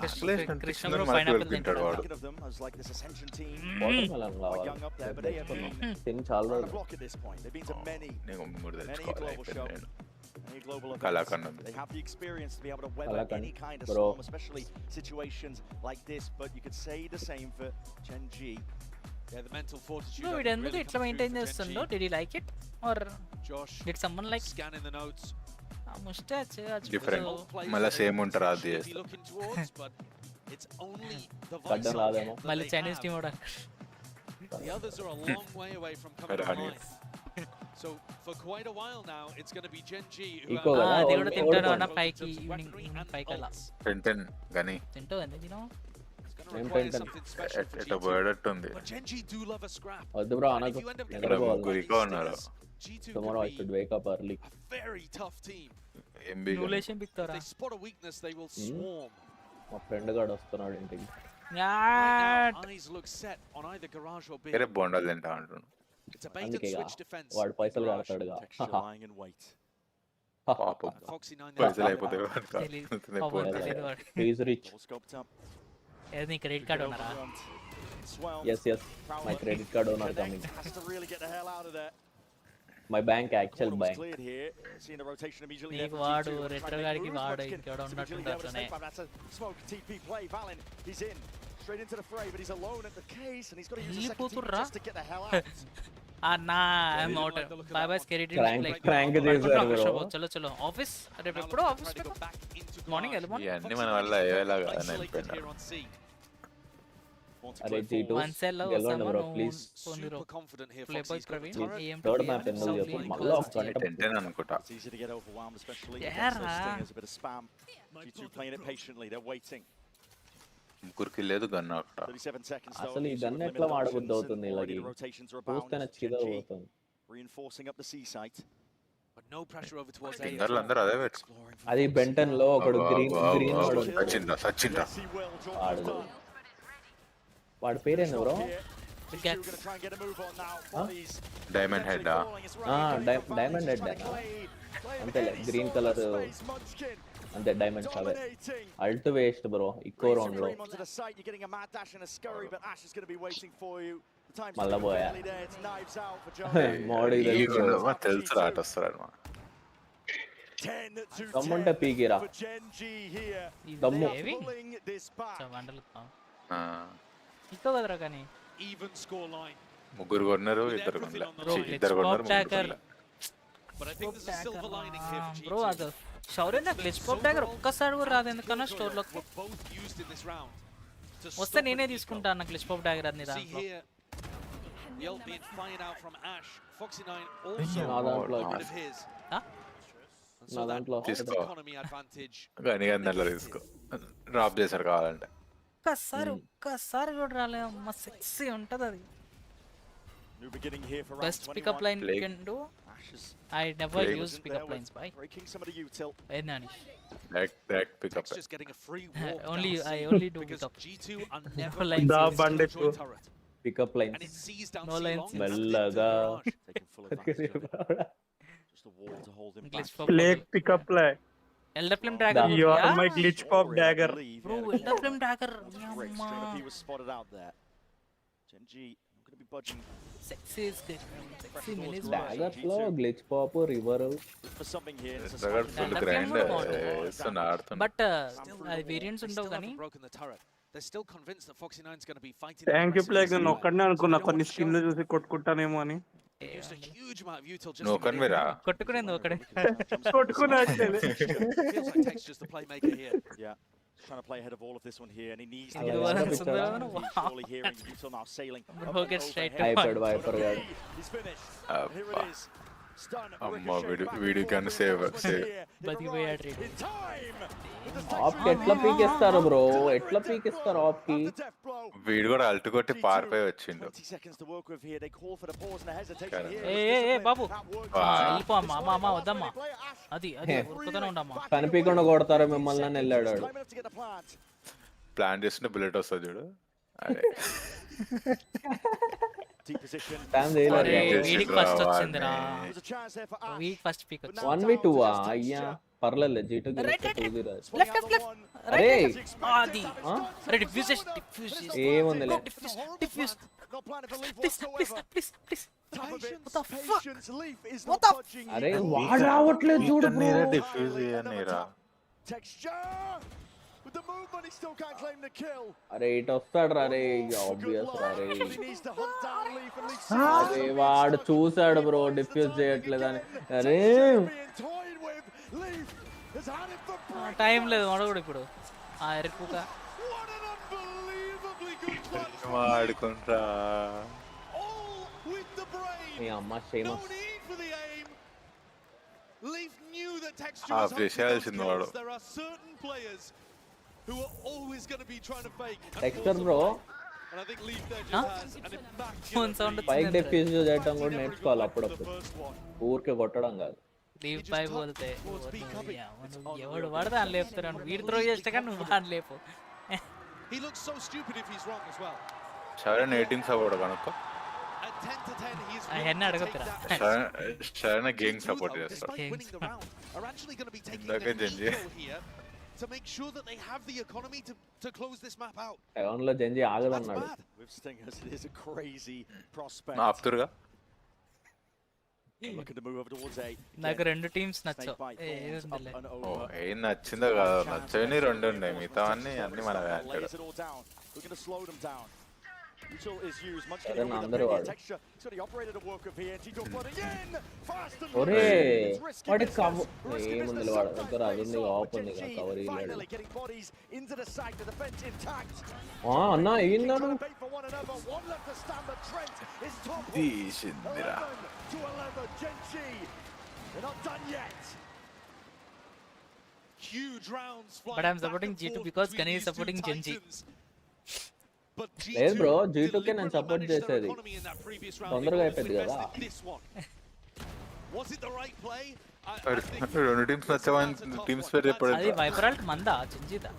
Speaker 2: Krishna bro pineapple
Speaker 13: తింటాడు వాడు.
Speaker 15: Of them as like this Ascension team.
Speaker 9: Watermelon
Speaker 15: Quite young up there, but they have been
Speaker 9: తిని చాలా
Speaker 15: on the block at this point. They've been to many global shows. Any global events. They have the experience to be able to weather any kind of storm, especially situations like this. But you could say the same for GenG. Yeah, the mental fortitude.
Speaker 2: No, it ended ఇట్లా maintain చేస్తుందో. Did he like it or did someone like
Speaker 15: scanning the notes?
Speaker 2: ఆ moustache
Speaker 13: different మళ్ళీ same ఉంటారు అది.
Speaker 15: It's only the
Speaker 9: కడ్డం రాదేమో.
Speaker 2: మళ్ళీ Chinese team కూడా.
Speaker 15: The others are a long way away from coming online. So for quite a while now, it's going to be GenG who
Speaker 2: they would తింటారు అన్న పైకి evening పైకి అలా.
Speaker 13: 10 గని.
Speaker 2: తింటావు ఎందుకు తినవు?
Speaker 13: ఎట బర్డట్ ఉంది.
Speaker 15: But GenG do love a scrap.
Speaker 9: వద్దు బ్రో అనకు.
Speaker 13: గురిగా ఉన్నారు.
Speaker 9: Tomorrow I should wake up early.
Speaker 15: A very tough team.
Speaker 2: Nulation పిక్తారా?
Speaker 15: They spot a weakness, they will swarm.
Speaker 9: మా ఫ్రెండ్ గాడు వస్తున్నాడు ఇంటికి.
Speaker 15: Eyes look set on either garage or B.
Speaker 13: వేరే బోండాలు తింటా అంటున్నాను.
Speaker 15: It's a bait and switch defense.
Speaker 9: వాడు పైసలు కడతాడుగా.
Speaker 15: Lying in wait.
Speaker 13: పాపం. పైసలు అయిపోతాయి వాడు.
Speaker 9: He is rich.
Speaker 2: ఏది నీ క్రెడిట్ కార్డ్ ఉన్నారా?
Speaker 9: Yes, my credit card owner coming.
Speaker 15: Has to really get the hell out of there.
Speaker 9: My bank, actual bank.
Speaker 15: Seeing the rotation immediately.
Speaker 2: నీకు వాడు retro గాడికి వాడు ఇంకెవడో ఉన్నట్టుంటారనే.
Speaker 15: Smoke TP play. Valen, he's in straight into the fray, but he's alone at the case, and he's got to use a second TP just to get the hell out.
Speaker 2: అన్నా I'm out. By by scary
Speaker 9: Prank చేశారు bro.
Speaker 2: చలో చలో office. రేపు ఎప్పుడు office morning వెళ్ళమా?
Speaker 13: ఇవన్నీ మన వల్ల ఏలాగా అనిపించారు.
Speaker 9: అరే G2 గెలవండి bro please.
Speaker 15: Super confident here.
Speaker 2: Play boy Praveen.
Speaker 9: Third map ఎందుకు చెప్పు మళ్ళీ ఒక గంట
Speaker 13: 10 అనుకుంటా.
Speaker 15: It's easy to get overwhelmed, especially
Speaker 2: there's
Speaker 15: a bit of spam. G2 playing it patiently. They're waiting.
Speaker 13: ముగ్గురికి లేదు గన్ అక్కడ.
Speaker 15: 37 seconds.
Speaker 9: అసలు ఈ గన్ ఎట్లా వాడబుద్ధి అవుతుంది ఇలా చూస్తేనే చిదవుతుంది.
Speaker 15: Reinforcing up the C site. But no pressure over towards A.
Speaker 13: అందరూ అదే పెట్టు.
Speaker 9: అది బెంటన్ లో ఒకడు గ్రీన్ వాడు
Speaker 13: సచిన్
Speaker 9: వాడి పేరేంది bro?
Speaker 13: Diamond head.
Speaker 9: Diamond head అంతేలే గ్రీన్ కలర్ అంతే డైమండ్స్ అవే. అల్ట్ వేస్ట్ బ్రో ఇక్కో రౌండ్ లో మళ్ళా పోయా. మోడీ
Speaker 13: తెలుసు ఆట వస్తాడు.
Speaker 9: దమ్ముంటే పీకిరా దమ్ము.
Speaker 2: ఇంకో కదరా కానీ
Speaker 13: ముగ్గురు కొన్నారు ఇద్దరు కొన్నారు.
Speaker 2: బ్రో అది షౌర్య నాకు గ్లిచ్ పాప్ డాగర్ ఒక్కసారి కూడా రాదు ఎందుకన్నా స్టోర్లో వస్తే నేనే తీసుకుంటా. నాకు గ్లిచ్ పాప్ డాగర్ అది దాంట్లో.
Speaker 9: నా దాంట్లో
Speaker 13: తీసుకో కానీ దాంట్లో తీసుకో డ్రాప్ చేశారు కావాలంటే.
Speaker 2: ఒక్కసారి కూడా రాలే అమ్మ సెక్సీ ఉంటుంది అది. Best pickup line you can do. I never use pickup lines, bye. Hey Nani.
Speaker 13: That pickup.
Speaker 2: I only do pickup. Never lines.
Speaker 9: Da bandeku. Pickup lines.
Speaker 2: No lines.
Speaker 9: Mellaga.
Speaker 2: Glitch pop.
Speaker 14: Lake pickup line.
Speaker 2: Elder Flame Dagger.
Speaker 14: You are my glitch pop dagger.
Speaker 2: Bro, Elder Flame Dagger.
Speaker 15: He was spotted out there. GenG going to be budging.
Speaker 2: Sexy is good. Sexy minis.
Speaker 9: Dagger flow, glitch pop, river.
Speaker 15: For something here.
Speaker 13: Dagger full grind. So naarth.
Speaker 2: But variants undavu gani.
Speaker 6: They're still convinced that Foxy9 is going to be fighting.
Speaker 14: Thank you Plague. నేను ఒక్కడనే అనుకున్నా కొన్ని స్కిన్లు చూసి కొట్టుకుంటానేమో అని.
Speaker 6: Used a huge amount of util just.
Speaker 13: No convera.
Speaker 2: కొట్టుకునేందు ఒకడే.
Speaker 14: కొట్టుకున్నా actually.
Speaker 6: Feels like Tech's just the playmaker here.
Speaker 15: Yeah. Trying to play ahead of all of this one here, and he needs to surely hearing util now sailing.
Speaker 2: Bro, get straight to
Speaker 9: Viper guard.
Speaker 15: He's finished. Here it is.
Speaker 13: అమ్మ video కన్నా save
Speaker 2: బతికిపోయాడు.
Speaker 9: ఆప్ కి ఎట్లా పీకిస్తారు bro, ఎట్లా పీకిస్తారు ఆప్ కి?
Speaker 13: వీడు కూడా alt కొట్టి పారిపోయి వచ్చిండు.
Speaker 2: ఏ బాబు వెళ్ళిపో అమ్మా వద్దమ్మా. అది ఉరుకుతూనే ఉండమ్మా.
Speaker 9: కనిపించకుండా కొడతారు మిమ్మల్ని అని వెళ్ళాడు.
Speaker 13: ప్లాన్ చేస్తుంటే బుల్లెట్ వస్తుంది చూడు. అరే
Speaker 2: వీడికి ఫస్ట్ వచ్చిందిరా. వీడికి ఫస్ట్ పిక్ వచ్చింది.
Speaker 9: 1v2 అయ్యా పర్లేదు G2 కి
Speaker 2: లెఫ్ట్
Speaker 9: అరే
Speaker 2: అది అరే డిఫ్యూజ్
Speaker 9: ఏముందిలే. అరే వాడు రావట్లేదు చూడు బ్రో.
Speaker 13: డిఫ్యూజ్ చేయనిరా.
Speaker 9: అరే ఇటు వస్తాడు రా. అరే ఆబ్వియస్ రా. అరే వాడు చూసాడు బ్రో డిఫ్యూజ్ చేయట్లేదని. అరే
Speaker 2: టైం లేదు వాడు ఇప్పుడు. ఎరుపుక
Speaker 13: వాడుకుంటా
Speaker 9: మీ అమ్మ షేమస్.
Speaker 13: చేయాల్సింది వాడు.
Speaker 9: టెక్స్చర్ బ్రో పైకి డిఫ్యూజ్ చేయడం కూడా నేర్చుకోవాలి అప్పుడప్పుడు, ఊరికే కొట్టడం కాదు.
Speaker 2: లీవ్ బై బోల్తే ఎవడు పడదా అని లేపుతారు. వీడు త్రో చేస్తే కానీ నువ్వు అని లేపు.
Speaker 13: శరణ్ ఎయిటింగ్ సపోర్ట్ కనుక్కో.
Speaker 2: అవన్నీ అడగొద్దురా.
Speaker 13: శరణ్ గేమ్ సపోర్ట్ చేస్తాడు. ఇందాకే Gen Z
Speaker 15: to make sure that they have the economy to close this map out.
Speaker 9: టౌన్లో జెంజీ ఆగదన్నాడు.
Speaker 15: With Stingers it is a crazy prospect.
Speaker 13: ఆప్తురుగా
Speaker 15: looking to move over towards A.
Speaker 2: నాకు రెండు teams నచ్చావు.
Speaker 13: ఏం నచ్చిందో కాదు, నచ్చని రెండు ఉన్నాయి, మిగతా అన్ని మన
Speaker 15: looking to slow them down. Util is used much
Speaker 9: అందరూ వాడు.
Speaker 15: texture. He's got the operator to work up here. G2 flooding in. Fast and
Speaker 9: ఒరే వాడి కవర్ ఏముంది వాడు దగ్గర. అది ఆప్ ఉంది కవర్ ఇల్లాడు.
Speaker 15: getting bodies into the site, the defense intact.
Speaker 9: అన్న ఏన్నాడు.
Speaker 15: One left to stand, but Trent is top.
Speaker 13: తీసిందిరా.
Speaker 15: 11 GenG. They're not done yet. Huge rounds flying.
Speaker 2: But I'm supporting G2 because Gani is supporting GenG.
Speaker 9: లేదు bro G2 కే నేను support చేసేది. తొందరగా అయిపోయింది కదా.
Speaker 13: రెండు టీమ్స్ నచ్చావని టీమ్స్ పేరు చెప్పాడు.
Speaker 2: అది వైపరాల్ట్ మందా చింజిదా.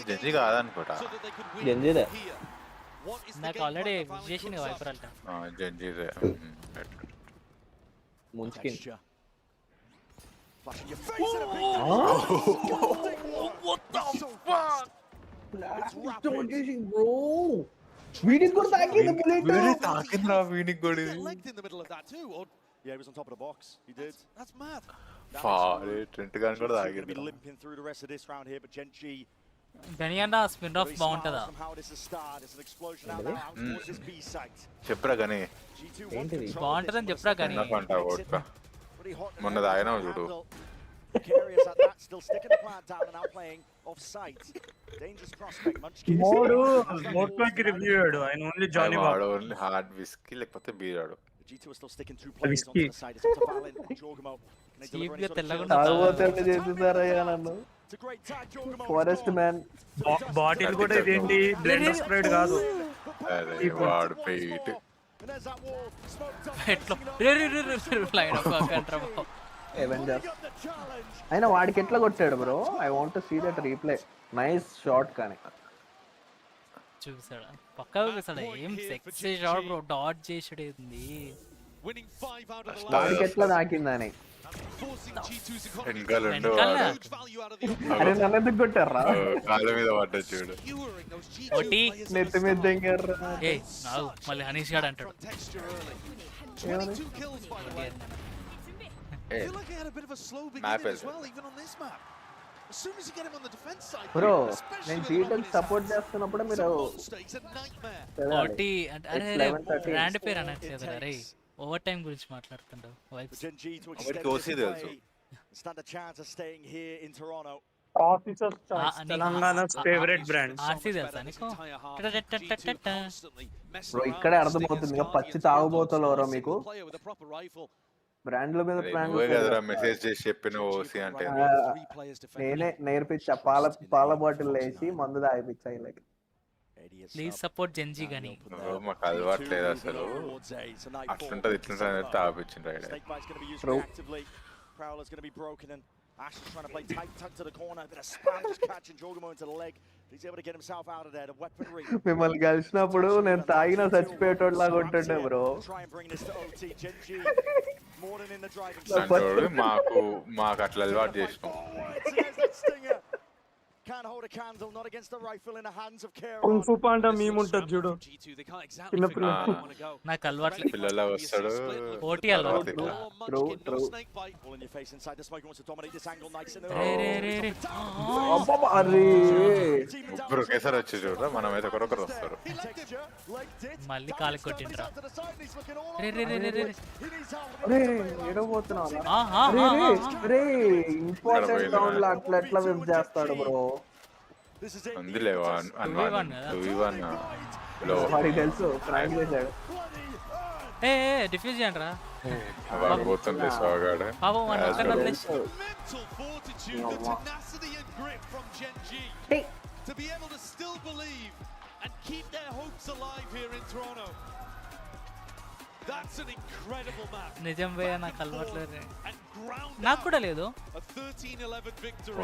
Speaker 13: జెంజీ కాదనుకోట.
Speaker 9: జెంజీదే
Speaker 2: నాకు ఆల్రెడీ చేసింది వైపరాల్ట్.
Speaker 13: జెంజీదే
Speaker 9: ముంచుకిన్.
Speaker 15: Flashing your face in a big
Speaker 9: What the fuck? Bro. వీడికి కూడా తాకింది బుల్లెట్.
Speaker 13: వీడి తాకిందిరా వీడికి కూడా.
Speaker 15: in the middle of that too. Yeah, he was on top of the box. He did. That's mad.
Speaker 13: ఫారే Trent gone కూడా తాకింది.
Speaker 15: Limping through the rest of this round here, but GenG
Speaker 2: బెనియానా spin off బాగుంటదా?
Speaker 13: చెప్పరా కానీ
Speaker 2: బాగుంటదని చెప్పరా కానీ
Speaker 13: మొన్న తాగినా చూడు.
Speaker 15: Precarious at that, still sticking the plant down and outplaying off sight. Dangerous prospect. Munchkin.
Speaker 14: మోడ్కి రివ్యూ అయ్యాడు ఆయన ఓన్లీ జానీ
Speaker 13: వాడు
Speaker 14: వాకర్
Speaker 13: ఓన్లీ హార్డ్ విస్కీ లేకపోతే బీరాడు.
Speaker 15: G2 are still sticking 2 players onto the side. It's up to Valen and Jorgamo. Can they deliver any sort of kills?
Speaker 9: తాగుబోతుల్ని చేసేసారయ్యా నన్ను. Forest man.
Speaker 14: Bottle కూడా ఇదేంటి blender spread కాదు.
Speaker 13: అరే వాడు పెయిట్
Speaker 2: లైన్ అప్ కంట్రా
Speaker 9: అవెంజర్స్ అయినా వాడికి ఎట్లా కొట్టాడు బ్రో? I want to see that replay. Nice shot కానీ
Speaker 2: చూసాడా పక్కా చూసాడా ఏం సెక్సీ షాట్ బ్రో. డాట్ చేసాడు ఏంది
Speaker 9: వాడికి ఎట్లా నాకిందని. అరే నన్ను ఎందుకు కొట్టారా?
Speaker 13: కాళ్ళ మీద పడ్డా చూడు.
Speaker 9: నెత్తి మీద దింగారు.
Speaker 2: మళ్ళీ హనీష్ గాడు అంటాడు
Speaker 9: బ్రో నేను జీటోకి సపోర్ట్ చేస్తున్నప్పుడు మీరు
Speaker 2: బ్రాండ్ పేరు అనట్లేదు అరే. ఓవర్ టైం గురించి మాట్లాడుతుంటావు.
Speaker 14: తెలంగాణ's favorite brand.
Speaker 2: ఆర్సీ తెలుసా నీకు?
Speaker 9: బ్రో ఇక్కడే అర్థమవుతుంది పచ్చి తాగుబోతులు ఎవరో మీకు. బ్రాండ్ల మీద
Speaker 13: మెసేజ్ చేసి చెప్పిన ఓసి అంటే
Speaker 9: నేనే నేర్పించా. పాల బాటిల్ వేసి మందు తాగిపించా వీళ్ళకి.
Speaker 2: ప్లీజ్ సపోర్ట్ జెన్జీ గాని.
Speaker 13: మాకు అలవాట్లేదు అసలు. అట్లుంటది ఇట్లుంటది తాగిపించిండ్రు.
Speaker 15: Ash is trying to play tight tug to the corner. Bit of spam just catching Jorgamo into the leg. He's able to get himself out of there. The weaponry.
Speaker 9: మిమ్మల్ని కలిసినప్పుడు నేను తాగిన చచ్చిపోయేటోడు లాగా ఉంటుండే bro.
Speaker 15: Try and bring this to OT. GenG more than in the driving
Speaker 13: seat. మాకు అట్లా అలవాటు చేసినాం.
Speaker 15: Can't hold a candle, not against the rifle in the hands of Karen.
Speaker 14: Kung Fu Panda meme ఉంటది చూడు. చిన్న పిల్ల
Speaker 2: నాకు అలవాట్లే.
Speaker 13: పిల్లలా వస్తాడు.
Speaker 2: ఓటీ అలవాటు.
Speaker 9: True
Speaker 15: All in your face inside the smoke. Wants to dominate this angle. Nice in the
Speaker 9: అబ్బబ్బ అరే
Speaker 13: బ్రో కేసర్ వచ్చి చూడరా మనమైతే ఒకరొకరు వస్తారు.
Speaker 2: మళ్ళీ కాలు కొట్టిండ్రా.
Speaker 9: అరే ఏడబోతున్నావు రే. ఇంపార్టెంట్ రౌండ్ లో అట్లా ఎట్లా విప్ చేస్తాడు బ్రో.
Speaker 13: అందులే
Speaker 9: వాడికి తెలుసు ప్రాంక్ చేశాడు.
Speaker 2: డిఫ్యూజ్ చేయండి రా.
Speaker 13: పోతుంది సోగాడు.
Speaker 15: To be able to still believe and keep their hopes alive here in Toronto. That's an incredible map.
Speaker 2: నిజం భయ్యా నాకు అలవాట్లేదు. నాకు కూడా లేదు.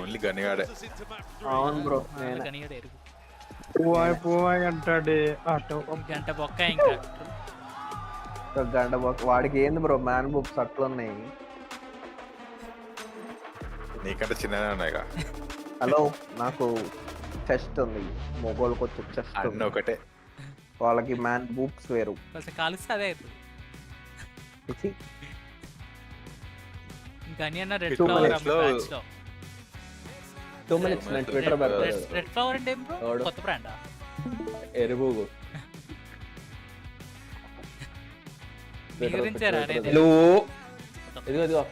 Speaker 13: ఓన్లీ గనిగాడే.
Speaker 9: అవును బ్రో
Speaker 2: గనిగాడే ఎరుగు.
Speaker 14: పోవాయి అంటాడే ఆటో.
Speaker 2: గంట బొక్క ఇంకా
Speaker 9: గంట బొక్క. వాడికి ఏంది బ్రో మ్యాన్ బుక్స్ అట్లున్నాయి.
Speaker 13: నీకంటే చిన్ననే ఉన్నాయిగా.
Speaker 9: హలో నాకు చెస్ట్ ఉంది. మొగోళ్ళకి వచ్చే చెస్ట్
Speaker 13: అన్నీ ఒకటే.
Speaker 9: వాళ్ళకి మ్యాన్ బుక్స్ వేరు.
Speaker 2: కాలిస్తే అదే అవుతుంది. గని అన్న రెడ్ ఫ్లవర్ బ్రాంచ్ లో
Speaker 9: 2 minutes నేను ట్విట్టర్ పెడతాను.
Speaker 2: రెడ్ ఫ్లవర్ అంటే ఏం బ్రో? కొత్త బ్రాండా?
Speaker 9: ఎరుబుగు
Speaker 2: వివరించారా అనేది?
Speaker 9: ఇదిగో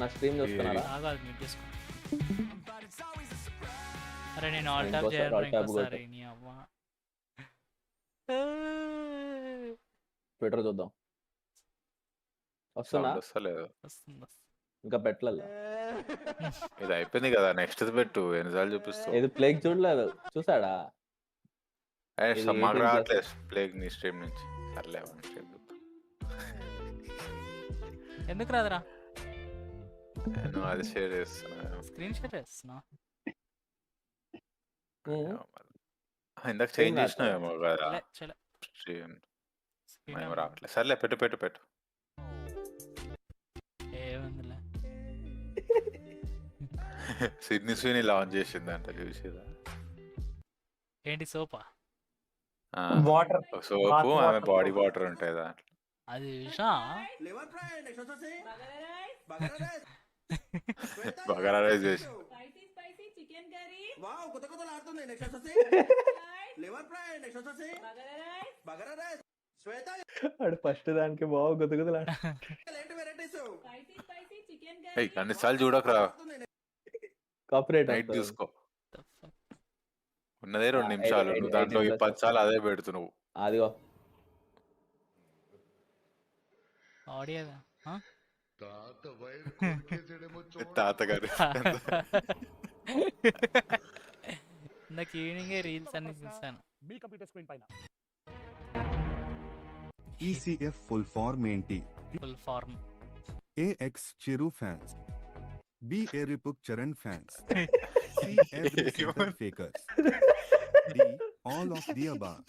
Speaker 9: నా స్ట్రీమ్ చూస్తున్నారా?
Speaker 2: ఆగాలి మ్యూట్ చేసుకో. అరే నేను ఆల్ టాప్ చేయను ఇంకోసారి నీ అవ్వ.
Speaker 9: ట్విట్టర్ చూద్దాం. వస్తుందా?
Speaker 2: వస్తుంది.
Speaker 9: ఇంకా పెట్టలేదు.
Speaker 13: ఇది అయిపోయింది కదా. నెక్స్ట్ పెట్టు. ఎన్నిసార్లు చూపిస్తావు?
Speaker 9: ఇది ప్లేగ్ చూడలేదు. చూసాడా?
Speaker 13: మాకు రావట్లేదు ప్లేగ్ నీ స్ట్రీమ్ నుంచి. సర్లే
Speaker 2: ఎందుకు రాదురా?
Speaker 13: నేను అది షేర్ చేస్తున్నా.
Speaker 2: స్క్రీన్ షేర్ చేస్తున్నా.
Speaker 13: ఇందాక చేంజ్ చేసినావేమో కదా స్ట్రీమ్. మేము రావట్లేదు. సర్లే పెట్టు పెట్టు పెట్టు.
Speaker 2: ఏముందిలే.
Speaker 13: సిడ్నీ స్వీని లాంచ్ చేసిందంట చూసేదా?
Speaker 2: ఏంటి సోపా?
Speaker 14: వాటర్
Speaker 13: సోపు ఆమె బాడీ వాటర్ ఉంటాయి దాంట్లో.
Speaker 2: అది చూసా
Speaker 13: బగారా రైస్ చేసి
Speaker 9: ఆడు ఫస్ట్ దానికి బాగా గుదగుదలా
Speaker 13: అన్నిసార్లు చూడకరా,
Speaker 9: కాపరేట్
Speaker 13: నైట్ చూసుకో. ఉన్నదే 2 నిమిషాలు, నువ్వు దాంట్లో 10 సార్లు అదే పెడుతున్నావు.
Speaker 9: అదిగో
Speaker 2: ఆడియో
Speaker 13: తాతగారు
Speaker 2: నాకు ఈవినింగే రీల్స్ అన్ని చూసాను.
Speaker 8: ECF ఫుల్ ఫార్మ్ ఏంటి?
Speaker 2: Full form
Speaker 8: AX Chiru fans, B ఎరిపుక్ Charan fans, C every center fakers, D all of the above.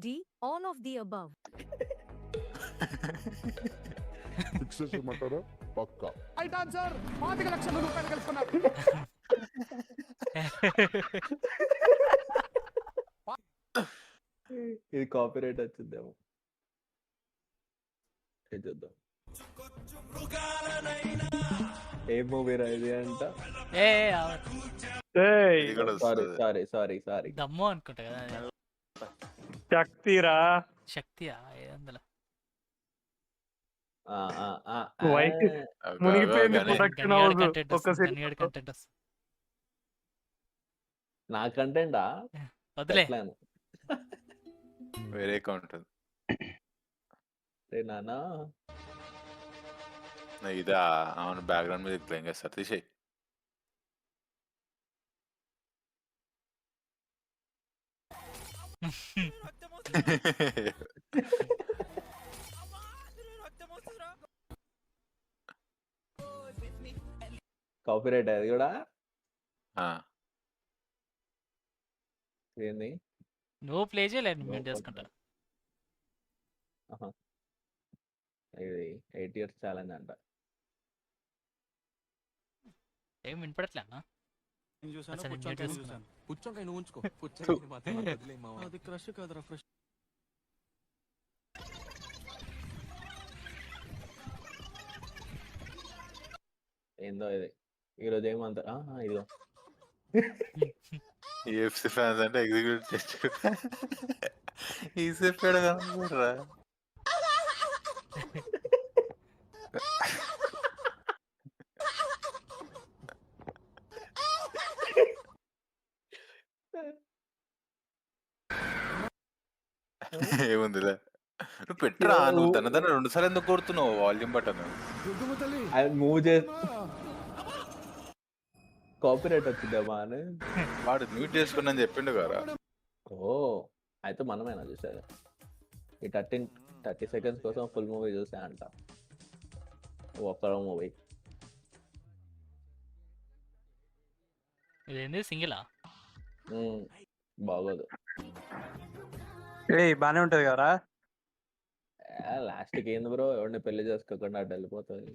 Speaker 20: D all of the above.
Speaker 22: Fixes ఏమంటారా? పక్కా. Right answer. 25 లక్షల రూపాయలు గెలుచుకున్నారు.
Speaker 9: ఇది కాపీరైట్ వచ్చిందేమో, చూద్దాం. ఏ మూవీ రా ఇది అంట? సారీ
Speaker 2: దమ్ము అనుకుంటా కదా.
Speaker 14: శక్తిరా.
Speaker 2: శక్తియా ఏదందల
Speaker 14: మునిగిపోయింది ప్రొడక్షన్ హౌస్.
Speaker 2: కంటెంట్
Speaker 9: నా కంటెంటా?
Speaker 2: వదిలే,
Speaker 13: వేరే అకౌంట్
Speaker 9: నానా.
Speaker 13: ఇదా? అవును, బ్యాక్గ్రౌండ్ మ్యూజిక్ ప్లేయింగ్ చేస్తారు, తీసేయి.
Speaker 9: కాపీరైట్ అది కూడా ఏంది?
Speaker 2: నువ్వు ప్లే చేయలేదు, మేము చేసుకుంటా.
Speaker 9: ఇది 8 years ఛాలెంజ్ అంట.
Speaker 2: ఏం వినపడట్లే అన్న.
Speaker 16: పుచ్చంకాయ నువ్వు ఉంచుకో, పుచ్చంకాయ మాత్రం వదిలేయ్ మావా. అది క్రష్ కాదురా, ఫ్రెష్.
Speaker 9: ఏందో ఇది ఈరోజు ఏమంటారు? ఇదిగో
Speaker 13: EFC ఫ్యాన్స్ అంటే ఎగ్జిక్యూటివ్ చేస్తారు. ఈసెఫ్ కనుకుంటారా? ఏముందిలే, నువ్వు పెట్టరా. నువ్వు తన 2 సార్లు ఎందుకు కొడుతున్నావు వాల్యూమ్ బటన్?
Speaker 9: మూవ్ చేసి కాపీరైట్ వచ్చిందేమా అని
Speaker 13: వాడు మ్యూట్ చేసుకున్నా అని చెప్పిండు కదా.
Speaker 9: ఓ అయితే మనమేనా చూసారు? ఈ 30 seconds కోసం ఫుల్ మూవీ చూసా అంట. ఒక్క మూవీ
Speaker 2: ఇదేంది సింగిలా?
Speaker 9: బాగోదు.
Speaker 14: బానే ఉంటది కదా.
Speaker 9: లాస్ట్కి ఏంది బ్రో, ఎవరిని పెళ్లి చేసుకోకుండా అటు వెళ్ళిపోతుంది.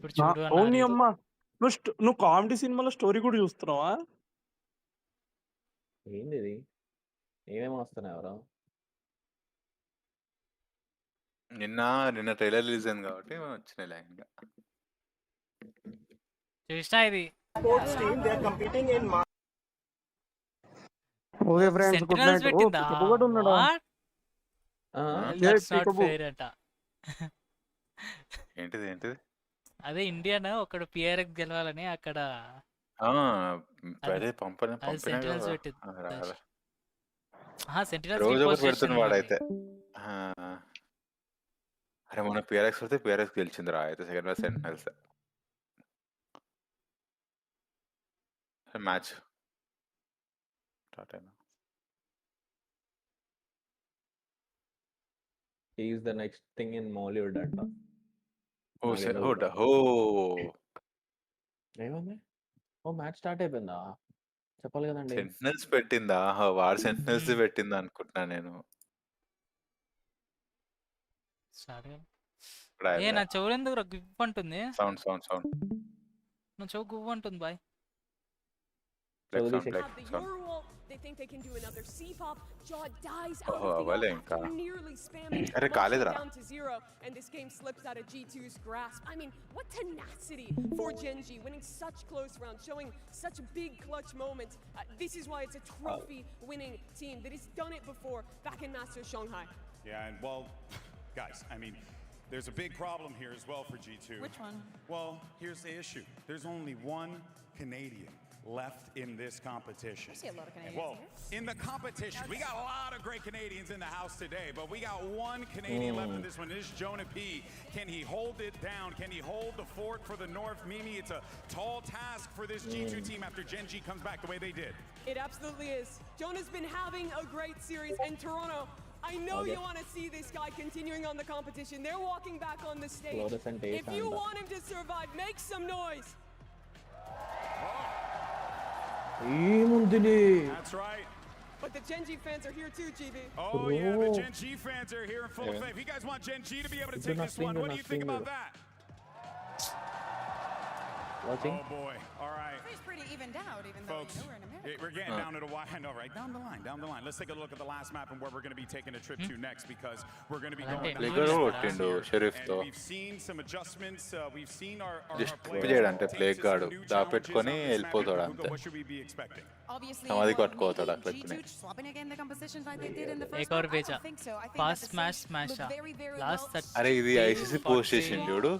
Speaker 14: అవును అమ్మా, నువ్వు కామెడీ సినిమాలో స్టోరీ కూడా చూస్తున్నావా?
Speaker 9: ఏంది ఇది? ఏమేమి వస్తున్నాయి ఎవరో?
Speaker 13: నిన్న ట్రైలర్ రిలీజ్ అయింది కాబట్టి వచ్చినాయి లైన్గా.
Speaker 2: చూసినా ఇది.
Speaker 14: Okay friends, good night. ఒకటి ఉన్నాడా?
Speaker 13: ఏంటిది?
Speaker 2: అదే ఇండియన్ ఒకడు పిఆర్ఎక్స్ గెలవాలని అక్కడ సెంటినల్స్
Speaker 13: పెడుతున్న వాడైతే. అరే మొన్న పిఆర్ఎక్స్ వస్తే పిఆర్ఎక్స్ గెలిచింది రా. అయితే second match Sentinels match start అయినా.
Speaker 9: He is the next thing in Mollywood అంట. ఏమంది? మ్యాచ్ స్టార్ట్ అయిపోయిందా? చెప్పాలి కదండి.
Speaker 13: సెంటినల్స్ పెట్టిందా? వాడు సెంటినల్స్ పెట్టిందా అనుకుంటున్నా నేను.
Speaker 2: నా చెవులు ఎందుకు గువ్వు అంటుంది?
Speaker 13: సౌండ్
Speaker 2: నా చెవు గువ్వు అంటుంది bye.
Speaker 10: They think they can do another C-pop. Jaw dies out
Speaker 13: Oh,
Speaker 10: of the
Speaker 13: vale,
Speaker 10: off after
Speaker 13: ఇంకా.
Speaker 10: nearly spamming
Speaker 13: అరే
Speaker 10: launching
Speaker 13: కాలేదురా.
Speaker 10: down to 0, and this game slips out of G2's grasp. I mean, what tenacity for GenG, winning such close rounds, showing such big clutch moments. This is why it's a trophy-winning team that has done it before back in Masters Shanghai.
Speaker 17: Yeah, and well, guys, I mean, there's a big problem here as well for G2.
Speaker 18: Which one?
Speaker 17: Well, here's the issue. There's only one Canadian left in this competition.
Speaker 18: I see a lot of Canadians
Speaker 17: well,
Speaker 18: here.
Speaker 17: in the competition, we got a lot of great Canadians in the house today, but we got one Canadian left in this one. This is Jonah P. Can he hold it down? Can he hold the fort for the North? Mimi, it's a tall task for this G2 team after GenG comes back the way they did.
Speaker 10: It absolutely is. Jonah's been having a great series, and Toronto, I know you want to see this guy continuing on the competition. They're walking back on the stage. If you want him to survive, make some noise.
Speaker 17: That's right.
Speaker 10: But the GenG fans are here too, GB.
Speaker 17: Oh, yeah, the GenG fans are here in full effect. If you guys want GenG to be able to take this one, what do you think about that?
Speaker 9: Watching?
Speaker 17: Oh, boy. All right.
Speaker 18: It's pretty evened out, even
Speaker 17: Folks,
Speaker 18: though we're in America.
Speaker 17: we're getting down to the wire. I know, right? Down the line. Let's take a look at the last map and where we're going to be taking a trip to next, because we're going to be going
Speaker 13: షరీఫ్తో
Speaker 17: we've seen some adjustments. We've seen our
Speaker 13: just చేయడంటే play గాడు దాపెట్టుకొని వెళ్ళిపోతాడు అంతే
Speaker 17: what should we be expecting?
Speaker 18: Obviously,
Speaker 13: సమాధి కట్టుకోతాడు అట్లా
Speaker 18: G2 swapping again the compositions like they did in the first
Speaker 2: एक और
Speaker 18: round. I
Speaker 2: भेजा
Speaker 18: don't think so. I think
Speaker 2: fast
Speaker 18: that the
Speaker 2: smash
Speaker 18: Saints
Speaker 2: smash
Speaker 18: look very, very
Speaker 2: last
Speaker 18: well.
Speaker 13: అరే ఇది ICC post చేసింది చూడు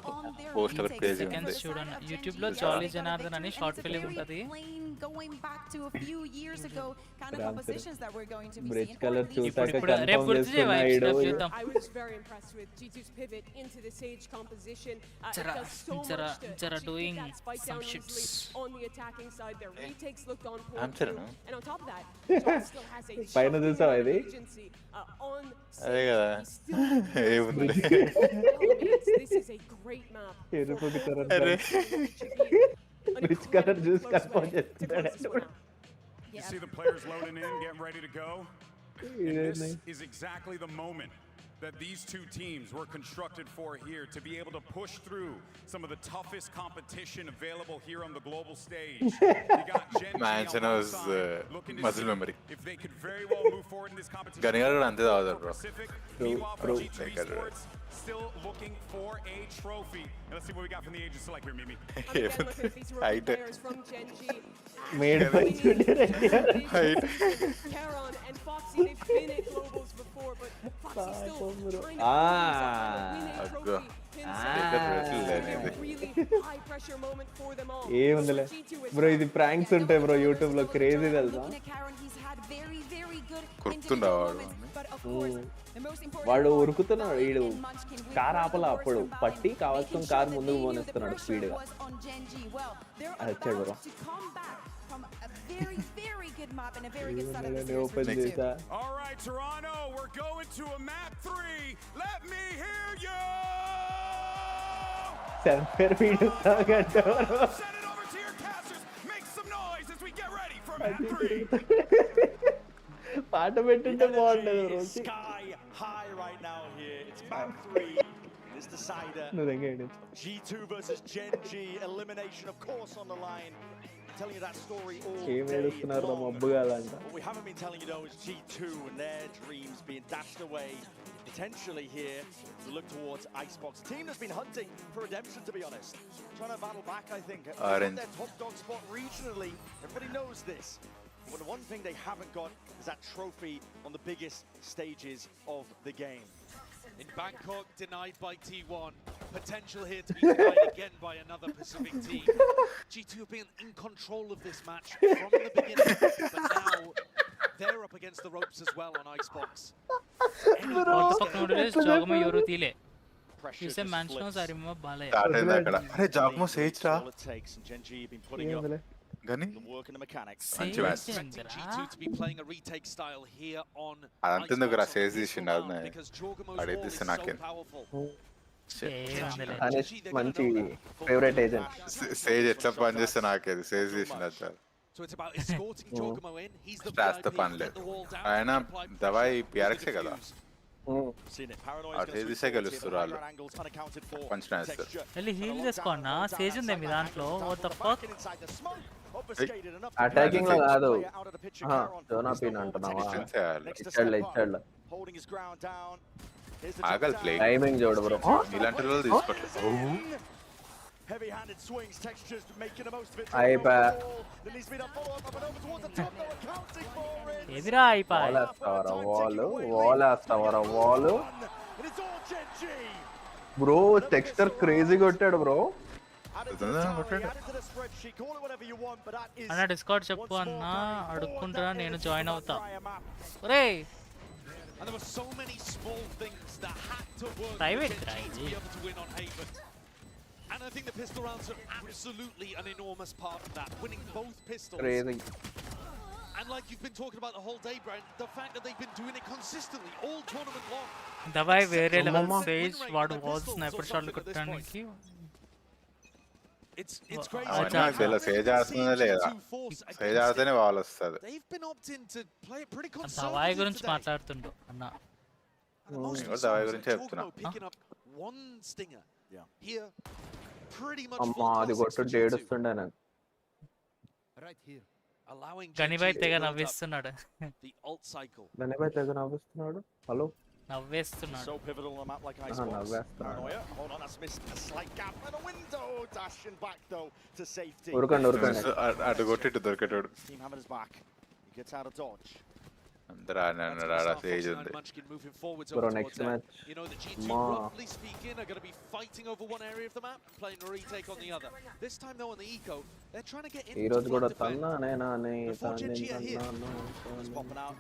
Speaker 13: post ఒకటి crazy ఉంది
Speaker 2: seconds చూడండి యూట్యూబ్ లో జాలీ జనార్దన్ అని షార్ట్ ఫిలిం ఉంటది
Speaker 18: Going back to a few years ago, kind of compositions that we're going to be
Speaker 9: Bridge
Speaker 18: seeing.
Speaker 9: color
Speaker 2: ఇప్పుడు రేపు గుర్తు చేయవా చూద్దాం
Speaker 10: I was very impressed with G2's pivot into the Sage composition. It does so much to actually
Speaker 2: doing
Speaker 10: get that spike
Speaker 2: some
Speaker 10: down
Speaker 2: shits.
Speaker 10: easily on the attacking side. Their retakes looked on
Speaker 13: I'm
Speaker 10: point
Speaker 13: sorry,
Speaker 10: too.
Speaker 13: no?
Speaker 10: And on top of that, John still has a
Speaker 9: పైన చూసావా ఇది?
Speaker 10: agency on
Speaker 13: అదే కదా ఏముంది
Speaker 10: This is a great map.
Speaker 9: ఎరుపుకి
Speaker 13: అరే
Speaker 9: bridge colour చూసి confirm చేస్తున్నాడు
Speaker 17: You see the players loading in, getting ready to go. And this is exactly the moment that these two teams were constructed for here, to be able to push through some of the toughest competition available here on the global stage. You got GenG
Speaker 13: Mansion
Speaker 17: on one
Speaker 13: was,
Speaker 17: side, looking to
Speaker 13: muscle
Speaker 17: see
Speaker 13: memory.
Speaker 17: if they could very well move forward in this competition.
Speaker 13: గనిగాడు కూడా అంతే తాగుతాడు bro
Speaker 17: Pacific, meanwhile for G2 Esports, still looking for a trophy. And let's see what we got from the agents select here, Mimi.
Speaker 10: Again, look at these rookie players from GenG.
Speaker 9: Made by
Speaker 13: height
Speaker 10: Caron and Foxy, they've been at globals before, but Foxy's still trying to win a
Speaker 13: అగ్గో
Speaker 10: trophy himself. Really high pressure moment for them all.
Speaker 9: ఏముందిలే bro ఇది pranks ఉంటాయి bro YouTube లో crazy తెలుసా
Speaker 18: Looking at Caron, he's had very, very good
Speaker 13: కుర్తుండా
Speaker 18: individual
Speaker 13: వాడు
Speaker 18: moments, but of course, the most important
Speaker 9: వాడు
Speaker 18: one,
Speaker 9: ఉరుకుతున్నాడు వీడు
Speaker 18: Munchkin with
Speaker 9: car
Speaker 18: one of
Speaker 9: ఆపల
Speaker 18: the
Speaker 9: అప్పుడు
Speaker 18: worst from
Speaker 9: పట్టి
Speaker 18: Valve,
Speaker 9: కావాల్సిన
Speaker 18: making
Speaker 9: కార్
Speaker 18: sure
Speaker 9: ముందుకు
Speaker 18: that they knew the
Speaker 9: పోనిస్తున్నాడు
Speaker 18: pressure
Speaker 9: speed గా
Speaker 18: was on GenG. Well, they're
Speaker 9: అది వచ్చాడు bro
Speaker 18: about to come back from a very, very good map and a very good start of the series for
Speaker 9: open
Speaker 18: G2.
Speaker 9: చేసా
Speaker 17: All right, Toronto, we're going to a map 3. Let me hear you!
Speaker 9: సెల్ఫర్ video తాగట్టు
Speaker 17: Send it over to your casters. Make some noise as we get ready for map 3.
Speaker 9: పాట పెట్టుంటే బాగుండేది bro
Speaker 4: Sky high right now here. It's map 3. This decider.
Speaker 9: నువ్వు దగ్గర
Speaker 4: G2 versus GenG. Elimination, of course, on the line. Telling you that story all
Speaker 9: ఏం
Speaker 4: day
Speaker 9: ఏడుస్తున్నారు రా
Speaker 4: long.
Speaker 9: మబ్బు కాదంట
Speaker 4: What we haven't been telling you though is G2 and their dreams being dashed away. Potentially here to look towards Icebox. A team that's been hunting for redemption, to be honest. Trying to battle back, I think.
Speaker 13: Orange.
Speaker 4: Their top dog spot regionally. Everybody knows this. But the one thing they haven't got is that trophy on the biggest stages of the game.
Speaker 6: In Bangkok, denied by T1. Potential here to be denied again by another Pacific team. G2 have been in control of this match from the beginning, but now they're up against the ropes as well on Icebox.
Speaker 2: జాగమ ఎవరు తీలే చూసే మ్యాన్షనోస్ I remember Balayya
Speaker 13: start అయింది అక్కడ అరే జాగ్మో Sage రా
Speaker 4: All it takes, and GenG have been putting up
Speaker 13: గని
Speaker 4: the work and the mechanics.
Speaker 13: మంచి match
Speaker 6: Expecting G2 to be playing a retake style here on
Speaker 13: అదంతెందుకు రా Sage తీసిండు అది
Speaker 6: because Jorgamo's
Speaker 13: అడే
Speaker 6: wall is
Speaker 13: తీస్తే
Speaker 6: so
Speaker 13: నాకేం
Speaker 6: powerful.
Speaker 9: Anesh మంచి favourite agent
Speaker 13: Sage ఎట్లా పని చేస్తే నాకేది సేజ్ తీసిండు అది చాలు
Speaker 6: So it's about escorting Jorgamo in. He's the
Speaker 13: stars తో
Speaker 6: VIP,
Speaker 13: పని
Speaker 6: get
Speaker 13: లేదు
Speaker 6: the wall down,
Speaker 13: ఆయన
Speaker 6: apply pressure
Speaker 13: దవాయి
Speaker 6: with the
Speaker 13: పిఆర్ఎక్సే కదా
Speaker 6: defuse.
Speaker 13: అటు దిశ గెలుస్తారు వాళ్ళు పంచిన వేస్తారు.
Speaker 2: వెళ్ళి హీల్ చేసుకోండి. సేజ్ ఉంది మీ దాంట్లో. What the fuck?
Speaker 9: అటాకింగ్ లో కాదు, జోనాపిన్ అంటున్నావా? ఇచ్చాడు
Speaker 13: ఆగల్ ప్లే
Speaker 9: టైమింగ్ చూడు బ్రో.
Speaker 13: ఇలాంటి వాళ్ళు తీసుకోవట్లేదు.
Speaker 9: అయిపోయా
Speaker 2: ఎదిరా అయిపోయి
Speaker 9: వాల్ బ్రో. టెక్స్చర్ క్రేజీ కొట్టాడు బ్రో.
Speaker 2: అన్న డిస్కౌంట్ చెప్పు అన్న, అడుక్కుంటారా, నేను జాయిన్ అవుతా. ఒరేయ్
Speaker 6: And there were so many small things that had to work
Speaker 2: private
Speaker 6: to be able to win on Haven. And I think the pistol rounds are absolutely an enormous part of that, winning both pistols.
Speaker 9: Crazy.
Speaker 6: And like you've been talking about the whole day, Brian, the fact that they've been doing it consistently all tournament long.
Speaker 2: దవాయి వేరే level Sage వాడు wall sniper షాట్లు కొట్టడానికి.
Speaker 6: It's crazy.
Speaker 13: Sage ఆడుతుందా లేదా? Sage ఆడితేనే వాళ్ళు వస్తుంది.
Speaker 6: They've been opting to play it pretty conservatively.
Speaker 2: దవాయి గురించి మాట్లాడుతుండు అన్న.
Speaker 13: దవాయి గురించి చెప్తున్నా.
Speaker 6: Picking up one stinger here, pretty much.
Speaker 9: అమ్మా అది కొట్టు ఏడుస్తుండే నాకు.
Speaker 2: గనిబాయ్ తెగ నవ్వేస్తున్నాడు.
Speaker 9: గనిబాయ్ తెగ నవ్వేస్తున్నాడు. Hello
Speaker 2: నవ్వేస్తున్నాడు.
Speaker 4: So pivotal on a map like Icebox. Paranoia. Hold on, that's missed a slight gap in the window. Dashing back though to safety.
Speaker 9: ఉరకండి.
Speaker 13: అటు కొట్టి దొరికేటాడు.
Speaker 4: Team Hammer is back. He gets out of dodge.
Speaker 13: అందరూ ఆడ Sage ఉంది.
Speaker 9: Bro, next match.
Speaker 6: You know, the G2, roughly speaking, are going to be fighting over one area of the map, playing a retake on the other. This time, though, on the eco, they're trying to get into
Speaker 9: ఈరోజు కూడా
Speaker 6: the defense. Before GenG are here.
Speaker 4: He's popping out.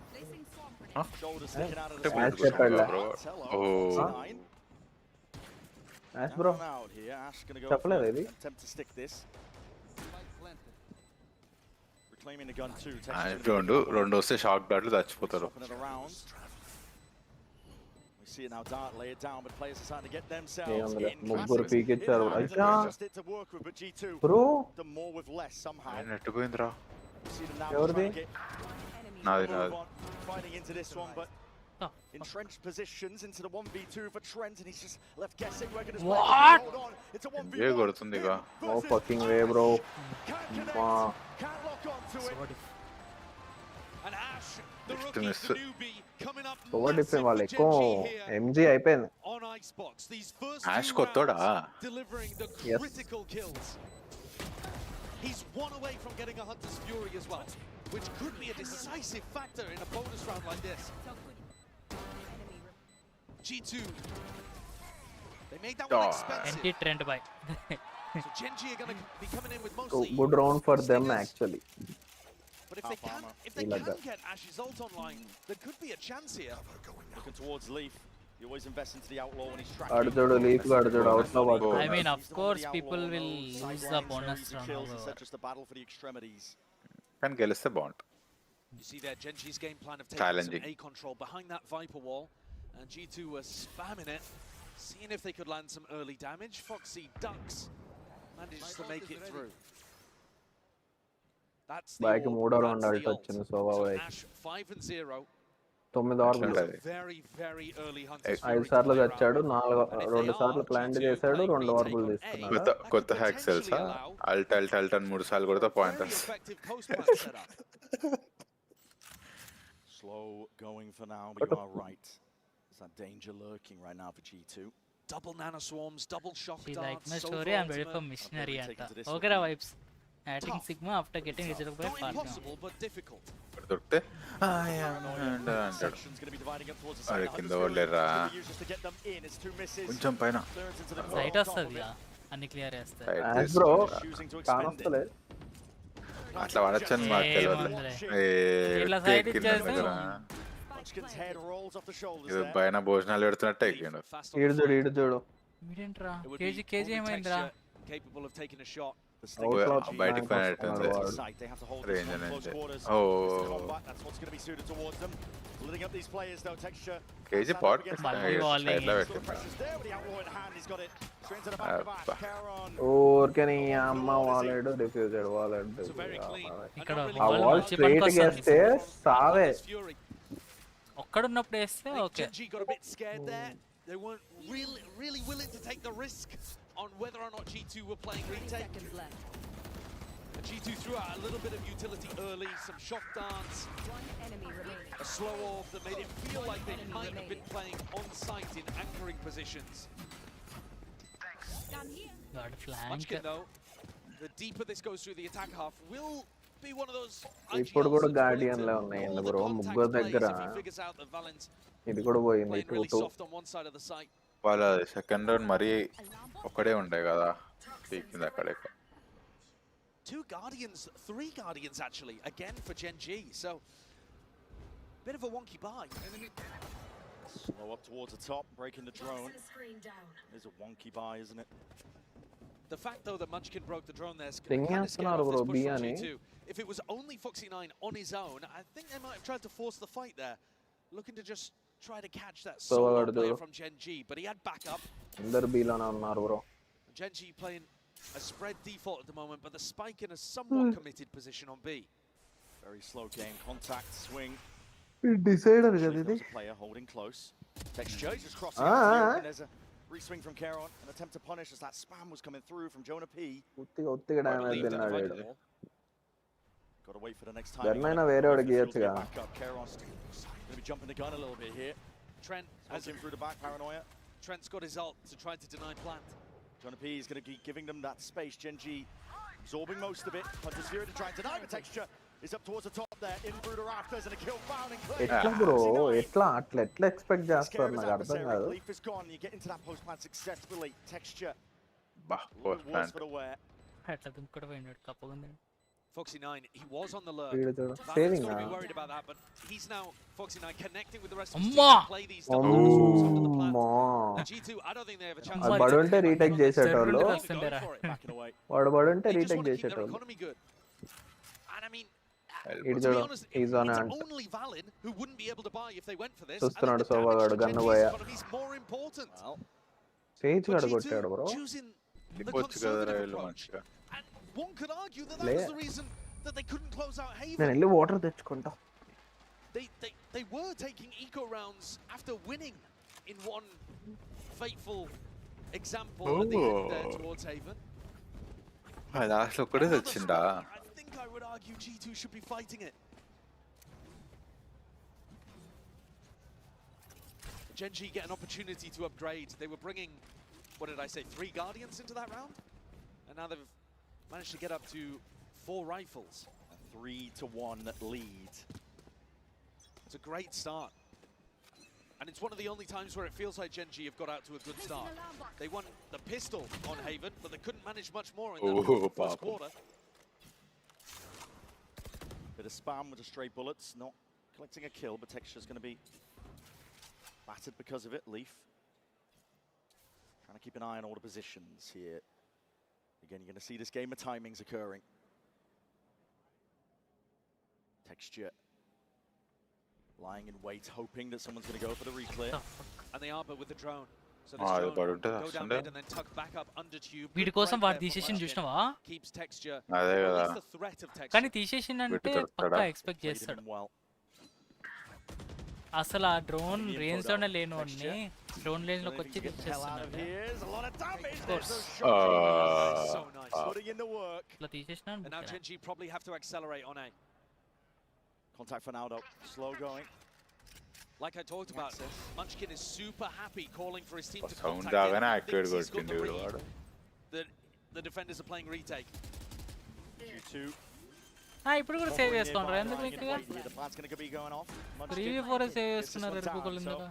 Speaker 4: Shoulders
Speaker 9: Hey.
Speaker 4: sticking out of
Speaker 9: Hey.
Speaker 4: the
Speaker 9: Ash చెప్పాడులే. Ash bro. చెప్పలేదు ఇది.
Speaker 4: Attempt to stick this. Reclaiming the gun too.
Speaker 13: రెండు వస్తే shock బ్లాట్లు చచ్చిపోతారు.
Speaker 4: We see it now. Dart lay it down, but players are starting to get themselves in.
Speaker 9: ముగ్గురు పీకిచ్చారు. అయ్యా
Speaker 4: Just it to work with, but G2
Speaker 9: bro
Speaker 4: the more with less somehow.
Speaker 13: నెట్టుపోయిందిరా.
Speaker 4: See them now
Speaker 9: ఎవరిది?
Speaker 4: trying to get
Speaker 13: నాది
Speaker 4: fighting into this one, but entrenched positions into the 1v2 for Trent, and he's just left guessing where can his
Speaker 2: What?
Speaker 4: hold on. It's a 1v1.
Speaker 13: ఏ కొడుతుంది ఇక.
Speaker 9: No fucking వే bro. మా
Speaker 4: Can't lock onto it.
Speaker 6: And Ash, the rookie newbie, coming up
Speaker 9: over different వాళ్ళు ఎక్కువ MG అయిపోయింది.
Speaker 6: on Icebox. These first
Speaker 13: Ash
Speaker 6: two
Speaker 13: కొత్తోడా?
Speaker 6: rounds delivering the
Speaker 9: Yes.
Speaker 6: critical kills. He's one away from getting a Hunter's Fury as well, which could be a decisive factor in a bonus round like this. G2, they made that one expensive.
Speaker 2: NT trend by.
Speaker 6: So GenG are going to be coming in with mostly.
Speaker 9: Good round for them actually.
Speaker 6: But if they can get Ash's ult online, there could be a chance here.
Speaker 4: Looking towards Leaf. He always invests into the outlaw when he's
Speaker 9: ఆడు చూడు leaf గాడు చూడు out లో పడు.
Speaker 2: I mean, of course, people will lose the bonus round.
Speaker 4: Instead just a battle for the extremities.
Speaker 13: కానీ గెలిస్తే బాగుంటుంది.
Speaker 6: You see there, GenG's game plan of taking
Speaker 13: Challenging.
Speaker 6: some A control behind that Viper wall, and G2 were spamming it, seeing if they could land some early damage. Foxy ducks, manages to make it through. That's the
Speaker 9: bike
Speaker 6: ult,
Speaker 9: మూడో
Speaker 6: that's
Speaker 9: round
Speaker 6: the
Speaker 9: alt
Speaker 6: ult.
Speaker 9: వచ్చింది
Speaker 6: So
Speaker 9: సోవా
Speaker 6: Ash 5-0.
Speaker 9: 9 ఓవర్లు.
Speaker 6: Very, very early Hunter's
Speaker 9: 5
Speaker 6: Fury
Speaker 9: సార్లు
Speaker 6: to play
Speaker 9: తెచ్చాడు.
Speaker 6: around.
Speaker 9: 2 సార్లు plant చేశాడు. 2 ఓవర్లు తీసుకున్నాడు.
Speaker 13: కొత్త హ్యాక్స్ తెలుసా? అల్ట్ అల్ట్ అల్ట్ అని 3 సార్లు కొడితే point
Speaker 6: Very effective post-match setup.
Speaker 4: Slow going for now, but you are right. There's that danger lurking right now for G2.
Speaker 6: Double nano swarms, double shock
Speaker 2: She
Speaker 6: darts.
Speaker 2: liked my
Speaker 6: so
Speaker 2: story and ready for
Speaker 6: ultimate.
Speaker 2: missionary anta. Okay ra vibes. Adding Sigma after getting rejected by
Speaker 6: Not
Speaker 2: partner.
Speaker 6: impossible, but difficult.
Speaker 13: దొరికితే అంటాడు.
Speaker 4: Section's going to be dividing up towards the side.
Speaker 13: అరే కింద వాళ్ళేరా.
Speaker 4: Used to get them in. It's 2 misses.
Speaker 13: కొంచెం పైన
Speaker 4: Clearance into the
Speaker 2: Site వస్తది అన్ని clear చేస్తే.
Speaker 9: Ash bro
Speaker 4: choosing to extend it.
Speaker 9: కానొస్తలే.
Speaker 13: అట్లా వాడచ్చని మాకు
Speaker 2: ఇట్లా సైడ్ ఇచ్చేస్తే
Speaker 4: Munchkin's head rolls off the shoulders
Speaker 13: ఇది
Speaker 4: there.
Speaker 13: పైన భోజనాలు పెడుతున్నట్టే ఎక్కిండు.
Speaker 9: ఈడు చూడు.
Speaker 2: మీరేంట్రా
Speaker 6: It would be
Speaker 2: KG
Speaker 6: only
Speaker 2: ఏమైందిరా?
Speaker 6: Texture capable of taking a shot.
Speaker 4: The
Speaker 9: Out
Speaker 4: stinger
Speaker 9: loud
Speaker 4: from G2
Speaker 13: బయటికి పైన
Speaker 4: on
Speaker 13: ఎట్టుంది.
Speaker 4: the side. They have to hold this
Speaker 13: Range
Speaker 4: one
Speaker 13: and
Speaker 4: close
Speaker 13: range.
Speaker 4: quarters.
Speaker 13: Oh.
Speaker 4: It's combat. That's what's going to be suited towards them. Splitting up these players though. Texture.
Speaker 13: కేజీ పాట్
Speaker 2: మళ్ళీ వాళ్ళే.
Speaker 13: Side లో పెట్టింది.
Speaker 4: Presses there with the outlaw in hand. He's got it. Straight to the back of back. Caron.
Speaker 9: ఊరికే నీ అమ్మ వాలేడు diffuser వాలేడు.
Speaker 6: So very clean.
Speaker 2: ఇక్కడ
Speaker 9: ఆ వాల్ స్ట్రైట్ గా వేస్తే సావే.
Speaker 2: ఒక్కడున్నప్పుడు వేస్తే okay.
Speaker 6: GenG got a bit scared there. They weren't really willing to take the risk on whether or not G2 were playing retake. And G2 threw out a little bit of utility early, some shock dance, a slow off that made it feel like they might have been playing on site in anchoring positions.
Speaker 2: Got flank.
Speaker 6: Munchkin though, the deeper this goes through the attack half, will be one of those
Speaker 9: ఇప్పుడు కూడా Guardian లో ఉన్నాయి bro ముగ్గురు దగ్గర ఇది కూడా పోయింది 2-2
Speaker 13: వాళ్ళ సెకండ్ రౌండ్ మరి ఒకడే ఉండే కదా పీకింది అక్కడే.
Speaker 6: 3 Guardians actually, again for GenG, so bit of a wonky buy.
Speaker 4: Slow up towards the top, breaking the drone. There's a wonky buy, isn't it?
Speaker 6: The fact though that Munchkin broke the drone there, if it was only Foxy9 on his own, I think they might have tried to force the fight there, looking to just try to catch that solo player from GenG, but he had backup. GenG playing a spread default at the moment, but the spike in a somewhat committed position on B.
Speaker 4: Very slow game, contact, swing.
Speaker 9: Decider
Speaker 4: player holding close. Texture just crossing and there's a re-swing from Caron, an attempt to punish as that spam was coming through from Jonah P. Got to wait for the next time. Caron's going to be jumping the gun a little bit here.
Speaker 6: Trent
Speaker 4: has him through the back, Paranoia.
Speaker 6: Trent's got his ult to try to deny plant.
Speaker 4: Jonah P is going to keep giving them that space. GenG absorbing most of it. Hunter Spirit to try and deny the Texture. Is up towards the top there, in through the rafters, and a kill found in Clay.
Speaker 9: ఎట్లా expect చేస్తారు నాకు అర్థం కాదు.
Speaker 4: Leaf is gone, you get into that post plant successfully. Texture.
Speaker 13: Post plant.
Speaker 2: అట్లా దుంకుడు పోయినాడు కప్పగుంది.
Speaker 6: Foxy9, he was on the lurk.
Speaker 9: Saving
Speaker 6: be worried about that, but he's now Foxy9 connecting with the rest of his
Speaker 2: team
Speaker 6: to play these double under the plant. G2, I don't think they have a chance.
Speaker 9: బడుంటే retake చేసేటోళ్ళు వాడు బడుంటే retake చేసేటోళ్ళు.
Speaker 6: And I mean,
Speaker 9: to be honest,
Speaker 6: it's only Valen who wouldn't be able to buy if they went for this.
Speaker 9: చూస్తున్నాడు సోవాగాడు gun పోయా. Sage గాడు కొట్టాడు bro.
Speaker 6: One could argue that that was the reason that they couldn't close out Haven.
Speaker 9: నేను వెళ్ళి water తెచ్చుకుంటా.
Speaker 6: They were taking eco rounds after winning in one fateful example at the end there towards Haven.
Speaker 13: Last లో కూడా తెచ్చిండా?
Speaker 6: I would argue G2 should be fighting it. GenG get an opportunity to upgrade. They were bringing, what did I say, 3 Guardians into that round? And now they've managed to get up to 4 rifles.
Speaker 4: A 3-1 lead.
Speaker 6: It's a great start. And it's one of the only times where it feels like GenG have got out to a good start. They won the pistol on Haven, but they couldn't manage much more in the first quarter.
Speaker 4: Bit of spam with the stray bullets, not collecting a kill, but Texture's going to be battered because of it. Leaf trying to keep an eye on all the positions here. Again, you're going to see this game of timings occurring. Texture lying in wait, hoping that someone's going to go for the reclear.
Speaker 6: And they are, but with the drone. So this drone go down mid and then tuck back up under tube.
Speaker 2: వీడి కోసం వాడు తీసేసిన చూసినావా?
Speaker 6: Keeps Texture.
Speaker 13: అదే కదా.
Speaker 2: కానీ తీసేసిన అంటే పక్కా ఎక్స్పెక్ట్ చేస్తాడు. అసలు ఆ డ్రోన్ రేంజ్ లోనే లేనోడిని డ్రోన్ రేంజ్ లోకి వచ్చి తెచ్చేస్తున్నాడు. ఇట్లా తీసేసినా.
Speaker 4: And now GenG probably have to accelerate on A. Contact for Naldo, slow going.
Speaker 6: Like I talked about, Munchkin is super happy calling for his team to
Speaker 13: contact
Speaker 6: him. Thinks he's got the read that the defenders are playing retake.
Speaker 4: G2.
Speaker 2: ఇప్పుడు కూడా save చేసుకుంటారు ఎందుకు మీకు? 3v4 save చేసుకున్నారు ఎరుపుకోలు ఇందాక.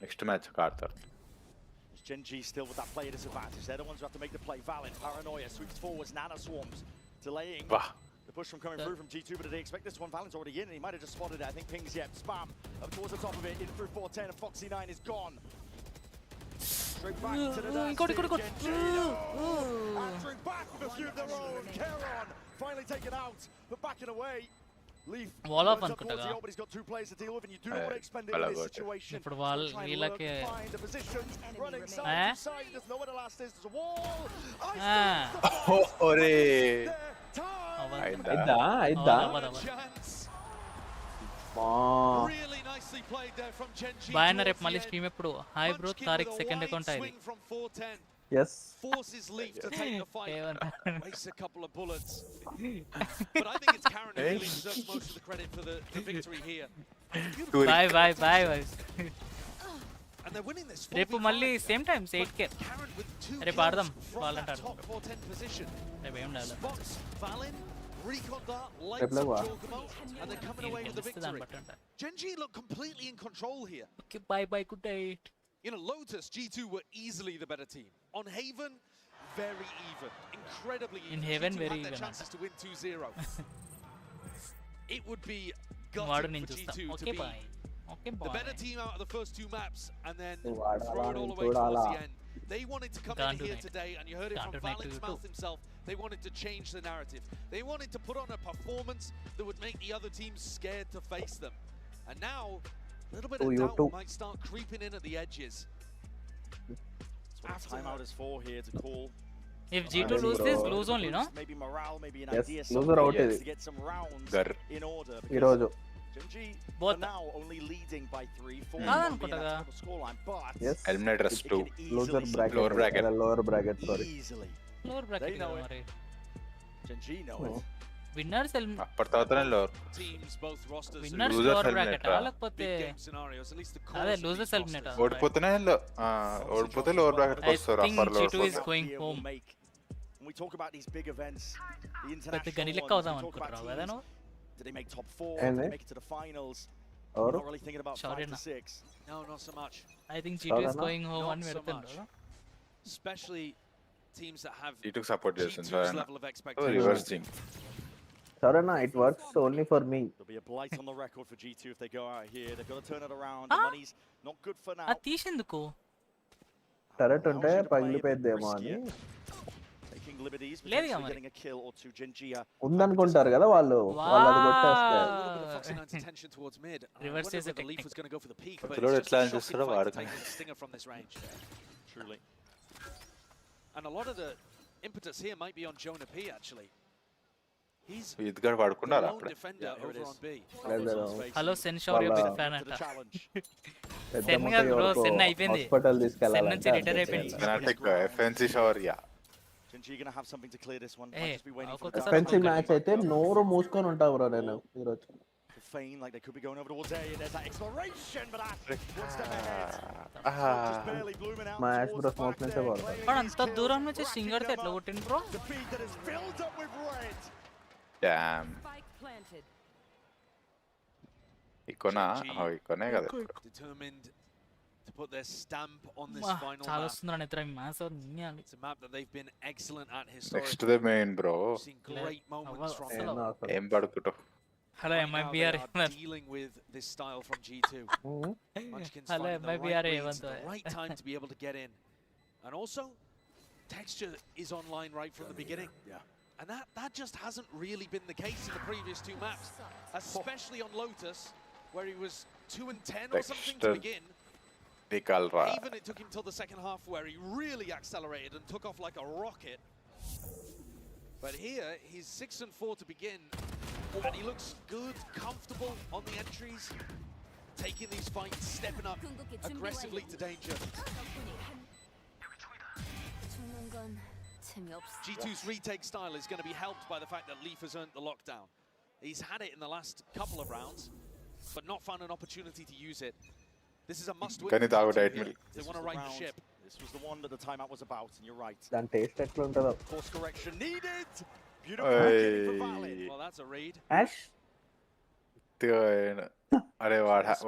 Speaker 13: Next match ఆడతారు.
Speaker 4: GenG still with that player disadvantage. They're the ones who have to make the play. Valen, Paranoia, sweeps forwards, Nana swarms, delaying the push from coming through from G2, but did they expect this one? Valen's already in, and he might have just spotted it. I think Ping's yet. Spam up towards the top of it, in through 410, and Foxy9 is gone. Straight back to the dance. Answering back with a few of their own. Caron finally taken out, but backing away. Leaf
Speaker 2: wall up అనుకుంటాగా.
Speaker 4: but he's got 2 players to deal with, and you do not want to expend it in this situation.
Speaker 2: ఇప్పుడు వీళ్ళకి
Speaker 4: Find the positions, running side to side. He doesn't know where the last is. There's a wall.
Speaker 13: ఒరే
Speaker 9: అయిద్దా
Speaker 6: Really nicely played there from GenG.
Speaker 2: Boy అన్న, రేపు మళ్ళీ stream ఎప్పుడు? Hi bro, Tariq second అకౌంట్ అయింది.
Speaker 9: Yes.
Speaker 6: Forces Leaf to take the fight. Wastes a couple of bullets. But I think it's Karen who really deserves most of the credit for the victory here.
Speaker 2: Bye.
Speaker 6: And they're winning this.
Speaker 2: రేపు మళ్ళీ same time 8k. రేపు ఆడదాం వాళ్ళంట ఆడదాం. రేపు ఏం ఆడాలి?
Speaker 6: Recon Dart, lights up Jorgamo, and they're coming away with the victory. GenG look completely in control here.
Speaker 2: Okay, bye, good night.
Speaker 6: You know, Lotus, G2 were easily the better team. On Haven, very even. Incredibly even.
Speaker 2: In Haven,
Speaker 6: G2
Speaker 2: very
Speaker 6: had their
Speaker 2: even.
Speaker 6: chances to win 2-0. It would be gutted for G2 to be the better team out of the first two maps and then throw it all away towards the end. They wanted to come in here today, and you heard it from Valent's mouth himself. They wanted to change the narrative. They wanted to put on a performance that would make the other teams scared to face them. And now, a little bit of doubt might start creeping in at the edges.
Speaker 4: That's what timeout is for here, to call.
Speaker 2: If G2 lose this, lose only, no?
Speaker 4: Maybe morale, maybe an
Speaker 9: Yes,
Speaker 4: idea
Speaker 9: loser out
Speaker 4: to get some rounds in order.
Speaker 9: Iroju.
Speaker 4: GenG for now only leading by 3-4 scoreline, but
Speaker 9: Yes.
Speaker 13: Eliminators 2.
Speaker 9: Loser bracket.
Speaker 13: Lower bracket.
Speaker 9: Lower bracket, sorry.
Speaker 4: Easily.
Speaker 2: Lower bracket
Speaker 4: They know
Speaker 2: మరి.
Speaker 4: GenG know it.
Speaker 2: Winners
Speaker 13: అప్పటితోనే lower.
Speaker 6: Teams, both rosters,
Speaker 2: winners
Speaker 13: Losers
Speaker 2: lower bracket
Speaker 13: eliminator.
Speaker 2: లేకపోతే
Speaker 6: big game scenarios, at least the
Speaker 2: అదే
Speaker 6: cores of
Speaker 2: losers
Speaker 6: these
Speaker 2: eliminator.
Speaker 6: rosters.
Speaker 13: ఓడిపోతే lower bracket కి
Speaker 2: I
Speaker 13: వస్తారు.
Speaker 2: think
Speaker 13: upper
Speaker 2: G2 is
Speaker 13: lower.
Speaker 2: going home.
Speaker 4: When we talk about these big events, the
Speaker 2: పెద్ద
Speaker 4: international
Speaker 2: గని లెక్క
Speaker 4: ones,
Speaker 2: అవుదాం
Speaker 4: we talk about
Speaker 2: అనుకుంటున్నావు కదా
Speaker 4: teams,
Speaker 2: నువ్వు?
Speaker 4: did they make top 4? Did they make it to the finals? You're not really thinking about 5 to 6.
Speaker 6: No, not so much.
Speaker 2: I think G2 is going home
Speaker 6: Not
Speaker 2: అని
Speaker 6: so
Speaker 2: పెడుతున్నారు.
Speaker 6: Especially teams that have
Speaker 13: G2 support చేస్తుంది
Speaker 6: G2's
Speaker 13: sir.
Speaker 6: level of expectation.
Speaker 13: Reverse జింగ్.
Speaker 9: Sarana, it works only for me.
Speaker 4: There'll be a blight on the record for G2 if they go out here. They've got to turn it around. The money's not good for now.
Speaker 2: అది తీసేందుకు?
Speaker 9: Turret ఉంటే పగిలిపోయిద్దేమో అని
Speaker 4: Taking liberties,
Speaker 2: లేదుగా
Speaker 4: potentially
Speaker 2: మరి.
Speaker 4: getting a kill or two. GenG
Speaker 9: ఉందనుకుంటారు కదా వాళ్ళు అది కొట్టేస్తారు.
Speaker 6: A little bit of Foxy Knight's attention towards mid.
Speaker 2: Reverse
Speaker 6: I wonder
Speaker 2: is a
Speaker 6: whether Leaf
Speaker 2: technique.
Speaker 6: was going to go for the peak, but
Speaker 13: Control
Speaker 6: it's just a
Speaker 13: ఎట్లా
Speaker 6: shocking
Speaker 13: చేస్తారో
Speaker 6: fight to
Speaker 13: వాడుకుని.
Speaker 6: take the stinger from this range.
Speaker 4: truly.
Speaker 6: And a lot of the impetus here might be on Jonah P, actually. He's
Speaker 13: ఇదిగాడు
Speaker 6: the
Speaker 13: పడుకున్నారు
Speaker 6: lone
Speaker 13: అప్పుడే.
Speaker 6: defender over on B.
Speaker 2: Hello Sen Shaurya big fan అంట.
Speaker 9: పెద్ద
Speaker 2: సెన్
Speaker 9: మొక్క
Speaker 2: కాదు bro,
Speaker 9: ఎవరికో
Speaker 2: సెన్ అయిపోయింది.
Speaker 9: Hospital
Speaker 2: సెన్
Speaker 9: తీసుకెళ్ళాలంటే
Speaker 2: నుంచి రిటైర్ అయిపోయింది.
Speaker 13: Fanatic FNC shower yeah.
Speaker 4: GenG gonna have something to clear this one.
Speaker 2: Hey,
Speaker 4: Might just be waiting for
Speaker 2: I'll
Speaker 4: the
Speaker 9: offensive match అయితే నోరు మూసుకొని ఉంటా బ్రో నేను ఈరోజు.
Speaker 4: to feign like they could be going over towards A, and there's that exploration, but that's one step ahead. Just barely blooming out
Speaker 9: మా Yash
Speaker 4: towards
Speaker 9: bro
Speaker 4: the
Speaker 9: smoke
Speaker 4: back
Speaker 9: నుంచే
Speaker 4: there.
Speaker 9: పడతాడు.
Speaker 2: వాడు అంత దూరం నుంచి సింగర్తో ఎట్లా కొట్టిండు bro?
Speaker 4: The feed that is filled up with red.
Speaker 13: Damn. ఇకోనా ఇకోనే కదా.
Speaker 6: Determined to put their stamp on this final
Speaker 2: చాలా
Speaker 6: map.
Speaker 2: వస్తుందిరా నిద్ర మ్యాచ్ నియాలి.
Speaker 6: It's a map that they've been excellent at
Speaker 13: next
Speaker 6: historically.
Speaker 13: They main bro.
Speaker 6: We've seen great moments from
Speaker 9: ఏం
Speaker 6: them.
Speaker 9: అసలు.
Speaker 13: ఏం పడుకుంటావు?
Speaker 2: Hello
Speaker 6: Right now they
Speaker 2: MIBR
Speaker 6: are dealing with this style from G2. Munchkin's
Speaker 2: Hello,
Speaker 6: finding the
Speaker 2: maybe
Speaker 6: right
Speaker 2: I
Speaker 6: reads
Speaker 2: want
Speaker 6: at the
Speaker 2: to-
Speaker 6: right time to be able to get in. And also, Texture is online right from the beginning.
Speaker 4: Yeah.
Speaker 6: And that just hasn't really been the case in the previous two maps, especially on Lotus, where he was 2-10 or something to
Speaker 13: Texture.
Speaker 6: begin.
Speaker 13: నికాల్రా.
Speaker 6: Even it took him till the second half where he really accelerated and took off like a rocket. But here, he's 6-4 to begin, and he looks good, comfortable on the entries, taking these fights, stepping up aggressively to danger. G2's retake style is going to be helped by the fact that Leaf has earned the lockdown. He's had it in the last couple of rounds, but not found an opportunity to use it. This is a must-win.
Speaker 13: కానీ తాగు diet
Speaker 6: They
Speaker 13: milk.
Speaker 6: want to right the ship.
Speaker 4: This was the one that the timeout was about, and you're right.
Speaker 9: దాని taste ఎట్లా ఉంటుందో.
Speaker 4: Course correction needed. Beautiful beginning for Valid.
Speaker 6: Well, that's a read.
Speaker 9: Yash
Speaker 13: అరే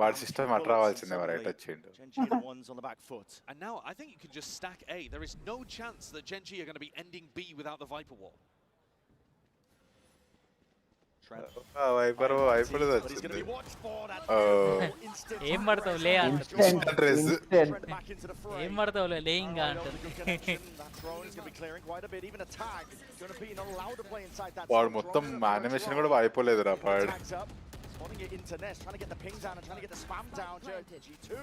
Speaker 13: వాడి system అట్లా రావాల్సిందే మరి at వచ్చిండు.
Speaker 4: GenG are the ones on the back foot.
Speaker 6: And now I think you can just stack A. There is no chance that GenG are going to be ending B without the Viper Wall.
Speaker 13: Viper Viper
Speaker 4: But he's going to be watched for that. Instant
Speaker 2: ఏం పడతావు లే
Speaker 9: instant instant
Speaker 4: back into the fray.
Speaker 2: ఏం పడతావు లే ఇంకా
Speaker 4: That
Speaker 2: అంటుంది.
Speaker 4: drone is going to be clearing quite a bit. Even a tag going to be not allowed to play inside that.
Speaker 13: వాడు
Speaker 4: zone.
Speaker 13: మొత్తం
Speaker 4: Drone
Speaker 13: యానిమేషన్ కూడా అయిపోలేదురా పాడు.
Speaker 4: tags up. Spotting it into Nest, trying to get the ping down and trying to get the spam down. G2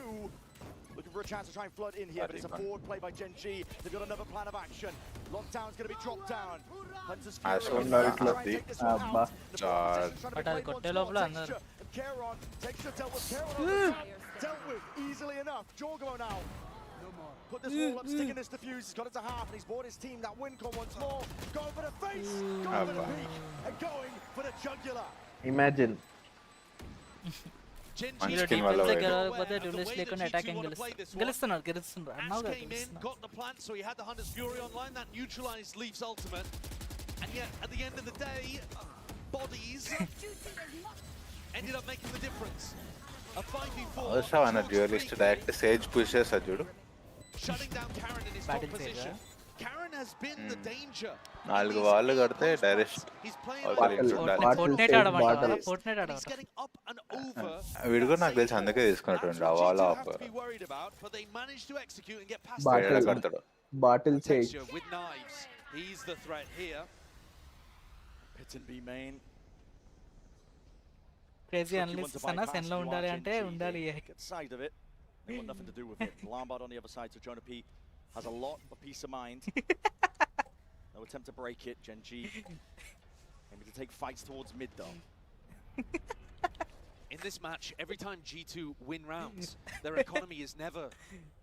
Speaker 4: looking for a chance to try and flood in here, but it's a forward play by GenG. They've got another plan of action. Lockdown's going to be dropped down. Hunters
Speaker 13: Ash
Speaker 4: Fury
Speaker 13: ఉన్నారు
Speaker 4: trying to
Speaker 13: ఇట్లా
Speaker 4: take this one
Speaker 9: అబ్బా.
Speaker 4: out. The Forces trying to
Speaker 2: but అది
Speaker 4: play
Speaker 2: కొట్టే
Speaker 4: once
Speaker 2: లోపల
Speaker 4: more.
Speaker 2: అందరు
Speaker 4: Texture Kieron takes the dealt with. Kieron dealt with easily enough. Jorgo now. Put this wall up, sticking this defuse. He's got it to half, and he's brought his team that win con once more. Going for the face, going for the peak, and going for the jugular.
Speaker 9: Imagine.
Speaker 2: మీరు defence గెలవకపోతే due list లేకుండా attacking గెలుస్తున్నారు అన్నావు కదా
Speaker 6: got the plant, so he had the Hunter's Fury online. That neutralized Leaf's ultimate, and yet at the end of the day, bodies ended up making the difference. A 5v4.
Speaker 13: Also on a duelist direct Sage pushes Ajudu.
Speaker 6: Shutting down Karen in his top position. Karen has been the danger.
Speaker 13: నాలుగు వాళ్ళు కడితే direct వీడు నాకు తెలిసి అందుకే తీసుకున్నట్టు ఆ wall off కడతాడు
Speaker 9: bottle Sage
Speaker 6: He's the threat here.
Speaker 4: Pit and B main.
Speaker 2: Crazy analyst sana senlo undali ante undali
Speaker 4: Side of it. They got nothing to do with it. Lombard on the other side, so Jonah P has a lot of peace of mind. No attempt to break it. GenG aiming to take fights towards mid though.
Speaker 6: In this match, every time G2 win rounds, their economy is never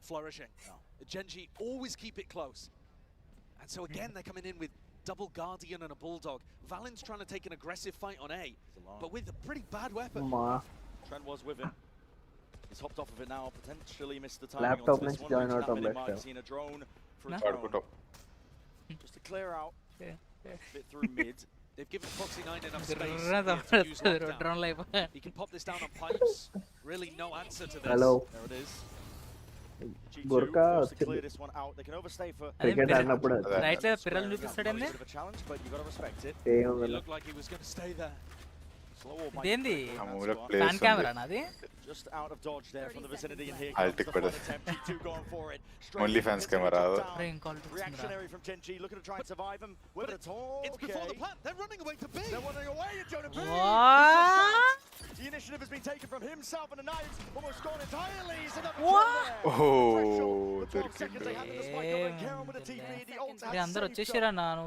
Speaker 6: flourishing. No. GenG always keep it close. And so again, they're coming in with double Guardian and a Bulldog. Valen's trying to take an aggressive fight on A, but with a pretty bad weapon.
Speaker 4: Trent was with him. He's hopped off of it now, potentially missed the timing
Speaker 9: laptop
Speaker 4: on this one.
Speaker 9: join out of
Speaker 4: seen a drone for a drone. Just to clear out a bit through mid.
Speaker 6: They've given Foxy9 enough space to use lockdown. He can pop this down on pipes. Really no answer to this.
Speaker 9: Hello.
Speaker 4: There it is.
Speaker 9: Gorka
Speaker 4: to clear this one out. They can overstay for
Speaker 2: cricket aannappudu right side piral chupistadenne
Speaker 4: a challenge, but you got to respect it.
Speaker 6: He looked like he was going to stay there.
Speaker 2: Dendi fan camera nadi
Speaker 4: just out of dodge there from the vicinity, and here
Speaker 13: I'll
Speaker 4: comes the final attempt. G2 going for it.
Speaker 13: Only fans camera
Speaker 4: Reactionary from GenG looking to try and survive him with a tall.
Speaker 6: It's before the plant. They're running away to B.
Speaker 4: They're running away at Jonah P.
Speaker 2: What?
Speaker 4: The initiative has been taken from himself, and the knives almost gone entirely.
Speaker 2: What?
Speaker 13: Oh,
Speaker 2: అందరూ వచ్చేసారా నాను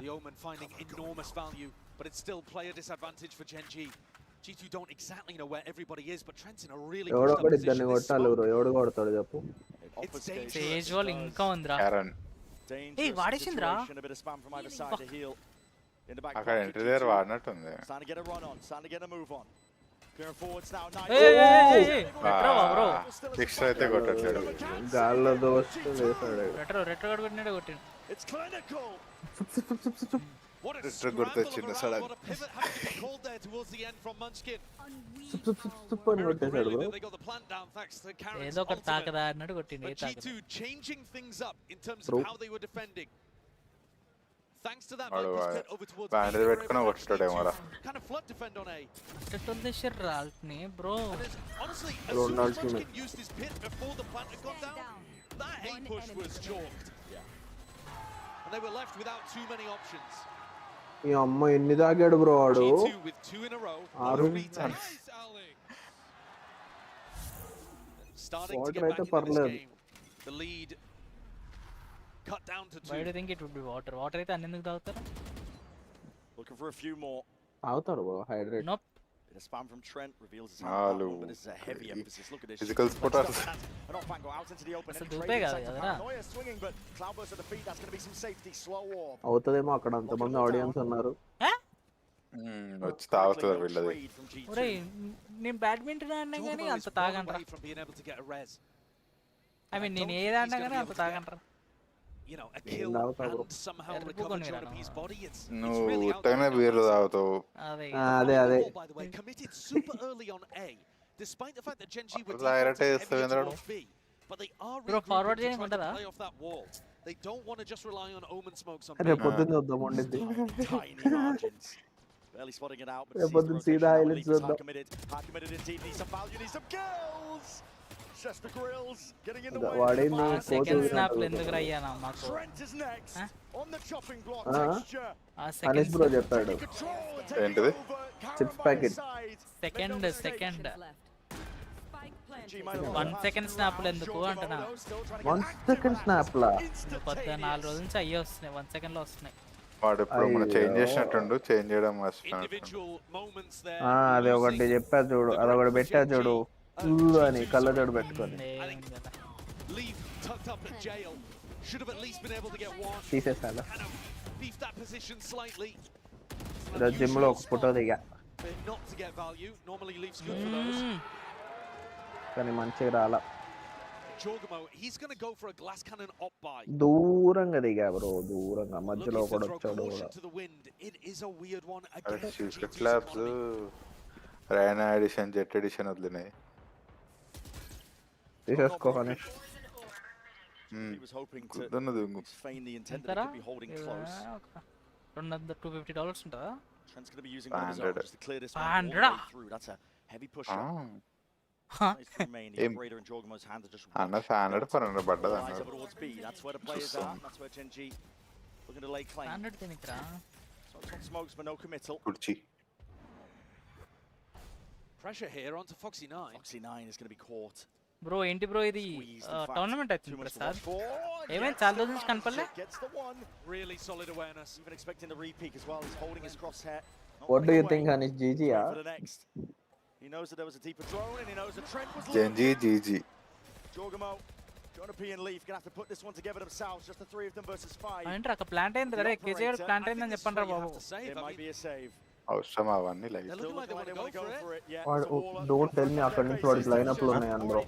Speaker 6: The Omen finding enormous value, but it's still player disadvantage for GenG. G2 don't exactly know where everybody is, but Trent's in a really good position. It's dangerous.
Speaker 2: Sage wall ఇంకా ఉందిరా ఏయ్ వాడేసింద్రా
Speaker 13: అక్కడ entry దగ్గర వాడినట్టుంది
Speaker 4: starting to get a run on, starting to get a move on. Clearing forwards now.
Speaker 2: Bro
Speaker 13: extra అయితే కొట్టట్లేదు
Speaker 9: గాల్లో దోస్తు వేసాడు
Speaker 2: retro కొట్టినాడు కొట్టిండు
Speaker 4: It's clinical.
Speaker 6: What a
Speaker 13: గుర్తొచ్చింది సడన్
Speaker 2: ఏదో ఒకటి తాకదా అన్నట్టు కొట్టిండు ఏ తాకదా
Speaker 6: changing things up in terms of how they were defending. Thanks to that over towards
Speaker 13: bandage పెట్టుకుని కొట్టడేమోరా
Speaker 6: kind of flood defend on A.
Speaker 2: అట్టొందేశారు ఆల్ట్ని bro
Speaker 6: Honestly, as soon as Munchkin used his pit before the plant had gone down, that A push was chalked. And they were left without too many options.
Speaker 9: ఈ అమ్మ ఎన్ని తాగాడు bro వాడు
Speaker 6: G2 with 2 in a row. Starting to get back into this game. The lead cut down to 2.
Speaker 2: Why do you think it would be water? Water అయితే అన్నెందుకు తాగుతారు?
Speaker 4: Looking for a few more.
Speaker 9: తాగుతారు bro hydrate.
Speaker 2: Nope.
Speaker 4: Bit of spam from Trent reveals his hand, but this is a heavy emphasis. Look at this.
Speaker 13: Physical spot.
Speaker 4: An off angle out into the open.
Speaker 2: అసలు దూపే కాదు కదరా.
Speaker 4: Swinging, but Cloudburst at the feet. That's going to be some safety. Slow warp.
Speaker 9: అవుతదేమో అక్కడ అంతమంది audience ఉన్నారు.
Speaker 13: వచ్చి తాగుతారు వీళ్ళది.
Speaker 2: ఒరేయ్ నేను బ్యాడ్మింటన్ ఆడినా గానీ అంత తాగండ్రా. I mean నేను ఏది ఆడినా గానీ అంత తాగండ్రా.
Speaker 6: You know, a kill and somehow recover Jonah P's body. It's
Speaker 13: really out
Speaker 9: అదే
Speaker 6: by the way, committed super early on A, despite the fact that GenG were towards B, but they are really trying to play off that wall. They don't want to just rely on Omen smokes on B.
Speaker 4: Tiny margins. Barely spotting it out, but hard committed indeed. Needs some value, needs some kills. Just the grills getting in the way.
Speaker 2: Second snap ఎందుకు రయ్యానా మాకు
Speaker 4: Trent is next on the chopping block texture.
Speaker 9: Anis bro చెప్పాడు
Speaker 13: ఏంటిది
Speaker 9: chips packet
Speaker 2: second 1 second snap ఎందుకు అంటున్నా
Speaker 9: 1 second snap లా
Speaker 2: 4 రోజుల నుంచి అయ్యే వస్తున్నాయి 1 second లో వస్తున్నాయి
Speaker 13: వాడు ఇప్పుడు మనం చేంజ్ చేసినట్టుండు, చేంజ్ చేయడం మర్చిపోయినట్టు.
Speaker 9: అది ఒకటి చెప్పా చూడు, అదొకటి పెట్టా చూడు అని కళ్ళజోడు పెట్టుకొని తీసేసాను. ఈరోజు జిమ్ లో ఒక ఫోటో దిగా కానీ మంచిగా రాలా, దూరంగా దిగా బ్రో, దూరంగా మధ్యలో కూడా వచ్చాడు కూడా.
Speaker 13: Clubs Raina edition, jet edition వదిలినాయి.
Speaker 9: తీసేసుకో హనీష్.
Speaker 2: $250 ఉంటుందా?
Speaker 4: Trent's going to be using one of his own just to clear this one all the way through. That's a heavy push up. Nice to remain in Raider and Jorgamo's hands are just eyes over towards B. That's where the players are. That's where GenG looking to lay claim. So it's on smokes but no committal.
Speaker 6: Pressure here onto Foxy9.
Speaker 4: Foxy9 is going to be caught.
Speaker 2: Bro ఏంటి bro ఇది tournament అవుతుంది ప్రసాద్, ఏమైనా చాలా రోజుల నుంచి కనపడలే.
Speaker 6: Really solid awareness.
Speaker 4: Even expecting the repeat as well. He's holding his crosshair.
Speaker 9: What do you think Hanish? GG
Speaker 4: He knows that there was a deeper drone and he knows that Trent was
Speaker 13: GenG GG.
Speaker 4: Jorgamo, Jonah and Leaf gonna have to put this one together themselves. Just the three of them versus 5.
Speaker 2: ఏంట్రా అక్కడ plant అయింది కదా, KGR plant అయిందని చెప్పండి రా బాబు.
Speaker 4: It might be a save.
Speaker 13: అవసరం అవన్నీ like.
Speaker 9: Don't tell me అక్కడ నుంచి వాడి లైనప్ లో ఉన్నాయి బ్రో.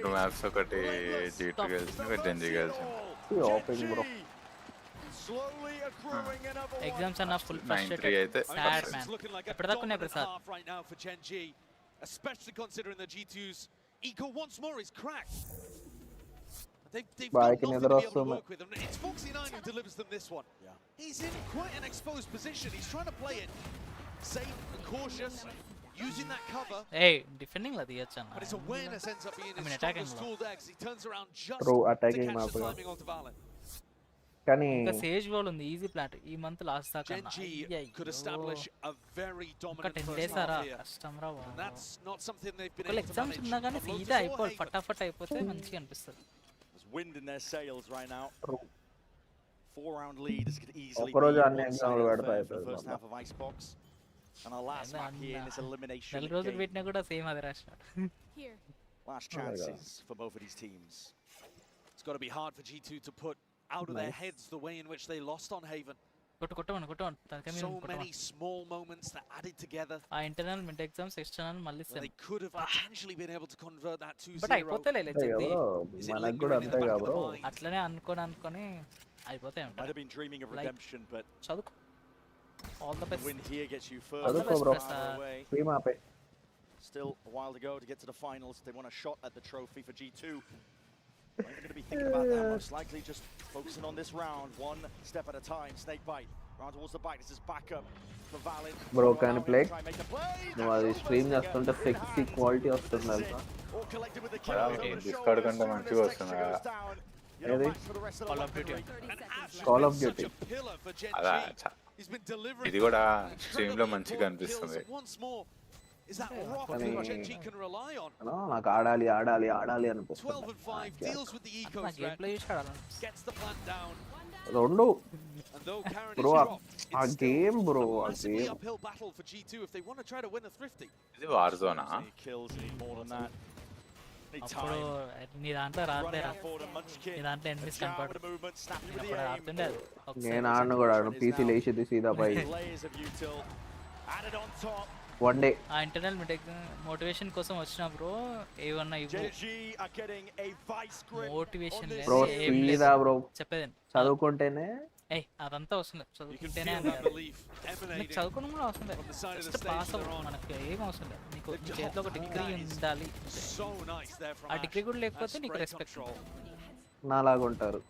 Speaker 13: టూ మ్యాప్స్ ఒకటి G2 గెలిచింది, ఒకటి GenG గెలిచింది.
Speaker 9: Open bro.
Speaker 2: ఎగ్జామ్స్ అన్న ఫుల్ ఫ్రస్ట్రేటెడ్
Speaker 13: అయితే
Speaker 2: సాడ్ మ్యాన్. ఎప్పటిదాకా ఉన్నాయి Prasad?
Speaker 6: Especially considering the G2's eco once more is cracked. They've
Speaker 9: got
Speaker 6: nothing to be able to work with, and it's Foxy9 who delivers them this one. He's in quite an exposed position. He's trying to play it safe and cautious, using that cover.
Speaker 2: Hey, defending la diyachana.
Speaker 6: But his awareness ends up being his strongest tool there, because he turns around just to catch the timing of the Valen.
Speaker 9: కానీ
Speaker 2: ఇంకా Sage wall ఉంది, easy plant ఈ month last దాకా.
Speaker 6: GenG could establish a very dominant
Speaker 2: first
Speaker 6: half here.
Speaker 2: కష్టం రా బాబు.
Speaker 6: That's not something they've been
Speaker 2: ఒకవేళ
Speaker 6: able to
Speaker 2: exams
Speaker 6: manage.
Speaker 2: ఉన్నా కానీ సీదా అయిపోవాలి, ఫటాఫట్ అయిపోతే మంచిగా అనిపిస్తుంది.
Speaker 4: There's wind in their sails right now. 4-round lead is could easily
Speaker 9: ఒక రోజు
Speaker 4: be
Speaker 9: అన్ని
Speaker 4: one
Speaker 9: ఎగ్జామ్లు
Speaker 4: side
Speaker 9: పెడతాయి
Speaker 4: for the first half of Icebox. And our last map here in this elimination
Speaker 2: నెల రోజులు
Speaker 4: game.
Speaker 2: పెట్టినా కూడా సేమ్ అదే రాసినాడు.
Speaker 4: Last chances for both of these teams.
Speaker 6: It's got to be hard for G2 to put out of their heads the way in which they lost on Haven.
Speaker 2: కొట్టమను
Speaker 6: So many small moments that added together.
Speaker 2: ఆ internal mid exams external మళ్ళీ same.
Speaker 6: They could have potentially been able to convert that 2-0.
Speaker 2: But అయిపోతేలే legend.
Speaker 9: మనకు కూడా అంతే గా bro.
Speaker 2: అట్లనే అనుకొని అయిపోతాయి
Speaker 4: Might have been dreaming of redemption, but
Speaker 2: చదువుకో. All the best.
Speaker 4: win here gets you
Speaker 9: చదువుకో బ్రో.
Speaker 4: away.
Speaker 9: టీమ్ ఆపే.
Speaker 4: Still a while to go to get to the finals. They want a shot at the trophy for G2. Not even going to be thinking about that. Most likely just focusing on this round, one step at a time. Snake bite. Round towards the bite. This is back up for Valin.
Speaker 9: Bro, can you play? నువ్వు అది stream చేస్తుంటే sexy quality వస్తుంది తెలుసా?
Speaker 13: Discard కంటే మంచిగా వస్తుంది.
Speaker 9: ఏది? Call of duty.
Speaker 13: అదా ఇది కూడా స్ట్రీమ్ లో మంచిగా అనిపిస్తుంది. నాకు ఆడాలి అనిపిస్తుంది. రెండు బ్రో ఆ గేమ్ బ్రో, ఆ గేమ్ ఇది వార్ జోనా?
Speaker 2: అప్పుడు నీ దాంట్లో రాలేరా, నీ దాంట్లో ఎనిమిస్ కనపడు. ఆడుతుండే అది
Speaker 9: నేను ఆడను కూడా ఆడను, పీసీ లేచిది సీదా పై వన్ డే.
Speaker 2: ఆ ఇంటర్నల్ మోటివేషన్ కోసం వచ్చిన బ్రో ఏమన్నా మోటివేషన్
Speaker 9: బ్రో సీదా బ్రో
Speaker 2: చెప్పేదండి,
Speaker 9: చదువుకుంటేనే
Speaker 2: అదంతా వస్తుంది, చదువుకుంటేనే నీకు చదువుకోవడం కూడా అవసరం లేదు, జస్ట్ పాస్ అవ్వడం మనకి ఏం అవసరం లేదు. నీకు నీ చేతిలో ఒక డిగ్రీ ఉండాలి, ఆ డిగ్రీ కూడా లేకపోతే నీకు రెస్పెక్ట్
Speaker 9: నాలాగా ఉంటారు.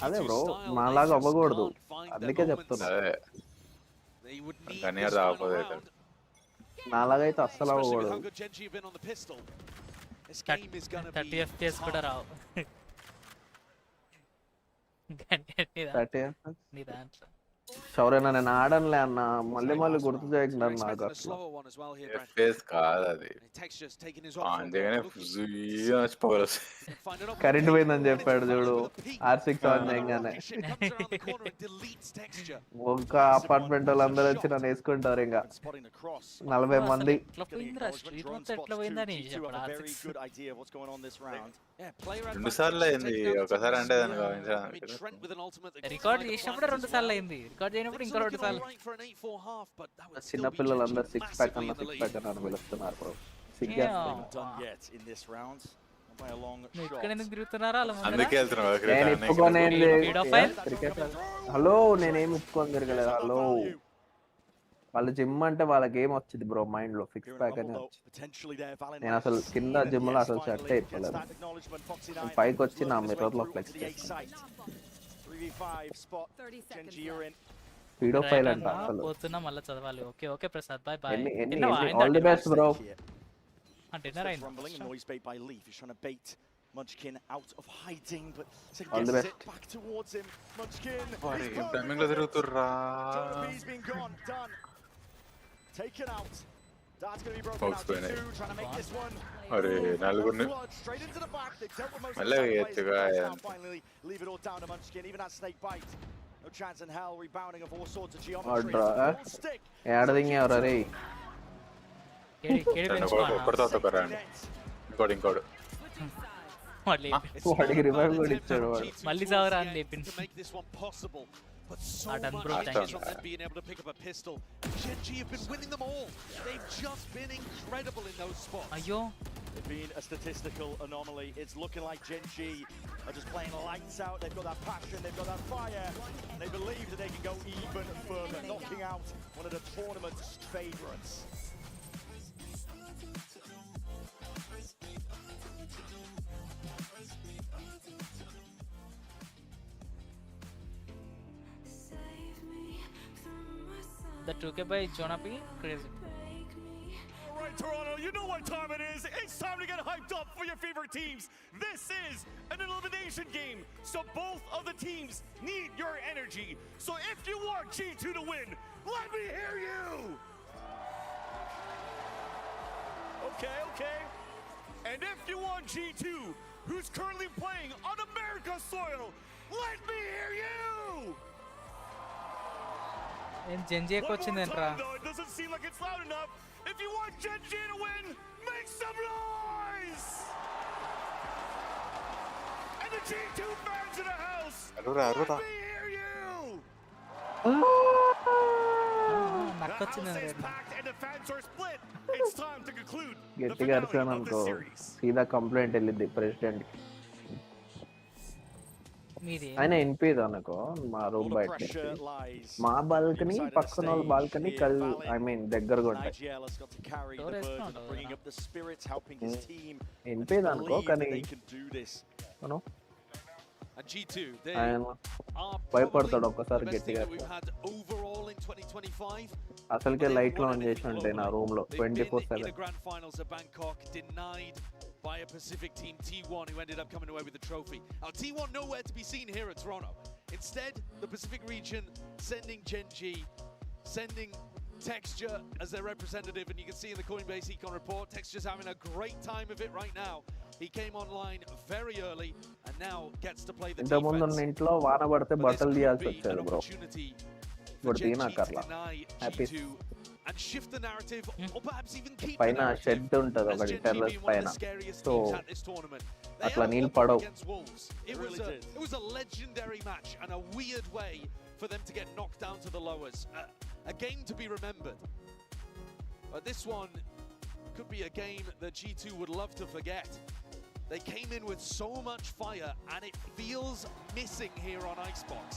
Speaker 9: అదే బ్రో నాలాగా అవ్వకూడదు, అందుకే చెప్తున్నా. నాలాగా అయితే అస్సలు అవ్వకూడదు.
Speaker 2: 30 FPS కూడా రావు నీ దాంట్లో.
Speaker 9: శౌర్యన నేను ఆడనులే అన్న, మళ్ళీ మళ్ళీ గుర్తు చేయకు నన్ను నాకు అసలు.
Speaker 13: ఫేస్ కాదు అది అందుకనే
Speaker 9: కరెంట్ పోయిందని చెప్పాడు చూడు R6 ఆన్ చేయగానే. ఒక అపార్ట్మెంట్ వాళ్ళందరూ వచ్చి నన్ను వేసుకుంటారు ఇంకా 40 మంది.
Speaker 13: రెండు సార్లు అయింది, ఒకసారి అంటే
Speaker 2: రికార్డ్ చేసినప్పుడు 2 సార్లు అయింది, రికార్డ్ చేయనప్పుడు ఇంకో 2 సార్లు.
Speaker 9: చిన్నపిల్లలందరూ 6 ప్యాక్ అని పిలుస్తున్నారు బ్రో.
Speaker 2: ఇక్కడ ఎందుకు తిరుగుతున్నారా?
Speaker 13: అందుకే
Speaker 9: హలో నేనేం ఇప్పుకొని తిరగలేదు. హలో వాళ్ళ జిమ్ అంటే వాళ్ళకి ఏం వచ్చింది బ్రో మైండ్ లో, 6 ప్యాక్ అని వచ్చింది. నేను అసలు కింద జిమ్ లో అసలు షర్ట్ అయిపోలేదు, పైకి వచ్చి నా మిర్రర్ లో ఫ్లెక్స్ పీడోఫైల్ అంట అసలు.
Speaker 2: పోతున్నా మళ్ళీ చదవాలి. Okay okay Prasad, by by.
Speaker 9: All the best bro.
Speaker 2: Dinner అయింది.
Speaker 4: Munchkin out of hiding, but
Speaker 9: all the best.
Speaker 4: back towards him. Munchkin.
Speaker 13: Timing లో తిరుగుతుర్రా.
Speaker 4: He's been gone, done. Taken out. That's going to be broken out. Two trying to make this one.
Speaker 13: అరే నలుగురిని
Speaker 4: Straight into the back. They dealt with most of
Speaker 13: మళ్ళీ
Speaker 4: the
Speaker 13: ఎత్తుగా
Speaker 4: finally leave it all down to Munchkin. Even that snake bite. No chance in hell. Rebounding of all sorts of geometry. Stick.
Speaker 9: ఏడదింగ్ ఎవరు రే?
Speaker 13: ఇంకోడు
Speaker 9: వాడికి revive కూడా ఇచ్చాడు వాడు.
Speaker 2: మళ్ళీ సావరా అని లేపింది.
Speaker 6: But so much focus on them being able to pick up a pistol. GenG have been winning them all. They've just been incredible in those spots.
Speaker 2: Ayo.
Speaker 4: They've been a statistical anomaly. It's looking like GenG are just playing lights out. They've got that passion, they've got that fire. And they believe that they can go even further, knocking out one of the tournament's favourites.
Speaker 2: The 2K by Jonapi, crazy.
Speaker 1: All right, Toronto, you know what time it is. It's time to get hyped up for your favorite teams. This is an elimination game, so both of the teams need your energy. So if you want G2 to win, let me hear you! Okay. And if you want G2, who's currently playing on America's soil, let me hear you!
Speaker 2: GenG వచ్చిందంట్రా.
Speaker 1: It doesn't seem like it's loud enough. If you want GenG to win, make some noise! And the G2 fans in the house, let me hear you!
Speaker 2: నాకు వచ్చింది.
Speaker 1: The house is packed and the fans are split. It's time to conclude the
Speaker 9: గట్టిగా
Speaker 1: finale
Speaker 9: అరిచాను
Speaker 1: of
Speaker 9: అనుకో
Speaker 1: the series.
Speaker 9: సీదా complaint వెళ్ళింది president.
Speaker 2: మీది
Speaker 9: ఆయన వినిపిదు అనుకో మా రూమ్ బయట మా బాల్కనీ పక్కన వాళ్ళ బాల్కనీ ఐ మీన్ దగ్గరగా ఉంటాయి. వినిపిదు అనుకో కానీ ఆయన భయపడతాడు ఒక్కసారి గట్టిగా. అసలుకే లైట్లు ఆన్ చేసి ఉంటాయి నా రూమ్ లో 24/7.
Speaker 6: By a Pacific team, T1, who ended up coming away with the trophy. Now, T1 nowhere to be seen here at Toronto. Instead, the Pacific region sending GenG, sending Texture as their representative, and you can see in the Coinbase Econ report, Texture's having a great time of it right now. He came online very early and now gets to play the defense.
Speaker 9: ఇంతకుముందు ఉన్న ఇంట్లో వాన పడితే బట్టలు తీయాల్సి వచ్చేది బ్రో. ఇప్పుడు తీనక్కర్లా happy.
Speaker 6: And shift the narrative, or perhaps even keep
Speaker 9: పైన షెడ్ ఉంటది ఒకటి టెర్రస్ పైన, సో అట్లా నీళ్ళు పడవు.
Speaker 6: It was a legendary match and a weird way for them to get knocked down to the lowers. A game to be remembered. But this one could be a game that G2 would love to forget. They came in with so much fire and it feels missing here on Icebox.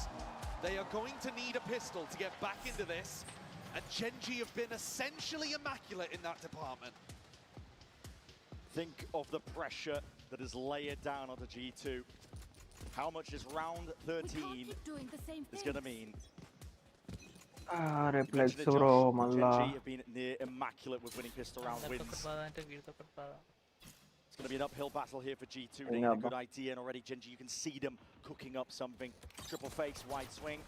Speaker 6: They are going to need a pistol to get back into this. And GenG have been essentially immaculate in that department.
Speaker 4: Think of the pressure that is layered down onto G2. How much is round 13 is going to mean?
Speaker 9: Reflex bro, malla.
Speaker 4: GenG have been near immaculate with winning pistol round wins. It's going to be an uphill battle here for G2. They had a good idea, and already GenG, you can see them cooking up something. Triple fakes, wide swing.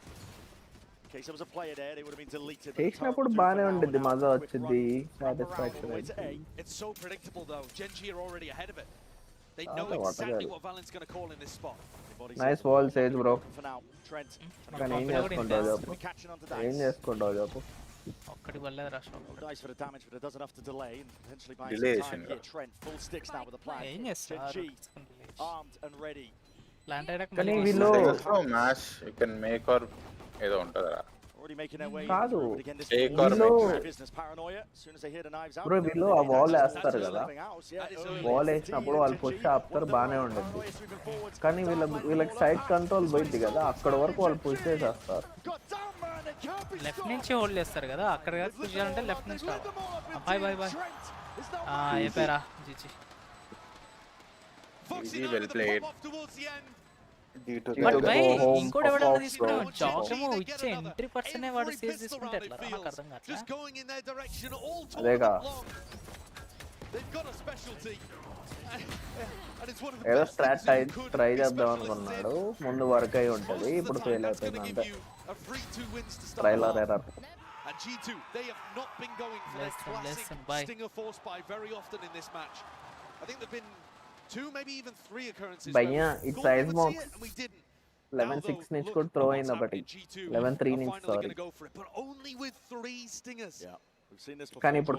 Speaker 4: case there was a player there, they would have been deleted.
Speaker 9: చేసినప్పుడు బానే ఉండిద్ది, మజా వచ్చింది, satisfaction
Speaker 6: అయితే. It's so predictable though. GenG are already ahead of it. They know exactly what Valen's going to call in this spot.
Speaker 9: Nice wall Sage bro. కానీ ఏం చేసుకుంటావు చెప్పు, ఏం చేసుకుంటావు చెప్పు.
Speaker 2: ఒక్కటి వల్లే rush
Speaker 4: Nice for the damage, but it does enough to delay and potentially buy
Speaker 13: Delay
Speaker 4: some time here. Trent full sticks now with the plan. GenG armed and ready.
Speaker 2: Plant అయ్యాక
Speaker 9: కానీ వీళ్ళు
Speaker 13: match you can make or ఏదో ఉంటుందిరా.
Speaker 4: Already making their way.
Speaker 9: కాదు
Speaker 4: వీళ్ళు
Speaker 9: bro, వీళ్ళు ఆ wall వేస్తారు కదా, వాల్ వేసినప్పుడు వాళ్ళు పుష్ ఆపుతారు, బాగానే ఉండదు. కానీ వీళ్ళకి సైడ్ కంట్రోల్ పోయింది కదా, అక్కడ వరకు వాళ్ళు పుష్ చేసేస్తారు.
Speaker 2: లెఫ్ట్ నుంచి హోల్డ్ చేస్తారు కదా, అక్కడ పుష్ చేయాలంటే లెఫ్ట్ నుంచి రావాలి. బాయ్ బాయ్ బాయ్ అయిపోయారా GG.
Speaker 13: Well played.
Speaker 2: But by ఇంకోటి ఎవడన్నా తీసుకున్నావు జాకేమో ఇచ్చే ఎంట్రీ పర్సనే వాడు సేవ్ చేసుకుంటే ఎట్లా నాకు అర్థం కావట్లేదు.
Speaker 9: అదేగా ఏదో స్ట్రాట్ ట్రై చేద్దాం అనుకున్నాడు, ముందు వర్క్ అయి ఉంటుంది, ఇప్పుడు ఫెయిల్ అవుతుంది అంతే. Trailer error.
Speaker 6: And G2, they have not been going for their classic stinger force buy very often in this match. I think there've been 2, maybe even 3 occurrences.
Speaker 9: భయ్యా it size box 11-6 నుంచి కూడా throw అయింది ఒకటి, 11-3 నుంచి sorry.
Speaker 6: But only with 3 stingers.
Speaker 4: Yeah. We've seen this before.
Speaker 9: కానీ ఇప్పుడు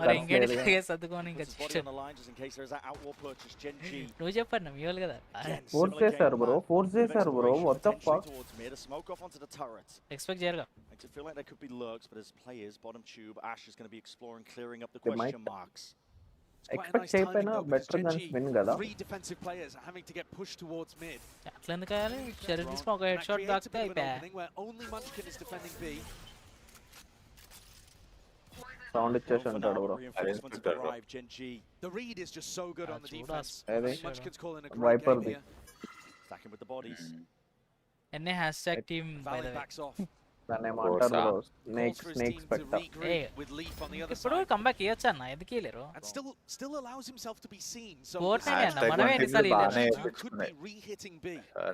Speaker 2: నువ్వు చెప్పండి మీ వాళ్ళు కదా
Speaker 9: ఫోర్స్ చేశారు బ్రో, ఫోర్స్ చేశారు బ్రో. వాట్ ద ఫక్,
Speaker 2: ఎక్స్పెక్ట్ చేయరుగా.
Speaker 4: Makes it feel like there could be lurks, but as players, bottom tube, Ash is going to be exploring, clearing up the question marks.
Speaker 9: Expect చేయకపోయినా better guns win కదా.
Speaker 6: 3 defensive players are having to get pushed towards mid.
Speaker 2: అట్లా ఎందుకు కావాలి, sheriff తీసుకొని ఒక head shot దాకితే అయిపోయా.
Speaker 6: Where only Munchkin is defending B.
Speaker 9: Sound ఇచ్చేసి ఉంటాడు bro.
Speaker 6: The read is just so good on the defense. Munchkin's calling a
Speaker 9: great game
Speaker 6: here.
Speaker 4: Stacking with the bodies.
Speaker 2: NA hashtag team by the way.
Speaker 9: దాన్ని ఏమంటారు బ్రో, snake Spectre.
Speaker 2: ఇప్పుడు comeback చేయొచ్చు అన్న, ఎందుకు చేయలేరు?
Speaker 6: And still allows himself to be seen. So
Speaker 2: మనమే ఎన్నిసార్లు
Speaker 6: could be re-hitting B.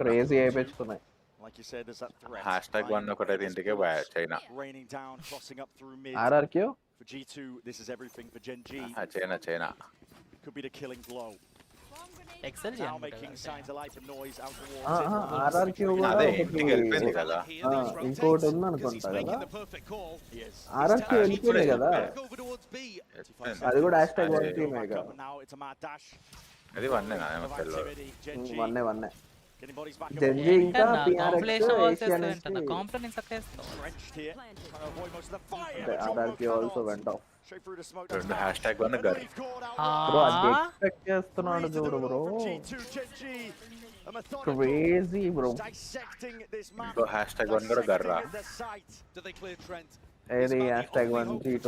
Speaker 9: Crazy అయిపోయించుకున్నాయి.
Speaker 4: Like you said, there's that threat.
Speaker 13: #1 ఒకటి ఇంటికే boy China.
Speaker 4: Raining down, crossing up through mid.
Speaker 9: RRQ
Speaker 4: for G2, this is everything for GenG.
Speaker 13: China.
Speaker 4: Could be the killing blow.
Speaker 2: Excel
Speaker 4: now making signs of life and noise out towards
Speaker 9: RRQ కూడా
Speaker 13: ఇంటికి వెళ్ళిపోయింది కదా.
Speaker 9: ఇంకోటి ఉంది అనుకుంటా కదా, RRQ వెళ్ళిపోయింది కదా, అది కూడా #1 టీమ్ ఏగా.
Speaker 13: అది వన్నే నా
Speaker 9: వన్నే GenG ఇంకా PRX
Speaker 2: కాంప్లెక్స్ అక్కేస్తాం.
Speaker 9: RRQ also went off.
Speaker 13: రెండు #1 గర్
Speaker 9: బ్రో, అది ఎక్స్పెక్ట్ చేస్తున్నాడు చూడు బ్రో, క్రేజీ బ్రో.
Speaker 13: ఇంకో #1 కూడా గర్రా.
Speaker 9: ఏది #1 G2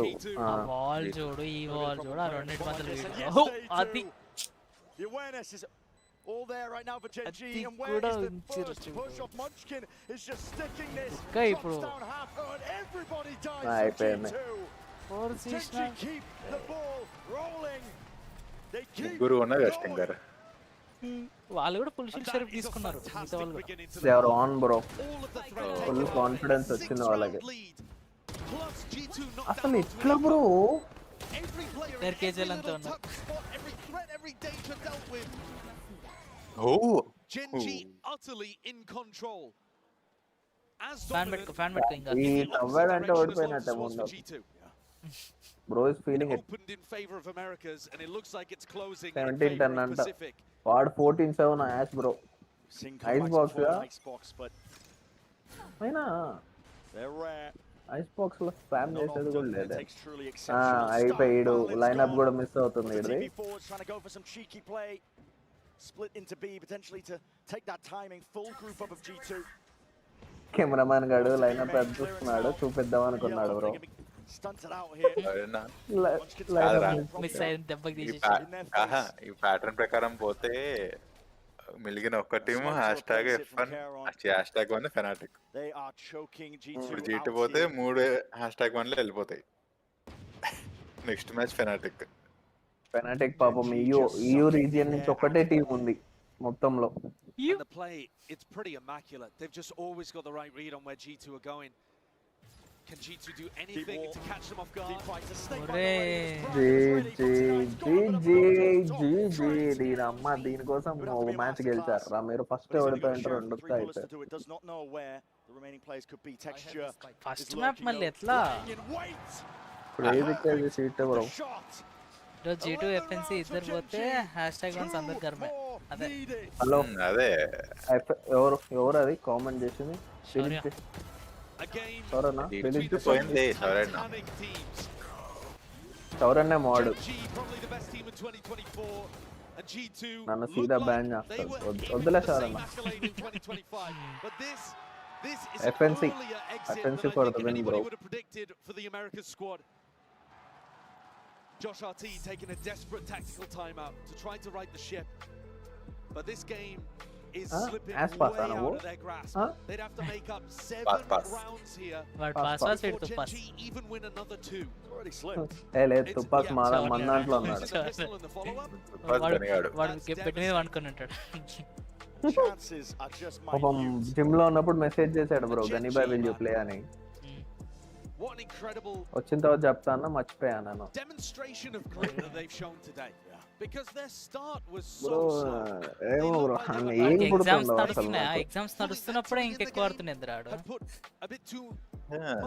Speaker 2: వాల్ చూడు, ఈ వాల్ చూడు, ఆ రెండిటి మధ్యలో అది
Speaker 4: the awareness is all there right now for GenG, and where is the push off? Munchkin is just sticking this down half, and everybody dies for G2. GenG keep the ball rolling. They keep
Speaker 13: గురు ఉన్నది Stinger.
Speaker 2: వాళ్ళు కూడా full shield షరీఫ్ తీసుకున్నారు.
Speaker 9: They are on bro, full confidence వచ్చింది వాళ్ళకి. అసలు ఎట్లా bro
Speaker 2: కేజీలు అంతా ఉన్నారు.
Speaker 6: GenG utterly in control.
Speaker 2: Fan పెట్టుకో ఇంకా.
Speaker 9: ఈ టవర్ అంటే ఓడిపోయినట్టే ముందు. Bro is feeling it.
Speaker 6: Opened in favor of Americas, and it looks like it's closing.
Speaker 9: 17-10 anta. Ward 14-7 Ash bro. Icebox ya. Aina.
Speaker 4: They're rare.
Speaker 9: Icebox lo spam chesedi kuda leda. Ayipoyadu. Lineup kuda miss avutundi idi.
Speaker 4: Trying to go for some cheeky play. Split into B potentially to take that timing. Full group up of G2.
Speaker 9: Cameraman gadu lineup చూస్తున్నాడు, చూపిద్దాం అనుకున్నాడు bro.
Speaker 4: Stunted out here.
Speaker 2: Miss అయ్యింది, దెబ్బకి తీసి.
Speaker 13: ఈ pattern ప్రకారం పోతే మిలిగిన ఒక్క టీము #F1 #1 ఫెనాటిక్. ఇప్పుడు G2 పోతే 3 #1 లో వెళ్ళిపోతాయి. Next match fanatic.
Speaker 9: పాపం EU రీజియన్ నుంచి ఒకటే టీం ఉంది మొత్తంలో.
Speaker 6: The play, it's pretty immaculate. They've just always got the right read on where G2 are going. Can G2 do anything to catch them off guard?
Speaker 9: దీనికోసం ఒక match గెలిచారు రా మీరు ఫస్ట్ ఓడిపోయింటారు రెండు అయితే
Speaker 2: ఫస్ట్ మ్యాప్ మళ్ళీ ఎట్లా
Speaker 9: crazy seat bro
Speaker 2: G2 FNC ఇద్దరు పోతే #1 అందరు గర్మే అదే
Speaker 9: హలో
Speaker 13: అదే
Speaker 9: ఎవరు అది కామెంట్ చేసింది సరేనా
Speaker 13: పోయింది సరేనా
Speaker 9: సౌరన్నే మోడు నన్ను సీదా బ్యాన్ చేస్తారు వద్దులే సౌరన్న FNC for the win bro.
Speaker 6: Josh RT taking a desperate tactical timeout to try to right the ship, but this game is slipping way out of their grasp. They'd have to make up 7 rounds here before GenG even win another 2.
Speaker 4: Already slipped.
Speaker 9: లేదు తుపాక్ మన దాంట్లో ఉన్నాడు
Speaker 2: వాడు పెట్టిన అనుకుని ఉంటాడు
Speaker 9: పాపం gym లో ఉన్నప్పుడు మెసేజ్ చేశాడు bro Gani Bhai will you play అని
Speaker 6: What an incredible
Speaker 9: వచ్చిన తర్వాత చెప్తాను మర్చిపోయాను నేను
Speaker 6: demonstration of grit that they've shown today. Because their start was
Speaker 9: bro
Speaker 6: so slow.
Speaker 9: ఏమో బ్రో ఏం
Speaker 2: ఎగ్జామ్స్
Speaker 9: పుడుతుందో
Speaker 2: నడుస్తున్నాయి ఎగ్జామ్స్ నడుస్తున్నప్పుడే ఇంకెక్కువ ఆడుతున్నాడు రాడు
Speaker 6: A bit too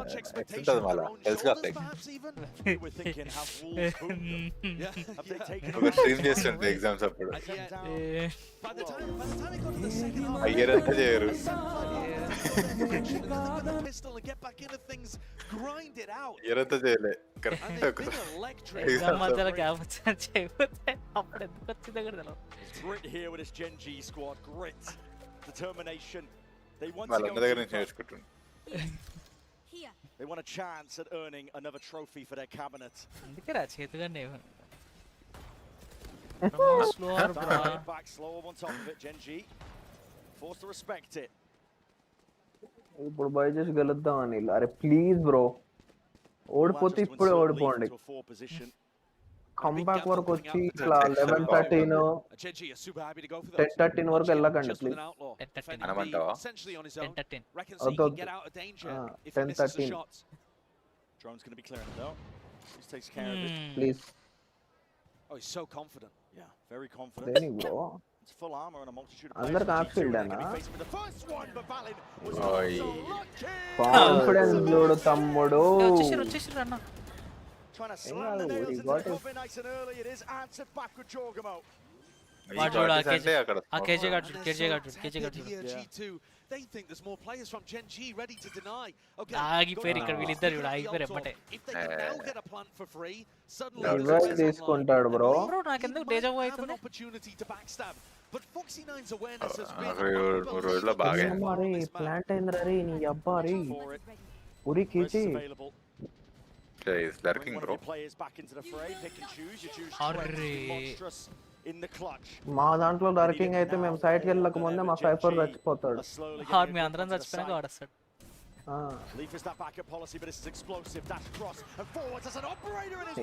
Speaker 6: much
Speaker 13: expect
Speaker 6: expectation on
Speaker 13: మళ్ళా
Speaker 6: their own
Speaker 13: తెలుసు
Speaker 6: shoulders,
Speaker 13: కదా
Speaker 6: perhaps even.
Speaker 4: We were thinking, have Wolves booked them? Have they taken
Speaker 13: ఒక స్ట్రీమ్ చేస్తుంటే ఎగ్జామ్స్ అప్పుడు
Speaker 6: By the time it got to the second half,
Speaker 13: అయ్యారంతా చేయరు
Speaker 6: the pistol and get back into things, grind it out.
Speaker 13: అయ్యారంతా చేయలే
Speaker 6: And
Speaker 13: correct
Speaker 6: they've been electric.
Speaker 2: Exam మధ్యలో gap వచ్చి చేయకపోతే అప్పుడు ఎందుకు వచ్చిందో కూడా తెలియదు
Speaker 4: Grit here with this GenG squad. Grit, determination. They want
Speaker 13: వాళ్ళ
Speaker 4: to
Speaker 13: అన్న
Speaker 4: go
Speaker 13: దగ్గర నుంచి
Speaker 4: deeper.
Speaker 13: నేర్చుకుంటుండు
Speaker 4: They want a chance at earning another trophy for their cabinet.
Speaker 2: అందుకే రా చేతిగానే
Speaker 4: Back slow on top of it, GenG. Forced to respect it.
Speaker 9: ఇప్పుడు by చేసి గెలుద్దాం అని అరే ప్లీజ్ బ్రో ఓడిపోతే ఇప్పుడే ఓడిపోండి కంబ్యాక్ వరకు వచ్చి ఇట్లా 11-13 10-13 వరకు వెళ్ళకండి please
Speaker 13: అనమంటావా
Speaker 9: 10-13
Speaker 4: Drone's going to be clearing though. He takes care of it.
Speaker 9: Please
Speaker 6: Oh, he's so confident.
Speaker 4: Yeah, very confident.
Speaker 9: దేని bro
Speaker 4: It's full armor and a multitude of
Speaker 9: అందరికి
Speaker 4: players.
Speaker 9: Half field అన్నా
Speaker 4: The first one, but Valin was
Speaker 13: ఓయ్
Speaker 4: so lucky.
Speaker 9: Confidence చూడు తమ్ముడు
Speaker 2: వచ్చేసిర్రు అన్న
Speaker 4: Trying to slam the nails into the coffin nice and early. It is answered back with Jorgamo.
Speaker 2: వాడు చూడు
Speaker 13: అంటే అక్కడ
Speaker 2: ఆ కేజీ గాడు
Speaker 6: And
Speaker 2: కేజీ
Speaker 6: they're
Speaker 2: గాడు
Speaker 6: so
Speaker 2: కేజీ గాడు
Speaker 6: tempted here, G2. They think there's more players from GenG ready to deny. Okay,
Speaker 2: ఆగిపోయారు ఇక్కడ వీళ్ళిద్దరు చూడు ఆగిపోయారు ఎమ్మటే
Speaker 6: if they can now get a plant for free, suddenly
Speaker 9: revive
Speaker 6: there's a
Speaker 9: తీసుకుంటాడు bro
Speaker 2: bro నాకెందుకు డేజా
Speaker 6: have an
Speaker 2: అవుతుంది
Speaker 6: opportunity to backstab. But Foxy 9's awareness has
Speaker 13: అక్కడ 3 రోజుల్లో బాగా
Speaker 9: మరి ప్లాంట్ అయింది రే నీ అబ్బా రే ఉరి కేజీ
Speaker 4: Available.
Speaker 13: Is lurking bro
Speaker 4: Players back into the fray. Pick and choose. You choose
Speaker 2: Arre.
Speaker 4: monstrous in the clutch.
Speaker 9: మా దాంట్లో డర్కింగ్ అయితే మేము సైడ్కి వెళ్ళక ముందే మా సైఫర్ చచ్చిపోతాడు
Speaker 2: హార్ మీ అందరం చచ్చిపోయినాక వాడస్తాడు
Speaker 4: Leaf is that backup policy, but this is explosive. Dash across and forwards as an operator in his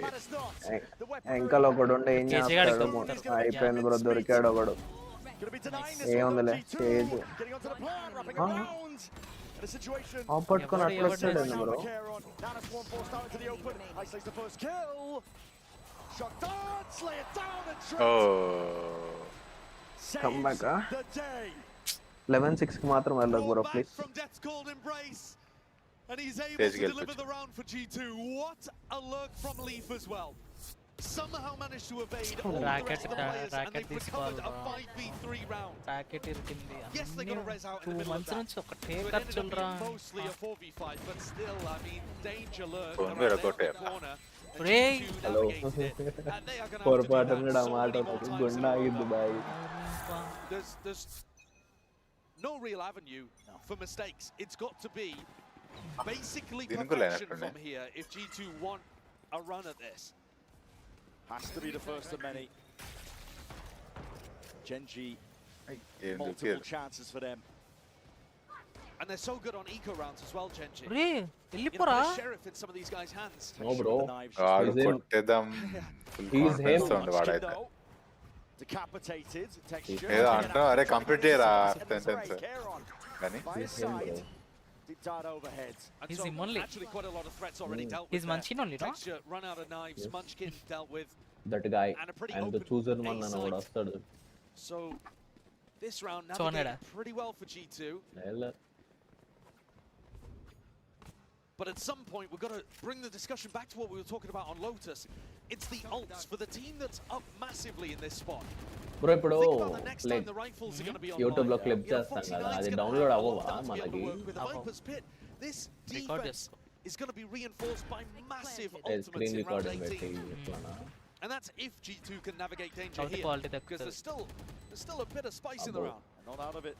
Speaker 4: That is not. The weapon
Speaker 9: ఇంకా ఒకడు ఉండే ఏం చేస్తాడు అయిపోయింది బ్రో దొరికాడు ఒకడు
Speaker 4: gonna be denying this
Speaker 9: ఏముందిలే చేయదు
Speaker 4: getting onto the plan, wrapping around. In a situation.
Speaker 9: పట్టుకొని అట్లా వచ్చాడు bro
Speaker 4: Nana Swarm forced out into the open. Isolates the first kill. Shot darts, lay it down and
Speaker 13: oh
Speaker 9: Come back,
Speaker 4: saves the day.
Speaker 9: 11-6 కి మాత్రం వెళ్ళకు bro please
Speaker 6: from Death's Cold Embrace. And he's able
Speaker 13: There's
Speaker 6: to
Speaker 13: a good
Speaker 6: deliver
Speaker 13: pitch.
Speaker 6: the round for G2. What a lurk from Leaf as well. Somehow managed to evade all the rest of the players and they've recovered a 5v3 round.
Speaker 2: Rocket ఇరికింది
Speaker 6: Yes, they got a res out in the
Speaker 2: 2
Speaker 6: middle of
Speaker 2: months
Speaker 6: that.
Speaker 2: నుంచి ఒకటే
Speaker 6: But it ended up
Speaker 2: ఖర్చులరా
Speaker 6: being mostly a 4v5, but still, I mean, danger lurk
Speaker 13: Phone
Speaker 6: around
Speaker 13: where I
Speaker 6: there
Speaker 13: got
Speaker 6: in the
Speaker 13: it.
Speaker 6: corner. And
Speaker 2: Ray.
Speaker 6: G2
Speaker 9: hello
Speaker 6: navigated it. And they are gonna have to do
Speaker 9: పొరపాటున
Speaker 6: that so
Speaker 9: మాట
Speaker 6: many more times
Speaker 9: గుండా
Speaker 6: in a row
Speaker 9: అయింది
Speaker 6: now.
Speaker 9: Boy
Speaker 6: There's no real avenue for mistakes. It's got to be basically
Speaker 13: Didn't go
Speaker 6: perfection
Speaker 13: left,
Speaker 6: from here if G2 want a run at this.
Speaker 4: Has to be the first of many. GenG,
Speaker 13: ఏంది
Speaker 4: multiple chances for them.
Speaker 6: And they're so good on eco rounds as well, GenG.
Speaker 2: రే
Speaker 6: You know,
Speaker 2: వెళ్ళిపోరా
Speaker 6: put a sheriff in some of these guys' hands.
Speaker 9: No bro
Speaker 13: వాడు
Speaker 9: He's him.
Speaker 13: కొట్టేద్దాం full
Speaker 9: He's
Speaker 13: confidence
Speaker 9: him.
Speaker 13: ఉంది వాడైతే
Speaker 4: Decapitated. Texture.
Speaker 13: ఏదో అంటావు అరే complete చేయరా సెంటెన్స్
Speaker 4: Care on.
Speaker 13: కానీ
Speaker 4: By his side. dart overhead.
Speaker 2: He's him only.
Speaker 6: Actually, quite a lot of threats already dealt with.
Speaker 2: He's Munchkin only, no?
Speaker 6: Texture, run out of knives. Munchkin dealt with.
Speaker 9: That guy
Speaker 6: And
Speaker 9: the chosen one and what after that.
Speaker 6: So this round navigated pretty well for G2. But at some point, we've got to bring the discussion back to what we were talking about on Lotus. It's the ults for the team that's up massively in this spot.
Speaker 9: Bro, ఇప్పుడు YouTube లో clip చేస్తాం కదా అది download అవ్వవా మనకి
Speaker 6: This defense is going to be reinforced by massive ultimates
Speaker 9: screen
Speaker 6: in round
Speaker 9: recording
Speaker 6: 18. And that's if G2 can navigate danger here, because there's still a bit of spice in the round.
Speaker 4: Not out of it.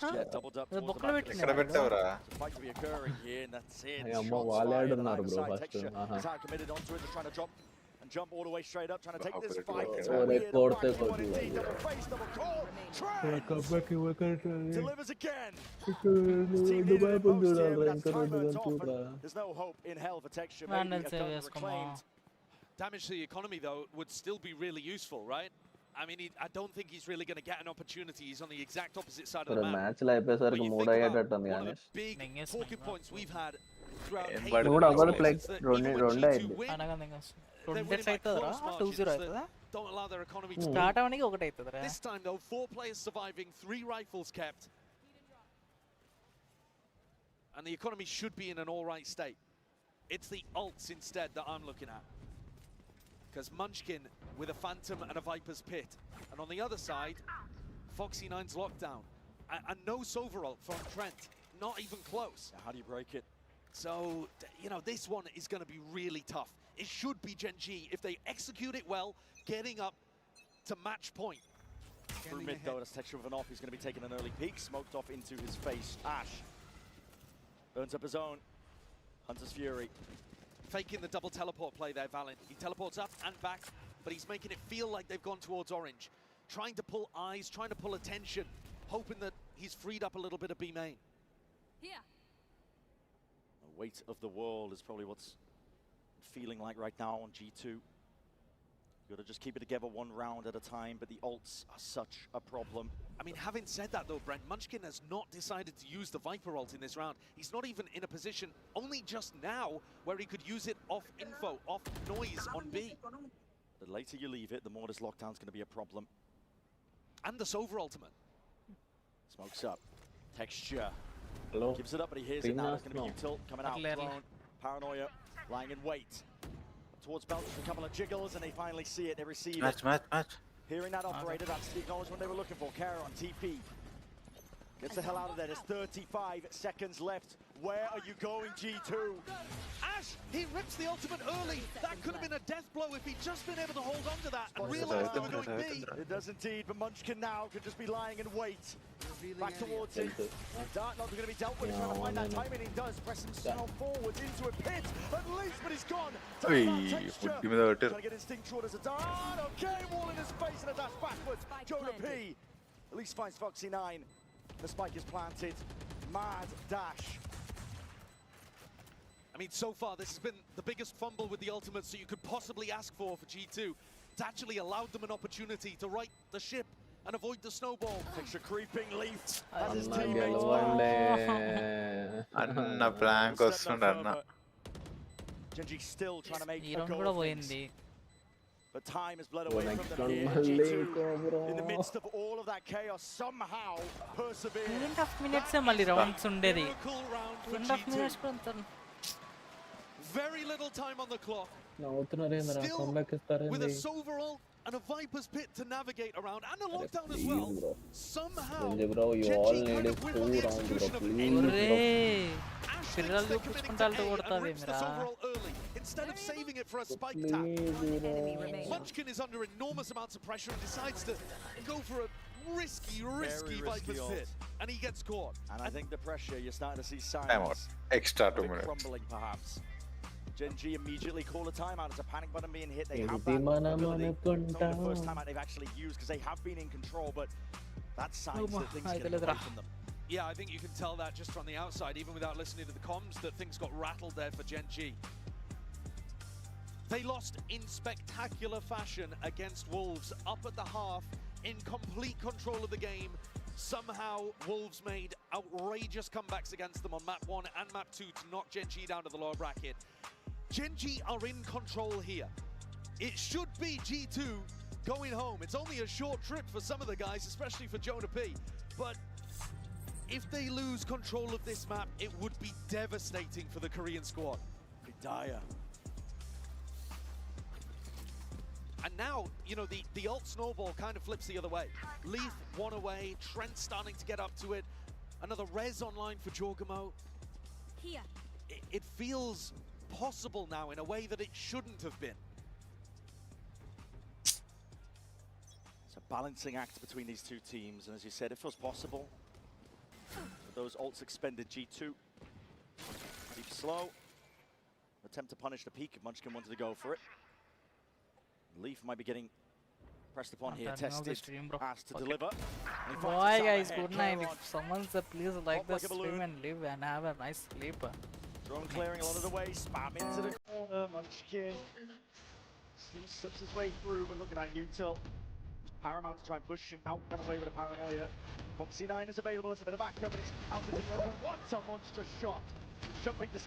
Speaker 4: Just doubled up
Speaker 2: the
Speaker 4: towards the back. It's a fight to be occurring here, and that's it. Shots fired on either side. Texture is out committed onto it. They're trying to drop and jump all the way straight up, trying to take this fight. It's a weird back one indeed. Double face, double call. Trans delivers again. His team needed it most here, but that's time burnt off, and there's no hope in hell for Texture. Maybe a gun reclaimed.
Speaker 6: Damage to the economy, though, would still be really useful, right? I mean, I don't think he's really going to get an opportunity. He's on the exact opposite side of the map.
Speaker 9: Match లో అయిపోయేసరికి mood అయ్యేటట్టుంది
Speaker 6: One
Speaker 9: కానీ
Speaker 6: of the big talking points we've had throughout
Speaker 9: మూడు అవ్వదు plaque రెండు అయింది
Speaker 6: don't allow their economy to
Speaker 2: start అవనికి ఒకటి అవుతుందిరా.
Speaker 6: This time though, 4 players surviving, 3 rifles kept. And the economy should be in an all-right state. It's the ults instead that I'm looking at. Because Munchkin with a Phantom and a Viper's Pit. And on the other side, Foxy9's lockdown. And no Sova ult from Trent. Not even close.
Speaker 4: How do you break it?
Speaker 6: So, you know, this one is going to be really tough. It should be GenG, if they execute it well, getting up to match point.
Speaker 4: Through mid though, that's Texture with an off. He's going to be taking an early peek. Smoked off into his face. Ash burns up his own. Hunter's Fury.
Speaker 6: Faking the double teleport play there, Valiant. He teleports up and back, but he's making it feel like they've gone towards orange. Trying to pull eyes, trying to pull attention, hoping that he's freed up a little bit of B main.
Speaker 19: Here.
Speaker 4: The weight of the world is probably what's feeling like right now on G2. You got to just keep it together one round at a time, but the ults are such a problem.
Speaker 6: I mean, having said that though, Brent, Munchkin has not decided to use the Viper ult in this round. He's not even in a position, only just now, where he could use it off info, off noise on B.
Speaker 4: The later you leave it, the more this lockdown's going to be a problem.
Speaker 6: And the Sova ultimate.
Speaker 4: Smokes up. Texture.
Speaker 9: Hello.
Speaker 4: Gives it up, but he hears it now. There's going to be Util coming out. Drone. Paranoia. Lying in wait. Towards Belt, just a couple of jiggles, and they finally see it. They receive it. Hearing that operator, that's the acknowledgement they were looking for. Kara on TP. Gets the hell out of there. There's 35 seconds left. Where are you going, G2?
Speaker 6: Ash, he rips the ultimate early. That could have been a death blow if he'd just been able to hold on to that and realize they were going B.
Speaker 4: It does indeed, but Munchkin now could just be lying in wait. Back towards it. Dart not going to be dealt with. Trying to find that timing. He does press himself forwards into a pit. At least, but he's gone. Trying to get instinctual as a dart. Okay, wall in his face and a dash backwards. Jonah P. At least finds Foxy9. The spike is planted. Mad dash.
Speaker 6: I mean, so far, this has been the biggest fumble with the ultimates that you could possibly ask for G2. It's actually allowed them an opportunity to right the ship and avoid the snowball.
Speaker 4: Texture creeping Leaf as his
Speaker 13: Anna plank వస్తుండన్న.
Speaker 4: GenG still trying to make
Speaker 2: ఈ
Speaker 4: a
Speaker 2: round
Speaker 4: go
Speaker 2: కూడా
Speaker 4: of things.
Speaker 2: పోయింది.
Speaker 4: But time has bled away from them here. G2, in the midst of all of that chaos, somehow persevere.
Speaker 2: 2.5 minutes మళ్ళీ rounds ఉండేది. 2.5 minutes కొంత.
Speaker 6: Very little time on the clock.
Speaker 9: నవ్వుతున్నారేంద్రా comeback
Speaker 6: With
Speaker 9: ఇస్తారేంది
Speaker 6: a Sova ult and a Viper's Pit to navigate around and a lockdown as well. Somehow,
Speaker 9: bro, you all need is 2 rounds, bro. Please,
Speaker 2: పిల్లలు చూపించుకుంటారు కొడతాది మీరా.
Speaker 6: Instead of saving it for a spike tap, Munchkin is under enormous amounts of pressure and decides to go for a risky Viper's Pit, and he gets caught.
Speaker 4: And I think the pressure, you're starting to see signs
Speaker 13: Extra 2
Speaker 4: of it
Speaker 13: minutes.
Speaker 4: crumbling, perhaps. GenG immediately call a timeout. It's a panic button being hit. They have that ability. It's not the first timeout they've actually used because they have been in control, but that's signs that things get away from them.
Speaker 6: Yeah, I think you can tell that just from the outside, even without listening to the comms, that things got rattled there for GenG. They lost in spectacular fashion against Wolves, up at the half, in complete control of the game, Somehow, Wolves made outrageous comebacks against them on map 1 and map 2 to knock GenG down to the lower bracket. GenG are in control here. It should be G2 going home. It's only a short trip for some of the guys, especially for Jonah P. But if they lose control of this map, it would be devastating for the Korean squad.
Speaker 4: Dire.
Speaker 6: And now, you know, the ult snowball kind of flips the other way. Leaf one away, Trent starting to get up to it. Another res online for Jorgamo.
Speaker 20: Here.
Speaker 6: It feels possible now in a way that it shouldn't have been.
Speaker 4: It's a balancing act between these two teams, and as you said, it feels possible. With those ults expended, G2 keep slow. Attempt to punish the peak. Munchkin wanted to go for it. Leaf might be getting pressed upon here, tested, asked to deliver.
Speaker 2: Bye guys, good night. If someone says please like the stream and live and have a nice sleep.
Speaker 4: Drone clearing a lot of the way, spam into the corner. Munchkin slips his way through, but looking at Util. Paramount to try and push him out and away with a paranoia. Foxy 9 is available as a bit of backup, but it's out of the open. What a monstrous shot! Jumping to